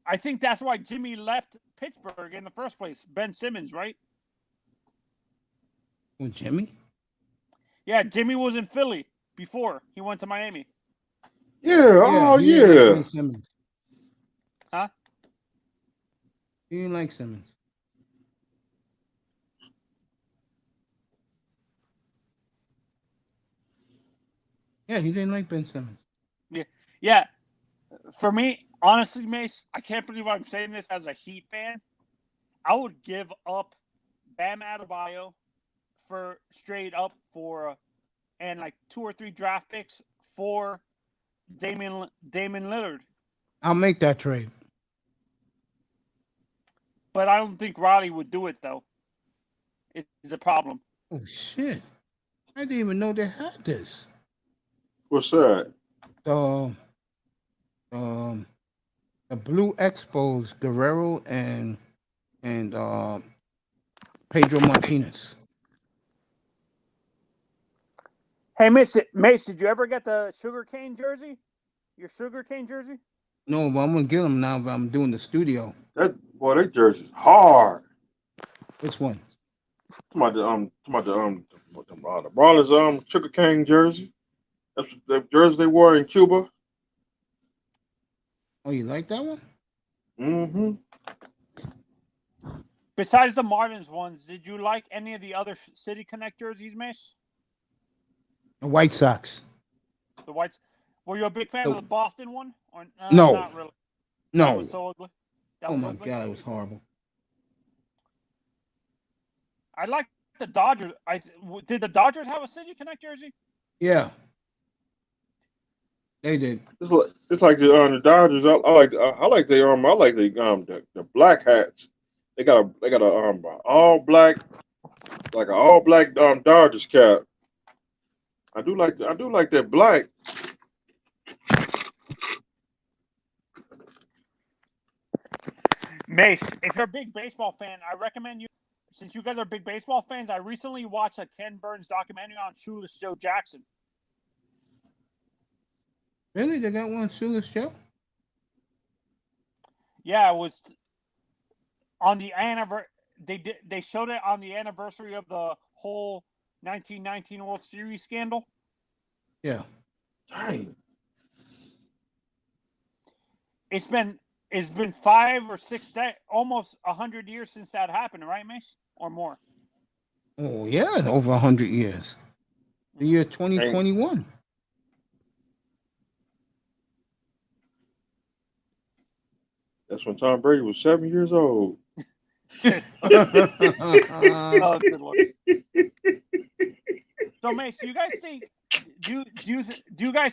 I think that's why Jimmy left Pittsburgh in the first place. Ben Simmons, right? Oh, Jimmy? Yeah, Jimmy was in Philly before he went to Miami. Yeah, Ben Simmons. Huh? He didn't like Simmons. Yeah, he didn't like Ben Simmons. Yeah. For me, honestly, Mace, I can't believe I'm saying this as a Heat fan. I would give up Bam Adebayo for straight up for and like 2 or 3 draft picks for Damon Lillard. I'll make that trade. But I don't think Roddy would do it though. It's a problem. Oh shit! I didn't even know they had this. What's that? The Blue Expos, Guerrero and Pedro Martinez. Hey, Mace, did you ever get the sugarcane jersey? Your sugarcane jersey? No, but I'm gonna get them now. But I'm doing the studio. That jersey's hard. Which one? The Marlins sugarcane jersey. That's the jersey they wore in Cuba. Oh, you like that one? Mm-hmm. Besides the Marlins ones, did you like any of the other City Connect jerseys, Mace? The White Sox. The Whites. Were you a big fan of the Boston one? Or no. Not really. No. That was so ugly. Oh my God, it was horrible. I like the Dodgers. Did the Dodgers have a City Connect jersey? Yeah. They did. It's like the Dodgers. I like the black hats. They got a all black, like an all black Dodgers cap. I do like that black. Mace, if you're a big baseball fan, I recommend you. Since you guys are big baseball fans, I recently watched a Ken Burns documentary on Shoeless Joe Jackson. Really? They got one Shoeless Joe? Yeah, it was on the anniversary. They showed it on the anniversary of the whole 1919 World Series scandal. Yeah. Dang. It's been 5 or 6 days, almost 100 years since that happened, right, Mace? Or more? Oh yeah, over 100 years. The year 2021. Dang. That's when Tom Brady was 7 years old. Oh, good Lord. So, Mace, do you guys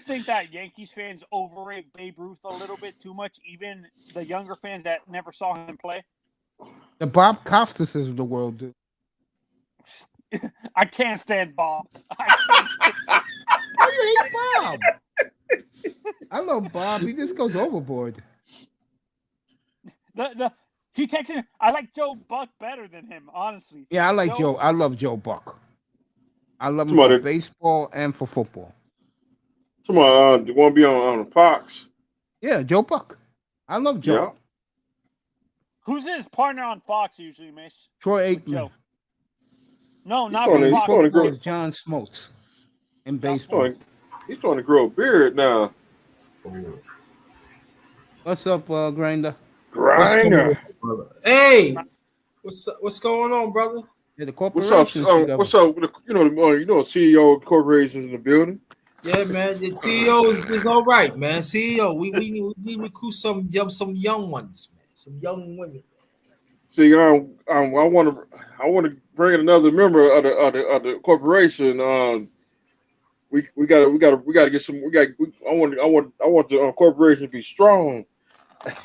think that Yankees fans overrate Babe Ruth a little bit too much, even the younger fans that never saw him play? The Bob Costases of the world do. I can't stand Bob. Why you hate Bob? I love Bob. He just goes overboard. He takes it. I like Joe Buck better than him, honestly. Yeah, I like Joe. I love Joe Buck. I love him for baseball and for football. Come on, you want to be on Fox? Yeah, Joe Buck. I love Joe. Yeah. Who's his partner on Fox usually, Mace? Troy Aikman. Joe. No, not for Fox. It's John Smoltz in baseball. He's trying to grow a beard now. What's up, Grinder? Grinder. Hey, what's going on, brother? Yeah, the what's up? What's up? You know, CEO of corporations in the building. Yeah, man. The CEO is all right, man. CEO, we need to recruit some young ones, man. Some young women. See, I want to bring in another member of the corporation. We got to get some. I want the corporation to be strong.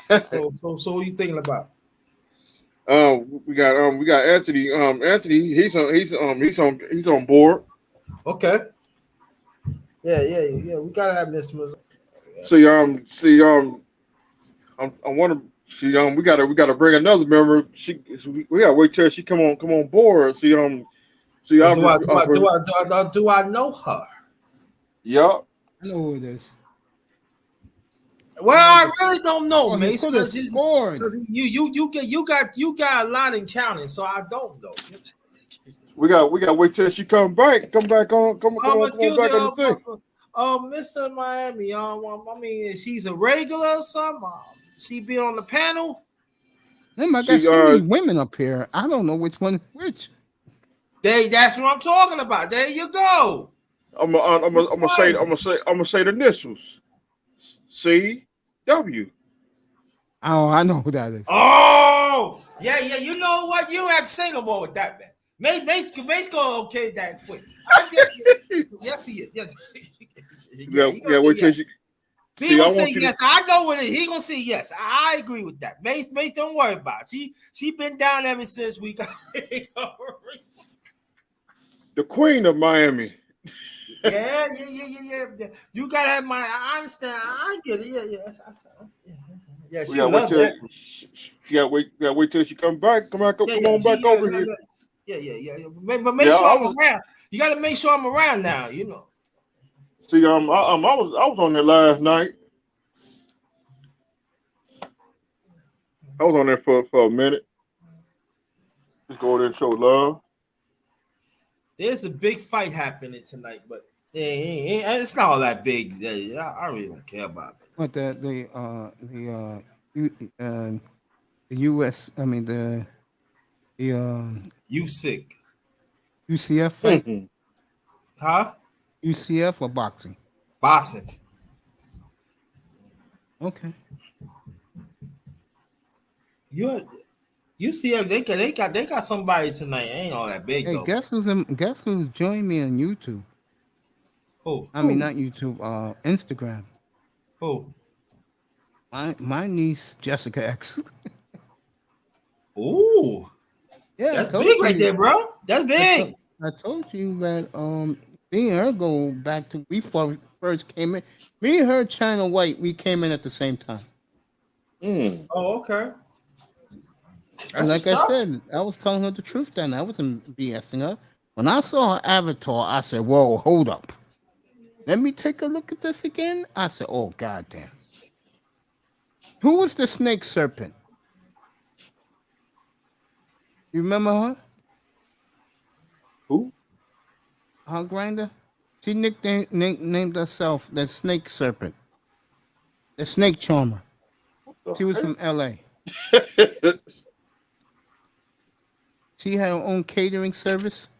So what are you thinking about? We got Anthony. Anthony, he's on board. Okay. Yeah. We gotta have Miss. See, I want to. See, we gotta bring another member. We gotta wait till she come on board. See, do I know her? Yeah. I know who it is. Well, I really don't know, Mace. You got a lot in counting, so I don't know. We got to wait till she come back on back on the thing. Mr. Miami, I mean, she's a regular or something. She be on the panel. Damn, I got so many women up here. I don't know which one is which. That's what I'm talking about. There you go. I'm gonna say the initials. CW. Oh, I know who that is. Oh, yeah. You know what? You have to say no more with that, man. Mace gonna okay that quick. I get it. Yes, he is. Yes. Yeah. Wait till you. He gonna say yes. I know what it is. He gonna say yes. I agree with that. Mace, don't worry about it. She been down ever since we got. The Queen of Miami. Yeah. You gotta have my. I understand. I get it. Yeah. She love that. Wait till she come back. Come on back over here. Yeah. But make sure I'm around. You gotta make sure I'm around now. You know. See, I was on there last night. I was on there for a minute. Just go there and show love. There's a big fight happening tonight, but it's not all that big. I really don't care about it. But the U.S. I mean the USIC. UCF fight. Huh? UCF or boxing? Boxing. Okay. UCF, they got somebody tonight. Ain't all that big. Hey, though. guess who's joined me on YouTube? Who? I mean, not YouTube. Instagram. Who? My niece Jessica X. Ooh. Yeah, that's big right there, bro. That's big. I told you that me and her go back to we first came in. Me and her, China White, we came in at the same time. Oh, okay. And like I said, I was telling her the truth then. I wasn't BSing her. When I saw her avatar, I said, whoa, hold up. Let me take a look at this again. I said, oh, goddamn. Who was the snake serpent? You remember her? Who? Her grinder? She named herself the snake serpent. The snake charmer. She was from L.A. She had her own catering service.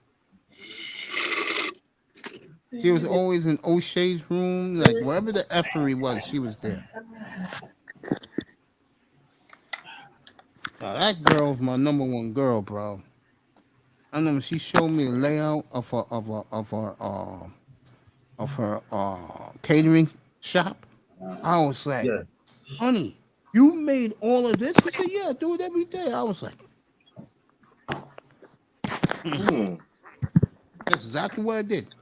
She was always in O'Shea's room, like wherever the effery was, she was there. Now, that girl's my number one girl, bro. I remember she showed me a layout of her catering shop. I was like, honey, you made all of this? She said, yeah, I do it every day. I was like, that's exactly what I did.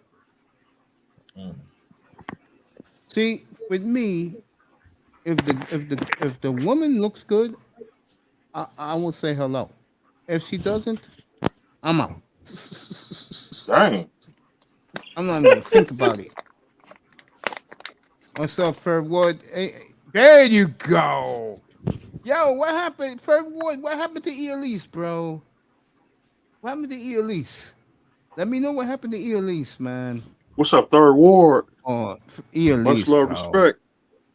See, with me, if the woman looks good, I will say hello. If she doesn't, I'm out. Dang. I'm not even gonna think about it. What's up, Ferdwood? Hey, there you go. Yo, what happened, Ferdwood? What happened to Elise, bro? What happened to Elise? Let me know what happened to Elise, man. What's up, Third Ward? Oh, Elise, much love, bro. respect.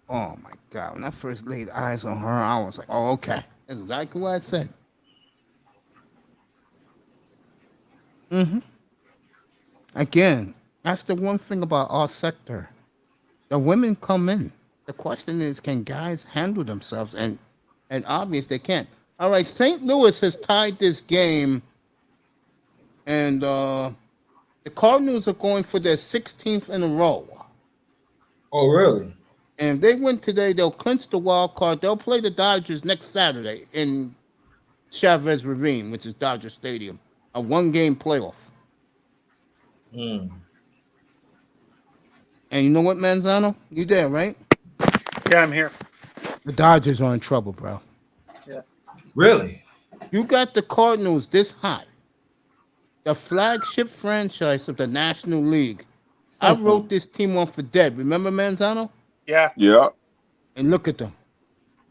Oh my God! When I first laid eyes on her, I was like, "Oh, okay, that's exactly what I said." Again, that's the one thing about our sector. The women come in. The question is, can guys handle themselves? And obvious they can't. All right, St. Louis has tied this game, and the Cardinals are going for their 16th in a row. Oh, really? And if they win today, they'll clinch the wild card. They'll play the Dodgers next Saturday in Chavez Ravine, which is Dodger Stadium, a one-game playoff. And you know what, Manzano? You there, right? Yeah, I'm here. The Dodgers are in trouble, bro. Yeah. Really? You got the Cardinals this hot, the flagship franchise of the National League. I wrote this team off for dead. Remember, Manzano? Yeah. Yeah. And look at them.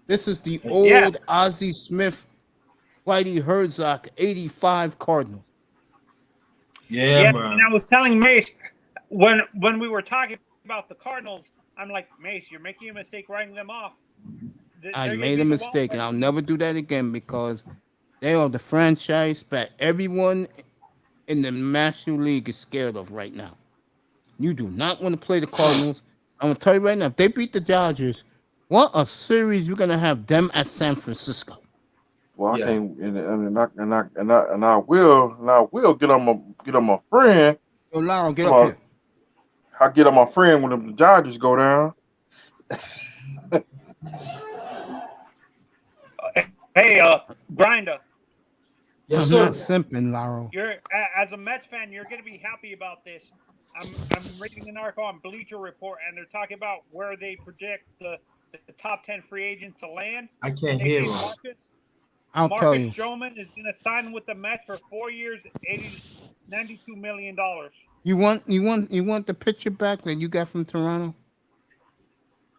This is the old Ozzie Smith, Whitey Herzog, 85 Cardinals. Yeah, man. And I was telling Mace when we were talking about the Cardinals, I'm like, Mace, you're making a mistake writing them off. I made a mistake, and I'll never do that again because they are the franchise that everyone in the National League is scared of right now. You do not want to play the Cardinals. I'm gonna tell you right now, if they beat the Dodgers, what a series we're gonna have them at San Francisco. Well, I Yeah. can't, and I will get on my friend. Yo, Laro, get Come up on. here. I get on my friend when the Dodgers go down. Hey, Grinder, Yes, I'm sir. not simping, Laro. you're as a Mets fan, you're gonna be happy about this. I'm reading an article on Bleacher Report, and they're talking about where they project the top 10 free agents to land. I can't hear him. I'll tell you. Marcus Stroman is going to sign with the Mets for 4 years, $92 million. You want the picture back that you got from Toronto?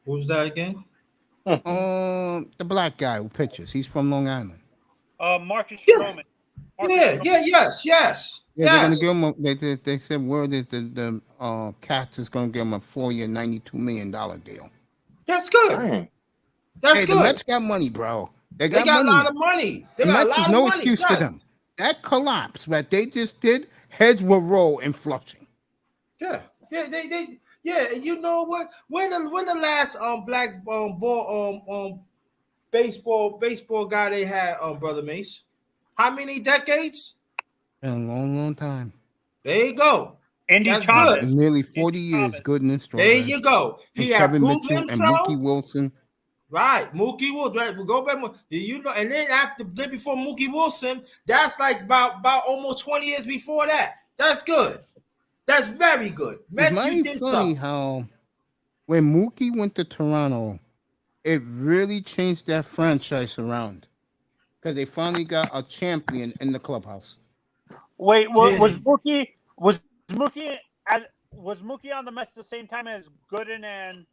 Who's that again? The black guy who pitches. He's from Long Island. Marcus Yeah. Stroman. Yes. Yeah, they're gonna give him. They said word is the Cats is gonna give him a 4-year, $92 million deal. That's good. Dang. That's Hey, good. the Mets got money, bro. They They got got a money. lot of money. They The got a Mets lot is of no money. excuse for Yes. them. That collapse that they just did, heads will roll in Flushing. Yeah. You know what? When the last black ball baseball guy they had Brother Mace? How many decades? In a long, long time. There you go. Andy That's Chavez. good. Nearly 40 years, Chavez. good and strong. There you go. And He had Kevin proved Mitchell and himself. Mookie Wilson. Right, Mookie Wilson. Right, we'll go back. You know, and then before Mookie Wilson, that's like about almost 20 years before that. That's good. That's very good. It's Mets, mighty you did funny something. how when Mookie went to Toronto, it really changed that franchise around because they finally got a champion in the clubhouse. Wait, Yeah. was Mookie on the Mets the same time as Gooden and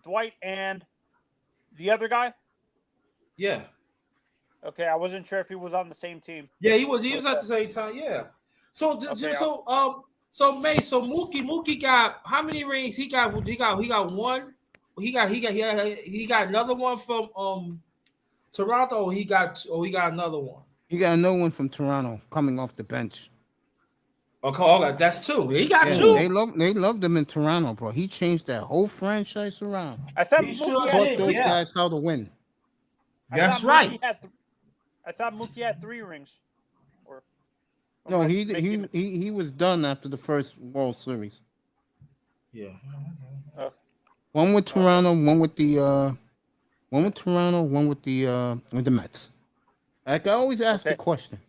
Dwight and the other guy? Yeah, Okay, I wasn't sure if he was on the same team. yeah, he was at the same time. Yeah. So Mookie got how many rings? He got one. He got another one from Toronto. He got another one. He got another one from Toronto coming off the bench. Okay, that's two. He got Yeah, two. they loved him in Toronto, bro. He changed that whole franchise around. I thought He Mookie sure had Taught did, those yeah. guys how to win. That's right. I thought Mookie had 3 rings. Or No, am I he making- he was done after the first World Series. Yeah. One with Toronto, one with Toronto, one with the Mets. Like I always ask the Okay. question: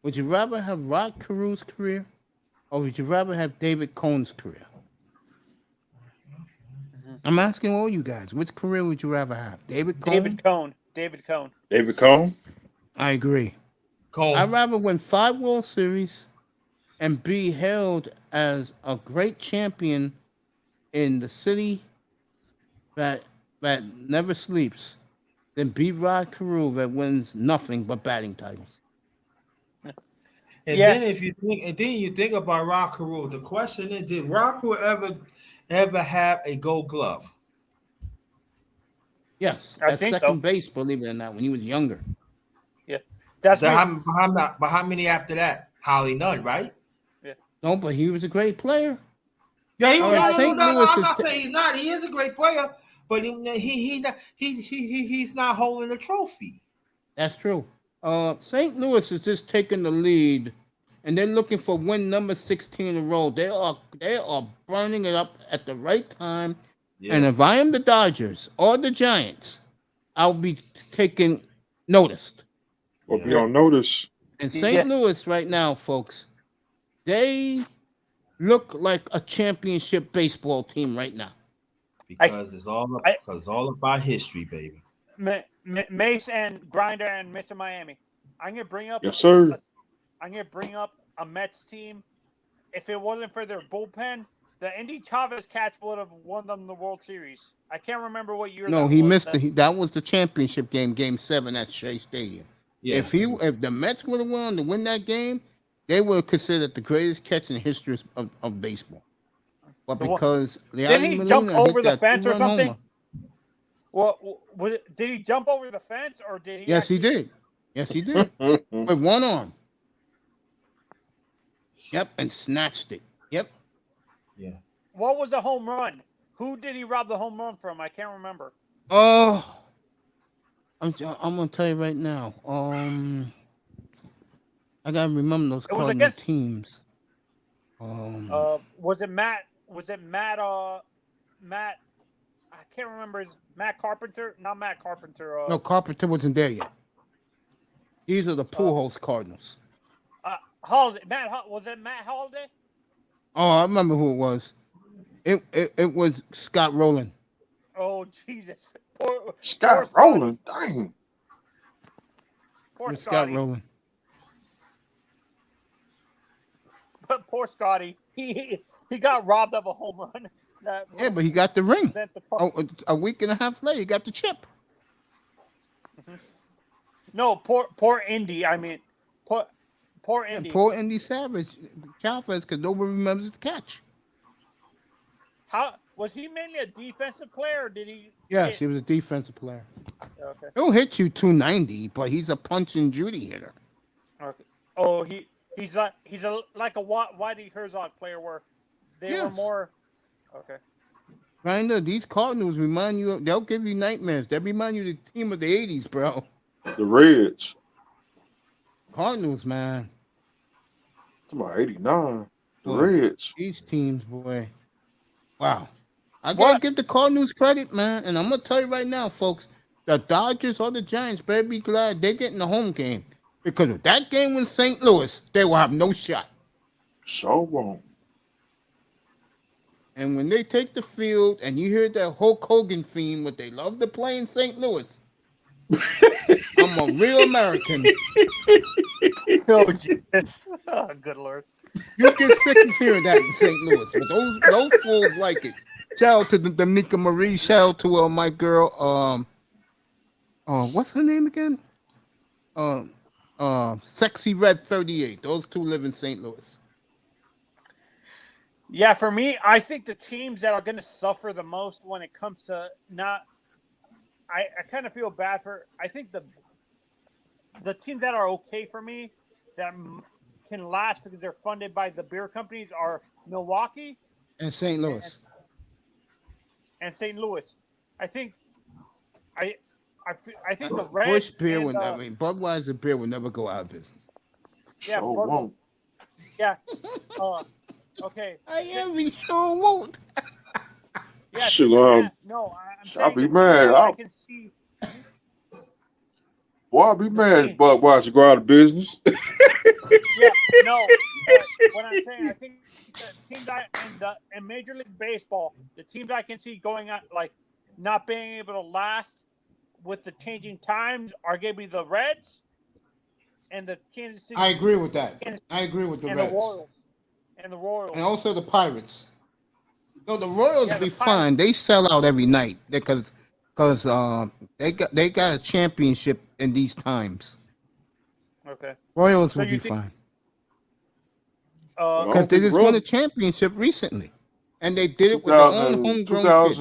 would you rather have Rod Carew's career, or would you rather have David Cohn's career? I'm asking all you guys: which career would you rather have, David Cohn? David Cohn. David Cohn. David Cohn. I agree. Cole. I'd rather win 5 World Series and be held as a great champion in the city that never sleeps than be Rod Carew that wins nothing but batting titles. And Yeah. then you think about Rod Carew, the question is, did Rod Carew ever have a Gold Glove? Yes, I at think second so. base, believe it or not, when he was younger. That's But how many after that? Hardly none, right? No, but he was a great player. Yeah, he All was. right, No, St. Louis I'm is not t- saying he's not. He is a great player, but he's not holding a trophy. That's true. St. Louis is just taking the lead, and they're looking for win number 16 in a row. They are burning it up at the right time. Yeah. And if I am the Dodgers or the Giants, I'll be taking noticed. Well, be on notice. And St. Yeah. Louis right now, folks, they look like a championship baseball team right now. Because it's all about history, baby. Mace and Grinder and Mr. Miami. I'm gonna bring up. Yes, sir. I'm gonna bring up a Mets team. If it wasn't for their bullpen, the Andy Chavez Cats would have won them the World Series. I can't remember what year. No, that he was. missed that was the championship game, Game 7 at Shea Stadium. Yeah. If the Mets would have won to win that game, they were considered the greatest catch in the history of baseball. But because Didn't he jump over the fence or something? Homer, Well, did he jump over the fence or did he? yes, he did. Yes, he did. With one arm. Yep, and snatched it. Yep. Yeah. What was the home run? Who did he rob the home run from? I can't remember. Oh, I'm gonna tell you right now. I gotta remember those It was Cardinal against. teams. Was it Matt? Was it Matt? Matt. I can't remember. His Matt Carpenter? Not Matt Carpenter. No, Carpenter wasn't there yet. These are the Pujols Cardinals. Holiday. Was it Matt Holiday? Oh, I remember who it was. It was Scott Rowland. Oh Jesus! Scott Rowland, dang. Poor Scott Scotty. Rowland. But poor Scotty. He got robbed of a home run. Yeah, but he got the ring. Sent the Oh, a week and a half later, he got the chip. No, poor Indy. I mean, poor Indy. Poor Indy Savage, Chavez, because nobody remembers the catch. How was he mainly a defensive player? Or did he? Yes, he was a defensive player. Okay. He'll hit you 290, but he's a punch and Judy hitter. Okay. Oh, he's like a Whitey Herzog player where they were more. Okay. Kinda, these Cardinals remind you. They'll give you nightmares. They remind you of the team of the '80s, bro. The Reds. Cardinals, man. Come on, 89. The Boy, Reds. These teams, boy. Wow. I gotta give the Cardinals credit, man. And I'm gonna tell you right now, folks, the Dodgers or the Giants better be glad they're getting the home game. Because if that game was St. Louis, they will have no shot. So wrong. And when they take the field and you hear that Hulk Hogan theme, what they love to play in St. Louis, I'm a real American. Oh, Jesus. Oh, good Lord. You get sick of hearing that in St. Louis, but those fools like it. Shout out to the Dominica Marie. Shout out to my girl. What's her name again? Sexy Red 38. Those two live in St. Louis. Yeah, for me, I think the teams that are going to suffer the most when it comes to I kind of feel bad for. I think the teams that are okay for me that can last because they're funded by the beer companies are Milwaukee and St. Louis and St. Louis. I think I think the Reds. Busch beer would. I mean, Budweiser beer will never go out of business. Yeah, so wrong. Yeah. Okay. I am sure won't. Yeah. Sure, no, I'm saying I'll be mad. I can see. Boy, I'll be mad if Budweiser go out of business. Yeah, no. What I'm saying, I think the teams in Major League Baseball, the teams I can see going out like not being able to last with the changing times are going to be the Reds and the Kansas City. I agree with that. I agree with the Reds. And the Royals. And also the Pirates. No, the Royals be fine. They sell out every night because they got a championship in these times. Okay. Royals will be fine. Because they just won a championship recently. And they did it with their own homegrown kids.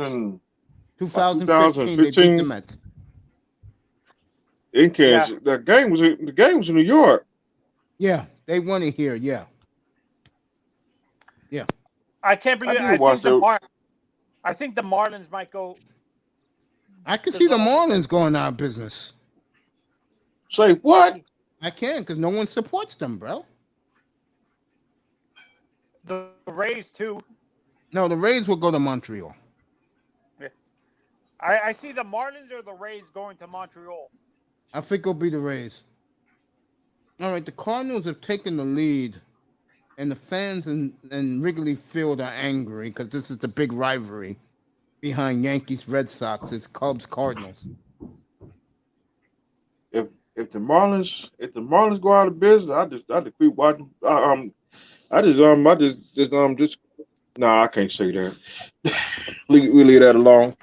2015, they beat the Mets. In Kansas. The game was in New York. Yeah, they won it here, yeah. Yeah. I can't believe I think the Marlins might go. I can see the Marlins going out of business. Say what? I can, because no one supports them, bro. The Rays too. No, the Rays will go to Montreal. Yeah. I see the Marlins or the Rays going to Montreal. I think it'll be the Rays. All right, the Cardinals have taken the lead, and the fans in Wrigley Field are angry because this is the big rivalry behind Yankees, Red Sox. It's Cubs, Cardinals. If the Marlins go out of business, I just keep watching. Nah, I can't say that. we leave that alone.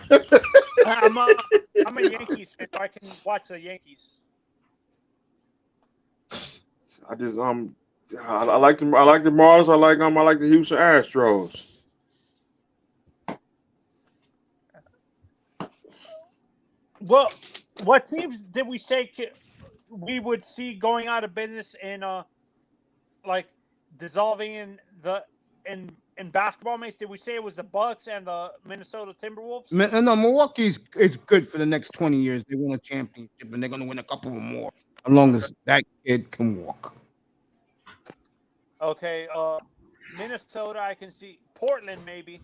I'm a Yankees fan, so I can watch the Yankees. I like the Marlins. I like the Houston Astros. Well, what teams did we say we would see going out of business and like dissolving in in basketball, Mace, did we say it was the Bucks and the Minnesota Timberwolves? No, Milwaukee's is good for the next 20 years. They win a championship, and they're going to win a couple more as long as that kid can walk. Okay, Minnesota, I can see. Portland, maybe.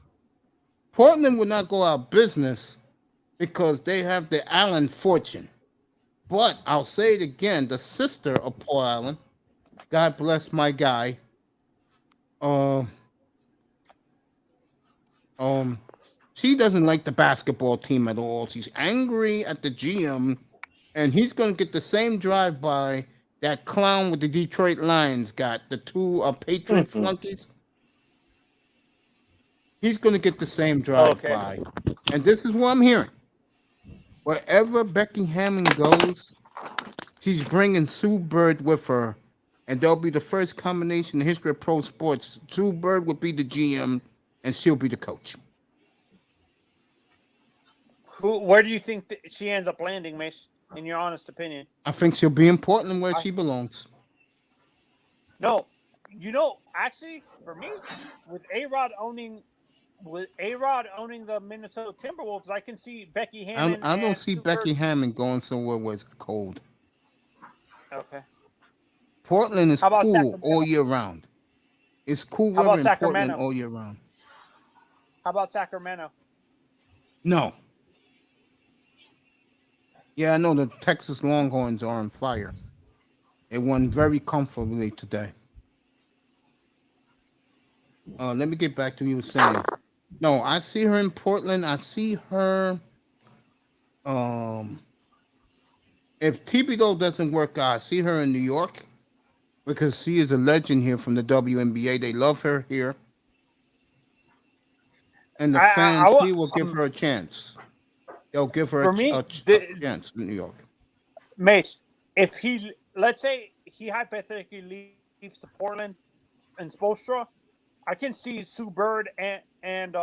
Portland would not go out of business because they have the Allen fortune. But I'll say it again, the sister of Paul Allen, God bless my guy, she doesn't like the basketball team at all. She's angry at the GM, and he's going to get the same drive-by that clown with the Detroit Lions got, the two Patriot flunkies. He's going to get the same drive-by. Okay. And this is what I'm hearing. Wherever Becky Hammond goes, she's bringing Sue Bird with her, and they'll be the first combination in the history of pro sports. Sue Bird will be the GM, and she'll be the coach. Where do you think she ends up landing, Mace, in your honest opinion? I think she'll be in Portland where she belongs. No. Actually, for me, with A-Rod owning the Minnesota Timberwolves, I can see Becky Hammond. I don't see Becky Hammond going somewhere where it's cold. Okay. Portland is cool all year round. It's cool weather in Portland all year round. How about Sacramento? No. Yeah, I know the Texas Longhorns are on fire. They won very comfortably today. Let me get back to what you were saying. No, I see her in Portland. I see her. If Thibodeau doesn't work out, I see her in New York because she is a legend here from the WNBA. They love her here. And the fans here will give her a chance. They'll give her a chance in New York. Mace, if let's say he hypothetically leaves to Portland and Spoelstra, I can see Sue Bird and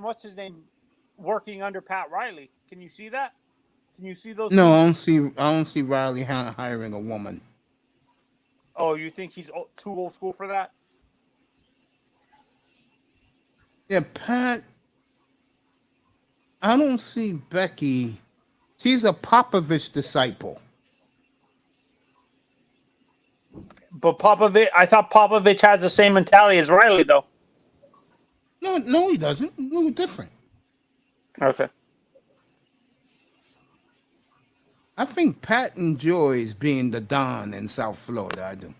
what's his name working under Pat Riley. Can you see that? Can you see those? No, I don't see Riley hiring a woman. Oh, you think he's too old school for that? Yeah, Pat. I don't see Becky. She's a Popovich disciple. But I thought Popovich has the same mentality as Riley, though. No, he doesn't. A little different. Okay. I think Pat enjoys being the Don in South Florida. I do.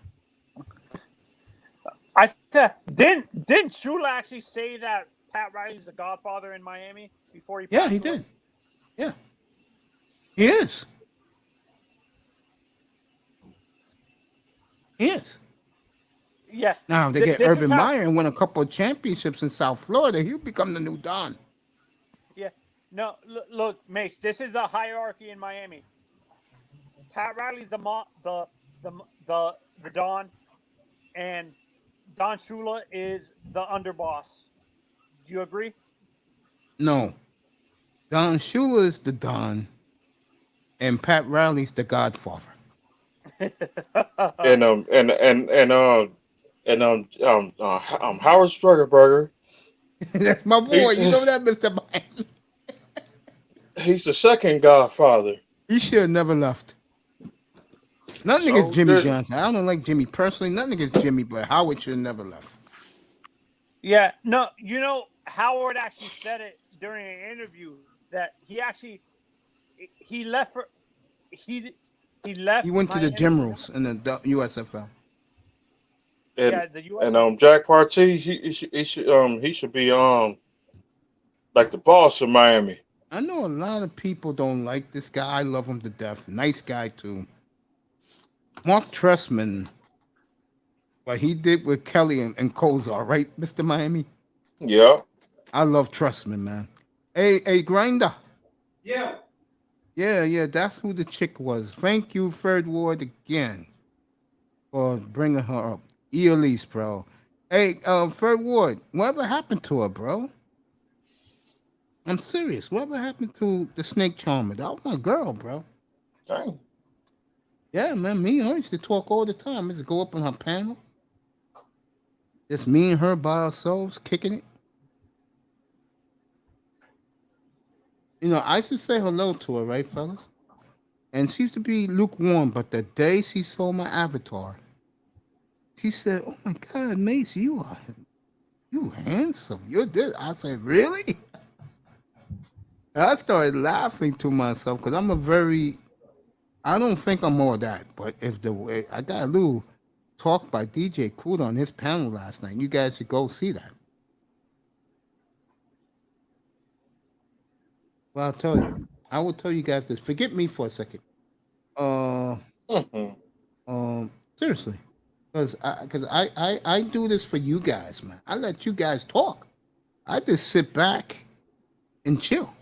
Didn't Shula actually say that Pat Riley's the godfather in Miami before he passed away? He did. Yeah. He is. He is. Yeah. Now, they get Urban Meyer and win a couple of championships in South Florida. He'll become the new Don. Yeah. No, look, Mace, this is a hierarchy in Miami. Pat Riley's the Don, and Don Shula is the underboss. Do you agree? No. Don Shula is the Don, and Pat Riley's the Godfather. and Howard Struckerberger. That's my boy. You know that, Mr. Miami. He's the second Godfather. He should have never left. Nothing against Jimmy Johnson. I don't like Jimmy personally. Nothing against Jimmy, but Howard should have never left. Yeah, no, Howard actually said it during an interview that he left. He went to the Generals in the USFL. And Jack Partee, he should be like the boss of Miami. I know a lot of people don't like this guy. I love him to death. Nice guy too. Mark Trestman, what he did with Kelly and Kozar, right, Mr. Miami? Yeah. I love Trestman, man. Hey, Grinder. Yeah. Yeah, that's who the chick was. Thank you, Fred Ward, again for bringing her up. Elise, bro. Hey, Fred Ward, whatever happened to her, bro? I'm serious. Whatever happened to the Snake Charmer? That was my girl, bro. Dang. Yeah, man, me and her used to talk all the time. I used to go up on her panel. Just me and her by ourselves, kicking it. You know, I used to say hello to her, right, fellas? And she used to be lukewarm, but the day she saw my avatar, she said, "Oh my God, Mace, you handsome. You're this." I said, "Really?" I started laughing to myself because I don't think I'm all that. But if the way I got a little talk by DJ Cool on his panel last night, you guys should go see that. Well, I will tell you guys this. Forget me for a second. Uh, seriously, because I do this for you guys, man. I let you guys talk. I just sit back and chill.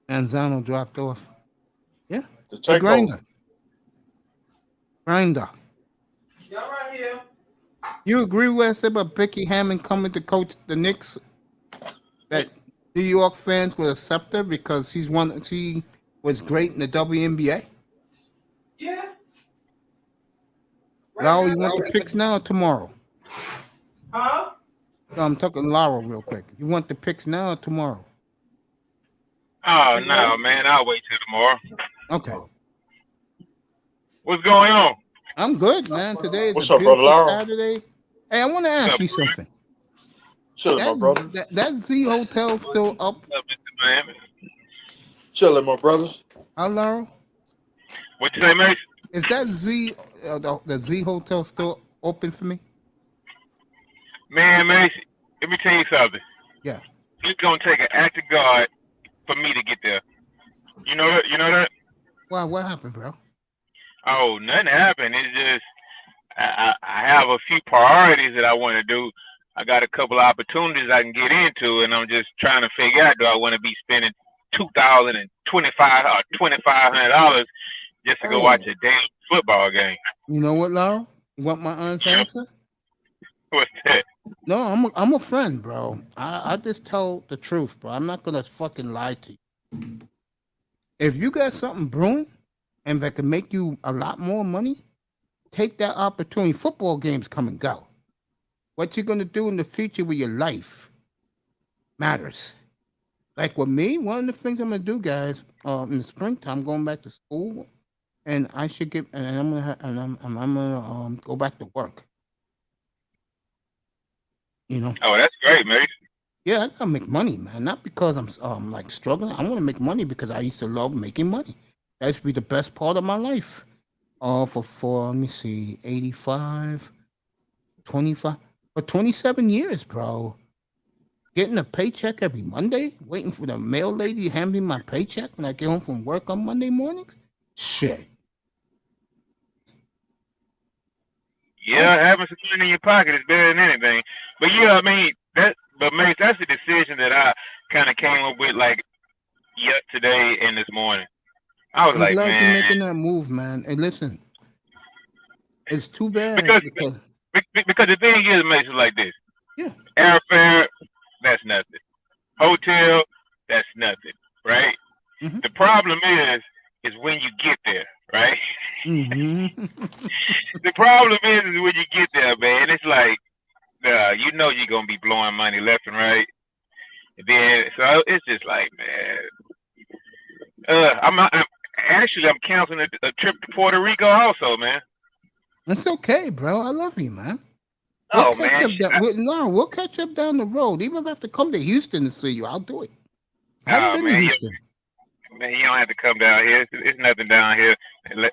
Manzano dropped off. Yeah, The hey, takeover. Grinder. Y'all right here. You agree with what I said about Becky Hammond coming to coach the Knicks? That New York fans will accept her because she was great in the WNBA? Yeah. Lau, you want the picks now or tomorrow? Huh? No, I'm talking Lara real quick. You want the picks now or tomorrow? Oh no, man! I'll wait till tomorrow. Okay. What's going on? I'm good, man. Today is What's a up, brother beautiful Lara? Saturday. Hey, I want to ask you something. Chilling, my brother. That Z Hotel still up? What's up, Mr. Miami? Chilling, my brothers. Huh, Lara? What you say, Mace? Is that the Z Hotel still open for me? Man, Mace, let me tell you something. Yeah. It's gonna take an act of God for me to get there. You know that? You know that? Why? What happened, bro? Oh, nothing happened. It's just I have a few priorities that I want to do. I got a couple of opportunities I can get into, and I'm just trying to figure out: do I want to be spending $2,025 or $2,500 just to go watch a damn football game? You know what, Lara? You want my honest answer? What's that? No, I'm a friend, bro. I just tell the truth, bro. I'm not gonna fucking lie to you. If you got something brewing and that can make you a lot more money, take that opportunity. Football games come and go. What you're gonna do in the future with your life matters. Like with me, one of the things I'm gonna do, guys, in the springtime, going back to school, and I should get, and I'm gonna go back to work. You know. Oh, that's great, Mace. Yeah, I gotta make money, man. Not because I'm like struggling. I want to make money because I used to love making money. That used to be the best part of my life. For let me see, 85, 25, for 27 years, bro. Getting a paycheck every Monday, waiting for the mail lady to hand me my paycheck when I get home from work on Monday mornings. Shit. Yeah, having some money in your pocket is better than anything. But yeah, I mean but Mace, that's the decision that I kind of came up with like yesterday and this morning. I was I'm like, glad you're man, making that move, man. And listen, it's too bad because the thing is, Mace, is like this. Yeah. Airfare, that's nothing. Hotel, that's nothing, right? Mhm. The problem is when you get there, right? Mm-hmm. The problem is when you get there, man. It's like, you know you're gonna be blowing money left and right. And then so it's just like, man. I'm canceling a trip to Puerto Rico also, man. It's okay, bro. I love you, man. Oh We'll catch man. up. We'll catch up down the road. Even if I have to come to Houston to see you, I'll do it. I haven't been to man, Houston. Man, you don't have to come down here. It's nothing down here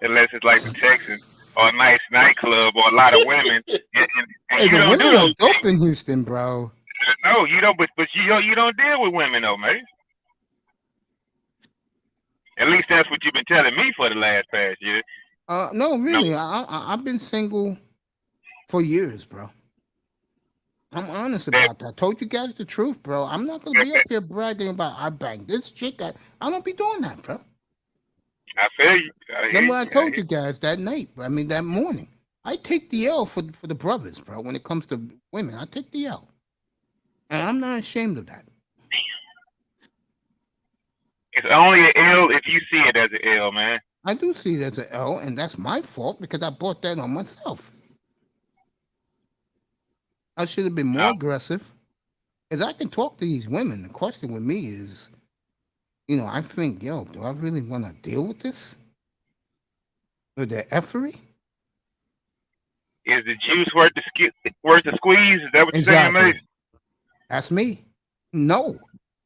unless it's like the Texans or a nice nightclub or a lot of women. And Hey, you the don't women do are those dope things. in Houston, bro. No, you don't. But you don't deal with women though, man. At least that's what you've been telling me for the last past year. No, really. I've been single for years, bro. I'm honest about that. I told you guys the truth, bro. I'm not gonna be up here bragging about I banged this chick. I don't be doing that, bro. I feel you. Remember I told you guys that night. I mean that morning. I take the L for the brothers, bro. When it comes to women, I take the L, and I'm not ashamed of that. It's only an L if you see it as an L, man. I do see it as an L, and that's my fault because I bought that on myself. I should have been more Oh. aggressive. Because I can talk to these women. The question with me is, I think, yo, do I really want to deal with this? With the effery? Is the juice worth the squeeze? Is that what you're saying, Exactly. mate? That's me. No.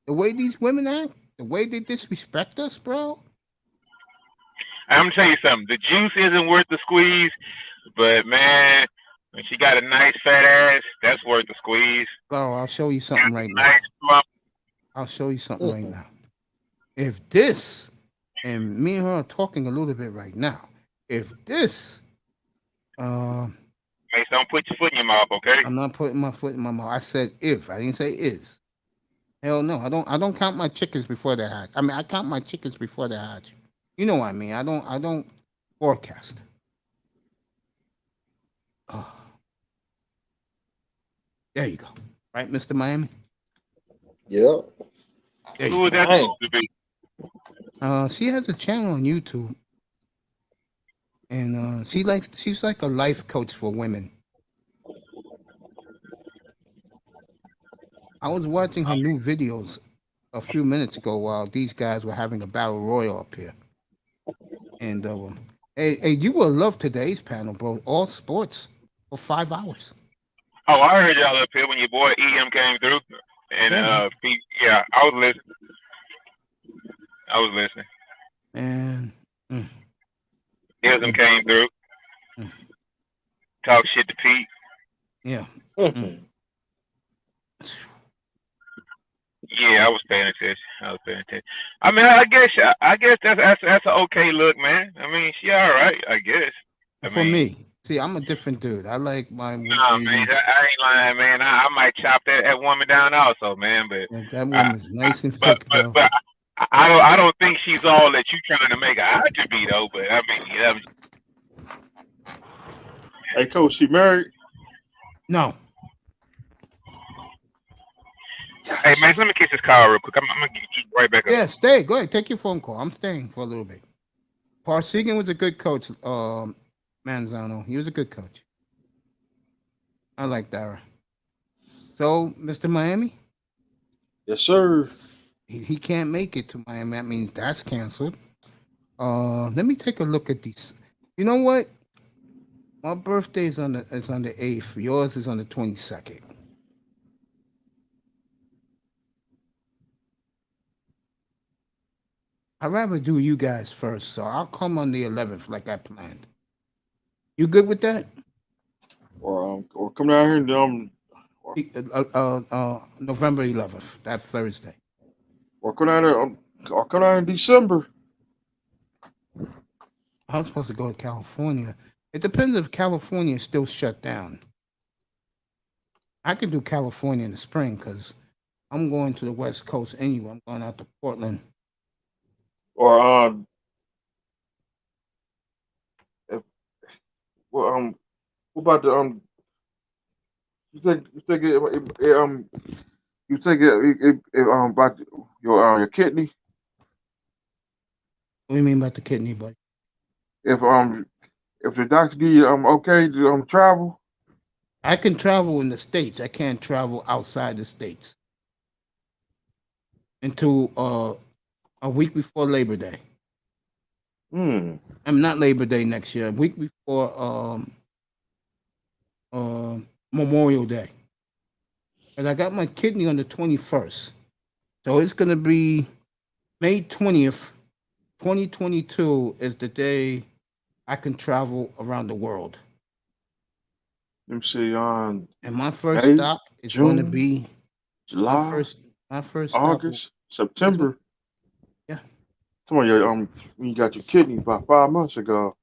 The way these women act, the way they disrespect us, bro. I'm gonna tell you something. The juice isn't worth the squeeze, but man, when she got a nice fat ass, that's worth the squeeze. Bro, I'll show you something right now. Nice plump. I'll show you something right now. If this, and me and her are talking a little bit right now, if this, Mate, don't put your foot in your mouth, okay? I'm not putting my foot in my mouth. I said if. I didn't say is. Hell no. I don't count my chickens before they hatch. I mean, I count my chickens before they hatch. You know what I mean? I don't forecast. Oh. There you go. Right, Mr. Miami? Yeah. There Who you is that Hey. supposed to be? She has a channel on YouTube. And she's like a life coach for women. I was watching her new videos a few minutes ago while these guys were having a battle royal up here. And hey, you will love today's panel, bro. All sports for 5 hours. Oh, I heard y'all up here when your boy EM came through. And Yeah. yeah, I was listening. And Ism came through. Talk shit to Pete. yeah. Yeah, I was paying attention. I mean, I guess that's an okay look, man. I mean, she all right, I guess. For me, see, I'm a different dude. I like my Nah, ladies. man, I ain't lying, man. I might chop that woman down also, man. But Yeah, that woman's nice and thick, bro. But I don't think she's all that you trying to make her out to be, though. But I mean, yeah. Hey, Coach, she married? No. Hey, man, let me kiss this call real quick. I'm gonna get you right back up. Yeah, stay. Go ahead. Take your phone call. I'm staying for a little bit. Parsegan was a good coach, Manzano. He was a good coach. I like Dara. So, Mr. Miami? Yes, sir. He can't make it to Miami. That means that's canceled. Let me take a look at these. You know what? My birthday is on the 8th. Yours is on the 22nd. I'd rather do you guys first, so I'll come on the 11th like I planned. You good with that? Or come down here and November 11th, that Thursday. or come down there or come down in December. I was supposed to go to California. It depends if California is still shut down. I could do California in the spring because I'm going to the West Coast anyway. I'm going out to Portland. Or what about the you think about your kidney? What do you mean about the kidney, buddy? If the doctor give you okay to travel? I can travel in the States. I can't travel outside the States until a week before Labor Day. I'm not Labor Day next year. A week before Memorial Day. And I got my kidney on the 21st. So it's going to be May 20th, 2022 is the day I can travel around the world. Let me see. And my first May, stop is going to June, be July, my first August, September. Yeah. Come on, when you got your kidney about 5 months ago.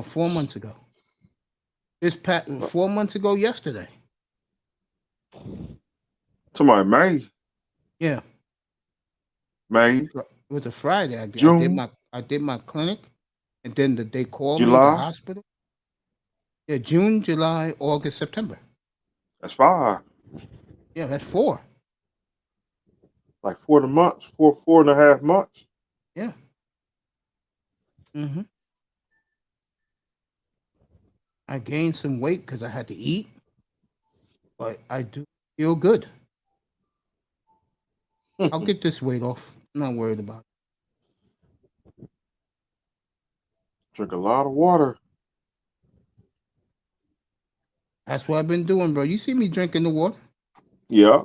4 months ago. 4 months ago yesterday. Tomorrow, May. Yeah. May. It was a Friday. I did my clinic, and then they called me to July. the hospital. Yeah, June, July, August, September. That's 5. Yeah, that's 4. Like 4 months, 4.5 months. Yeah. I gained some weight because I had to eat. but I do feel good. I'll get this weight off. I'm not worried about it. Drink a lot of water. That's what I've been doing, bro. You see me drinking the water? Yeah.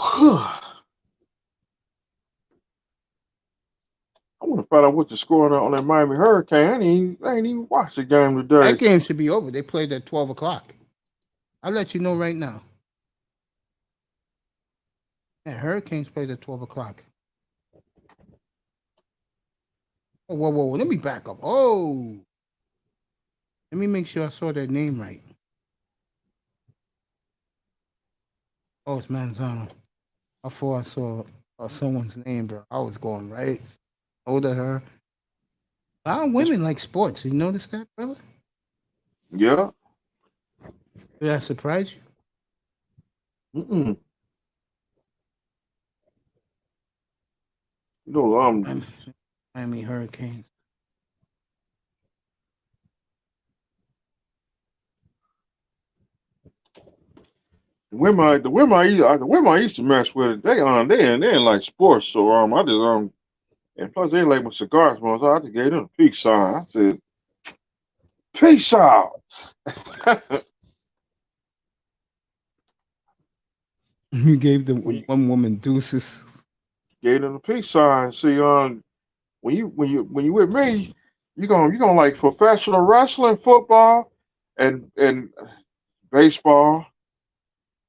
I want to find out what the score on that Miami Hurricane. I ain't even watched the game today. That game should be over. They played at 12 o'clock. I'll let you know right now. Yeah, Hurricanes played at 12 o'clock. Oh, whoa. Let me back up. Oh. Let me make sure I saw that name right. Oh, it's Manzano. I thought I saw someone's name, bro. I was going right. Older her. A lot of women like sports. You notice that, brother? Yeah. Did that surprise you? Mm-mm. You know, Miami Hurricanes. the women I used to mess with, they ain't like sports, so I just and plus they ain't like my cigars, so I just gave them a peace sign. I said, peace out. You gave the one woman deuces. Gave them a peace sign. See, when you with me, you gonna like professional wrestling, football, and baseball.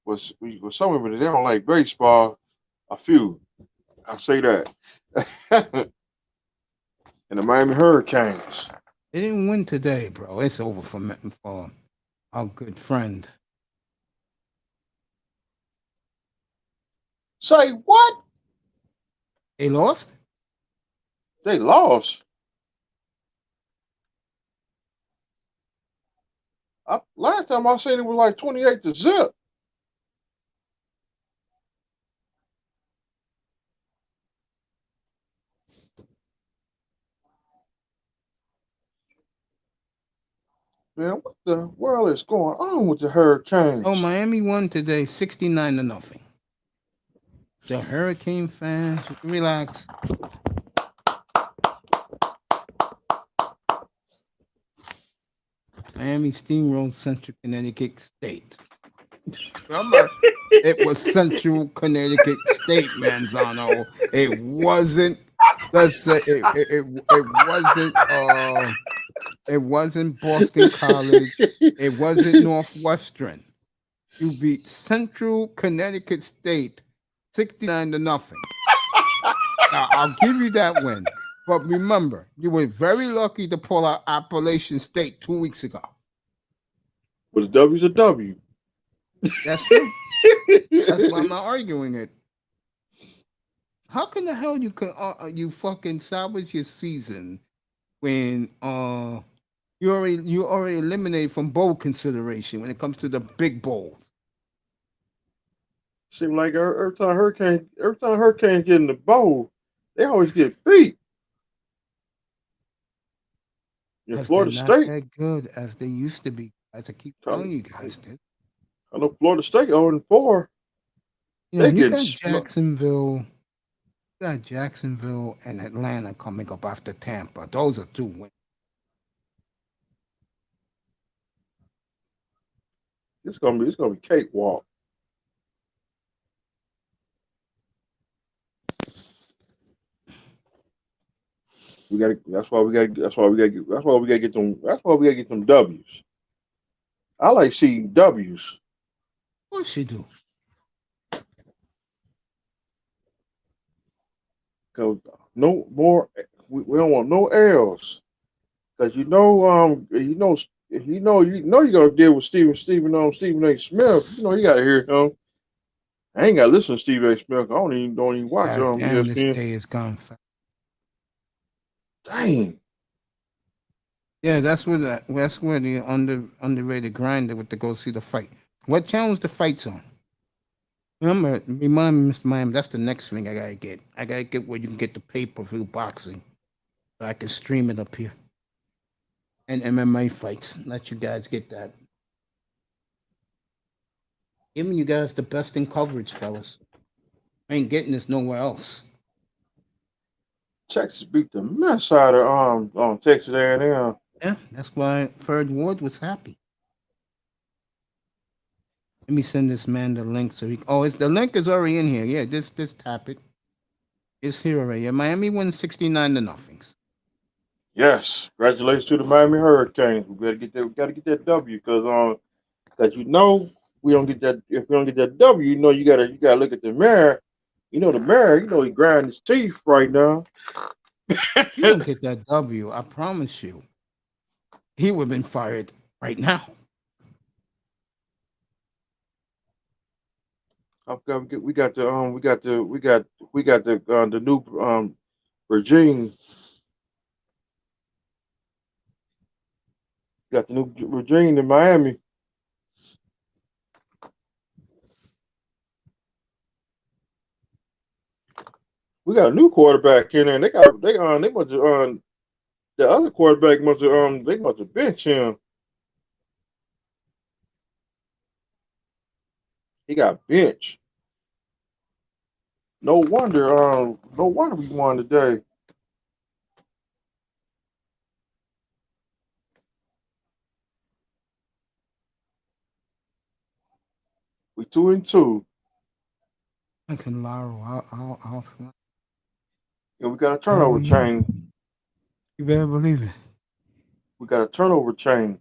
Was some women they don't like baseball. A few, I say that. And the Miami Hurricanes. They didn't win today, bro. It's over for our good friend. Say what? They lost? They lost. Last time I seen it was like 28-0. Man, what the world is going on with the Hurricanes? Oh, Miami won today 69-0. The Hurricane fans, relax. Miami steamrolled Central Connecticut State. Remember, it was Central Connecticut State, Manzano. It wasn't. Let's say it wasn't Boston College. It wasn't Northwestern. You beat Central Connecticut State 69-0. Now, I'll give you that win. But remember, you were very lucky to pull out Appalachian State 2 weeks ago. But the W's a W. That's true. That's why I'm not arguing it. How can the hell you fucking salvage your season when you already eliminated from bowl consideration when it comes to the big bowls? Seems like every time Hurricane get in the bowl, they always get beat. In Florida they're State, not that good as they used to be. As I keep telling you guys, dude. I know Florida State 0-4. You know, you got Jacksonville and Atlanta coming up after Tampa. Those are 2 wins. It's gonna be cakewalk. That's why we gotta get them W's. I like seeing W's. Of course you do. Cause no more. We don't want no L's. Cause you know you're gonna deal with Stephen A. Smith. You know you gotta hear him. I ain't gotta listen to Stephen A. Smith. I don't even watch God damn, ESPN. this day is gone fast. Dang. Yeah, that's where the underrated grinder with to go see the fight. What channel is the fights on? Remember, remind me, Mr. Miami, that's the next thing I gotta get. I gotta get where you can get the pay-per-view boxing. So I can stream it up here. And MMA fights. Let you guys get that. Giving you guys the best in coverage, fellas. I ain't getting this nowhere else. Texas beat the mess out of Texas A&M. Yeah, that's why Ferd Ward was happy. Let me send this man the link so he. Oh, the link is already in here. Yeah, just tap it. It's here already. Yeah, Miami wins 69-0. Yes, congratulations to the Miami Hurricanes. We gotta get that W because we don't get that. If we don't get that W, you gotta look at the mirror. The mayor, he grinding his teeth right now. You don't get that W, I promise you. He would have been fired right now. We got the new regime. Got the new regime in Miami. We got a new quarterback in there. And they must have the other quarterback must have benched him. He got benched. No wonder we won today. We 2-2. I can Laro. I'll And we got a turnover chain. You better believe it. We got a turnover chain.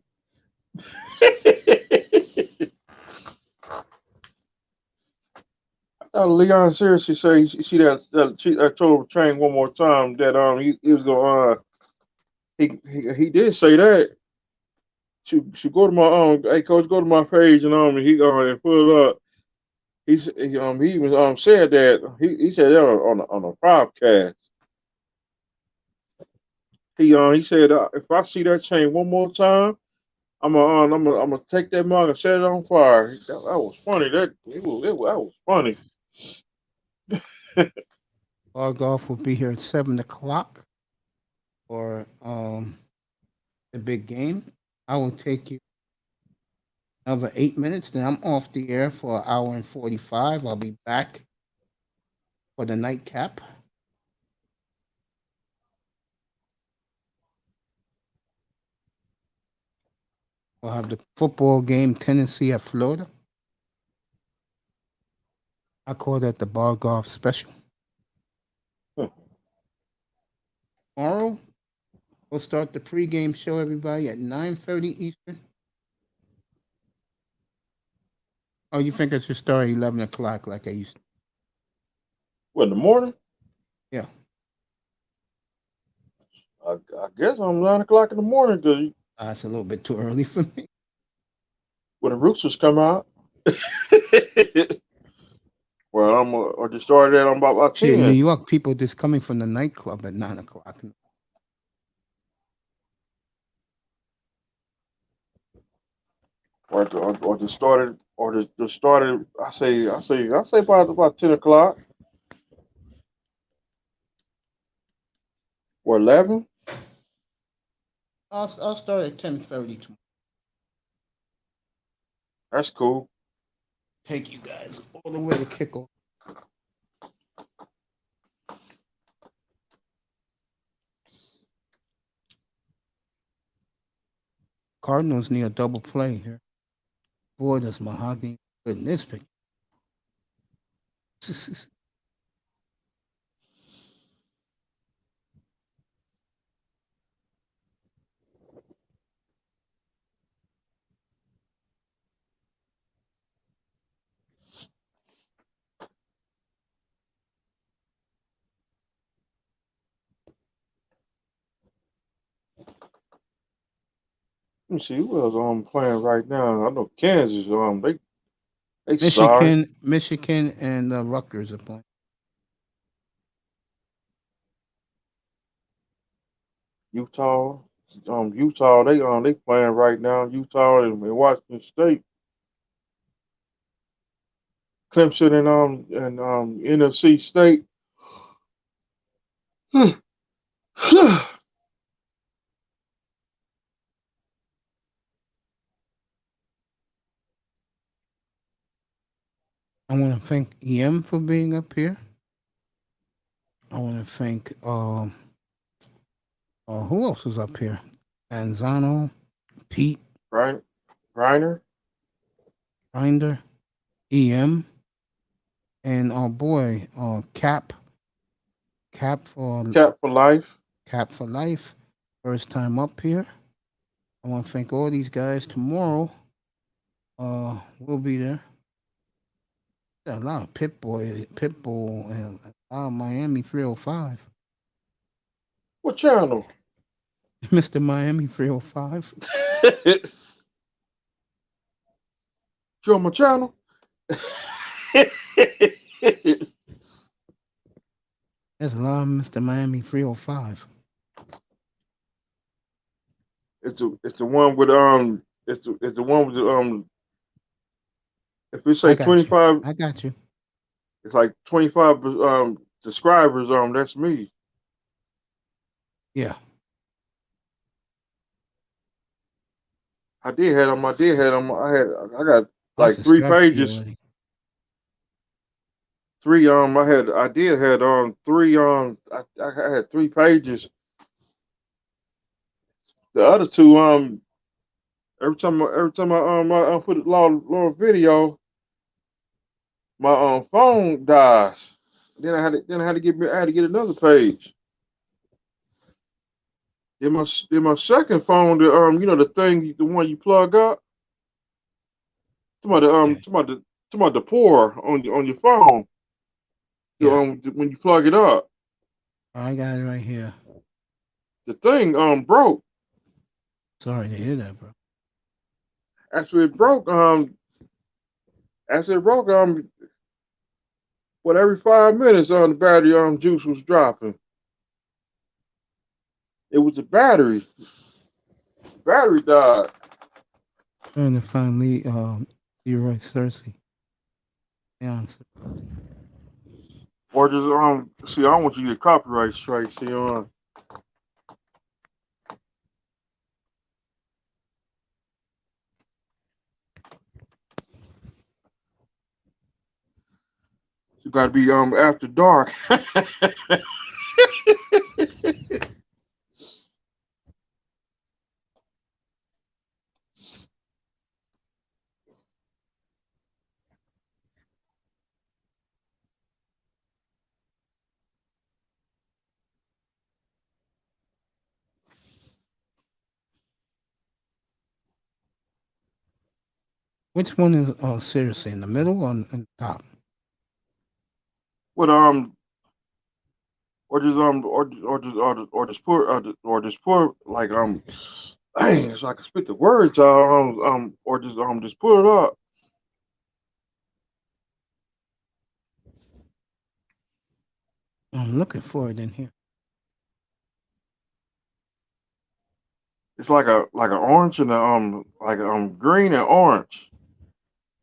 Leon seriously say you see that turnover chain one more time that he was gonna he did say that. Should go to my hey coach, go to my page and he and pull it up. He even said that he said that on a podcast. He said if I see that chain one more time, I'm gonna take that mug and set it on fire. That was funny. That was funny. Bar golf will be here at 7:00 for the big game. I will take you another 8 minutes. Then I'm off the air for 1 hour and 45. I'll be back for the nightcap. We'll have the football game, Tennessee at Florida. I call that the bar golf special. Tomorrow, we'll start the pregame show, everybody, at 9:30 Eastern. Oh, you think I should start at 11:00 like I used to? What, in the morning? Yeah. I guess I'm 9:00 in the morning because It's a little bit too early for me. when the roosters come out. Well, I just started at about 10. In New York, people just coming from the nightclub at 9:00. Or just started. I say about 10:00 or 11. I'll start at 10:30 tomorrow. That's cool. Take you guys all the way to kickoff. Cardinals need a double play here. Boy, does Mahogany good in this picture. Let me see who else playing right now. I know Kansas. They sorry. Michigan, and Rutgers are playing. Utah. Utah, they playing right now. Utah and Washington State, Clemson and NFC State. I want to thank EM for being up here. I want to thank who else is up here? Anzano, Pete, Griner, Grinder, EM, and our boy Cap for life. Cap for life. First time up here. I want to thank all these guys. Tomorrow, we'll be there. There's a lot of Pitbull, and a lot of Miami 305. What channel? Mr. Miami 305. You on my channel? There's a lot of Mr. Miami 305. It's the one with it's the one with if we say 25, I got you. it's like 25 subscribers. That's me. Yeah. I got like 3 pages. Three I did had 3 I had 3 pages. The other 2 every time I put a long video, my phone dies. Then I had to get another page. Then my second phone, the thing, the one you plug up. Talking about the port on your phone. Yeah. When you plug it up. I got it right here. The thing broke. Sorry to hear that, bro. After it broke, what, every 5 minutes the battery juice was dropping. It was the battery. The battery died. Trying to find Leroy Cersei. Yeah. Or just see, I don't want you to get copyright strikes. See you gotta be after dark. Which one is Cersei, in the middle or on the top? What or just put like dang, so I can spit the words out or just put it up. I'm looking for it in here. It's like an orange and a green and orange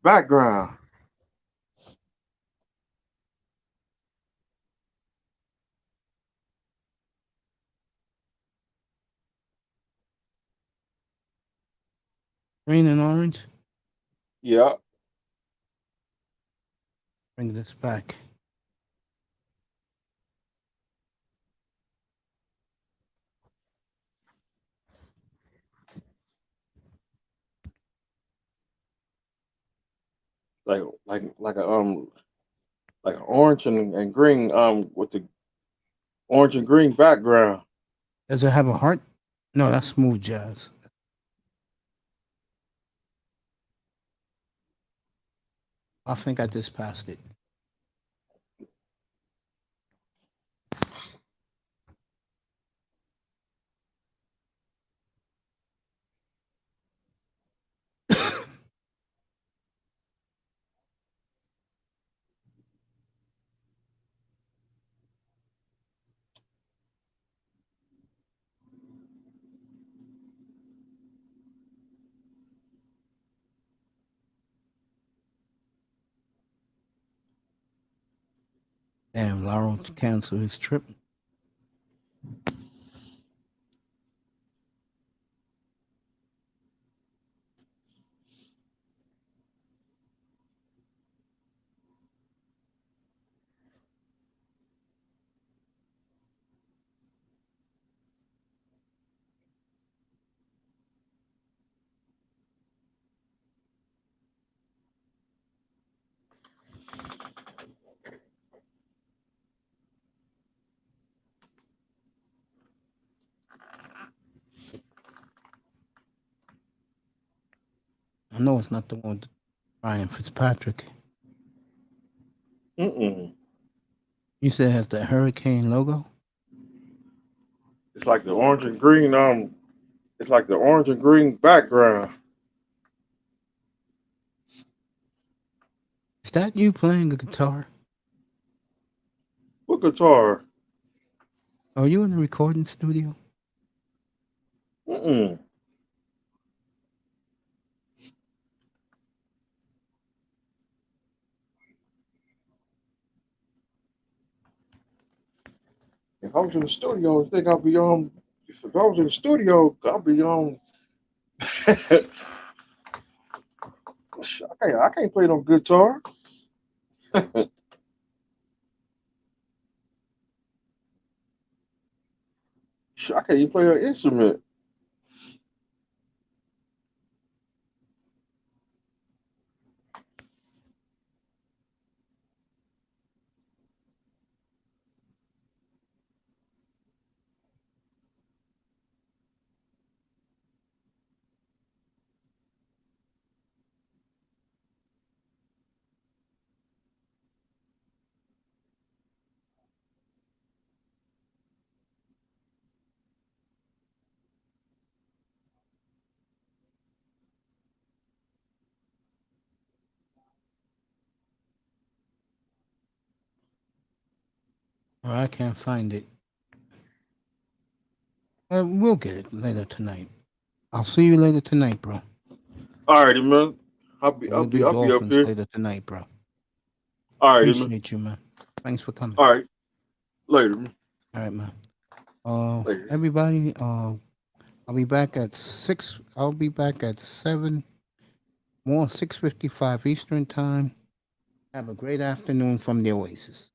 background. Green and orange. Yeah. Bring this back. Like an orange and green with the orange and green background. Does it have a heart? No, that's smooth jazz. I think I just passed it. And Laurel to cancel his trip. I know it's not the one with Ryan Fitzpatrick. Mm-mm. You said it has the hurricane logo? It's like the orange and green. It's like the orange and green background. Is that you playing the guitar? What guitar? Are you in the recording studio? Mm-mm. If I was in the studio, I think I'd be on. If I was in the studio, I'd be on. I can't play no guitar. I can't even play an instrument. Or I can't find it. We'll get it later tonight. I'll see you later tonight, bro. Alrighty, man. I'll We'll be do up Dolphins here. later tonight, bro. Alrighty, man. Appreciate you, man. Thanks for coming. All right. Later, man. All right, man. Later. Everybody, I'll be back at 6. I'll be back at 7. More 6:55 Eastern time. Have a great afternoon from the Oasis.